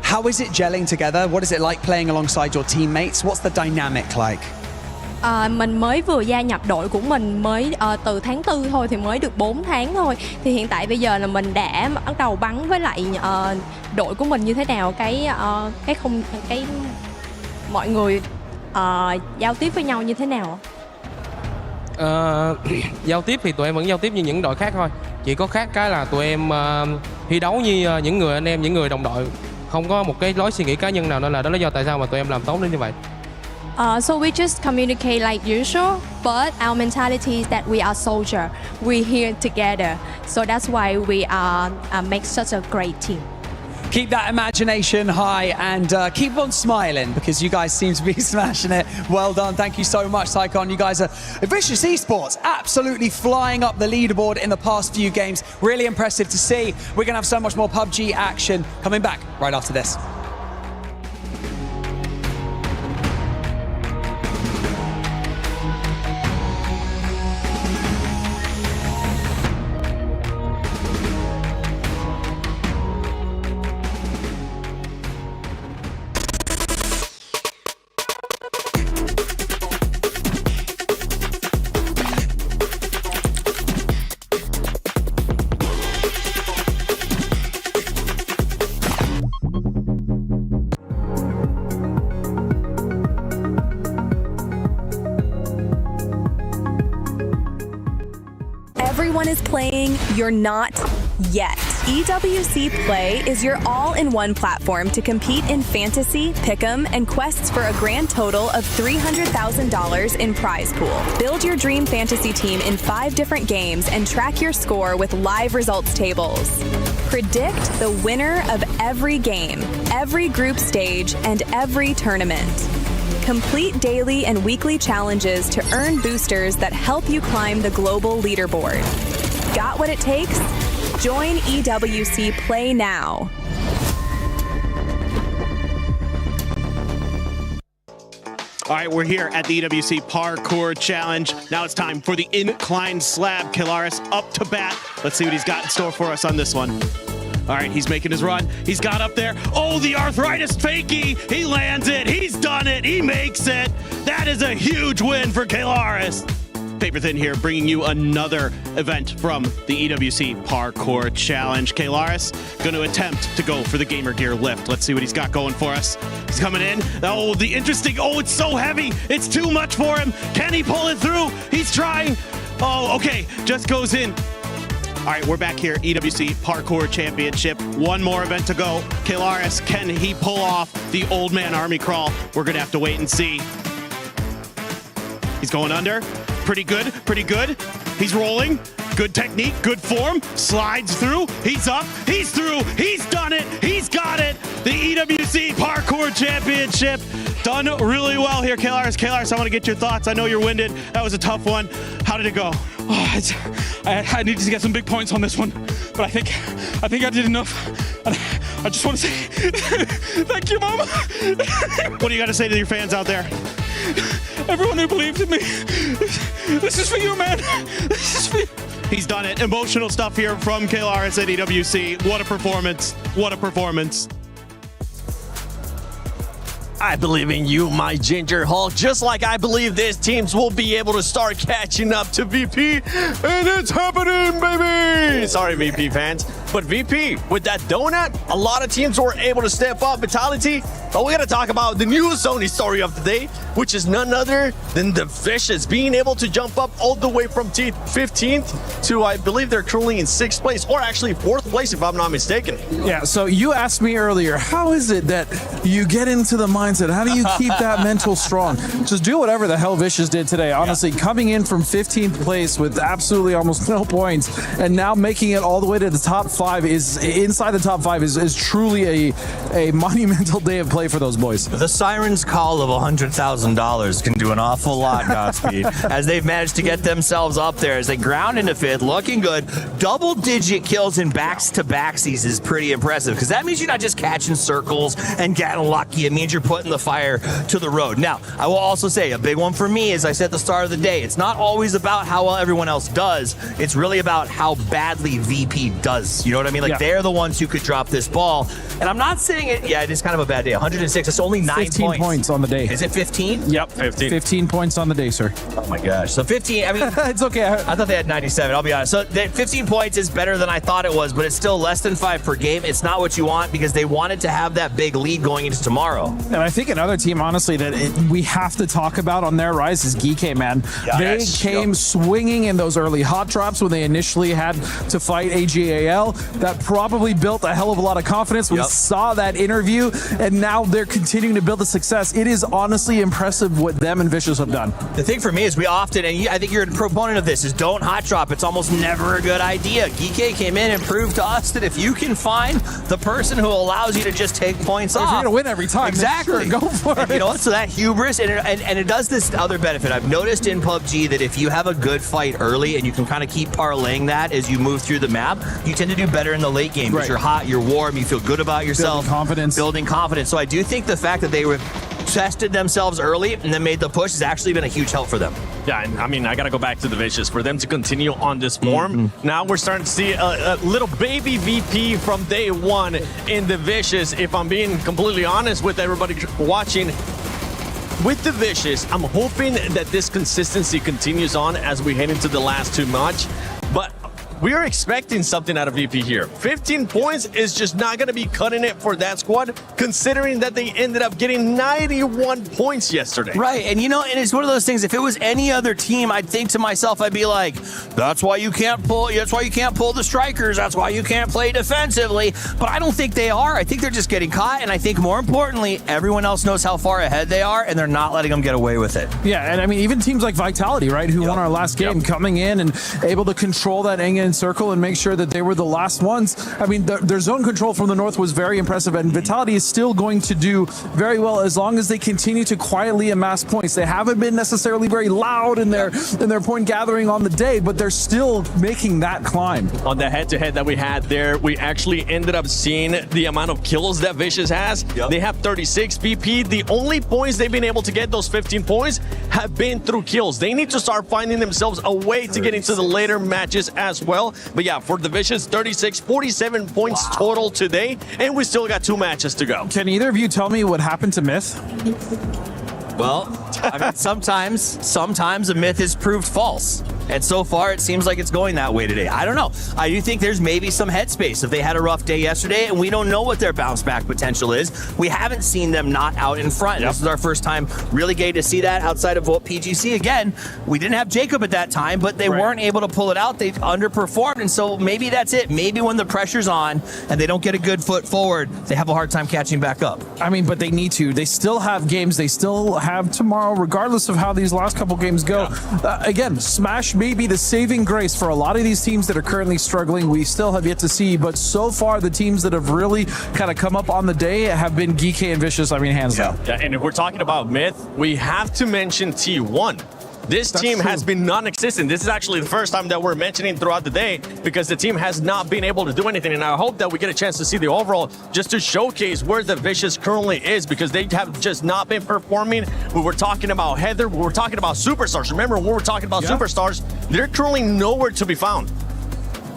How is it gelling together? What is it like playing alongside your teammates? What's the dynamic like? Mình mới vừa gia nhập đội của mình mới từ tháng 4 thôi, thì mới được 4 tháng thôi. Thì hiện tại bây giờ là mình đã bắt đầu bắn với lại đội của mình như thế nào, cái mọi người giao tiếp với nhau như thế nào? Giao tiếp thì tụi em vẫn giao tiếp như những đội khác thôi. Chỉ có khác cái là tụi em thi đấu như những người anh em, những người đồng đội. Không có một cái lối suy nghĩ cá nhân nào, nên là đó là lý do tại sao mà tụi em làm tốt đến như vậy. So we just communicate like usual, but our mentality is that we are soldier. We're here together. So that's why we make such a great team. Keep that imagination high and keep on smiling, because you guys seem to be smashing it. Well done. Thank you so much, Tycon. You guys are Vicious Esports, absolutely flying up the leaderboard in the past few games. Really impressive to see. We're going to have so much more PUBG action coming back right after this. Everyone is playing, you're not yet. EWC Play is your all-in-one platform to compete in fantasy, pick'em, and quests for a grand total of $300,000 in prize pool. Build your dream fantasy team in 5 different games and track your score with live results tables. Predict the winner of every game, every group stage, and every tournament. Complete daily and weekly challenges to earn boosters that help you climb the global leaderboard. Got what it takes? Join EWC Play now. All right, we're here at the EWC Parkour Challenge. Now it's time for the incline slab. Kilaris up to bat. Let's see what he's got in store for us on this one. All right, he's making his run. He's got up there. Oh, the arthritis fakie. He lands it. He's done it. He makes it. That is a huge win for Kilaris. Paper Thin here, bringing you another event from the EWC Parkour Challenge. Kilaris going to attempt to go for the gamer gear lift. Let's see what he's got going for us. He's coming in. Oh, the interesting. Oh, it's so heavy. It's too much for him. Can he pull it through? He's trying. Oh, okay. Just goes in. All right, we're back here, EWC Parkour Championship. One more event to go. Kilaris, can he pull off the old man army crawl? We're gonna have to wait and see. He's going under. Pretty good, pretty good. He's rolling. Good technique, good form. Slides through. He's up. He's through. He's done it. He's got it. The EWC Parkour Championship. Done really well here, Kilaris. Kilaris, I want to get your thoughts. I know you're winded. That was a tough one. How did it go? Oh, I needed to get some big points on this one, but I think I did enough. And I just want to say thank you, Mama. What do you got to say to your fans out there? Everyone who believed in me. This is for you, man. This is for you. He's done it. Emotional stuff here from Kilaris at EWC. What a performance. What a performance. I believe in you, my Ginger Hulk, just like I believe these teams will be able to start catching up to VP, and it's happening, baby! Sorry, VP fans, but VP, with that donut, a lot of teams were able to step up Vitality, but we're gonna talk about the new Sony story of the day, which is none other than the Vicious, being able to jump up all the way from 15th to, I believe they're currently in 6th place, or actually 4th place, if I'm not mistaken. Yeah, so you asked me earlier, how is it that you get into the mindset? How do you keep that mental strong? Just do whatever the hell Vicious did today. Honestly, coming in from 15th place with absolutely almost no points, and now making it all the way to the top 5 5 is truly a monumental day of play for those boys. The siren's call of $100,000 can do an awful lot, Godspeed, as they've managed to get themselves up there as they ground into 5th, looking good. Double-digit kills in backs-to-backsies is pretty impressive, because that means you're not just catching circles and getting lucky. It means you're putting the fire to the road. Now, I will also say a big one for me, as I said at the start of the day, it's not always about how well everyone else does. It's really about how badly VP does. You know what I mean? Like, they're the ones who could drop this ball. And I'm not saying it, it is kind of a bad day. 106, it's only 9 points. 15 points on the day. Is it 15? Yep, 15 points on the day, sir. Oh my gosh. So 15, I mean, it's okay. I thought they had 97, I'll be honest. So 15 points is better than I thought it was, but it's still less than 5 per game. It's not what you want, because they wanted to have that big lead going into tomorrow. And I think another team, honestly, that we have to talk about on their rise is GK, man. They came swinging in those early hot drops when they initially had to fight AGAL. That probably built a hell of a lot of confidence. We saw that interview, and now they're continuing to build the success. It is honestly impressive what them and Vicious have done. The thing for me is we often, and I think you're a proponent of this, is don't hot drop. It's almost never a good idea. GK came in and proved to us that if you can find the person who allows you to just take points off, you're going to win every time. Exactly. Sure, go for it. You know what? So that hubris, and it does this other benefit. I've noticed in PUBG that if you have a good fight early and you can kind of keep parlaying that as you move through the map, you tend to do better in the late game because you're hot, you're warm, you feel good about yourself. Building confidence. So I do think the fact that they were tested themselves early and then made the push has actually been a huge help for them. Yeah, and I mean, I got to go back to the Vicious. For them to continue on this form, now we're starting to see a little baby VP from day one in the Vicious. If I'm being completely honest with everybody watching, with the Vicious, I'm hoping that this consistency continues on as we head into the last 2 months. But we are expecting something out of VP here. 15 points is just not going to be cutting it for that squad, considering that they ended up getting 91 points yesterday. Right, and and it's one of those things, if it was any other team, I'd think to myself, I'd be like, that's why you can't pull the strikers, that's why you can't play defensively. But I don't think they are. I think they're just getting caught, and I think more importantly, everyone else knows how far ahead they are, and they're not letting them get away with it. Yeah, and I mean, even teams like Vitality, right, who won our last game, coming in and able to control that Engen circle and make sure that they were the last ones. I mean, their zone control from the north was very impressive, and Vitality is still going to do very well as long as they continue to quietly amass points. They haven't been necessarily very loud in their point gathering on the day, but they're still making that climb. On the head-to-head that we had there, we actually ended up seeing the amount of kills that Vicious has. They have 36 VP. The only points they've been able to get, those 15 points, have been through kills. They need to start finding themselves a way to get into the later matches as well. But yeah, for the Vicious, 36, 47 points total today, and we still got 2 matches to go. Can either of you tell me what happened to Myth? Well, I mean, sometimes a myth is proved false. And so far, it seems like it's going that way today. I don't know. I do think there's maybe some headspace if they had a rough day yesterday, and we don't know what their bounce back potential is. We haven't seen them not out in front. This is our first time really getting to see that outside of PGC. Again, we didn't have Jacob at that time, but they weren't able to pull it out. They underperformed, and so maybe that's it. Maybe when the pressure's on and they don't get a good foot forward, they have a hard time catching back up. I mean, but they need to. They still have games. They still have tomorrow, regardless of how these last couple games go. Again, Smash may be the saving grace for a lot of these teams that are currently struggling. We still have yet to see, but so far the teams that have really kind of come up on the day have been GK and Vicious. I mean, hands down. Yeah, and if we're talking about Myth, we have to mention T1. This team has been non-existent. This is actually the first time that we're mentioning throughout the day because the team has not been able to do anything. And I hope that we get a chance to see the overall just to showcase where the Vicious currently is because they have just not been performing. We were talking about Heather. We were talking about superstars. Remember, when we were talking about superstars, they're currently nowhere to be found.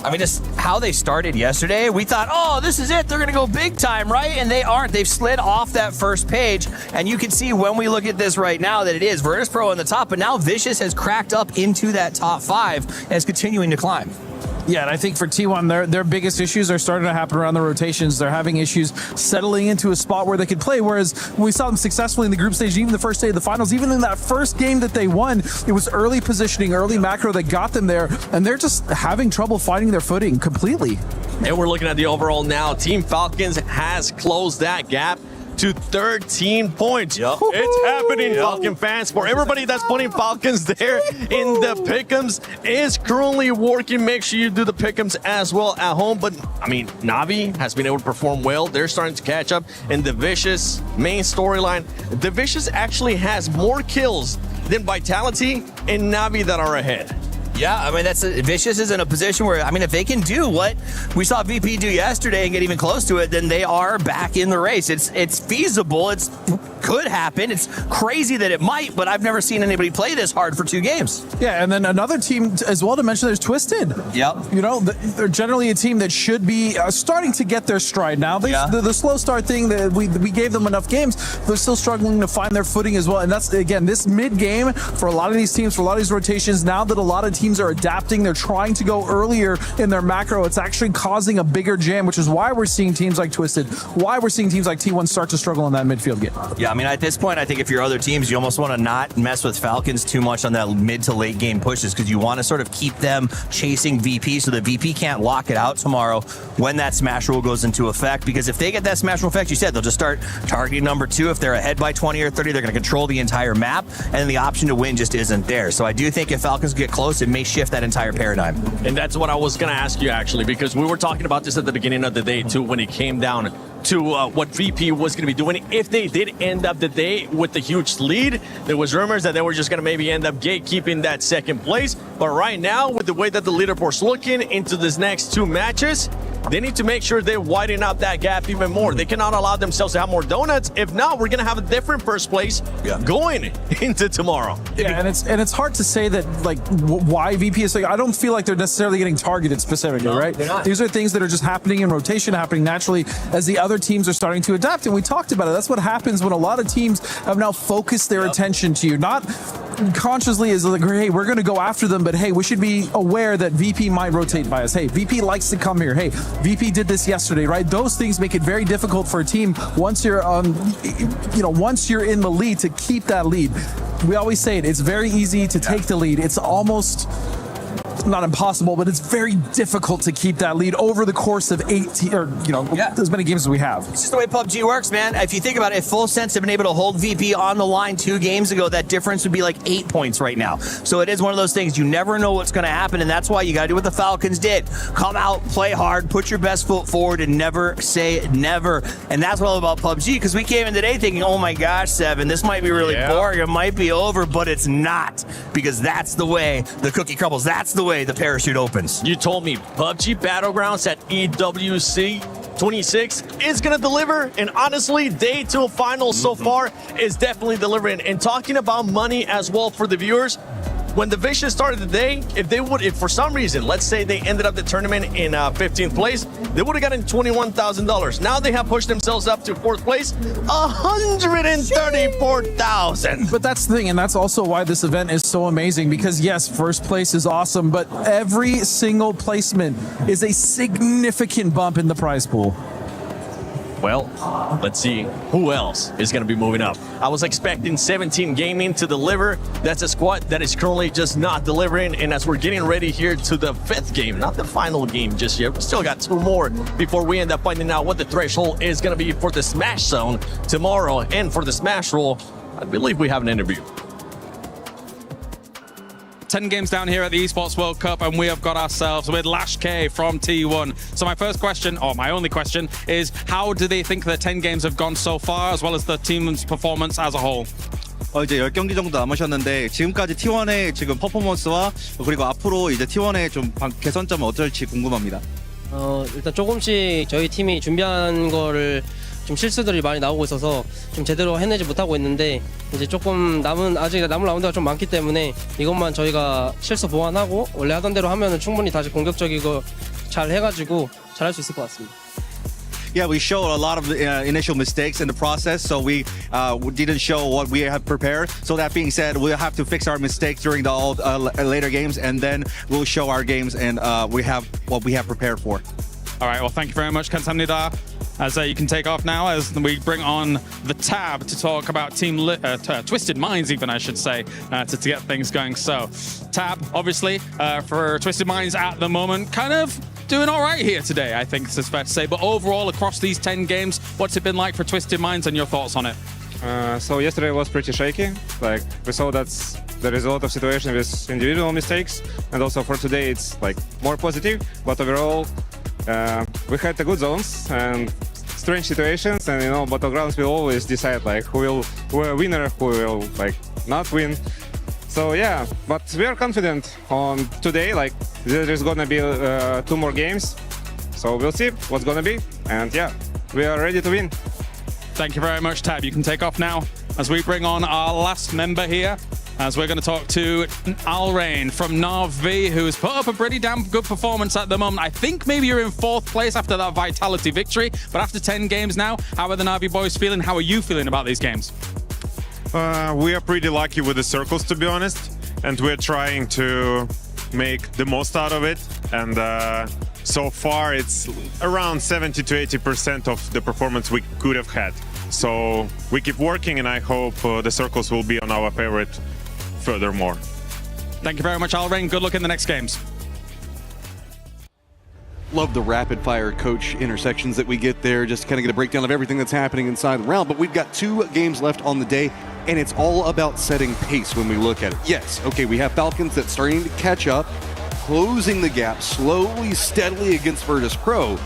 I mean, just how they started yesterday, we thought, oh, this is it. They're going to go big time, right? And they aren't. They've slid off that first page. And you can see when we look at this right now that it is Virtus Pro on the top. But now Vicious has cracked up into that top 5 and is continuing to climb. Yeah, and I think for T1, their biggest issues are starting to happen around the rotations. They're having issues settling into a spot where they could play, whereas we saw them successfully in the group stage, even the first day of the finals, even in that first game that they won, it was early positioning, early macro that got them there, and they're just having trouble finding their footing completely. And we're looking at the overall now. Team Falcons has closed that gap. to 13 points. It's happening, Falcon fans. For everybody that's putting Falcons there in the pick'ems is currently working. Make sure you do the pick'ems as well at home. But I mean, Navi has been able to perform well. They're starting to catch up in the Vicious main storyline. The Vicious actually has more kills than Vitality and Navi that are ahead. Yeah, I mean, Vicious is in a position where, I mean, if they can do what we saw VP do yesterday and get even close to it, then they are back in the race. It's feasible. It could happen. It's crazy that it might, but I've never seen anybody play this hard for 2 games. Yeah, and then another team as well to mention, there's Twisted. Yep. You know, they're generally a team that should be starting to get their stride now. The slow start thing, that we gave them enough games, they're still struggling to find their footing as well. And that's, again, this mid-game for a lot of these teams, for a lot of these rotations, now that a lot of teams are adapting, they're trying to go earlier in their macro, it's actually causing a bigger jam, which is why we're seeing teams like Twisted, why we're seeing teams like T1 start to struggle in that midfield game. Yeah, I mean, at this point, I think if you're other teams, you almost want to not mess with Falcons too much on that mid to late game pushes, because you want to sort of keep them chasing VP so that VP can't lock it out tomorrow when that smash rule goes into effect. Because if they get that smash rule effect, you said, they'll just start targeting number 2. If they're ahead by 20 or 30, they're going to control the entire map, and the option to win just isn't there. So I do think if Falcons get close, it may shift that entire paradigm. And that's what I was going to ask you, actually, because we were talking about this at the beginning of the day, too, when it came down to what VP was going to be doing. If they did end up the day with the huge lead, there was rumors that they were just going to maybe end up gatekeeping that second place. But right now, with the way that the leaderboard's looking into these next 2 matches, they need to make sure they widen up that gap even more. They cannot allow themselves to have more donuts. If not, we're going to have a different first place going into tomorrow. Yeah, and it's hard to say that, like, why VP is like, I don't feel like they're necessarily getting targeted specifically, right? These are things that are just happening in rotation, happening naturally as the other teams are starting to adapt. And we talked about it. That's what happens when a lot of teams have now focused their attention to you. Not consciously is like, hey, we're going to go after them, but hey, we should be aware that VP might rotate by us. Hey, VP likes to come here. Hey, VP did this yesterday, right? Those things make it very difficult for a team once you're once you're in the lead to keep that lead. We always say it's very easy to take the lead. It's almost not impossible, but it's very difficult to keep that lead over the course of 18 or as many games as we have. It's just the way PUBG works, man. If you think about it, if Full Sense had been able to hold VP on the line 2 games ago, that difference would be like 8 points right now. So it is one of those things, you never know what's going to happen, and that's why you got to do what the Falcons did. Come out, play hard, put your best foot forward, and never say never. And that's what all about PUBG, because we came in today thinking, oh my gosh, Seven, this might be really boring, it might be over, but it's not, because that's the way the cookie crumbles. That's the way the parachute opens. You told me PUBG Battlegrounds at EWC 26 is going to deliver, and honestly, day 2 finals so far is definitely delivering. And talking about money as well for the viewers, when the Vicious started the day, if for some reason, let's say they ended up the tournament in 15th place, they would have gotten $21,000. Now they have pushed themselves up to 4th place, $134,000. But that's the thing, and that's also why this event is so amazing, because yes, first place is awesome, but every single placement is a significant bump in the prize pool. Well, let's see who else is going to be moving up. I was expecting 17 Gaming to deliver. That's a squad that is currently just not delivering. And as we're getting ready here to the 5th game, not the final game just yet, we still got 2 more before we end up finding out what the threshold is going to be for the Smash Zone tomorrow. And for the Smash Roll, I believe we have an interview. 10 games down here at the Esports World Cup, and we have got ourselves with Lash K from T1. So my first question, or my only question, is how do they think the 10 games have gone so far, as well as the team's performance as a whole? 이제 10경기 정도 남으셨는데 지금까지 T1의 지금 퍼포먼스와 그리고 앞으로 이제 T1의 좀 개선점은 어떨지 궁금합니다. 일단 조금씩 저희 팀이 준비한 거를 좀 실수들이 많이 나오고 있어서 좀 제대로 해내지 못하고 있는데, 이제 조금 아직 남은 라운드가 좀 많기 때문에 이것만 저희가 실수 보완하고 원래 하던 대로 하면은 충분히 다시 공격적이고 잘 해가지고 잘할 수 있을 것 같습니다. Yeah, we showed a lot of initial mistakes in the process, so we didn't show what we have prepared. So that being said, we'll have to fix our mistakes during the later games, and then we'll show our games and we have what we have prepared for. All right, well, thank you very much, Kansamnida. As you can take off now, as we bring on the Tab to talk about Twisted Minds, even I should say, to get things going. So, Tab, obviously, for Twisted Minds at the moment, kind of doing all right here today, I think it's fair to say. But overall, across these 10 games, what's it been like for Twisted Minds and your thoughts on it? So yesterday was pretty shaky. Like we saw that there is a lot of situations with individual mistakes, and also for today it's like more positive. But overall, we had the good zones and strange situations, and Battlegrounds will always decide like who will a winner, who will like not win. So yeah, but we are confident on today. Like there is gonna be 2 more games, so we'll see what's gonna be, and yeah, we are ready to win. Thank you very much, Tab. You can take off now as we bring on our last member here, as we're going to talk to Alrain from NAV, who has put up a pretty damn good performance at the moment. I think maybe you're in 4th place after that Vitality victory, but after 10 games now, how are the Navi boys feeling? How are you feeling about these games? We are pretty lucky with the circles, to be honest, and we're trying to make the most out of it. And so far, it's around 70 to 80% of the performance we could have had. So we keep working, and I hope the circles will be on our favorite furthermore. Thank you very much, Alrain. Good luck in the next games. Love the rapid fire coach intersections that we get there, just to kind of get a breakdown of everything that's happening inside the round. But we've got 2 games left on the day, and it's all about setting pace when we look at it. Yes, okay, we have Falcons that's starting to catch up, closing the gap slowly, steadily against Virtus Pro,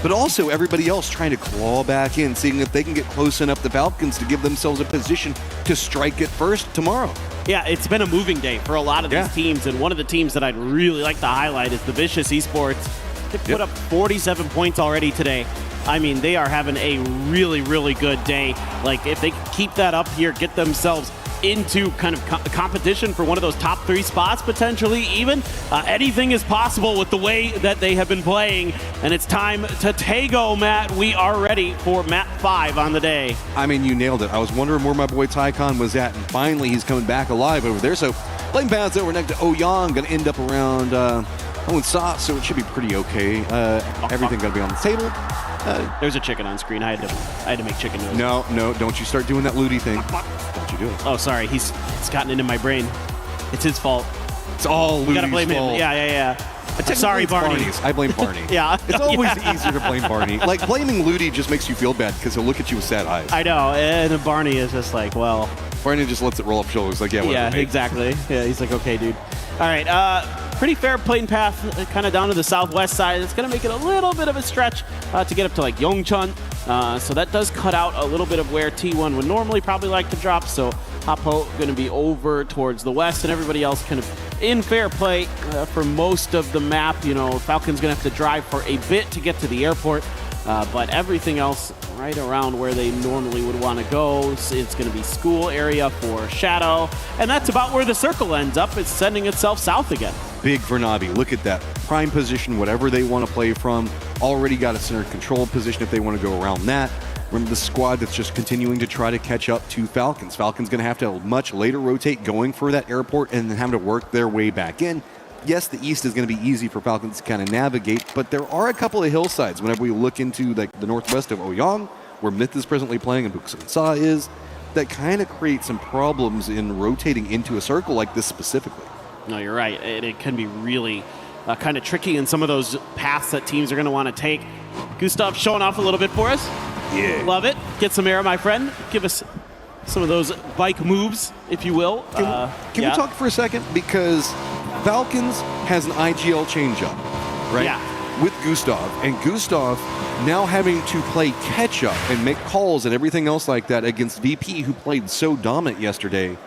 but also everybody else trying to claw back in, seeing if they can get close enough to Falcons to give themselves a position to strike it first tomorrow. Yeah, it's been a moving day for a lot of these teams, and one of the teams that I'd really like to highlight is the Vicious Esports. They put up 47 points already today. I mean, they are having a really, really good day. Like, if they keep that up here, get themselves into kind of competition for one of those top 3 spots, potentially even, anything is possible with the way that they have been playing. And it's time to Tago, Matt. We are ready for map 5 on the day. I mean, you nailed it. I was wondering where my boy Tycon was at, and finally he's coming back alive over there. So playing paths over next to Oyang, going to end up around Owen Sauce, so it should be pretty okay. Everything going to be on the table. There's a chicken on screen. I had to make chicken noise. No, don't you start doing that looty thing. Don't you do it. Oh, sorry. He's gotten into my brain. It's his fault. It's all Ludi's You gotta blame fault. him. Yeah. Sorry, Barney. Barney's. I blame Barney. Yeah. It's always easier to blame Barney. Like, blaming Ludi just makes you feel bad because he'll look at you with sad eyes. I know. And then Barney is just like, well. Barney just lets it roll up shoulders. Like, yeah, whatever. Yeah, mate. exactly. Yeah, he's like, okay, dude. All right. Pretty fair plane path, kind of down to the southwest side. It's going to make it a little bit of a stretch to get up to like Yongchun. So that does cut out a little bit of where T1 would normally probably like to drop. So Hoppo going to be over towards the west, and everybody else kind of in fair play for most of the map. You know, Falcon's going to have to drive for a bit to get to the airport. But everything else right around where they normally would want to go. It's going to be school area for Shadow. And that's about where the circle ends up. It's sending itself south again. Big for Navi. Look at that. Prime position, whatever they want to play from. Already got a center control position if they want to go around that. Remember the squad that's just continuing to try to catch up to Falcons. Falcons going to have to much later rotate going for that airport and then having to work their way back in. Yes, the east is going to be easy for Falcons to kind of navigate, but there are a couple of hillsides whenever we look into like the northwest of Oyang, where Myth is presently playing and Buksansa is, that kind of create some problems in rotating into a circle like this specifically. No, you're right. It can be really kind of tricky in some of those paths that teams are going to want to take. Gustav showing off a little bit for us. Yeah. Love it. Get some air, my friend. Give us some of those bike moves, if you will. Can we talk for a second? Because Falcons has an IGL changeup, right? Yeah. With Gustav. And Gustav now having to play catch-up and make calls and everything else like that against VP, who played so dominant yesterday.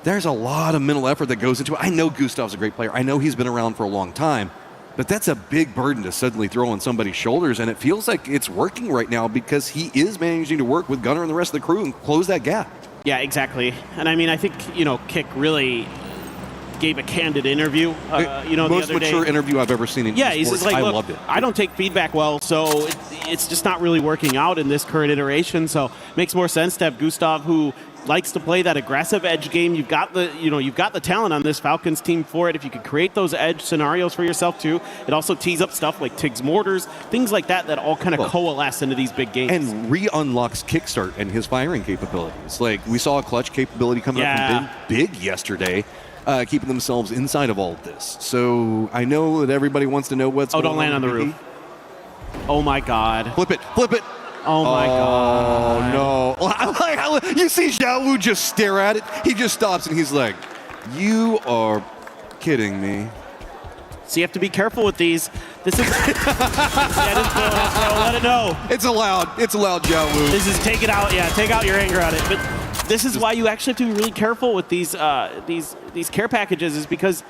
There's a lot of mental effort that goes into it. I know Gustav's a great player. I know he's been around for a long time. But that's a big burden to suddenly throw on somebody's shoulders, and it feels like it's working right now because he is managing to work with Gunnar and the rest of the crew and close that gap. Yeah, exactly. And I mean, I think, Kick really gave a candid interview, the most other mature day. interview I've ever seen in Yeah, esports. he's just like, I look, loved it. I don't take feedback well, so it's just not really working out in this current iteration. So it makes more sense to have Gustav, who likes to play that aggressive edge game. You've got the talent on this Falcons team for it. If you could create those edge scenarios for yourself too, it also tees up stuff like Tig's mortars, things like that all kind of coalesce into these big games. And re-unlocks Kickstart and his firing capabilities. Like, we saw a clutch capability coming up from Big yesterday. keeping themselves inside of all of this. So I know that everybody wants to know what's going on. Don't land on the roof. Oh my God. Flip it. Oh my God. Oh no. You see Xiao Wu just stare at it. He just stops and he's like, you are kidding me. So you have to be careful with these. This is let it know. It's allowed, Xiao Wu. This is take it out. Yeah, take out your anger on it. But this is why you actually have to be really careful with these care packages, is because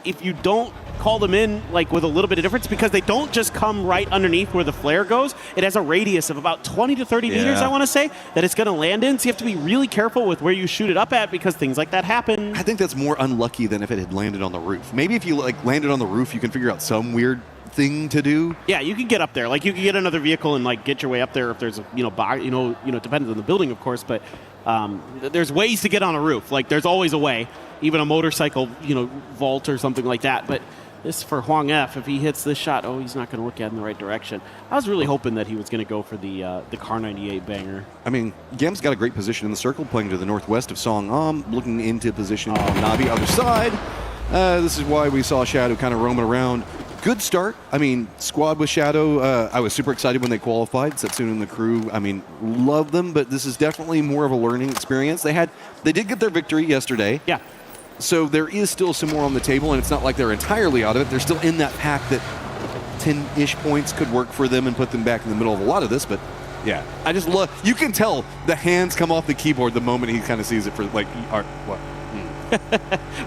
if you don't call them in like with a little bit of difference, because they don't just come right underneath where the flare goes. It has a radius of about 20 to 30 meters, I want to say, that it's going to land in. So you have to be really careful with where you shoot it up at, because things like that happen. I think that's more unlucky than if it had landed on the roof. Maybe if you landed on the roof, you can figure out some weird thing to do. Yeah, you can get up there. Like you can get another vehicle and like get your way up there if there's a it depends on the building, of course, but there's ways to get on a roof. Like there's always a way, even a motorcycle, vault or something like that. But this for Huang F, if he hits this shot, he's not going to look at it in the right direction. I was really hoping that he was going to go for the Car 98 banger. I mean, Gem's got a great position in the circle, playing to the northwest of Song looking into position on Navi other side. This is why we saw Shadow kind of roaming around. Good start. I mean, squad with Shadow, I was super excited when they qualified. Setsuna and the crew, I mean, love them, but this is definitely more of a learning experience. They did get their victory yesterday. Yeah. So there is still some more on the table, and it's not like they're entirely out of it. They're still in that pack that 10-ish points could work for them and put them back in the middle of a lot of this, but yeah. I just love, you can tell the hands come off the keyboard the moment he kind of sees it for like, what?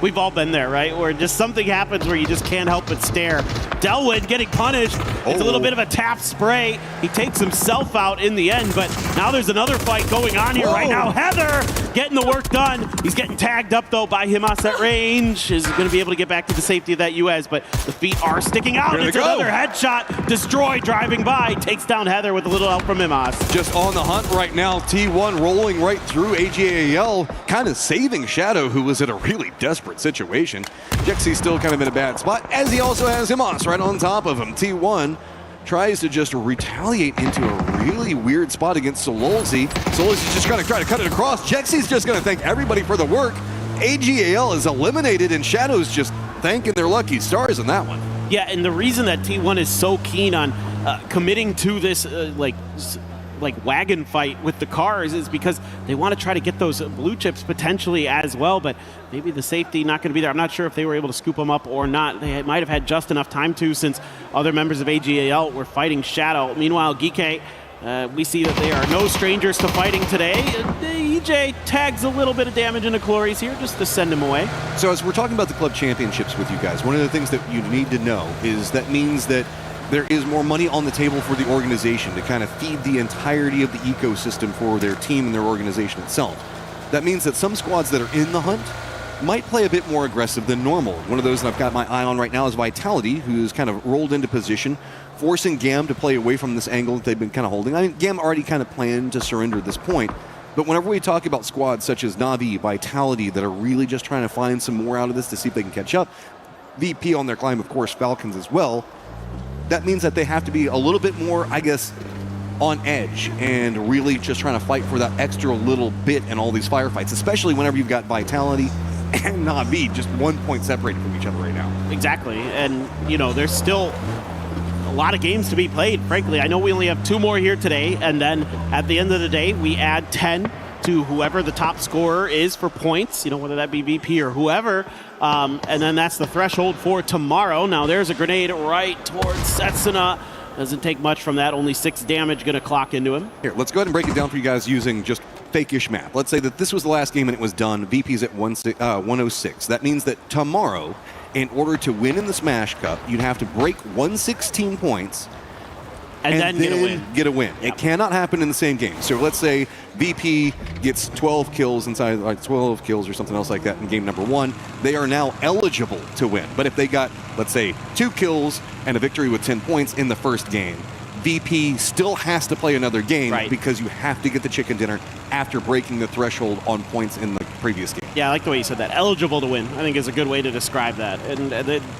We've all been there, right? Where just something happens where you just can't help but stare. Delwyn getting punished. It's a little bit of a tap spray. He takes himself out in the end, but now there's another fight going on here right now. Heather getting the work done. He's getting tagged up, though, by Himas at range. Is going to be able to get back to the safety of that US, but the feet are sticking out. It's another headshot. Destroy driving by. Takes down Heather with a little help from Himas. Just on the hunt right now. T1 rolling right through AGAL, kind of saving Shadow, who was at a really desperate situation. Jexy's still kind of in a bad spot, as he also has Himas right on top of him. T1 tries to just retaliate into a really weird spot against Sololzy. Sololzy's just going to try to cut it across. Jexy's just going to thank everybody for the work. AGAL is eliminated, and Shadow's just thanking their lucky stars in that one. Yeah, and the reason that T1 is so keen on committing to this like wagon fight with the cars is because they want to try to get those blue chips potentially as well, but maybe the safety not going to be there. I'm not sure if they were able to scoop them up or not. They might have had just enough time to, since other members of AGAL were fighting Shadow. Meanwhile, Geekay, we see that they are no strangers to fighting today. EJ tags a little bit of damage into Clories here just to send him away. So as we're talking about the club championships with you guys, one of the things that you need to know is that means that there is more money on the table for the organization to kind of feed the entirety of the ecosystem for their team and their organization itself. That means that some squads that are in the hunt might play a bit more aggressive than normal. One of those that I've got my eye on right now is Vitality, who's kind of rolled into position, forcing Gam to play away from this angle that they've been kind of holding. I mean, Gam already kind of planned to surrender at this point, but whenever we talk about squads such as Na'Vi, Vitality, that are really just trying to find some more out of this to see if they can catch up, VP on their climb, of course, Falcons as well, that means that they have to be a little bit more, I guess, on edge and really just trying to fight for that extra little bit in all these firefights, especially whenever you've got Vitality and Na'Vi just 1 point separated from each other right now. Exactly, and there's still a lot of games to be played, frankly. I know we only have 2 more here today, and then at the end of the day, we add 10 to whoever the top scorer is for points, whether that be VP or whoever, and then that's the threshold for tomorrow. Now there's a grenade right towards Setsuna. Doesn't take much from that, only 6 damage going to clock into him. Here, let's go ahead and break it down for you guys using just fake-ish math. Let's say that this was the last game and it was done. VP's at 106. That means that tomorrow, in order to win in the Smash Cup, you'd have to break 116 points and then get a win. Yep. It cannot happen in the same game. So let's say VP gets 12 kills inside, like 12 kills or something else like that in game number 1. They are now eligible to win. But if they got, let's say, 2 kills and a victory with 10 points in the first game, VP still has to play another game because you have to get the chicken dinner after breaking the threshold on points in the previous game. Yeah, I like the way you said that. Eligible to win, I think, is a good way to describe that. And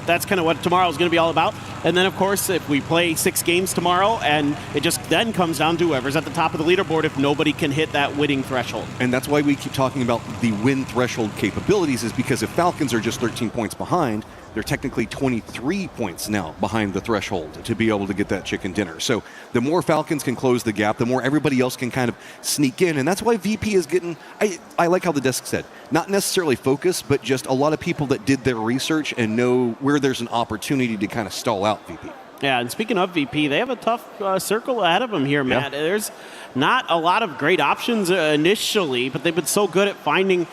that's kind of what tomorrow is going to be all about. And then, of course, if we play 6 games tomorrow, and it just then comes down to whoever's at the top of the leaderboard if nobody can hit that winning threshold. And that's why we keep talking about the win threshold capabilities, is because if Falcons are just 13 points behind, they're technically 23 points now behind the threshold to be able to get that chicken dinner. So the more Falcons can close the gap, the more everybody else can kind of sneak in. And that's why VP is getting, I like how the desk said, not necessarily focus, but just a lot of people that did their research and know where there's an opportunity to kind of stall out VP. Yeah, and speaking of VP, they have a tough circle ahead of them here, Matt. Yeah. There's not a lot of great options initially, but they've been so good at finding,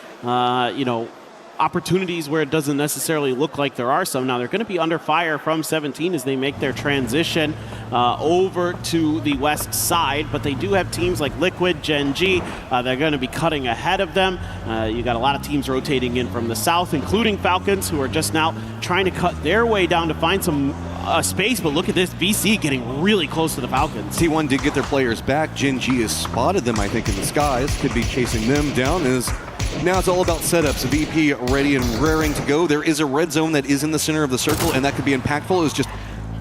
opportunities where it doesn't necessarily look like there are some. Now, they're going to be under fire from 17 as they make their transition over to the west side, but they do have teams like Liquid, Gen G. They're going to be cutting ahead of them. You got a lot of teams rotating in from the south, including Falcons, who are just now trying to cut their way down to find some space, but look at this, VC getting really close to the Falcons. T1 did get their players back. Gen G has spotted them, I think, in the skies. Could be chasing them down. Now it's all about setups. VP ready and raring to go. There is a red zone that is in the center of the circle, and that could be impactful. It's just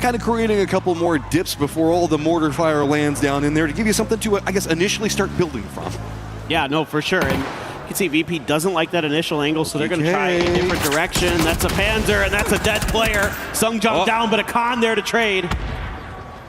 kind of creating a couple more dips before all the mortar fire lands down in there to give you something to, I guess, initially start building from. Yeah, no, for sure. And you can see VP doesn't like that initial angle, so they're going to try a different direction. That's a Panzer, and that's a dead player. Sungjung down, but a Khan there to trade.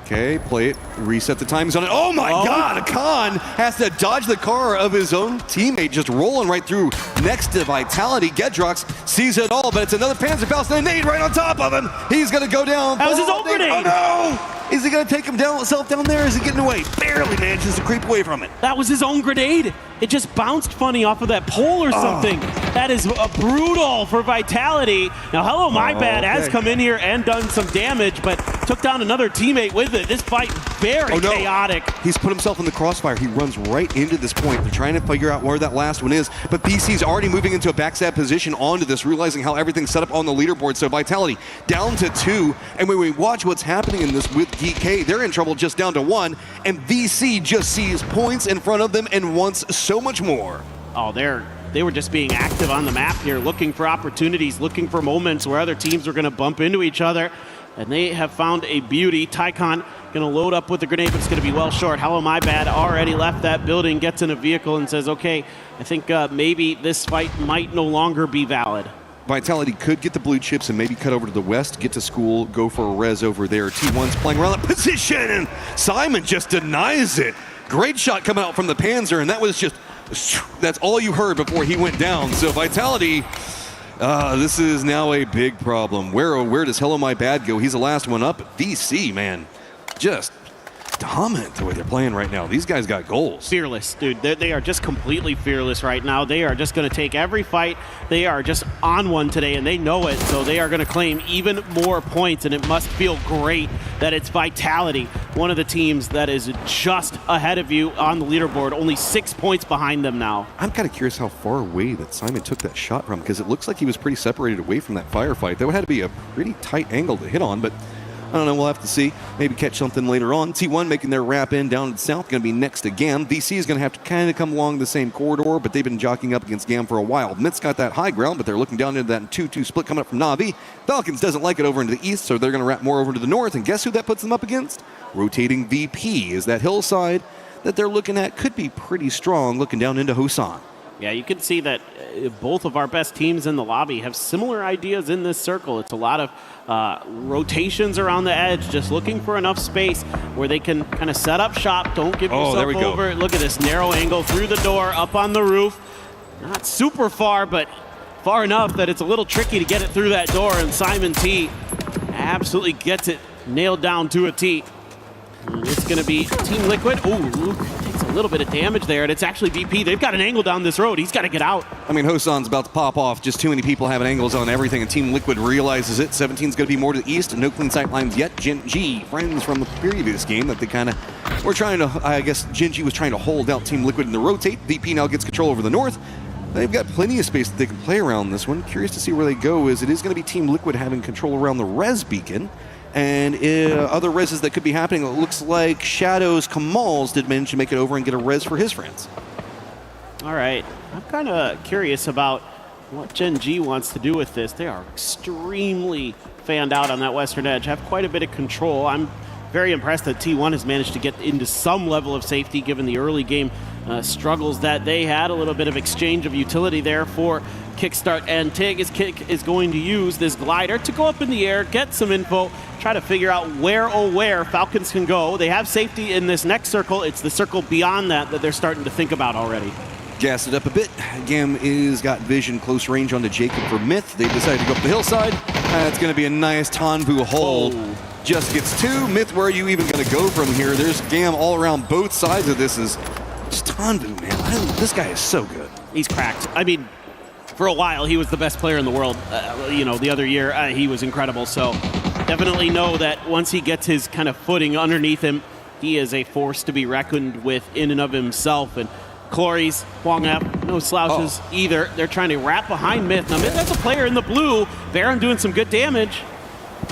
Okay, play it, reset the timings on it. Oh my God, Khan has to dodge the car of his own teammate, just rolling right through next to Vitality. Gedrox sees it all, but it's another Panzerfaust and a nade right on top of him. He's gonna go down. That was his own grenade. Oh no! Is he gonna take himself down there? Is he getting away? Barely manages to creep away from it. That was his own grenade. It just bounced funny off of that pole or something. That is brutal for Vitality. Now, Hello My Bad has come in here and done some damage, but took down another teammate with it. This fight very chaotic. He's put himself in the crossfire. He runs right into this point. They're trying to figure out where that last one is, but VC's already moving into a backstab position onto this, realizing how everything's set up on the leaderboard. So Vitality down to 2, and when we watch what's happening in this with DK, they're in trouble just down to 1, and VC just sees points in front of them and wants so much more. Oh, they were just being active on the map here, looking for opportunities, looking for moments where other teams were going to bump into each other, and they have found a beauty. Tycon going to load up with the grenade, but it's going to be well short. Hello My Bad already left that building, gets in a vehicle and says, okay, I think maybe this fight might no longer be valid. Vitality could get the blue chips and maybe cut over to the west, get to school, go for a res over there. T1's playing around that position, and Simon just denies it. Great shot coming out from the Panzer, and that was just, that's all you heard before he went down. So Vitality, this is now a big problem. Where does Hello My Bad go? He's the last one up. VC, man, just dominant the way they're playing right now. These guys got goals. Fearless, dude. They are just completely fearless right now. They are just going to take every fight. They are just on one today, and they know it, so they are going to claim even more points, and it must feel great that it's Vitality, one of the teams that is just ahead of you on the leaderboard, only 6 points behind them now. I'm kind of curious how far away that Simon took that shot from, because it looks like he was pretty separated away from that firefight. That had to be a pretty tight angle to hit on, but I don't know, we'll have to see. Maybe catch something later on. T1 making their wrap in down to the south, going to be next again. VC is going to have to kind of come along the same corridor, but they've been jockeying up against GAM for a while. Mit's got that high ground, but they're looking down into that 2-2 split coming up from Na'Vi. Falcons doesn't like it over into the east, so they're going to wrap more over to the north, and guess who that puts them up against? Rotating VP is that hillside that they're looking at could be pretty strong looking down into Hosan. Yeah, you can see that both of our best teams in the lobby have similar ideas in this circle. It's a lot of rotations around the edge, just looking for enough space where they can kind of set up shop. Don't give yourself over. Look at this narrow angle through the door, up on the roof. Not super far, but far enough that it's a little tricky to get it through that door, and Simon T absolutely gets it nailed down to a T. And it's going to be Team Liquid. Ooh, takes a little bit of damage there, and it's actually VP. They've got an angle down this road. He's got to get out. I mean, Hosan's about to pop off. Just too many people having angles on everything, and Team Liquid realizes it. 17's going to be more to the east, and no clean sight lines yet. Gen G, friends from the previous game that they kind of were trying to, I guess Gen G was trying to hold out Team Liquid in the rotate. VP now gets control over the north. They've got plenty of space that they can play around this one. Curious to see where they go, as it is going to be Team Liquid having control around the res beacon. And other reses that could be happening, it looks like Shadows Kamal's did manage to make it over and get a res for his friends. All right. I'm kind of curious about what Gen G wants to do with this. They are extremely fanned out on that western edge, have quite a bit of control. I'm very impressed that T1 has managed to get into some level of safety given the early game struggles that they had. A little bit of exchange of utility there for Kickstart, and Tig is going to use this glider to go up in the air, get some info, try to figure out where Falcons can go. They have safety in this next circle. It's the circle beyond that they're starting to think about already. Gas it up a bit. Gam is got vision close range onto Jacob for Myth. They decided to go up the hillside. That's going to be a nice Tanvu hold. Just gets 2. Myth, where are you even going to go from here? There's Gam all around both sides of this. Is just Tanvu, man. This guy is so good. He's cracked. I mean, for a while, he was the best player in the world. The other year, he was incredible. So definitely know that once he gets his kind of footing underneath him, he is a force to be reckoned with in and of himself. And Clories, Huang F, no slouches either. They're trying to wrap behind Myth. Now, Myth has a player in the blue. Baron doing some good damage.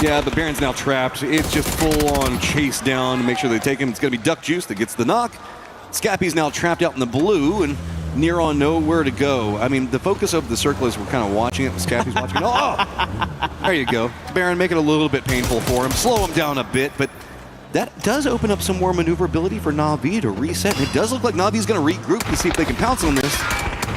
Yeah, but Baron's now trapped. It's just full-on chase down to make sure they take him. It's going to be Duck Juice that gets the knock. Scappy's now trapped out in the blue, and near on nowhere to go. I mean, the focus of the circle is we're kind of watching it. Scappy's watching it. Oh! There you go. Baron, make it a little bit painful for him. Slow him down a bit, but that does open up some more maneuverability for Na'Vi to reset. And it does look like Na'Vi's going to regroup to see if they can pounce on this,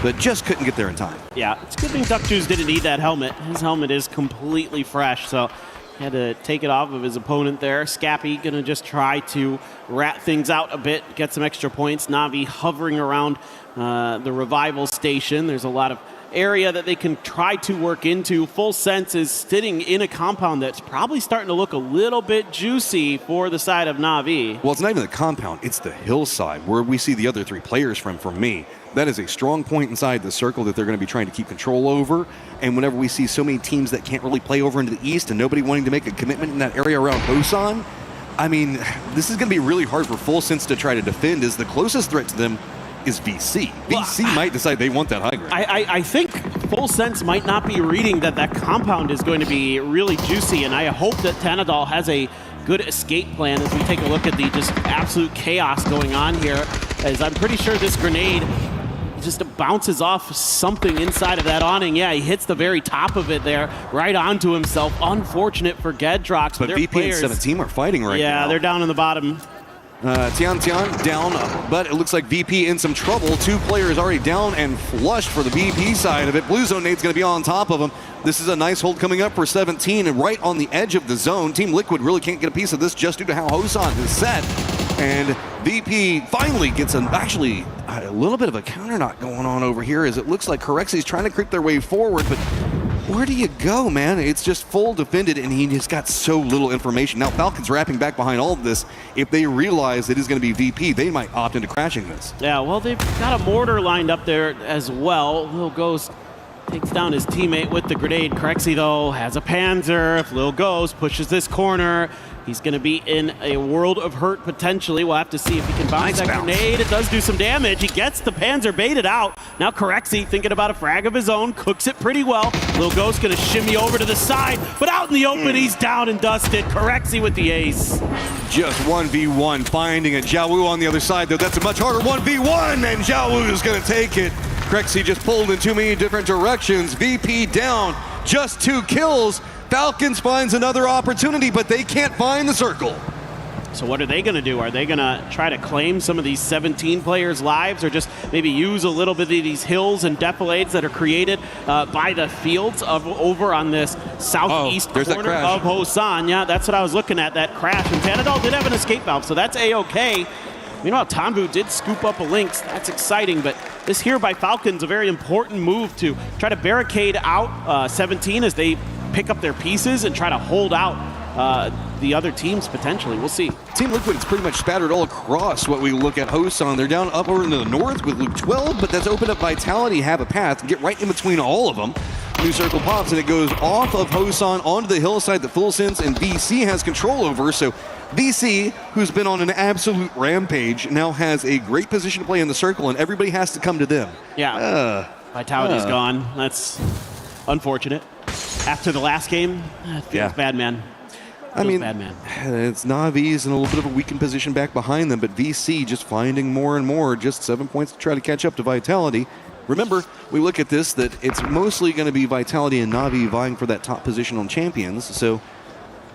but just couldn't get there in time. Yeah, it's a good thing Duck Juice didn't need that helmet. His helmet is completely fresh, so he had to take it off of his opponent there. Scappy going to just try to rat things out a bit, get some extra points. Na'Vi hovering around the revival station. There's a lot of area that they can try to work into. Full Sense is sitting in a compound that's probably starting to look a little bit juicy for the side of Na'Vi. Well, it's not even the compound, it's the hillside where we see the other 3 players from. For me, that is a strong point inside the circle that they're going to be trying to keep control over. And whenever we see so many teams that can't really play over into the east and nobody wanting to make a commitment in that area around Hosan, I mean, this is going to be really hard for Full Sense to try to defend, as the closest threat to them is VC. VC might decide they want that high ground. I think Full Sense might not be reading that compound is going to be really juicy, and I hope that Tanadal has a good escape plan as we take a look at the just absolute chaos going on here, as I'm pretty sure this grenade just bounces off something inside of that awning. Yeah, he hits the very top of it there, right onto himself. Unfortunate for Gedrox. But VP and 17 are fighting right now. Yeah, they're down in the bottom. Tian down, but it looks like VP in some trouble. 2 players already down and flushed for the VP side of it. Blue Zone Nate's going to be on top of him. This is a nice hold coming up for 17 and right on the edge of the zone. Team Liquid really can't get a piece of this just due to how Hosan is set. And VP finally gets actually a little bit of a counter knock going on over here, as it looks like Corexi's trying to creep their way forward, but where do you go, man? It's just full defended, and he just got so little information. Now Falcons wrapping back behind all of this. If they realize it is going to be VP, they might opt into crashing this. Yeah, well, they've got a mortar lined up there as well. Lil Ghost takes down his teammate with the grenade. Corexi, though, has a Panzer. If Lil Ghost pushes this corner, he's going to be in a world of hurt potentially. We'll have to see if he can bounce that grenade. It does do some damage. He gets the Panzer baited out. Now Corexi thinking about a frag of his own, cooks it pretty well. Lil Ghost going to shimmy over to the side, but out in the open, he's down and dusted. Corexi with the ace. Just 1v1, finding a Jiawu on the other side, though. That's a much harder 1v1, and Jiawu is going to take it. Corexi just pulled in too many different directions. VP down, just 2 kills. Falcons finds another opportunity, but they can't find the circle. So what are they going to do? Are they going to try to claim some of these 17 players' lives, or just maybe use a little bit of these hills and defilades that are created by the fields of over on this southeast corner of Hosan? Yeah, that's what I was looking at, that crash. And Tanadal did have an escape valve, so that's A-okay. Meanwhile, Tanvu did scoop up a Lynx. That's exciting, but this here by Falcons, a very important move to try to barricade out 17 as they pick up their pieces and try to hold out the other teams potentially. We'll see. Team Liquid is pretty much spattered all across what we look at Hosan. They're down up over into the north with Luke 12, but that's opened up Vitality, have a path, get right in between all of them. New circle pops, and it goes off of Hosan onto the hillside that Full Sense and VC has control over. So VC, who's been on an absolute rampage, now has a great position to play in the circle, and everybody has to come to them. Yeah, Vitality's gone. That's unfortunate. After the last game, it feels bad, man. I mean, bad, man. It's Navi's in a little bit of a weakened position back behind them, but VC just finding more and more, just 7 points to try to catch up to Vitality. Remember, we look at this, that it's mostly going to be Vitality and Navi vying for that top position on Champions, so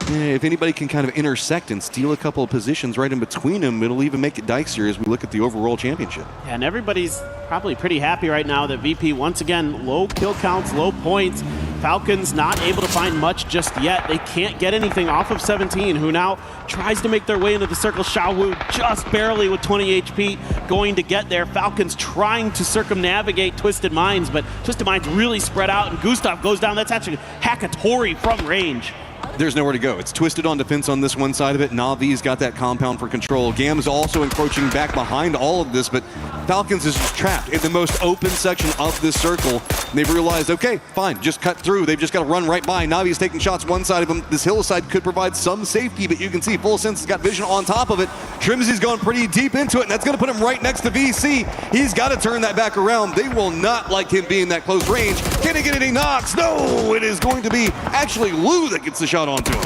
if anybody can kind of intersect and steal a couple of positions right in between them, it'll even make it dicier as we look at the overall championship. Yeah, and everybody's probably pretty happy right now that VP, once again, low kill counts, low points. Falcons not able to find much just yet. They can't get anything off of 17, who now tries to make their way into the circle. Xiaowu just barely with 20 HP going to get there. Falcons trying to circumnavigate Twisted Minds, but Twisted Minds really spread out, and Gustav goes down. That's actually Hakatori from range. There's nowhere to go. It's Twisted on defense on this one side of it. Navi's got that compound for control. Gam's also encroaching back behind all of this, but Falcons is just trapped in the most open section of this circle. And they've realized, okay, fine, just cut through. They've just got to run right by. Navi's taking shots one side of them. This hillside could provide some safety, but you can see Full Sense has got vision on top of it. Trimsy's going pretty deep into it, and that's going to put him right next to VC. He's got to turn that back around. They will not like him being that close range. Can he get any knocks? No, it is going to be actually Lou that gets the shot onto him.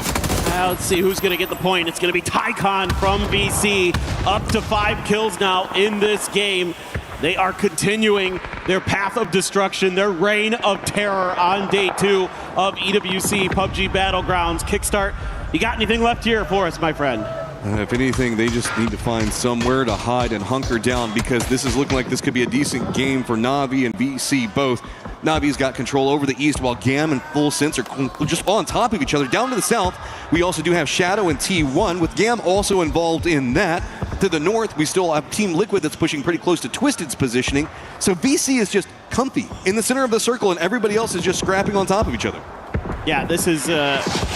Let's see who's going to get the point. It's going to be Tycon from VC, up to 5 kills now in this game. They are continuing their path of destruction, their reign of terror on day 2 of EWC PUBG Battlegrounds. Kickstart, you got anything left here for us, my friend? If anything, they just need to find somewhere to hide and hunker down, because this is looking like this could be a decent game for Navi and VC both. Navi's got control over the east, while Gam and Full Sense are just on top of each other. Down to the south, we also do have Shadow and T1, with Gam also involved in that. To the north, we still have Team Liquid that's pushing pretty close to Twisted's positioning. So VC is just comfy in the center of the circle, and everybody else is just scrapping on top of each other. Yeah, this is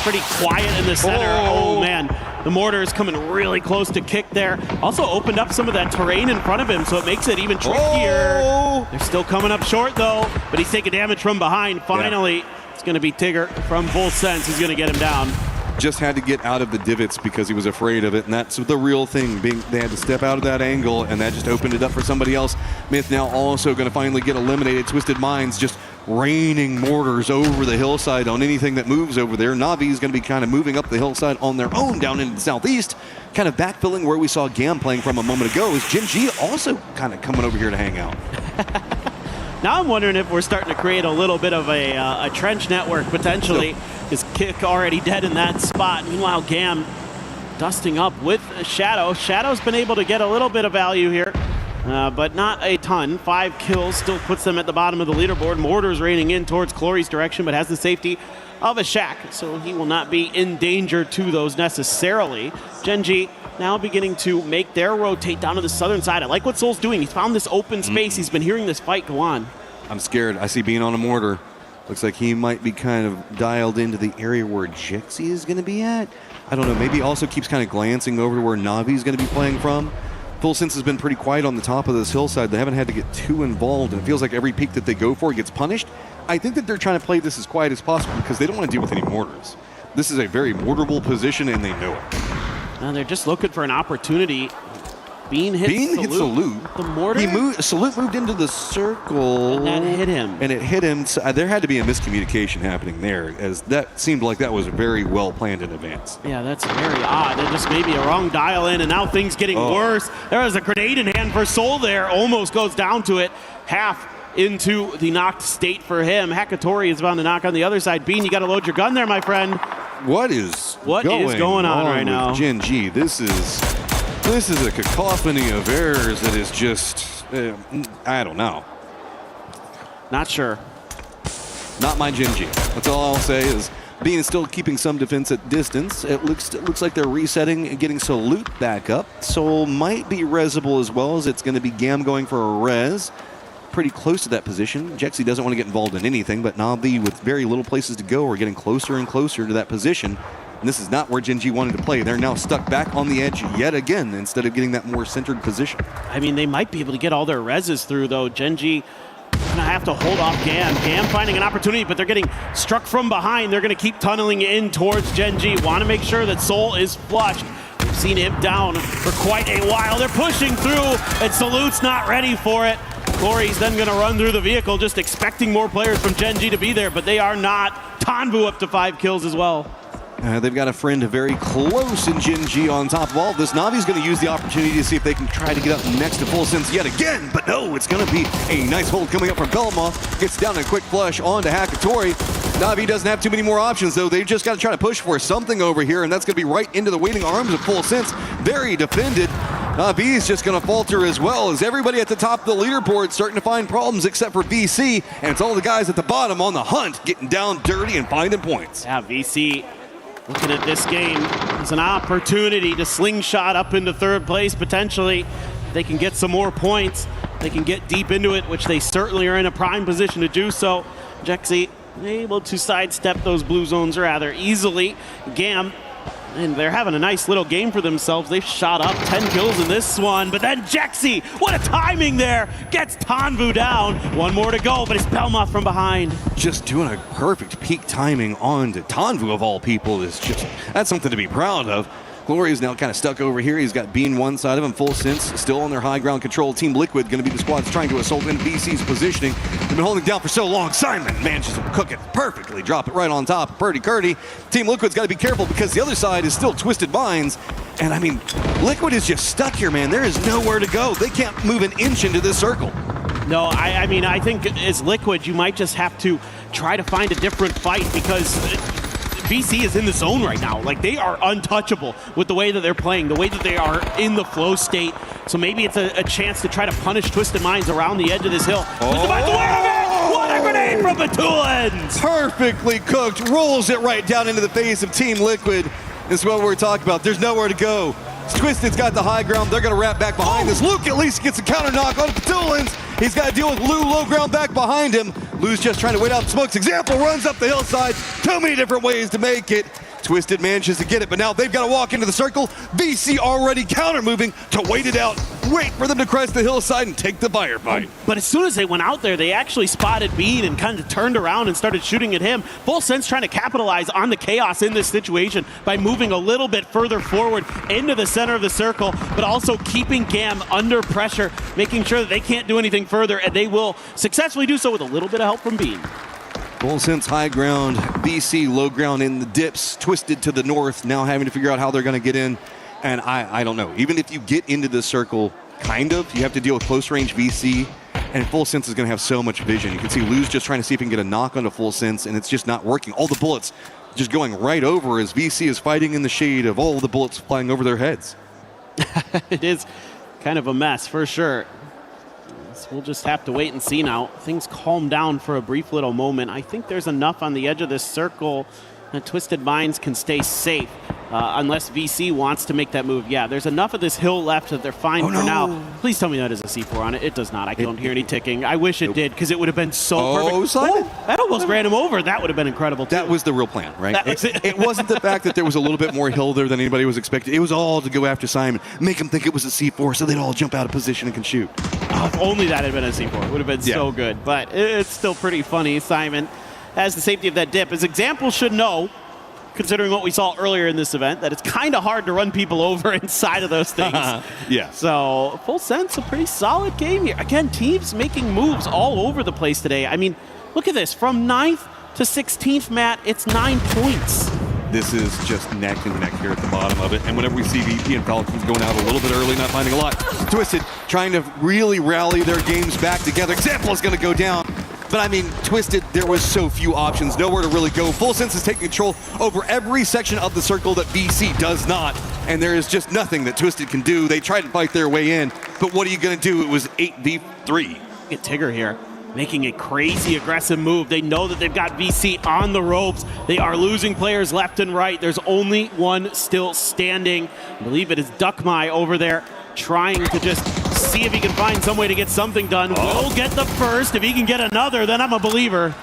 pretty quiet in the center. Oh, man. The mortar is coming really close to kick there. Also opened up some of that terrain in front of him, so it makes it even trickier. Oh. They're still coming up short, though, but he's taking damage from behind. Finally, It's going to be Tigger from Full Sense who's going to get him down. Just had to get out of the divots because he was afraid of it, and that's the real thing. They had to step out of that angle, and that just opened it up for somebody else. Myth now also going to finally get eliminated. Twisted Minds just raining mortars over the hillside on anything that moves over there. Navi is going to be kind of moving up the hillside on their own down into the southeast, kind of backfilling where we saw Gam playing from a moment ago. Is Gen G also kind of coming over here to hang out? Now I'm wondering if we're starting to create a little bit of a trench network, potentially. His kick already dead in that spot. Meanwhile, Gam dusting up with Shadow. Shadow's been able to get a little bit of value here, but not a ton. 5 kills still puts them at the bottom of the leaderboard. Mortar's raining in towards Clory's direction, but has the safety of a shack, so he will not be in danger to those necessarily. Gen G now beginning to make their rotate down to the southern side. I like what Soul's doing. He's found this open space. He's been hearing this fight go on. I'm scared. I see Bean on a mortar. Looks like he might be kind of dialed into the area where Jexy is going to be at. I don't know. Maybe also keeps kind of glancing over to where Navi's going to be playing from. Full Sense has been pretty quiet on the top of this hillside. They haven't had to get too involved, and it feels like every peak that they go for gets punished. I think that they're trying to play this as quiet as possible because they don't want to deal with any mortars. This is a very mortarable position, and they know it. And they're just looking for an opportunity. Bean hits Salute. The mortar? Salute moved into the circle. And that hit him. And it hit him. So there had to be a miscommunication happening there, as that seemed like that was very well planned in advance. Yeah, that's very odd. There just maybe a wrong dial in, and now things getting worse. There was a grenade in hand for Soul there. Almost goes down to it. Half into the knocked state for him. Hakatori is about to knock on the other side. Bean, you got to load your gun there, my friend. What is going on right now? Gen G, this is a cacophony of errors that is just, I don't know. Not sure. Not my Gen G. That's all I'll say is Bean is still keeping some defense at distance. It looks like they're resetting and getting Salute back up. Soul might be resable as well, as it's going to be Gam going for a res. Pretty close to that position. Jexy doesn't want to get involved in anything, but Navi, with very little places to go, are getting closer and closer to that position. And this is not where Gen G wanted to play. They're now stuck back on the edge yet again instead of getting that more centered position. I mean, they might be able to get all their reses through, though. Gen G gonna have to hold off Gam. Gam finding an opportunity, but they're getting struck from behind. They're gonna keep tunneling in towards Gen G. Want to make sure that Soul is flushed. We've seen him down for quite a while. They're pushing through, and Salute's not ready for it. Clory's then going to run through the vehicle, just expecting more players from Gen G to be there, but they are not. Tanvu up to 5 kills as well. They've got a friend very close in Gen G on top of all of this. Navi's going to use the opportunity to see if they can try to get up next to Full Sense yet again. But no, it's going to be a nice hold coming up from Belma. Gets down a quick flush onto Hakatori. Navi doesn't have too many more options, though. They've just got to try to push for something over here, and that's going to be right into the waiting arms of Full Sense. Very defended. Navi is just going to falter as well, as everybody at the top of the leaderboard starting to find problems except for VC, and it's all the guys at the bottom on the hunt getting down dirty and finding points. Yeah, VC looking at this game as an opportunity to slingshot up into third place potentially. They can get some more points. They can get deep into it, which they certainly are in a prime position to do so. Jexy able to sidestep those blue zones rather easily. Gam, and they're having a nice little game for themselves. They've shot up 10 kills in this one, but then Jexy, what a timing there, gets Tanvu down. One more to go, but it's Belma from behind. Just doing a perfect peak timing on to Tanvu of all people is just, that's something to be proud of. Glory is now kind of stuck over here. He's got Bean one side of him, Full Sense still on their high ground control. Team Liquid going to be the squad that's trying to assault in VC's positioning. They've been holding down for so long. Simon manages to cook it perfectly, drop it right on top of Purdy Curdy. Team Liquid's got to be careful because the other side is still Twisted Minds. And I mean, Liquid is just stuck here, man. There is nowhere to go. They can't move an inch into this circle. No, I mean, I think as Liquid, you might just have to try to find a different fight because VC is in the zone right now. Like, they are untouchable with the way that they're playing, the way that they are in the flow state. So maybe it's a chance to try to punish Twisted Minds around the edge of this hill. Twisted Minds aware of it! What a grenade from the two ends! Perfectly cooked, rolls it right down into the face of Team Liquid. This is what we're talking about. There's nowhere to go. Twisted's got the high ground. They're going to wrap back behind this. Luke at least gets a counter knock on Petulins. He's got to deal with Lou low ground back behind him. Lou's just trying to wait out the smokes. Example runs up the hillside. Too many different ways to make it. Twisted manages to get it, but now they've got to walk into the circle. VC already counter moving to wait it out. Wait for them to crest the hillside and take the firefight. But as soon as they went out there, they actually spotted Bean and kind of turned around and started shooting at him. Full Sense trying to capitalize on the chaos in this situation by moving a little bit further forward into the center of the circle, but also keeping Gam under pressure, making sure that they can't do anything further, and they will successfully do so with a little bit of help from Bean. Full Sense high ground, VC low ground in the dips, Twisted to the north, now having to figure out how they're going to get in. And I don't know. Even if you get into the circle, kind of, you have to deal with close range VC, and Full Sense is going to have so much vision. You can see Lou's just trying to see if he can get a knock onto Full Sense, and it's just not working. All the bullets just going right over as VC is fighting in the shade of all the bullets flying over their heads. It is kind of a mess, for sure. So we'll just have to wait and see now. Things calm down for a brief little moment. I think there's enough on the edge of this circle that Twisted Minds can stay safe. Unless VC wants to make that move. Yeah, there's enough of this hill left that they're fine for now. Please tell me that is a C4 on it. It does not. I don't hear any ticking. I wish it did, because it would have been so perfect. Simon. That almost ran him over. That would have been incredible, too. That was the real plan, right? It wasn't the fact that there was a little bit more hill there than anybody was expecting. It was all to go after Simon, make him think it was a C4 so they'd all jump out of position and can shoot. Oh, if only that had been a C4. It would have been so good. But it's still pretty funny. Simon has the safety of that dip. As Example should know, considering what we saw earlier in this event, that it's kind of hard to run people over inside of those things. Yeah. So, Full Sense, a pretty solid game here. Again, teams making moves all over the place today. I mean, look at this. From 9th to 16th, Matt, it's 9 points. This is just neck and neck here at the bottom of it. And whenever we see VP and Falcons going out a little bit early, not finding a lot, Twisted trying to really rally their games back together. Example is going to go down. But I mean, Twisted, there was so few options, nowhere to really go. Full Sense is taking control over every section of the circle that VC does not. And there is just nothing that Twisted can do. They tried to fight their way in, but what are you going to do? It was 8v3. Get Tigger here, making a crazy aggressive move. They know that they've got VC on the ropes. They are losing players left and right. There's only one still standing. I believe it is Duckmai over there, trying to just see if he can find some way to get something done. Will get the first. If he can get another, then I'm a believer.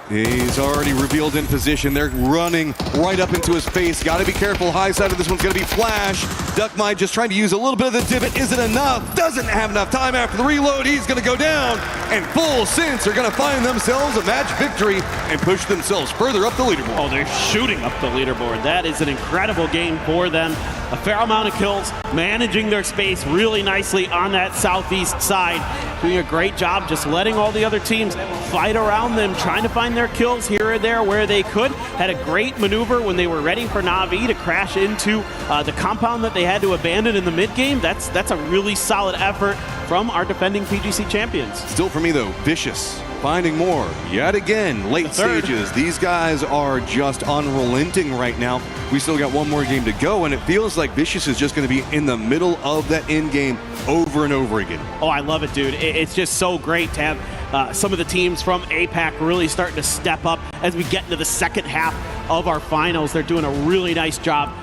He's already revealed in position. They're running right up into his face. Got to be careful. High side of this one's going to be Flash. Duckmai just trying to use a little bit of the divot. Isn't enough. Doesn't have enough time after the reload. He's going to go down. And Full Sense are going to find themselves a match victory and push themselves further up the leaderboard. Oh, they're shooting up the leaderboard. That is an incredible game for them. A fair amount of kills, managing their space really nicely on that southeast side. doing a great job just letting all the other teams fight around them, trying to find their kills here and there where they could. Had a great maneuver when they were ready for Na'Vi to crash into the compound that they had to abandon in the mid game. That's a really solid effort from our defending PGC champions. Still for me though, Vicious finding more yet again. Late stages, these guys are just unrelenting right now. We still got one more game to go, and it feels like Vicious is just going to be in the middle of that end game over and over again. Oh, I love it, dude. It's just so great to have some of the teams from APAC really starting to step up as we get into the second half of our finals. They're doing a really nice job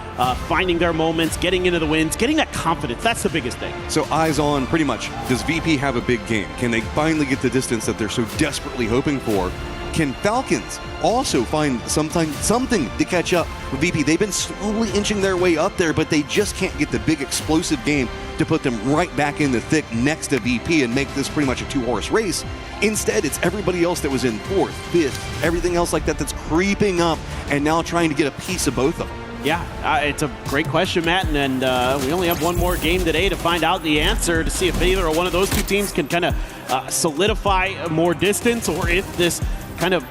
finding their moments, getting into the wins, getting that confidence. That's the biggest thing. So eyes on pretty much, does VP have a big game? Can they finally get the distance that they're so desperately hoping for? Can Falcons also find something to catch up with VP? They've been slowly inching their way up there, but they just can't get the big explosive game to put them right back in the thick next to VP and make this pretty much a two-horse race. Instead, it's everybody else that was in fourth, fifth, everything else like that that's creeping up and now trying to get a piece of both of them. Yeah, it's a great question, Matt, and we only have one more game today to find out the answer, to see if either or one of those two teams can kind of solidify more distance, or if this kind of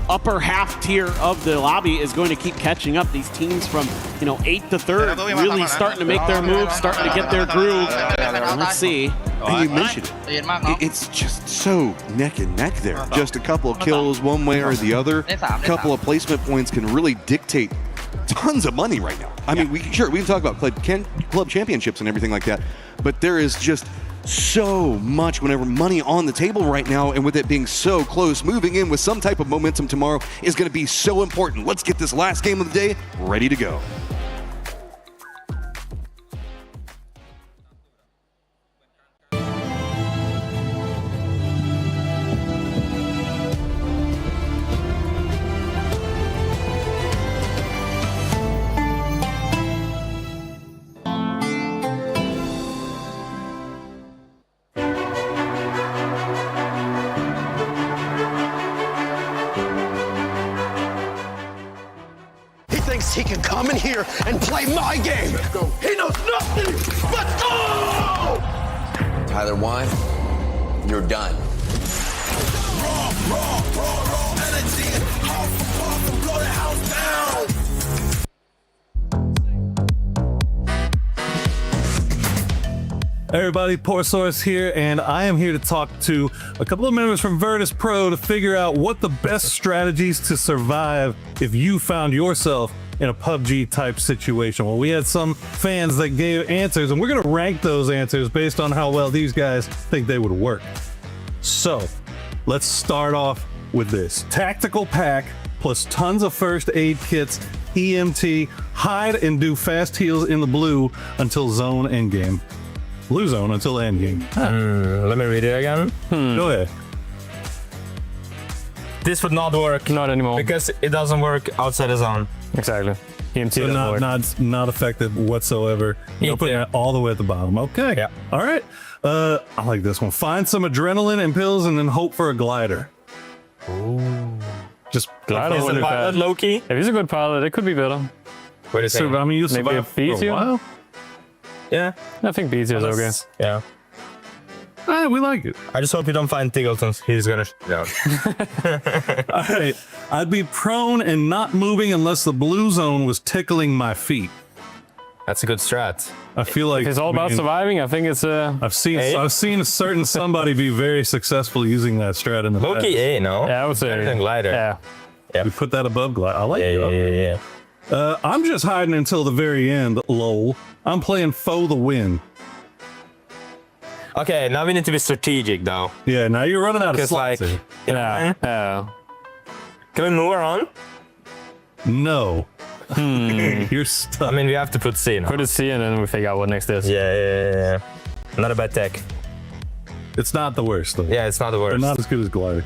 upper half tier of the lobby is going to keep catching up. These teams from 8th to 3rd really starting to make their moves, starting to get their groove. Let's see. And you mentioned it. It's just so neck and neck there. Just a couple of kills one way or the other. A couple of placement points can really dictate tons of money right now. I mean, we can talk about club championships and everything like that, but there is just so much money on the table right now, and with it being so close, moving in with some type of momentum tomorrow is going to be so important. Let's get this last game of the day ready to go. He can come in here and play my game. He knows nothing but go! Tyler Wine, you're done. Raw energy. House of balls and blow the house down. Everybody, Porsource here, and I am here to talk to a couple of members from Virtus Pro to figure out what the best strategies to survive if you found yourself in a PUBG type situation. Well, we had some fans that gave answers, and we're going to rank those answers based on how well these guys think they would work. So let's start off with this. Tactical pack plus tons of first aid kits, EMT, hide and do fast heals in the blue until zone endgame. Blue zone until endgame. Let me read it again. Go ahead. This would not work. Not anymore. Because it doesn't work outside the zone. Exactly. EMT so not effective whatsoever. You're putting it all the way at the bottom. Okay. Yeah. All right. I like this one. Find some adrenaline and pills and then hope for a glider. Ooh. Just glider. Is the pilot low-key? If he's a good pilot, it could be better. Wait a second. So, I mean, you maybe a survive for a while. Yeah. I think B tier is okay. Yeah. We like it. I just hope you don't find Tiggletons. He's gonna down. All right. I'd be prone and not moving unless the blue zone was tickling my feet. That's a good strat. I feel like if it's all about surviving, I think it's I've seen a certain somebody be very successful using that strat in the past. Low-key A, no? Yeah, I would say glider. Yeah. We put that above glider. I like it. Yeah. I'm just hiding until the very end, lol. I'm playing foe the win. Okay, now we need to be strategic, though. Yeah, now you're running out of slots. Like, yeah. Can we move around? No. You're stuck. I mean, we have to put C now. Put a C and then we figure out what next is. Yeah. Not a bad tech. It's not the worst, though. Yeah, it's not the worst. They're not as good as glider.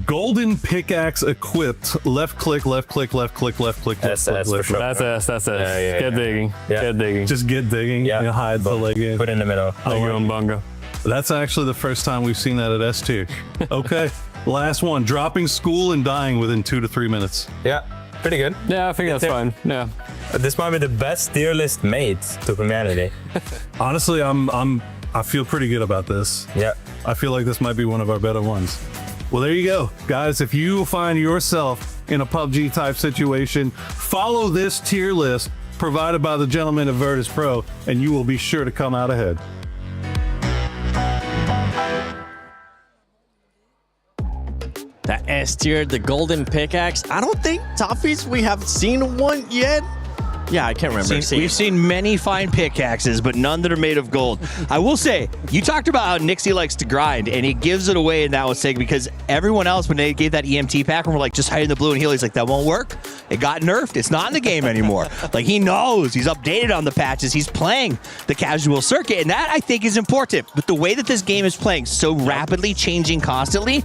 Golden pickaxe equipped. Left click, left click, left click, left click. That's for sure. That's it. Get digging. Yeah. Get digging. Just get digging. Yeah. And hide the leg in. Put it in the middle. Bunga bunga. That's actually the first time we've seen that at S tier. Okay. Last one. Dropping school and dying within 2 to 3 minutes. Yeah. Pretty good. Yeah, I think that's fine. Yeah. This might be the best tier list made to humanity. Honestly, I feel pretty good about this. Yeah. I feel like this might be one of our better ones. Well, there you go. Guys, if you find yourself in a PUBG type situation, follow this tier list provided by the gentlemen of Virtus Pro, and you will be sure to come out ahead. That S tier, the golden pickaxe. I don't think, Toffees, we have seen one yet. Yeah, I can't remember. We've seen many fine pickaxes, but none that are made of gold. I will say, you talked about how Nixie likes to grind, and he gives it away in that one segment because everyone else, when they gave that EMT pack, and we're like, just hide in the blue and heal, he's like, that won't work. It got nerfed. It's not in the game anymore. Like, he knows. He's updated on the patches. He's playing the casual circuit, and that, I think, is important. But the way that this game is playing, so rapidly changing constantly,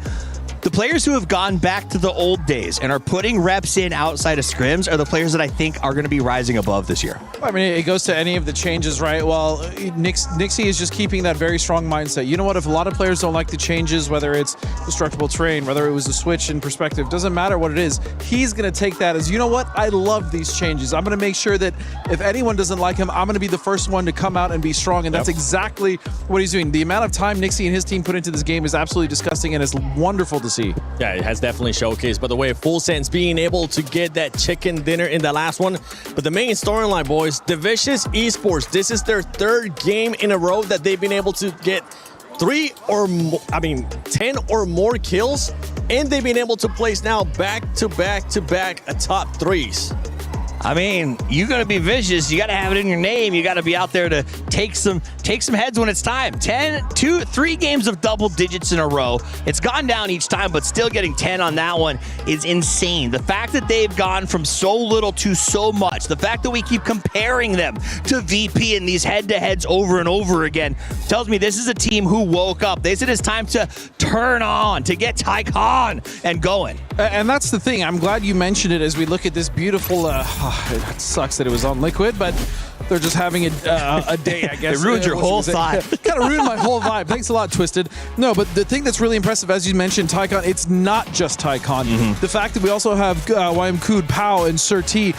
the players who have gone back to the old days and are putting reps in outside of scrims are the players that I think are going to be rising above this year. I mean, it goes to any of the changes, right? Well, Nixie is just keeping that very strong mindset. You know what? If a lot of players don't like the changes, whether it's destructible terrain, whether it was a switch in perspective, doesn't matter what it is, he's going to take that as, you know what? I love these changes. I'm going to make sure that if anyone doesn't like him, I'm going to be the first one to come out and be strong. And that's exactly what he's doing. The amount of time Nixie and his team put into this game is absolutely disgusting, and it's wonderful to see. Yeah, it has definitely showcased, by the way, Full Sense being able to get that chicken dinner in the last one. But the main storyline, boys, the Vicious Esports, this is their third game in a row that they've been able to get 10 or more kills, and they've been able to place now back to back top threes. I mean, you got to be vicious. You got to have it in your name. You got to be out there to take some heads when it's time. 3 games of double digits in a row. It's gone down each time, but still getting 10 on that one is insane. The fact that they've gone from so little to so much, the fact that we keep comparing them to VP in these head-to-heads over and over again tells me this is a team who woke up. They said it's time to turn on, to get Tycon and going. And that's the thing. I'm glad you mentioned it as we look at this beautiful... it sucks that it was on Liquid, but they're just having a day, I guess. It ruined your whole thought. Kind of ruined my whole vibe. Thanks a lot, Twisted. No, but the thing that's really impressive, as you mentioned, Tycon, it's not just Tycon. The fact that we also have YMKood, Pau, and Sir T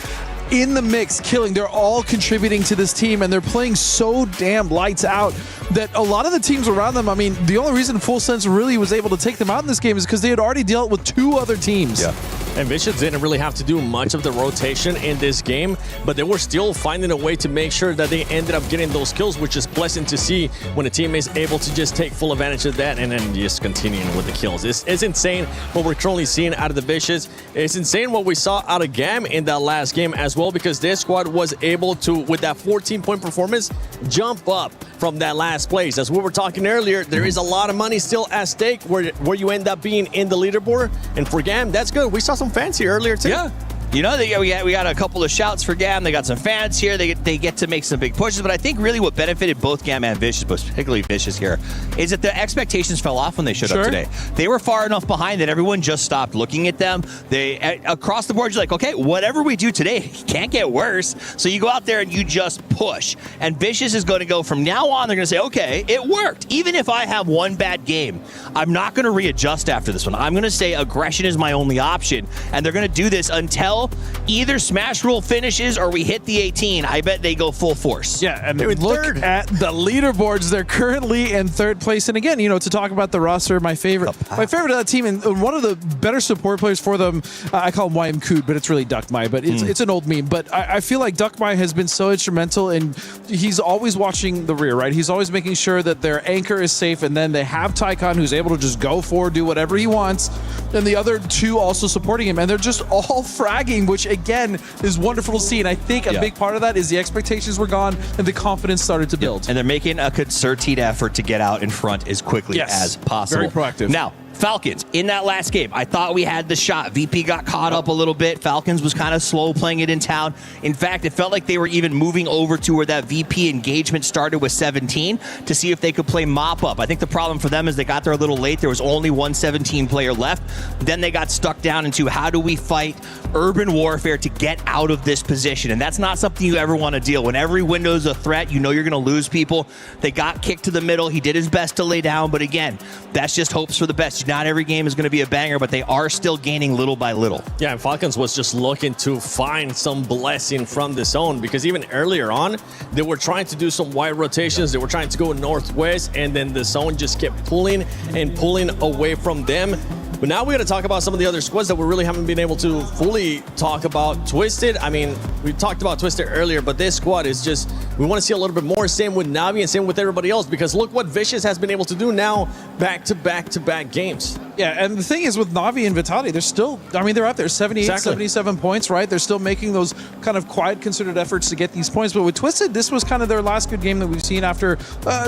in the mix, killing. They're all contributing to this team, and they're playing so damn lights out that a lot of the teams around them, I mean, the only reason Full Sense really was able to take them out in this game is because they had already dealt with 2 other teams. Yeah. And Vicious didn't really have to do much of the rotation in this game, but they were still finding a way to make sure that they ended up getting those kills, which is pleasant to see when a team is able to just take full advantage of that and then just continuing with the kills. It's insane what we're currently seeing out of the Vicious. It's insane what we saw out of GAM in that last game as well, because this squad was able to, with that 14-point performance, jump up from that last place. As we were talking earlier, there is a lot of money still at stake where you end up being in the leaderboard. And for GAM, that's good. We saw some fans here earlier too. Yeah. You know, we got a couple of shouts for GAM. They got some fans here. They get to make some big pushes. But I think really what benefited both GAM and Vicious, but particularly Vicious here, is that the expectations fell off when they showed up today. They were far enough behind that everyone just stopped looking at them. They across the board, you're like, okay, whatever we do today can't get worse. So you go out there and you just push. And Vicious is going to go from now on. They're going to say, okay, it worked. Even if I have one bad game, I'm not going to readjust after this one. I'm going to say aggression is my only option. And they're going to do this until either Smash Rule finishes or we hit the 18. I bet they go full force. Yeah, and look at the leaderboards. They're currently in 3rd place. And again, you know, to talk about the roster, my favorite of that team, and one of the better support players for them, I call him YMKood, but it's really Duckmai, but it's an old meme. But I feel like Duckmai has been so instrumental, and he's always watching the rear, right? He's always making sure that their anchor is safe, and then they have Tycon, who's able to just go forward, do whatever he wants, and the other 2 also supporting him, and they're just all fragging, which again is wonderful to see. And I think a big part of that is the expectations were gone and the confidence started to build. And they're making a concerted effort to get out in front as quickly as possible. Very proactive. Now, Falcons, in that last game, I thought we had the shot. VP got caught up a little bit. Falcons was kind of slow playing it in town. In fact, it felt like they were even moving over to where that VP engagement started with 17 to see if they could play mop-up. I think the problem for them is they got there a little late. There was only one 17 player left. Then they got stuck down into how do we fight urban warfare to get out of this position. And that's not something you ever want to deal. When every window is a threat, you know you're going to lose people. They got kicked to the middle. He did his best to lay down. But again, that's just hopes for the best. favorites. Not every game is going to be a banger, but they are still gaining little by little. Yeah, and Falcons was just looking to find some blessing from the zone, because even earlier on, they were trying to do some wide rotations. They were trying to go northwest, and then the zone just kept pulling and pulling away from them. But now we got to talk about some of the other squads that we really haven't been able to fully talk about. Twisted, I mean, we talked about Twisted earlier, but this squad is just, we want to see a little bit more. Same with Navi and same with everybody else, because look what Vicious has been able to do now, back-to-back games. Yeah, and the thing is with Navi and Vitality, they're still, I mean, they're up there, 78, 77 points, right? They're still making those kind of quiet, concerted efforts to get these points. But with Twisted, this was kind of their last good game that we've seen after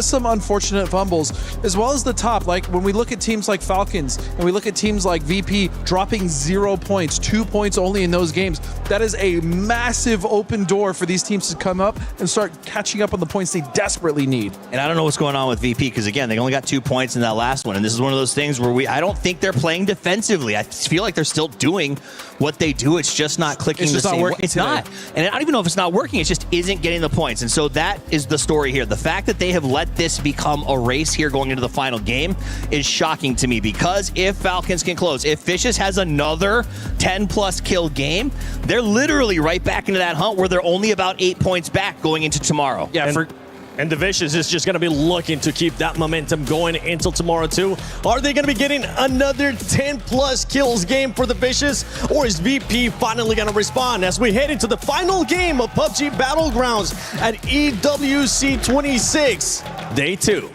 some unfortunate fumbles, as well as the top. Like when we look at teams like Falcons and we look at teams like VP dropping 0 points, 2 points only in those games, that is a massive open door for these teams to come up and start catching up on the points they desperately need. And I don't know what's going on with VP, because again, they only got 2 points in that last one. And this is one of those things where I don't think they're playing defensively. I feel like they're still doing what they do. It's just not clicking It's the just not same way. working It's today. not. And I don't even know if it's not working. It just isn't getting the points. And so that is the story here. The fact that they have let this become a race here going into the final game is shocking to me, because if Falcons can close, if Vicious has another 10-plus kill game, they're literally right back into that hunt where they're only about 8 points back going into tomorrow. Yeah, and the Vicious is just going to be looking to keep that momentum going until tomorrow, too. Are they going to be getting another 10-plus kills game for the Vicious? Or is VP finally going to respond as we head into the final game of PUBG Battlegrounds at EWC 26, Day 2?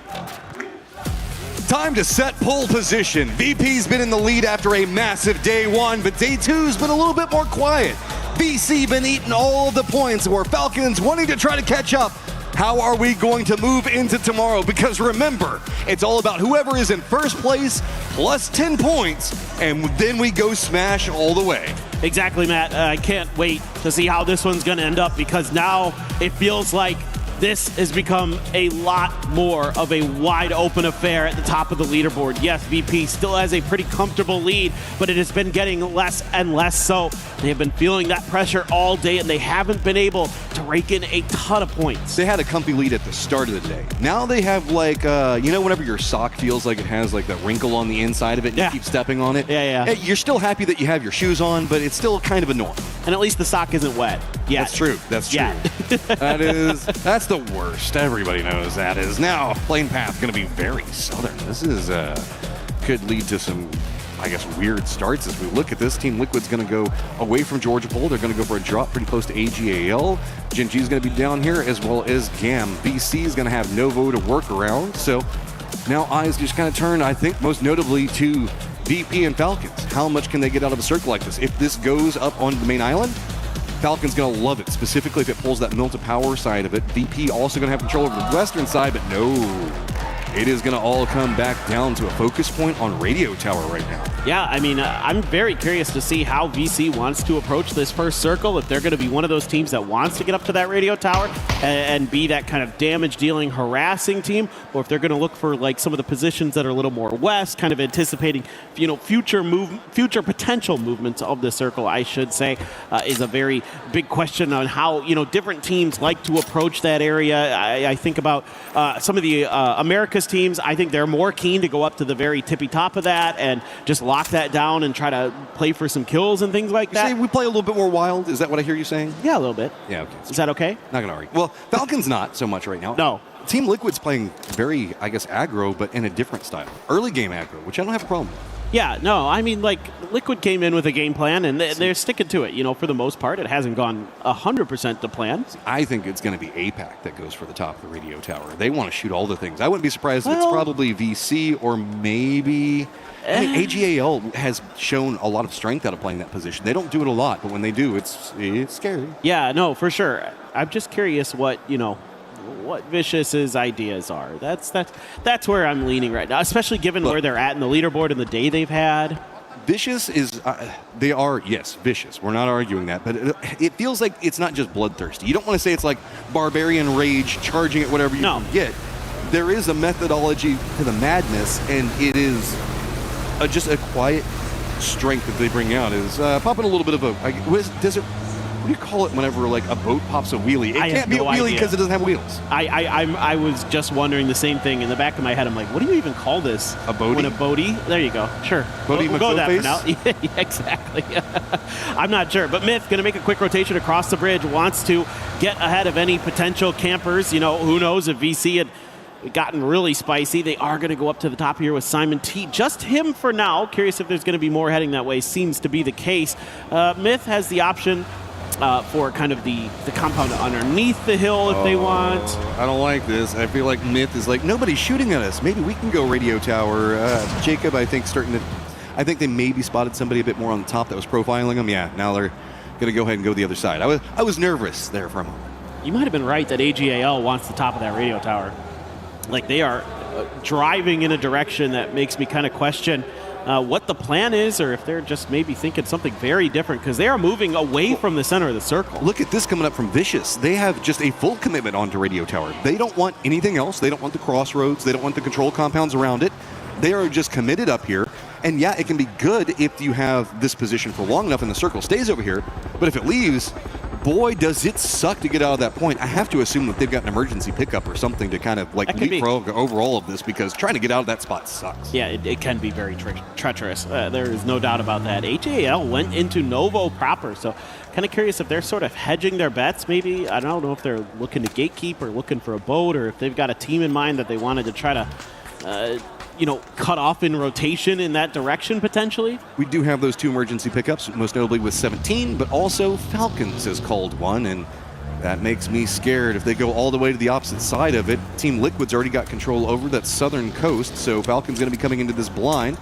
Time to set pole position. VP's been in the lead after a massive day 1, but day 2's been a little bit more quiet. VC been eating all the points, where Falcons wanting to try to catch up. How are we going to move into tomorrow? Because remember, it's all about whoever is in first place plus 10 points, and then we go smash all the way. Exactly, Matt. I can't wait to see how this one's going to end up, because now it feels like this has become a lot more of a wide open affair at the top of the leaderboard. Yes, VP still has a pretty comfortable lead, but it has been getting less and less so. They have been feeling that pressure all day, and they haven't been able to rake in a ton of points. They had a comfy lead at the start of the day. Now they have like, you know, whenever your sock feels like it has like that wrinkle on the inside of it and you keep stepping on it? Yeah. You're still happy that you have your shoes on, but it's still kind of annoying. And at least the sock isn't wet. Yeah, That's true. That's true. That's the worst. Everybody knows that is. Now, Plane Path going to be very southern. This is could lead to some, I guess, weird starts as we look at this. Team Liquid's going to go away from Georgia Pole. They're going to go for a drop pretty close to AGAL. Gen G's going to be down here, as well as GAM. VC is going to have Novo to work around. So now eyes just kind of turn, I think, most notably to VP and Falcons. How much can they get out of a circle like this? If this goes up on the main island, Falcon's going to love it, specifically if it pulls that mill to power side of it. VP also going to have control over the western side, but no. It is going to all come back down to a focus point on Radio Tower right now. Yeah, I mean, I'm very curious to see how VC wants to approach this first circle, if they're going to be one of those teams that wants to get up to that radio tower and be that kind of damage-dealing, harassing team, or if they're going to look for like some of the positions that are a little more west, kind of anticipating, you know, future potential movements of the circle, I should say, is a very big question on how, you know, different teams like to approach that area. I think about some of the America's teams. I think they're more keen to go up to the very tippy top of that and just lock that down and try to play for some kills and things like that. You say we play a little bit more wild? Is that what I hear you saying? Yeah, a little bit. Yeah, okay. Is that okay? Not going to argue. Well, Falcon's not so much right now. No. Team Liquid's playing very, I guess, aggro, but in a different style. Early game aggro, which I don't have a problem with. Yeah, no, I mean, like, Liquid came in with a game plan, and they're sticking to it. You know, for the most part, it hasn't gone 100% to plan. I think it's going to be APAC that goes for the top of the radio tower. They want to shoot all the things. I wouldn't be surprised if it's probably VC or maybe... I mean, AGAL has shown a lot of strength out of playing that position. They don't do it a lot, but when they do, it's scary. Yeah, no, for sure. I'm just curious what Vicious's ideas are. That's where I'm leaning right now, especially given where they're at in the leaderboard and the day they've had. Vicious is, they are, yes, vicious. We're not arguing that, but it feels like it's not just bloodthirsty. You don't want to say it's like barbarian rage, charging at whatever you can get. There is a methodology to the madness, and it is just a quiet strength that they bring out. Is popping a little bit of a, What do you call it whenever like a boat pops a wheelie? It can't be a wheelie because it doesn't have wheels. I was just wondering the same thing in the back of my head. I'm like, what do you even call this? A boatie? When a boatie? There you go. Sure. Boatie we'll go with that for McGoface? now. Yeah, exactly. I'm not sure. But Myth going to make a quick rotation across the bridge. Wants to get ahead of any potential campers. You know, who knows if VC had gotten really spicy. They are going to go up to the top here with Simon T. Just him for now. Curious if there's going to be more heading that way. Seems to be the case. Myth has the option for kind of the compound underneath the hill if they want. I don't like this. I feel like Myth is like, nobody's shooting at us. Maybe we can go radio tower. Jacob, I think, I think they maybe spotted somebody a bit more on the top that was profiling them. Yeah, now they're going to go ahead and go the other side. I was nervous there for a moment. You might have been right that AGAL wants the top of that radio tower. Like, they are driving in a direction that makes me kind of question what the plan is, or if they're just maybe thinking something very different, because they are moving away from the center of the circle. Look at this coming up from Vicious. They have just a full commitment onto radio tower. They don't want anything else. They don't want the crossroads. They don't want the control compounds around it. They are just committed up here. And yeah, it can be good if you have this position for long enough and the circle stays over here. But if it leaves, boy, does it suck to get out of that point. I have to assume that they've got an emergency pickup or something to kind of like leapfrog over all of this, because trying to get out of that spot sucks. Yeah, it can be very treacherous. There is no doubt about that. HAL went into Novo proper, so kind of curious if they're sort of hedging their bets maybe. I don't know if they're looking to gatekeep or looking for a boat, or if they've got a team in mind that they wanted to try to cut off in rotation in that direction potentially. We do have those two emergency pickups, most notably with 17, but also Falcons has called one, and that makes me scared. If they go all the way to the opposite side of it, Team Liquid's already got control over that southern coast, so Falcon's going to be coming into this blind.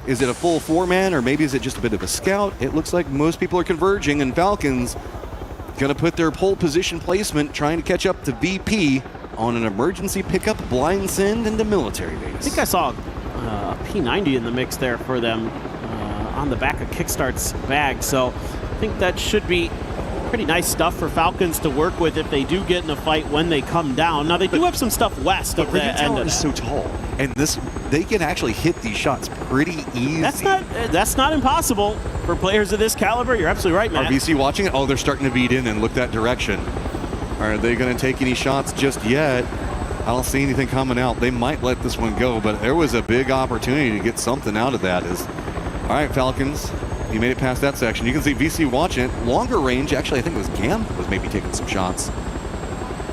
Is it a full four-man, or maybe is it just a bit of a scout? It looks like most people are converging, and Falcons going to put their pole position placement, trying to catch up to VP on an emergency pickup, blind send into military base. I think I saw P90 in the mix there for them on the back of Kickstart's bag, so I think that should be pretty nice stuff for Falcons to work with if they do get in a fight when they come down. Now, they do have some stuff west of the end of is so tall, and they can actually hit these shots pretty easy. That's not impossible for players of this caliber. You're absolutely right, man. Are VC watching it? Oh, they're starting to beat in and look that direction. Are they going to take any shots just yet? I don't see anything coming out. They might let this one go, but there was a big opportunity to get something out of that. All right, Falcons, you made it past that section. You can see VC watching it. Longer range, actually, I think it was Gam was maybe taking some shots.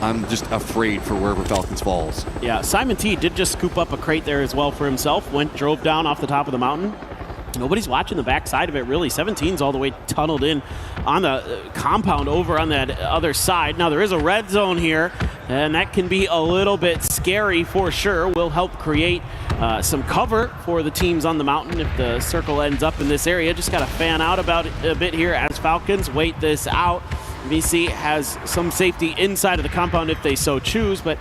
I'm just afraid for wherever Falcons falls. Yeah, Simon T did just scoop up a crate there as well for himself. Drove down off the top of the mountain. Nobody's watching the backside of it, really. 17's all the way tunneled in on the compound over on that other side. Now, there is a red zone here, and that can be a little bit scary for sure. Will help create some cover for the teams on the mountain if the circle ends up in this area. Just got to fan out about it a bit here as Falcons wait this out. VC has some safety inside of the compound if they so choose, but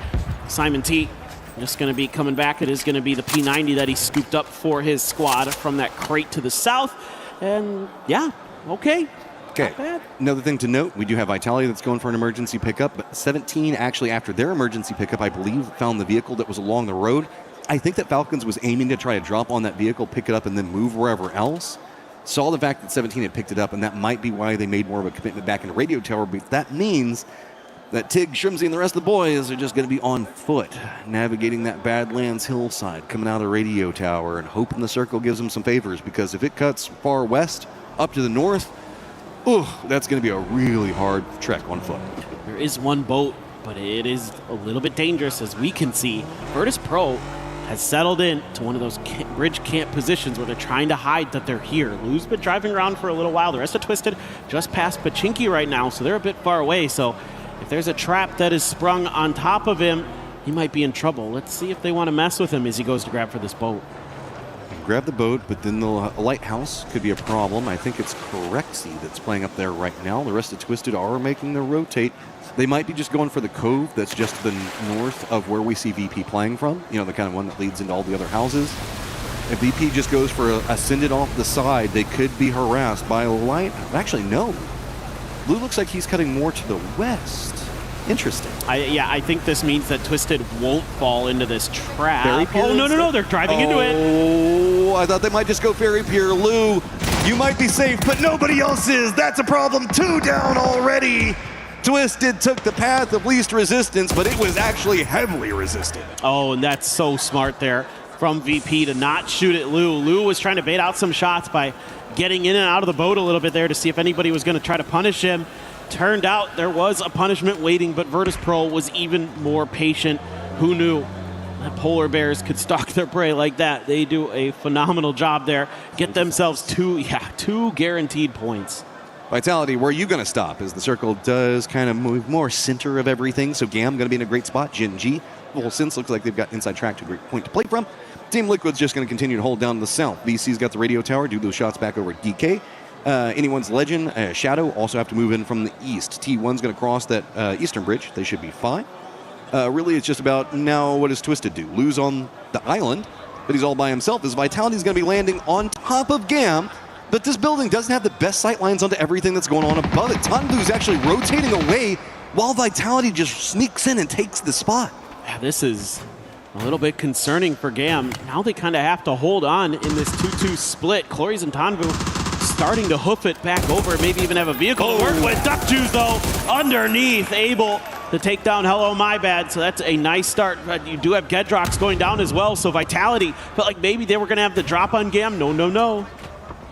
Simon T just going to be coming back. It is going to be the P90 that he scooped up for his squad from that crate to the south. And yeah, okay. Another thing to note, we do have Vitalia that's going for an emergency pickup, but 17 actually after their emergency pickup, I believe, found the vehicle that was along the road. I think that Falcons was aiming to try to drop on that vehicle, pick it up, and then move wherever else. Saw the fact that 17 had picked it up, and that might be why they made more of a commitment back in the radio tower, but that means that Tig, Shrimsy, and the rest of the boys are just going to be on foot, navigating that Badlands hillside, coming out of the radio tower and hoping the circle gives them some favors, because if it cuts far west up to the north, that's going to be a really hard trek on foot. There is one boat, but it is a little bit dangerous, as we can see. Virtus Pro has settled in to one of those bridge camp positions where they're trying to hide that they're here. Lou's been driving around for a little while. The rest of Twisted just past Pachinki right now, so they're a bit far away. So if there's a trap that is sprung on top of him, he might be in trouble. Let's see if they want to mess with him as he goes to grab for this boat. Grab the boat, but then the lighthouse could be a problem. I think it's Correxy that's playing up there right now. The rest of Twisted are making the rotate. They might be just going for the cove that's just to the north of where we see VP playing from. You know, the kind of one that leads into all the other houses. If VP just goes for a send it off the side, they could be harassed by a light. Actually, no. Lou looks like he's cutting more to the west. Interesting. I think this means that Twisted won't fall into this trap. Ferry Pier? Oh, no, they're driving into it. Oh, I thought they might just go Ferry Pier. Lou You might be safe, but nobody else is. That's a problem. 2 down already. Twisted took the path of least resistance, but it was actually heavily resisted. Oh, and that's so smart there from VP to not shoot at Lou. Lou was trying to bait out some shots by getting in and out of the boat a little bit there to see if anybody was going to try to punish him. Turned out there was a punishment waiting, but Virtus Pro was even more patient. Who knew that polar bears could stalk their prey like that? They do a phenomenal job there. Get themselves 2 guaranteed points. Vitality, where are you going to stop? As the circle does kind of move more center of everything. So GAM going to be in a great spot. Gen G, full sense, looks like they've got inside track to a great point to play from. Team Liquid's just going to continue to hold down the south. VC's got the radio tower, do those shots back over at DK. Anyone's Legend, Shadow also have to move in from the east. T1's going to cross that eastern bridge. They should be fine. Really, it's just about now what does Twisted do? Lose on the island, but he's all by himself. His Vitality's going to be landing on top of GAM. But this building doesn't have the best sight lines onto everything that's going on above it. Tanvu's actually rotating away while Vitality just sneaks in and takes the spot. Yeah, this is a little bit concerning for GAM. Now they kind of have to hold on in this 2-2 split. Clories and Tanvu starting to hoof it back over, maybe even have a vehicle to work with. Duck Juice, though, underneath, able to take down Hello My Bad. So that's a nice start. But you do have Gedrox going down as well, so Vitality felt like maybe they were going to have the drop on GAM. No.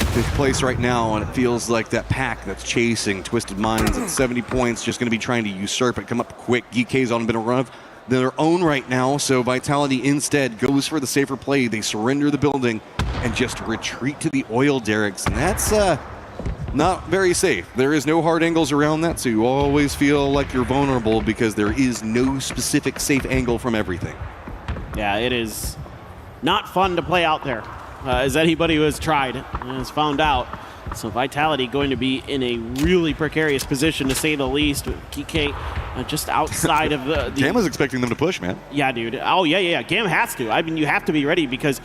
5th place right now, and it feels like that pack that's chasing Twisted Minds at 70 points, just going to be trying to usurp it, come up quick. GK's on a bit of run of their own right now, so Vitality instead goes for the safer play. They surrender the building and just retreat to the oil derricks, and that's not very safe. There is no hard angles around that, so you always feel like you're vulnerable because there is no specific safe angle from everything. Yeah, it is not fun to play out there. As anybody who has tried has found out. So Vitality going to be in a really precarious position, to say the least. DK just outside of the... GAM was expecting them to push, man. Yeah, dude. Oh, yeah. GAM has to. I mean, you have to be ready because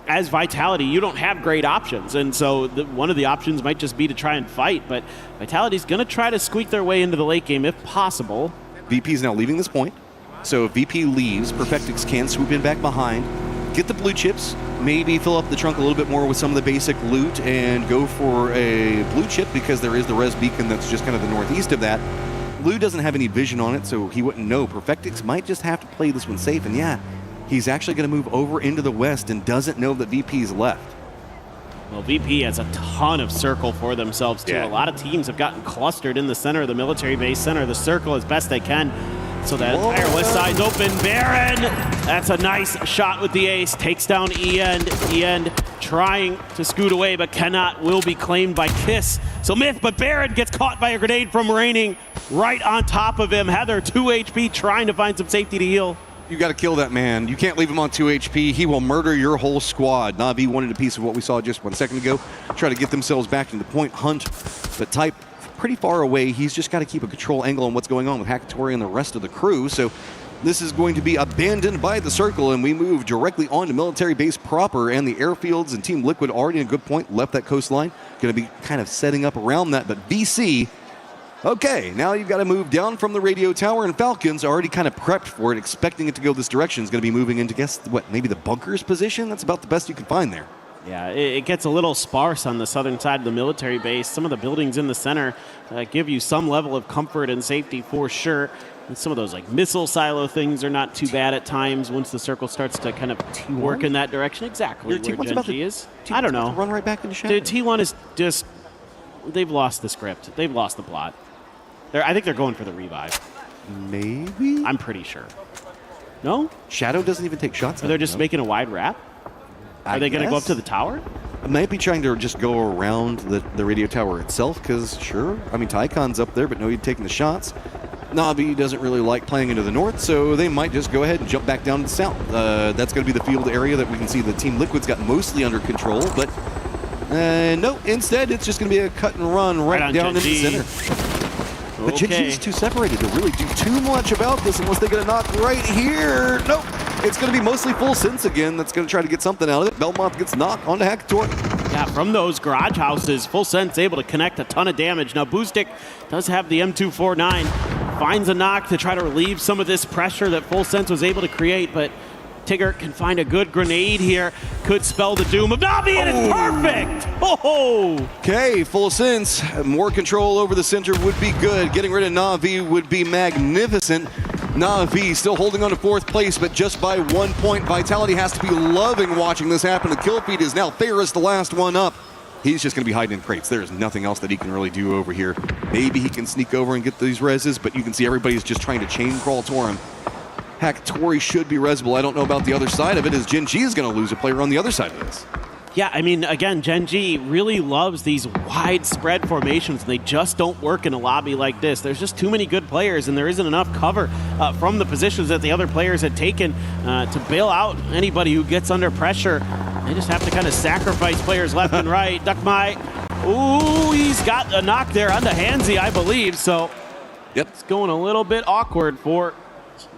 as Vitality, you don't have great options. And so one of the options might just be to try and fight. But Vitality's going to try to squeak their way into the late game if possible. VP's now leaving this point. So if VP leaves, Perfectix can swoop in back behind, get the blue chips, maybe fill up the trunk a little bit more with some of the basic loot and go for a blue chip because there is the res beacon that's just kind of the northeast of that. Lou doesn't have any vision on it, so he wouldn't know. Perfectix might just have to play this one safe, and yeah, he's actually going to move over into the west and doesn't know that VP's left. Well, VP has a ton of circle for themselves, too. Yeah. A lot of teams have gotten clustered in the center of the military base, center of the circle as best they can. So that entire west side's open. Baron, that's a nice shot with the ace. Takes down E-End. E-End trying to scoot away, but cannot. Will be claimed by Kiss. So Myth, but Baron gets caught by a grenade from Raining right on top of him. Heather, 2 HP, trying to find some safety to heal. You got to kill that man. You can't leave him on 2 HP. He will murder your whole squad. Na'Vi wanted a piece of what we saw just 1 second ago. Try to get themselves back into the point hunt, but Type pretty far away. He's just got to keep a control angle on what's going on with Hakatori and the rest of the crew. So this is going to be abandoned by the circle, and we move directly on to military base proper, and the airfields and Team Liquid already in a good point, left that coastline. Going to be kind of setting up around that, but VC, okay, now you've got to move down from the radio tower, and Falcons are already kind of prepped for it, expecting it to go this direction. Is going to be moving into, guess what, maybe the bunkers position? That's about the best you can find there. Yeah, it gets a little sparse on the southern side of the military base. Some of the buildings in the center give you some level of comfort and safety for sure. And some of those like missile silo things are not too bad at times once the circle starts to kind of work in that direction. Exactly where Gen G is. I don't know. Run right back into shadow. Dude, T1 is just, they've lost the script. They've lost the plot. I think they're going for the revive. Maybe? I'm pretty sure. No? Shadow doesn't even take shots. Or they're just making a wide wrap? Are they going to go up to the tower? I might be trying to just go around the radio tower itself, because sure, I mean, Tycon's up there, but no, he's taking the shots. Na'Vi doesn't really like playing into the north, so they might just go ahead and jump back down to the south. That's going to be the field area that we can see the Team Liquid's got mostly under control, but no, instead it's just going to be a cut and run right down in the center. But Gen G's too separated to really do too much about this unless they get a knock right here. Nope. It's going to be mostly full sense again. That's going to try to get something out of it. Belmont gets knocked onto Hakatori. Yeah, from those garage houses, Full Sense able to connect a ton of damage. Now, Boostic does have the M249. Finds a knock to try to relieve some of this pressure that Full Sense was able to create, but Tigger can find a good grenade here. Could spell the doom of Na'Vi, and it's perfect! Oh! Okay, full sense. More control over the center would be good. Getting rid of Na'Vi would be magnificent. Na'Vi still holding on to 4th place, but just by 1 point. Vitality has to be loving watching this happen. The kill feed is now Ferris, the last one up. He's just going to be hiding in crates. There's nothing else that he can really do over here. Maybe he can sneak over and get these reses, but you can see everybody's just trying to chain crawl to him. Heck, Tori should be resable. I don't know about the other side of it, as Gen G is going to lose a player on the other side of this. Yeah, I mean, again, Gen G really loves these widespread formations. They just don't work in a lobby like this. There's just too many good players, and there isn't enough cover from the positions that the other players had taken to bail out anybody who gets under pressure. They just have to kind of sacrifice players left and right. Duckmai, ooh, he's got a knock there onto Hansi, I believe. So it's going a little bit awkward for...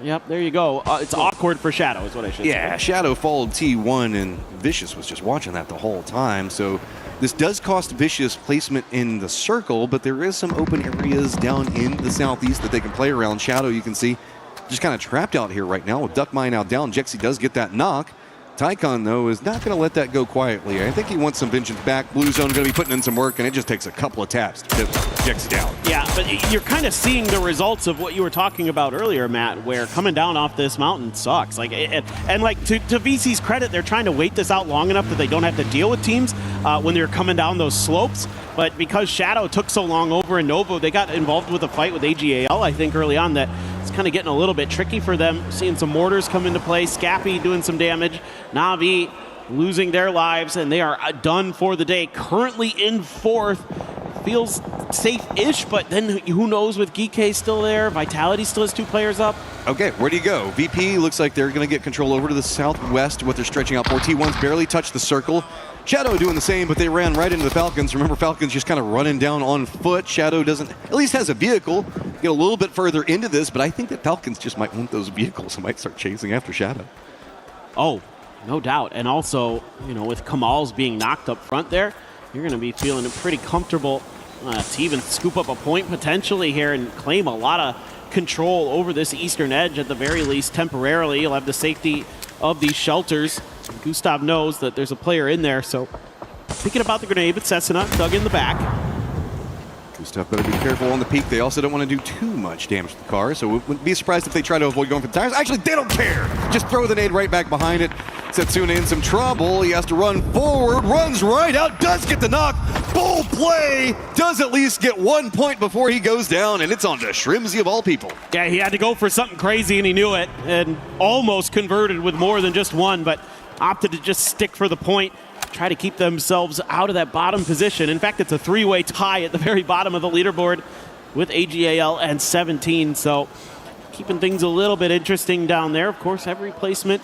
Yep, there you go. It's awkward for Shadow is what I should say. Yeah, Shadow followed T1, and Vicious was just watching that the whole time. So this does cost Vicious placement in the circle, but there is some open areas down in the southeast that they can play around. Shadow, you can see, just kind of trapped out here right now with Duckmine out down. Jexy does get that knock. Tycon, though, is not going to let that go quietly. I think he wants some vengeance back. Blue Zone going to be putting in some work, and it just takes a couple of taps to get Jexy down. Yeah, but you're kind of seeing the results of what you were talking about earlier, Matt, where coming down off this mountain sucks. Like, and like to VC's credit, they're trying to wait this out long enough that they don't have to deal with teams when they're coming down those slopes. But because Shadow took so long over in Novo, they got involved with a fight with AGAL, I think, early on that it's kind of getting a little bit tricky for them. Seeing some mortars come into play, Scappy doing some damage, Na'Vi losing their lives, and they are done for the day. Currently in 4th. Feels safe-ish, but then who knows with Geekay still there. Vitality still has 2 players up. Okay, where do you go? VP looks like they're going to get control over to the southwest, what they're stretching out for. T1's barely touched the circle. Shadow doing the same, but they ran right into the Falcons. Remember, Falcons just kind of running down on foot. Shadow doesn't, at least has a vehicle. Get a little bit further into this, but I think that Falcons just might want those vehicles and might start chasing after Shadow. Oh, no doubt. And also, you know, with Kamal's being knocked up front there, you're going to be feeling pretty comfortable to even scoop up a point potentially here and claim a lot of control over this eastern edge at the very least temporarily. You'll have the safety of these shelters. Gustav knows that there's a player in there, so thinking about the grenade, but Cessna dug in the back. Gustav better be careful on the peak. They also don't want to do too much damage to the car, so wouldn't be surprised if they try to avoid going for the tires. Actually, they don't care. Just throw the nade right back behind it. Setsuna in some trouble. He has to run forward, runs right out, does get the knock. Bold play, does at least get 1 point before he goes down, and it's on to Shrimsy of all people. Yeah, he had to go for something crazy, and he knew it, and almost converted with more than just one, but opted to just stick for the point, try to keep themselves out of that bottom position. In fact, it's a 3-way tie at the very bottom of the leaderboard with AGAL and 17, so keeping things a little bit interesting down there. Of course, every placement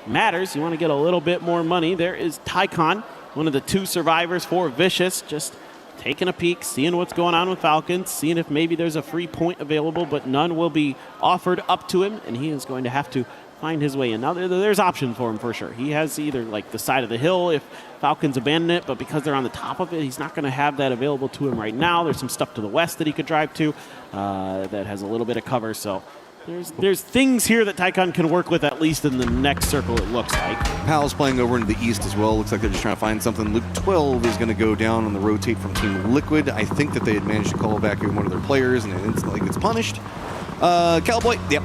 matters. You want to get a little bit more money. There is Tycon, one of the 2 survivors for Vicious, just taking a peek, seeing what's going on with Falcons, seeing if maybe there's a free point available, but none will be offered up to him, and he is going to have to find his way in. Now, there's options for him for sure. He has either like the side of the hill if Falcons abandon it, but because they're on the top of it, he's not going to have that available to him right now. There's some stuff to the west that he could drive to that has a little bit of cover, so there's things here that Tycon can work with, at least in the next circle, it looks like. Pal's playing over into the east as well. Looks like they're just trying to find something. Luke 12 is going to go down on the rotate from Team Liquid. I think that they had managed to call back in one of their players, and it instantly gets punished. Cowboy, yep.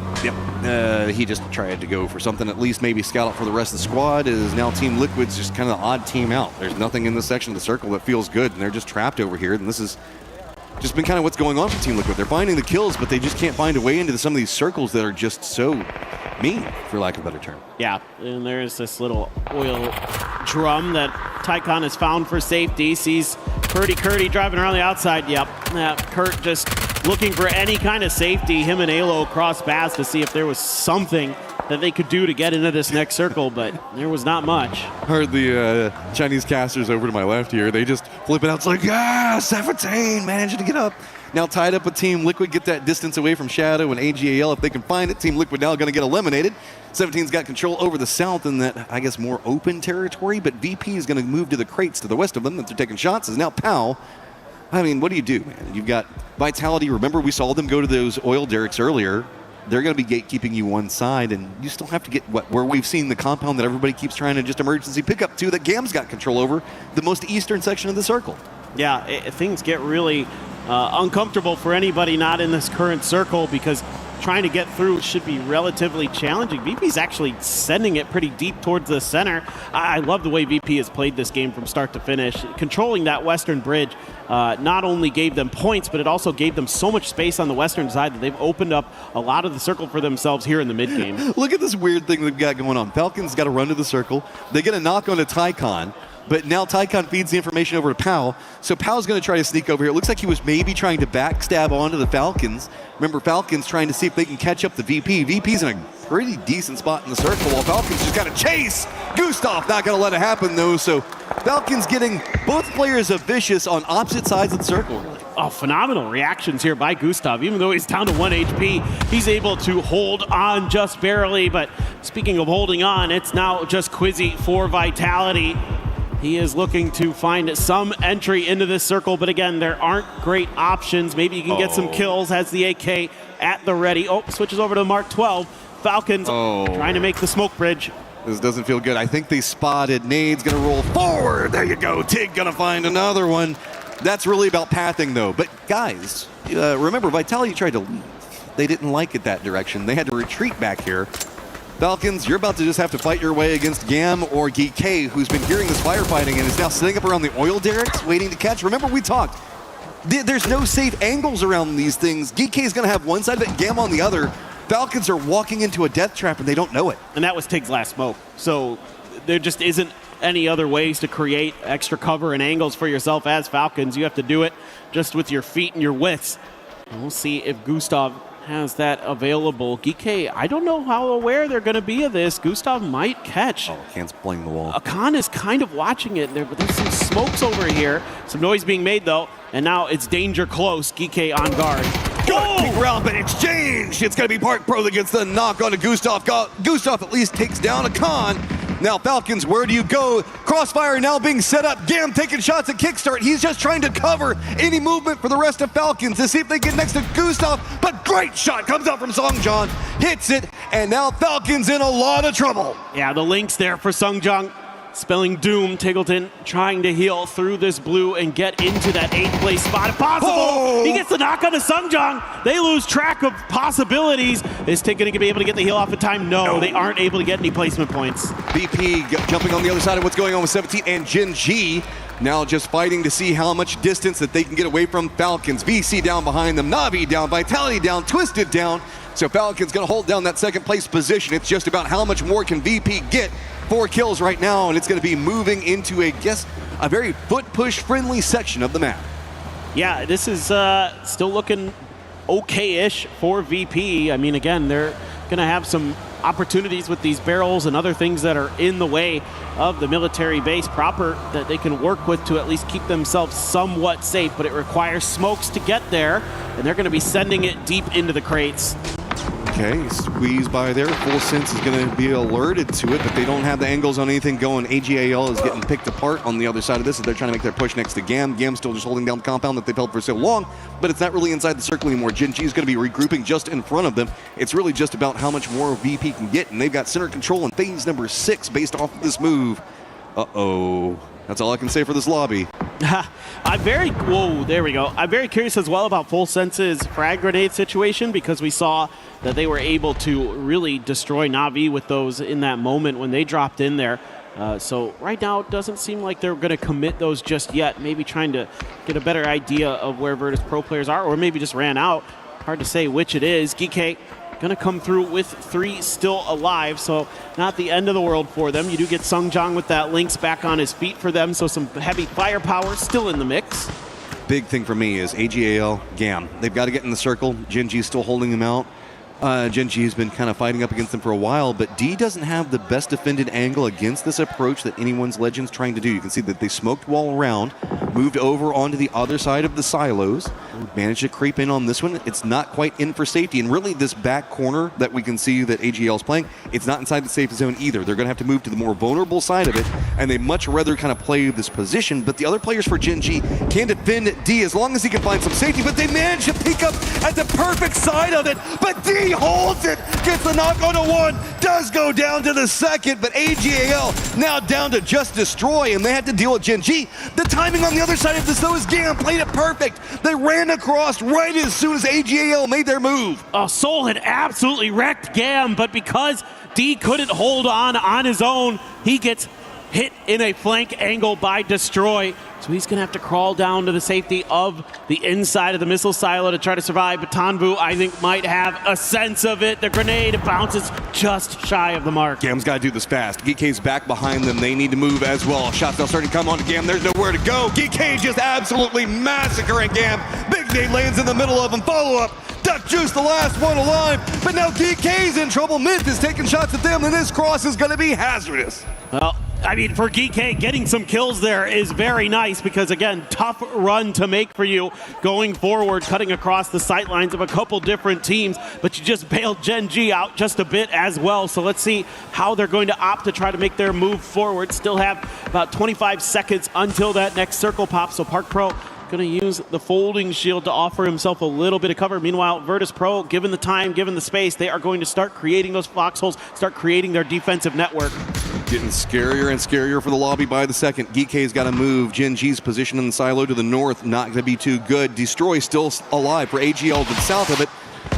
He just tried to go for something, at least maybe scout out for the rest of the squad. Is now Team Liquid's just kind of the odd team out. There's nothing in this section of the circle that feels good, and they're just trapped over here, and this is just been kind of what's going on for Team Liquid. They're finding the kills, but they just can't find a way into some of these circles that are just so mean, for lack of a better term. Yeah, and there's this little oil drum that Tycon has found for safety. Sees Curdy driving around the outside. Yep, Kurt just looking for any kind of safety. Him and Alo crossed paths to see if there was something that they could do to get into this next circle, but there was not much. Heard the Chinese casters over to my left here. They just flip it out. It's like, 17, managing to get up. Now tied up with Team Liquid, get that distance away from Shadow and AGAL if they can find it. Team Liquid now going to get eliminated. 17's got control over the south in that, I guess, more open territory, but VP is going to move to the crates to the west of them that they're taking shots. Is now POW. I mean, what do you do, man? You've got Vitality. Remember, we saw them go to those oil derricks earlier. they're going to be gatekeeping you one side, and you still have to get where we've seen the compound that everybody keeps trying to just emergency pick up to, that GAM's got control over, the most eastern section of the circle. Yeah, things get really uncomfortable for anybody not in this current circle, because trying to get through should be relatively challenging. VP's actually sending it pretty deep towards the center. I love the way VP has played this game from start to finish. Controlling that western bridge not only gave them points, but it also gave them so much space on the western side that they've opened up a lot of the circle for themselves here in the mid game. Look at this weird thing they've got going on. Falcons got to run to the circle. They get a knock on to Tycon. But now Tycon feeds the information over to Powell. So Powell's going to try to sneak over here. It looks like he was maybe trying to backstab onto the Falcons. Remember, Falcons trying to see if they can catch up the VP. VP's in a pretty decent spot in the circle, while Falcons just got to chase. Gustav not going to let it happen, though. So Falcons getting both players of Vicious on opposite sides of the circle, really. Oh, phenomenal reactions here by Gustav. Even though he's down to 1 HP, he's able to hold on just barely. But speaking of holding on, it's now just Quizzy for Vitality. He is looking to find some entry into this circle, but again, there aren't great options. Maybe he can get some kills, has the AK at the ready. Oh, switches over to Mark 12. Falcons trying to make the smoke bridge. This doesn't feel good. I think they spotted. Nade's going to roll forward. There you go. Tig going to find another one. That's really about pathing, though. But guys, remember, Vitality tried to leave. They didn't like it that direction. They had to retreat back here. Falcons, you're about to just have to fight your way against Gam or Geek K, who's been hearing this firefighting and is now sitting up around the oil derricks waiting to catch. Remember, we talked. There's no safe angles around these things. Geek K is going to have one side of it, Gam on the other. Falcons are walking into a death trap and they don't know it. And that was Tig's last smoke. So there just isn't any other ways to create extra cover and angles for yourself as Falcons. You have to do it just with your feet and your wits. And we'll see if Gustav has that available. Geek, I don't know how aware they're going to be of this. Gustav might catch. Oh, Khan's playing the wall. Khan is kind of watching it there, but there's some smokes over here. Some noise being made, though, and now it's danger close. Geek on guard. Good kick round, but exchange. It's going to be Park Pro that gets the knock on to Gustav. Gustav at least takes down a Khan. Now, Falcons, where do you go? Crossfire now being set up. Gam taking shots at Kickstart. He's just trying to cover any movement for the rest of Falcons to see if they get next to Gustav. But great shot comes out from Songjon. Hits it, and now Falcons in a lot of trouble. Yeah, the links there for Songjon. Spelling doom. Tiggleton trying to heal through this blue and get into that 8th place spot if possible. Oh! He gets the knock on to Sungjon. They lose track of possibilities. Is Tig going to be able to get the heal off in time? No, they aren't able to get any placement points. VP jumping on the other side of what's going on with 17, and Jin G now just fighting to see how much distance that they can get away from Falcons. VC down behind them, Navi down, Vitality down, Twisted down. So Falcons going to hold down that 2nd place position. It's just about how much more can VP get. 4 kills right now, and it's going to be moving into a very foot push friendly section of the map. Yeah, this is still looking okay-ish for VP. I mean, again, they're going to have some opportunities with these barrels and other things that are in the way of the military base proper that they can work with to at least keep themselves somewhat safe, but it requires smokes to get there, and they're going to be sending it deep into the crates. Okay, squeeze by there. Full Sense is going to be alerted to it, but they don't have the angles on anything going. AGAL is getting picked apart on the other side of this as they're trying to make their push next to Gam. Gam's still just holding down the compound that they've held for so long, but it's not really inside the circle anymore. Jin G is going to be regrouping just in front of them. It's really just about how much more VP can get, and they've got center control in phase number 6 based off of this move. Uh-oh. That's all I can say for this lobby. There we go. I'm very curious as well about Full Sense's frag grenade situation, because we saw that they were able to really destroy Na'Vi with those in that moment when they dropped in there. So right now it doesn't seem like they're going to commit those just yet. Maybe trying to get a better idea of where Virtus Pro players are, or maybe just ran out. Hard to say which it is. Geek going to come through with 3 still alive, so not the end of the world for them. You do get Sungjon with that Lynx back on his feet for them, so some heavy firepower still in the mix. Big thing for me is AGAL, Gam. They've got to get in the circle. Genji's still holding them out. Genji has been kind of fighting up against them for a while, but D doesn't have the best defended angle against this approach that anyone's Legend's trying to do. You can see that they smoked wall around, moved over onto the other side of the silos, managed to creep in on this one. It's not quite in for safety, and really this back corner that we can see that AGL is playing, it's not inside the safe zone either. They're going to have to move to the more vulnerable side of it, and they much rather kind of play this position, but the other players for Genji can defend D as long as he can find some safety, but they managed to pick up at the perfect side of it, but D He holds it, gets the knock on a one, does go down to the second, but AGAL now down to just destroy, and they had to deal with Gen G. The timing on the other side of this, though, is Gam played it perfect. They ran across right as soon as AGAL made their move. Soul had absolutely wrecked Gam, but because D couldn't hold on his own, he gets hit in a flank angle by Destroy. So he's going to have to crawl down to the safety of the inside of the missile silo to try to survive. But Tanvu, I think, might have a sense of it. The grenade bounces just shy of the mark. Gam's got to do this fast. GK's back behind them. They need to move as well. Shots now starting to come on to Gam. There's nowhere to go. GK just absolutely massacring Gam. Big Nate lands in the middle of them. Follow up. Duck Juice, the last one alive. But now GK's in trouble. Myth is taking shots at them, and this cross is going to be hazardous. Well, I mean, for GK, getting some kills there is very nice because, again, tough run to make for you going forward, cutting across the sight lines of a couple different teams, but you just bailed Gen G out just a bit as well. So let's see how they're going to opt to try to make their move forward. Still have about 25 seconds until that next circle pops, so Park Pro going to use the folding shield to offer himself a little bit of cover. Meanwhile, Virtus Pro, given the time, given the space, they are going to start creating those foxholes, start creating their defensive network. Getting scarier and scarier for the lobby by the second. GK's got to move. Gen G's position in the silo to the north, not going to be too good. Destroy still alive for AGL to the south of it.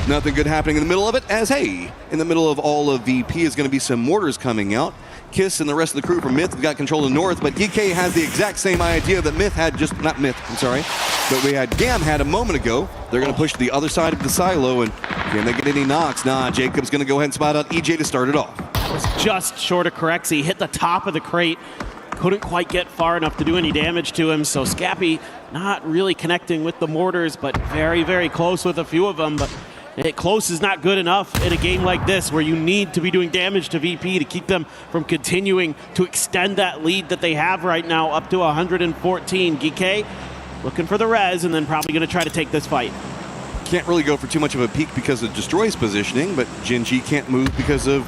Nothing good happening in the middle of it, as hey, in the middle of all of VP is going to be some mortars coming out. Kiss and the rest of the crew from Myth got control of the north, but DK has the exact same idea that Myth had but we had Gam had a moment ago. They're going to push to the other side of the silo, and can they get any knocks? Nah, Jacob's going to go ahead and spot out EJ to start it off. That was just short of correct. He hit the top of the crate, couldn't quite get far enough to do any damage to him, so Scappy not really connecting with the mortars, but very, very close with a few of them. But close is not good enough in a game like this where you need to be doing damage to VP to keep them from continuing to extend that lead that they have right now up to 114. GK looking for the res and then probably going to try to take this fight. Can't really go for too much of a peek because of Destroy's positioning, but Gen G can't move because of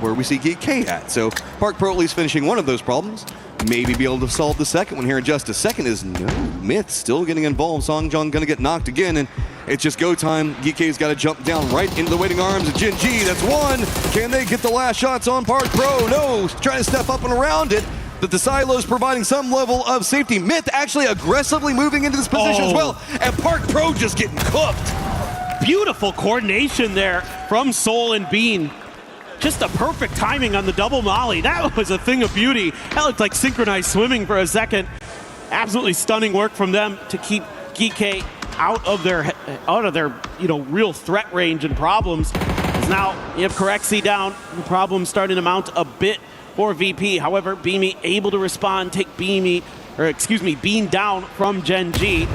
where we see GK at. So Park Pro at least finishing one of those problems. Maybe be able to solve the second one here in just a second. Is no Myth still getting involved. Songjong gonna get knocked again, and it's just go time. GK's got to jump down right into the waiting arms of Gen G. That's one. Can they get the last shots on Park Pro? No, trying to step up and around it. But the silo's providing some level of safety. Myth actually aggressively moving into this position as well, and Park Pro just getting cooked. Beautiful coordination there from Soul and Bean. Just a perfect timing on the double molly. That was a thing of beauty. That looked like synchronized swimming for a second. Absolutely stunning work from them to keep GK out of their real threat range and problems. As now you have Corexi down. The problems starting to mount a bit for VP. However, Beamy able to respond, take Bean down from Gen G.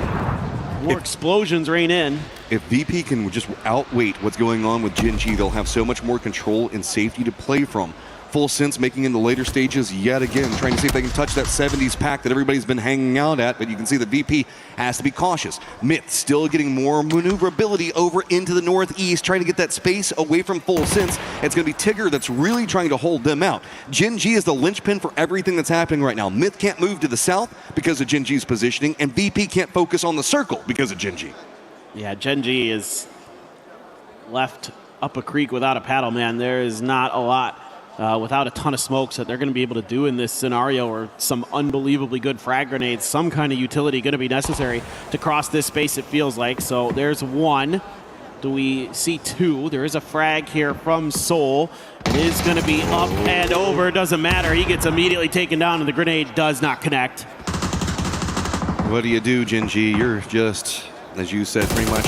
More explosions rain in. If VP can just outweight what's going on with Gen G, they'll have so much more control and safety to play from. Full Sense making in the later stages yet again, trying to see if they can touch that 70s pack that everybody's been hanging out at, but you can see that VP has to be cautious. Myth still getting more maneuverability over into the northeast, trying to get that space away from Full Sense. It's going to be Tigger that's really trying to hold them out. Gen G is the linchpin for everything that's happening right now. Myth can't move to the south because of Gen G's positioning, and VP can't focus on the circle because of Gen G. Yeah, Gen G is left up a creek without a paddle, man. There is not a lot without a ton of smokes that they're going to be able to do in this scenario, or some unbelievably good frag grenades, some kind of utility going to be necessary to cross this space, it feels like. So there's one. Do we see two? There is a frag here from Soul. It is going to be up and over. Doesn't matter. He gets immediately taken down, and the grenade does not connect. What do you do, Gen G? You're just, as you said, pretty much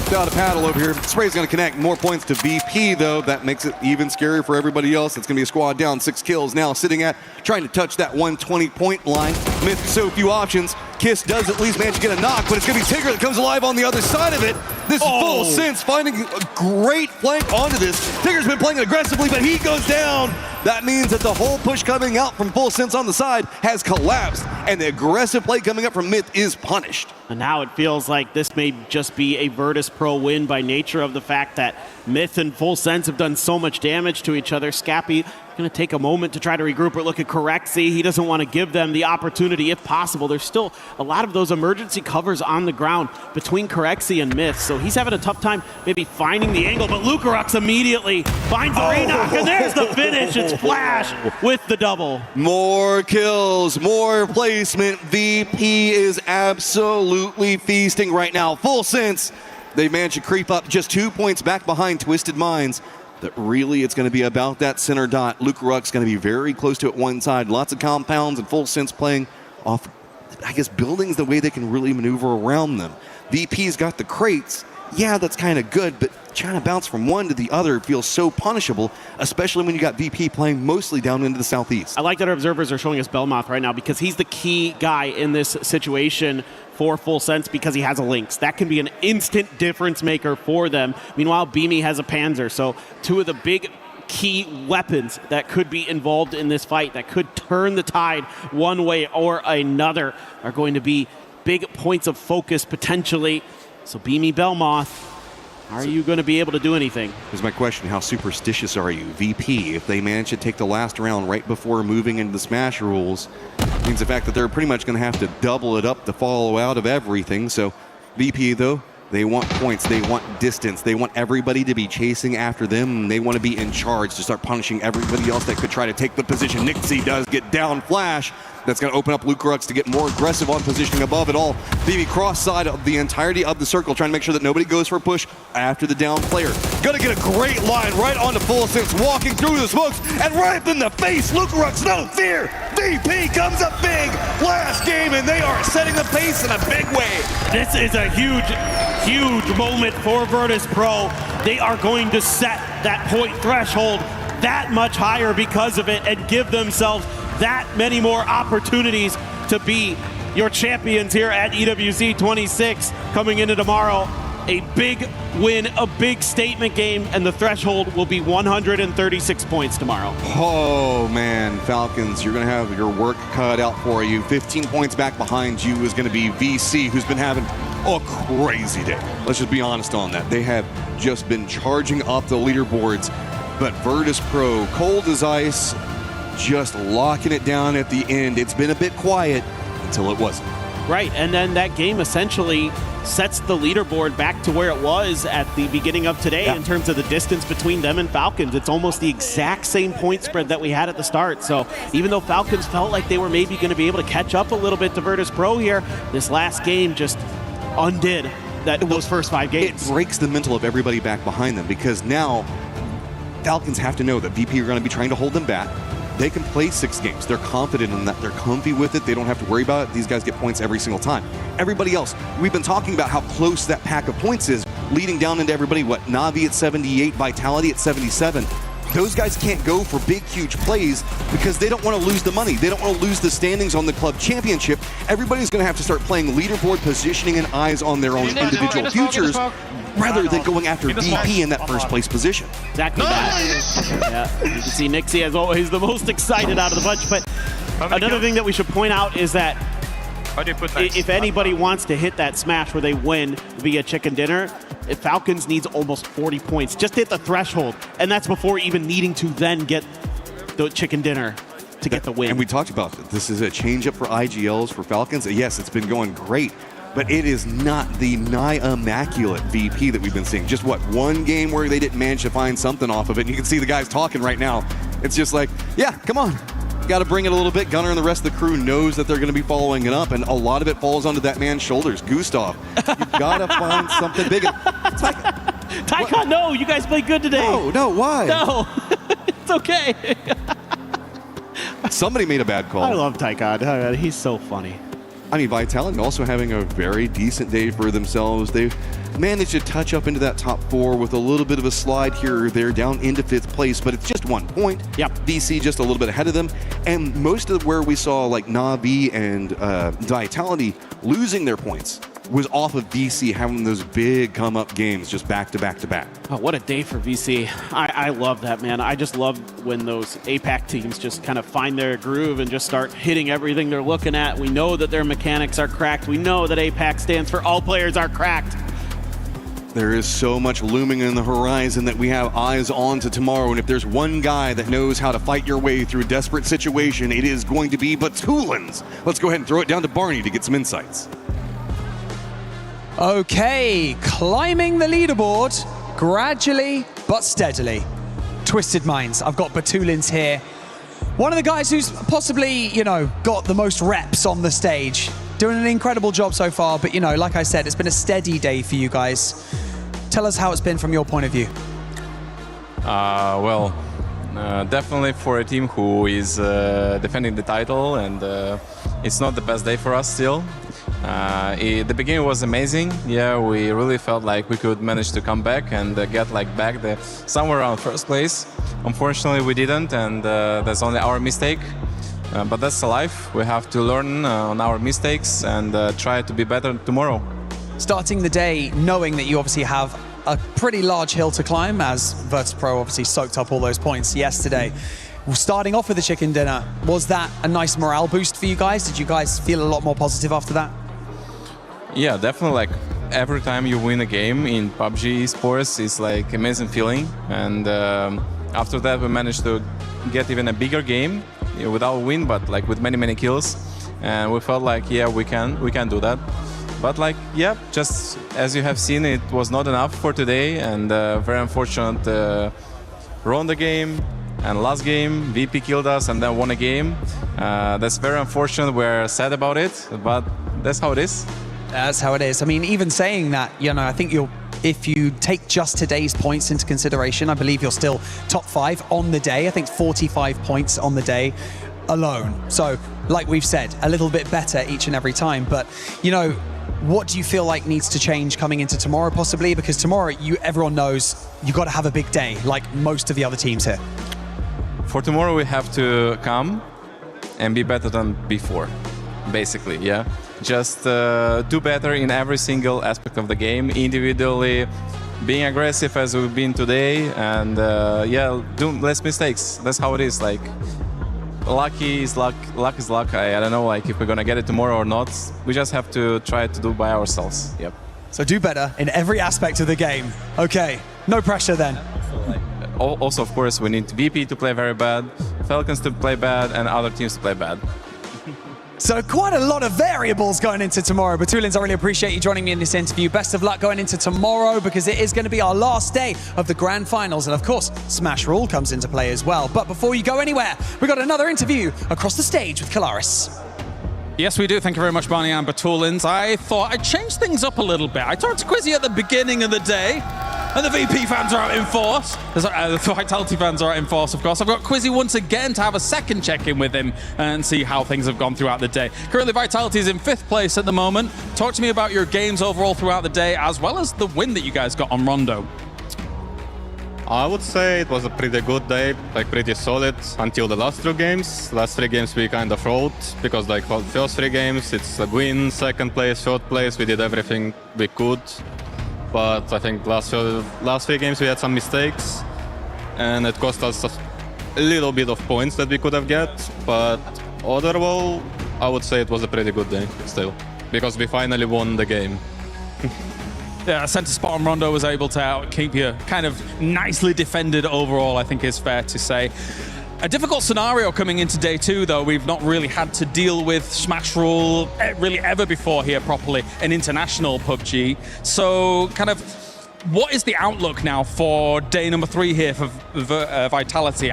without a paddle over here. Spray's going to connect. More points to VP, though. That makes it even scarier for everybody else. It's going to be a squad down. 6 kills now, sitting at trying to touch that 120-point line. Myth, so few options. Kiss does at least manage to get a knock, but it's going to be Tigger that comes alive on the other side of it. This Full Sense finding a great flank onto this. Tigger's been playing aggressively, but he goes down. That means that the whole push coming out from Full Sense on the side has collapsed, and the aggressive play coming up from Myth is punished. And now it feels like this may just be a Virtus Pro win by nature of the fact that Myth and Full Sense have done so much damage to each other. Scappy going to take a moment to try to regroup or look at Corexy. He doesn't want to give them the opportunity, if possible. There's still a lot of those emergency covers on the ground between Corexy and Myth, so he's having a tough time maybe finding the angle, but Lukarux immediately finds the re-knock, and there's the finish. It's Flash with the double. More kills, more placement. VP is absolutely feasting right now. Full sense. They managed to creep up just 2 points back behind Twisted Minds. That really it's going to be about that center dot. Lukarux going to be very close to it one side. Lots of compounds and Full Sense playing off, I guess, buildings the way they can really maneuver around them. VP's got the crates. Yeah, that's kind of good, but trying to bounce from one to the other feels so punishable, especially when you got VP playing mostly down into the southeast. I like that our observers are showing us Belmoth right now because he's the key guy in this situation for Full Sense because he has a Lynx. That can be an instant difference maker for them. Meanwhile, Beamy has a Panzer, so two of the big key weapons that could be involved in this fight, that could turn the tide one way or another, are going to be big points of focus potentially. So Beamy, Belmoth, are you going to be able to do anything? Here's my question. How superstitious are you? VP, if they manage to take the last round right before moving into the Smash rules, means the fact that they're pretty much going to have to double it up to follow out of everything. So VP, though, they want points. They want distance. They want everybody to be chasing after them. They want to be in charge to start punishing everybody else that could try to take the position. Nixie does get down Flash. That's going to open up Lukarux to get more aggressive on positioning above it all. BB cross side of the entirety of the circle, trying to make sure that nobody goes for a push after the down player. Gonna get a great line right onto Full Sense, walking through the smokes, and right in the face, Lukarux, no fear! VP comes up big last game, and they are setting the pace in a big way. This is a huge moment for Virtus Pro. They are going to set that point threshold that much higher because of it and give themselves that many more opportunities to be your champions here at EWC 26 coming into tomorrow. A big win, a big statement game, and the threshold will be 136 points tomorrow. Oh man, Falcons, you're going to have your work cut out for you. 15 points back behind you is going to be VC, who's been having a crazy day. Let's just be honest on that. They have just been charging up the leaderboards, but Virtus Pro, cold as ice, just locking it down at the end. It's been a bit quiet until it wasn't. Right, and then that game essentially sets the leaderboard back to where it was at the beginning of today in terms of the distance between them and Falcons. It's almost the exact same point spread that we had at the start. So even though Falcons felt like they were maybe going to be able to catch up a little bit to Virtus Pro here, this last game just undid those first 5 games. It breaks the mental of everybody back behind them because now Falcons have to know that VP are going to be trying to hold them back. They can play 6 games. They're confident in that. They're comfy with it. They don't have to worry about it. These guys get points every single time. Everybody else, we've been talking about how close that pack of points is, leading down into everybody. What, Navi at 78, Vitality at 77. Those guys can't go for big, huge plays because they don't want to lose the money. They don't want to lose the standings on the club championship. Everybody's going to have to start playing leaderboard positioning and eyes on their own individual futures rather than going after VP in that first place position. Exactly that. Yeah, you can see Nixie as always the most excited out of the bunch, but another thing that we should point out is that if anybody wants to hit that smash where they win via chicken dinner, Falcons needs almost 40 points just to hit the threshold, and that's before even needing to then get the chicken dinner to get the win. And we talked about this is a change up for IGLs for Falcons. Yes, it's been going great, but it is not the nigh immaculate VP that we've been seeing. Just what, one game where they didn't manage to find something off of it, and you can see the guys talking right now. It's just like, yeah, come on. Got to bring it a little bit. Gunnar and the rest of the crew knows that they're going to be following it up, and a lot of it falls onto that man's shoulders. Gustav, you've got to find something big. Tycon, no, you guys played good today. No, why? No, it's okay. Somebody made a bad call. I love Tycon. He's so funny. I mean, Vitality also having a very decent day for themselves. They've managed to touch up into that top 4 with a little bit of a slide here or there down into 5th place, but it's just 1 point. Yep. VC just a little bit ahead of them. And most of where we saw like Navi and Vitality losing their points was off of VC having those big come-up games just back to back to back. Oh, what a day for VC. I love that, man. I just love when those APAC teams just kind of find their groove and just start hitting everything they're looking at. We know that their mechanics are cracked. We know that APAC stands for all players are cracked. There is so much looming in the horizon that we have eyes on to tomorrow, and if there's one guy that knows how to fight your way through a desperate situation, it is going to be Batulins. Let's go ahead and throw it down to Barney to get some insights. Okay, climbing the leaderboard gradually but steadily. Twisted Minds, I've got Batulins here. One of the guys who's possibly, got the most reps on the stage. Doing an incredible job so far, but like I said, it's been a steady day for you guys. Tell us how it's been from your point of view. Definitely for a team who is defending the title, and it's not the best day for us still. The beginning was amazing. Yeah, we really felt like we could manage to come back and get back there somewhere around first place. Unfortunately, we didn't, and that's only our mistake. But that's life. We have to learn on our mistakes and try to be better tomorrow. Starting the day knowing that you obviously have a pretty large hill to climb, as Virtus.pro obviously soaked up all those points yesterday. Starting off with the chicken dinner, was that a nice morale boost for you guys? Did you guys feel a lot more positive after that? Yeah, definitely. Every time you win a game in PUBG Esports, it's amazing feeling. And after that, we managed to get even a bigger game without win, but with many kills, and we felt we can do that. But just as you have seen, it was not enough for today, and very unfortunate won the game, and last game VP killed us and then won a game. That's very unfortunate. We're sad about it, but that's how it is. That's how it is. I mean, even saying that, I think if you take just today's points into consideration, I believe you're still top 5 on the day. I think 45 points on the day alone. So, like we've said, a little bit better each and every time. But, what do you feel like needs to change coming into tomorrow, possibly? Because tomorrow, everyone knows you've got to have a big day, like most of the other teams here. For tomorrow, we have to come and be better than before, basically, yeah. Just do better in every single aspect of the game, individually, being aggressive as we've been today, and do less mistakes. That's how it is. Lucky is luck, luck is luck. I don't know if we're gonna get it tomorrow or not. We just have to try to do it by ourselves. Yep. So do better in every aspect of the game. Okay, no pressure then. Also, of course, we need VP to play very bad, Falcons to play bad, and other teams to play bad. So quite a lot of variables going into tomorrow. Batulins, I really appreciate you joining me in this interview. Best of luck going into tomorrow, because it is going to be our last day of the grand finals. And of course, Smash Rule comes into play as well. But before you go anywhere, we've got another interview across the stage with Kalaris. Yes, we do. Thank you very much, Barney and Batulins. I thought I'd change things up a little bit. I talked to Quizzy at the beginning of the day, and the VP fans are out in force. The Vitality fans are out in force, of course. I've got Quizzy once again to have a second check-in with him and see how things have gone throughout the day. Currently, Vitality is in 5th place at the moment. Talk to me about your games overall throughout the day, as well as the win that you guys got on Rondo. I would say it was a pretty good day, pretty solid until the last 2 games. Last 3 games we kind of rolled, because first 3 games it's a win, 2nd place, 3rd place, we did everything we could. But I think last 3 games we had some mistakes, and it cost us a little bit of points that we could have get. But overall, I would say it was a pretty good day still, because we finally won the game. Yeah, center spot on Rondo was able to keep you kind of nicely defended overall, I think is fair to say. A difficult scenario coming into day 2, though. We've not really had to deal with Smash Rule really ever before here properly in international PUBG. So kind of what is the outlook now for day number 3 here for Vitality?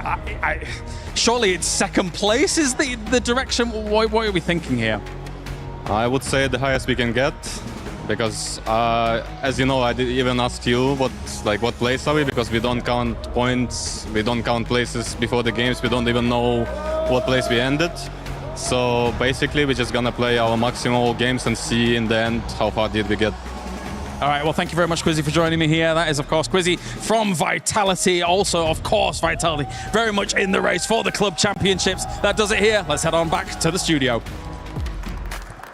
Surely it's 2nd place is the direction. What are we thinking here? I would say the highest we can get. Because, as you know, I did even ask you what place are we, because we don't count points, we don't count places before the games, we don't even know what place we ended. So basically, we're just gonna play our maximal games and see in the end how far did we get. All right, well, thank you very much, Quizzy, for joining me here. That is, of course, Quizzy from Vitality. Also, of course, Vitality very much in the race for the club championships. That does it here. Let's head on back to the studio.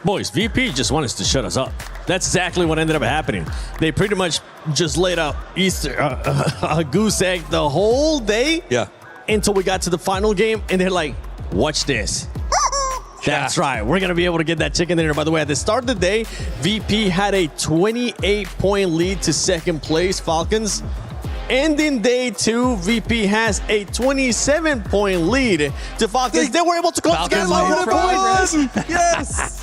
Boys, VP just wanted to shut us up. That's exactly what ended up happening. They pretty much just laid out a goose egg the whole day. Yeah. Until we got to the final game, and they're like, watch this. That's right. We're going to be able to get that chicken dinner. By the way, at the start of the day, VP had a 28-point lead to second place, Falcons. Ending day 2, VP has a 27-point lead to Falcons. They were able to close the game by 1 point. Yes.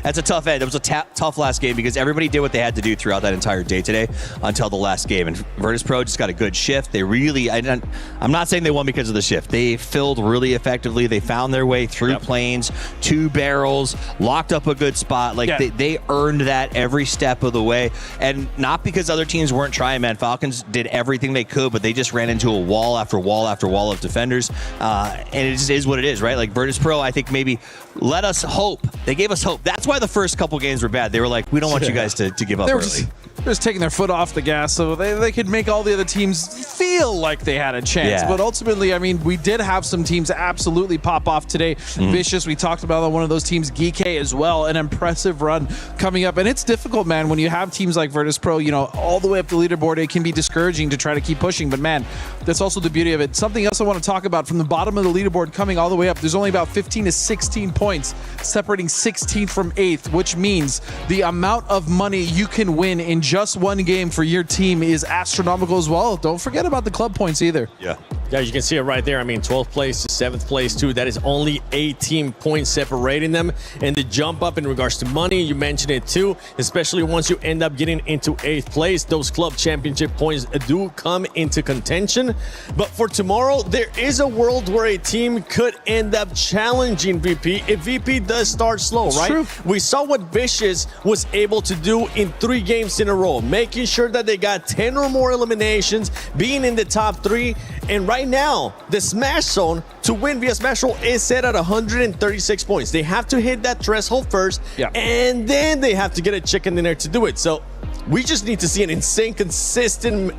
That's a tough end. It was a tough last game because everybody did what they had to do throughout that entire day today until the last game. And Virtus Pro just got a good shift. They really, I'm not saying they won because of the shift. They filled really effectively. They found their way through planes, 2 barrels, locked up a good spot. They earned that every step of the way. And not because other teams weren't trying, man. Falcons did everything they could, but they just ran into a wall after wall after wall of defenders. And it just is what it is, right? Like Virtus Pro, I think maybe let us hope. They gave us hope. That's why the first couple games were bad. They were like, we don't want you guys to give up early. Just taking their foot off the gas so they could make all the other teams feel like they had a chance. Yeah. But ultimately, I mean, we did have some teams absolutely pop off today. Vicious, we talked about one of those teams, Geekay as well, an impressive run coming up. And it's difficult, man, when you have teams like Virtus Pro, all the way up the leaderboard, it can be discouraging to try to keep pushing. But man, that's also the beauty of it. Something else I want to talk about from the bottom of the leaderboard coming all the way up, there's only about 15 to 16 points separating 16th from 8th, which means the amount of money you can win in just one game for your team is astronomical as well. Don't forget about the club points either. Yeah, you can see it right there. I mean, 12th place to 7th place, too. That is only 18 points separating them. And the jump up in regards to money, you mentioned it, too, especially once you end up getting into 8th place. Those club championship points do come into contention. But for tomorrow, there is a world where a team could end up challenging VP if VP does start slow, right? True. We saw what Vicious was able to do in 3 games in a row, making sure that they got 10 or more eliminations, being in the top 3. And right now, the Smash Zone to win via Smash Roll is set at 136 points. They have to hit that threshold first, and then they have to get a chicken dinner to do it. So we just need to see an insane, consistent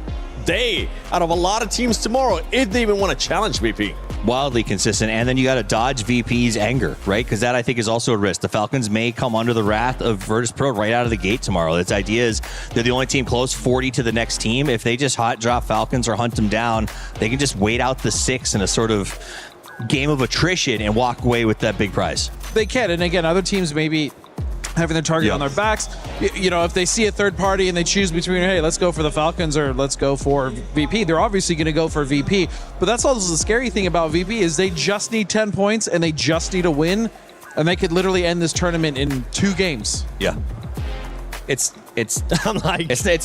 day out of a lot of teams tomorrow if they even want to challenge VP. Wildly consistent, and then you got to dodge VP's anger, right? Because that, I think, is also a risk. The Falcons may come under the wrath of Virtus Pro right out of the gate tomorrow. Its idea is they're the only team close, 40 to the next team. If they just hot drop Falcons or hunt them down, they can just wait out the 6 in a sort of game of attrition and walk away with that big prize. They can, and again, other teams maybe having their target on their backs. If they see a third party and they choose between, hey, let's go for the Falcons or let's go for VP, they're obviously going to go for VP. But that's also the scary thing about VP is they just need 10 points and they just need a win, and they could literally end this tournament in 2 games. Yeah. It's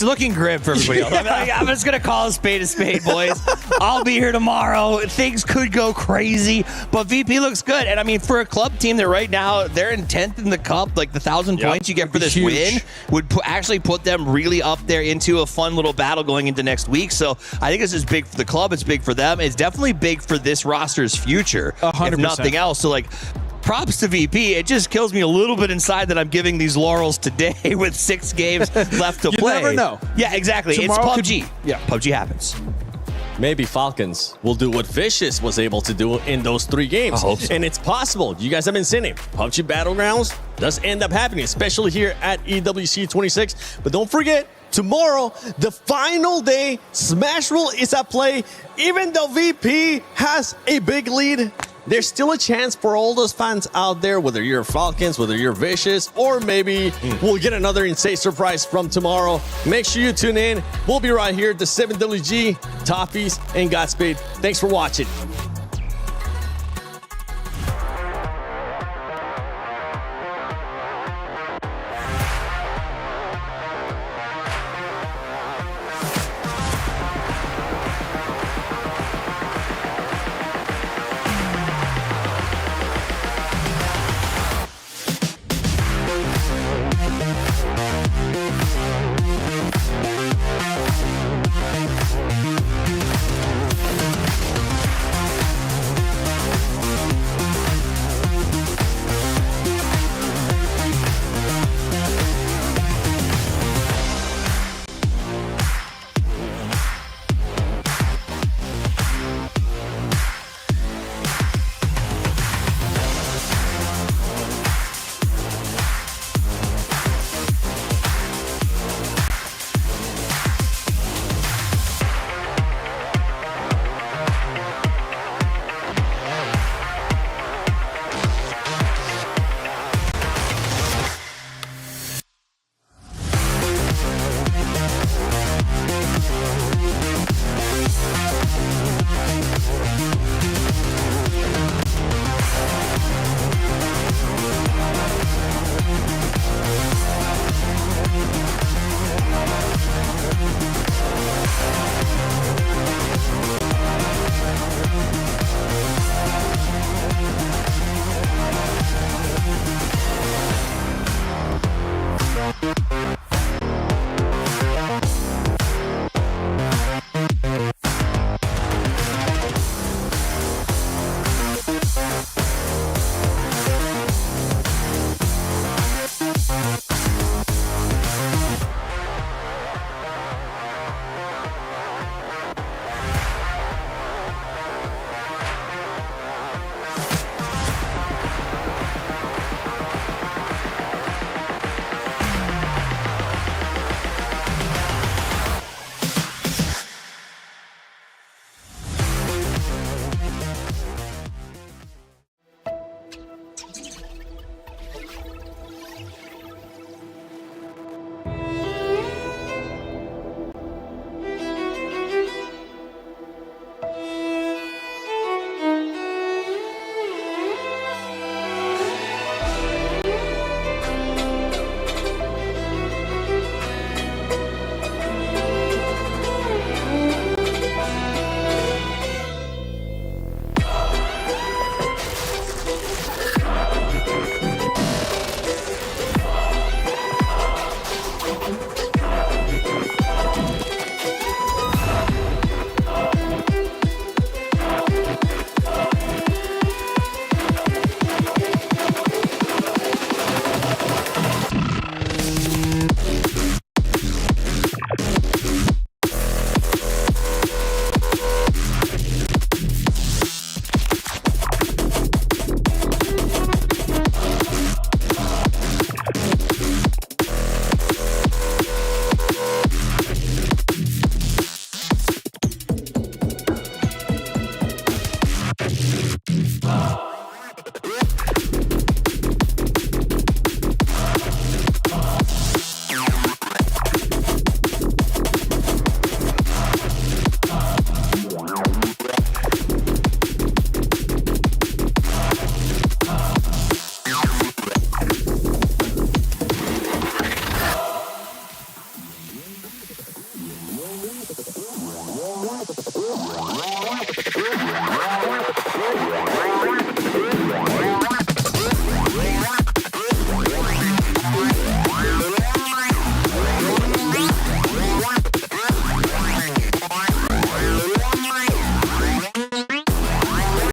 looking grim for everybody else. I'm just gonna call a spade, boys. I'll be here tomorrow. Things could go crazy, but VP looks good. And I mean, for a club team that right now they're in 10th in the cup, like the 1,000 points you get for this win would actually put them really up there into a fun little battle going into next week. So I think this is big for the club. It's big for them. It's definitely big for this roster's future, 100%. if nothing else. So props to VP. It just kills me a little bit inside that I'm giving these laurels today with 6 games left to play. You never know. Yeah, exactly. Tomorrow it's PUBG. PUBG happens. Maybe Falcons will do what Vicious was able to do in those 3 games. I hope so. And it's possible. You guys have been saying it. PUBG Battlegrounds does end up happening, especially here at EWC 26. But don't forget, tomorrow, the final day, Smash Roll is at play. Even though VP has a big lead, there's still a chance for all those fans out there, whether you're Falcons, whether you're Vicious, or maybe we'll get another insane surprise from tomorrow. Make sure you tune in. We'll be right here at the 7WG, Toffees, and Godspeed. Thanks for watching.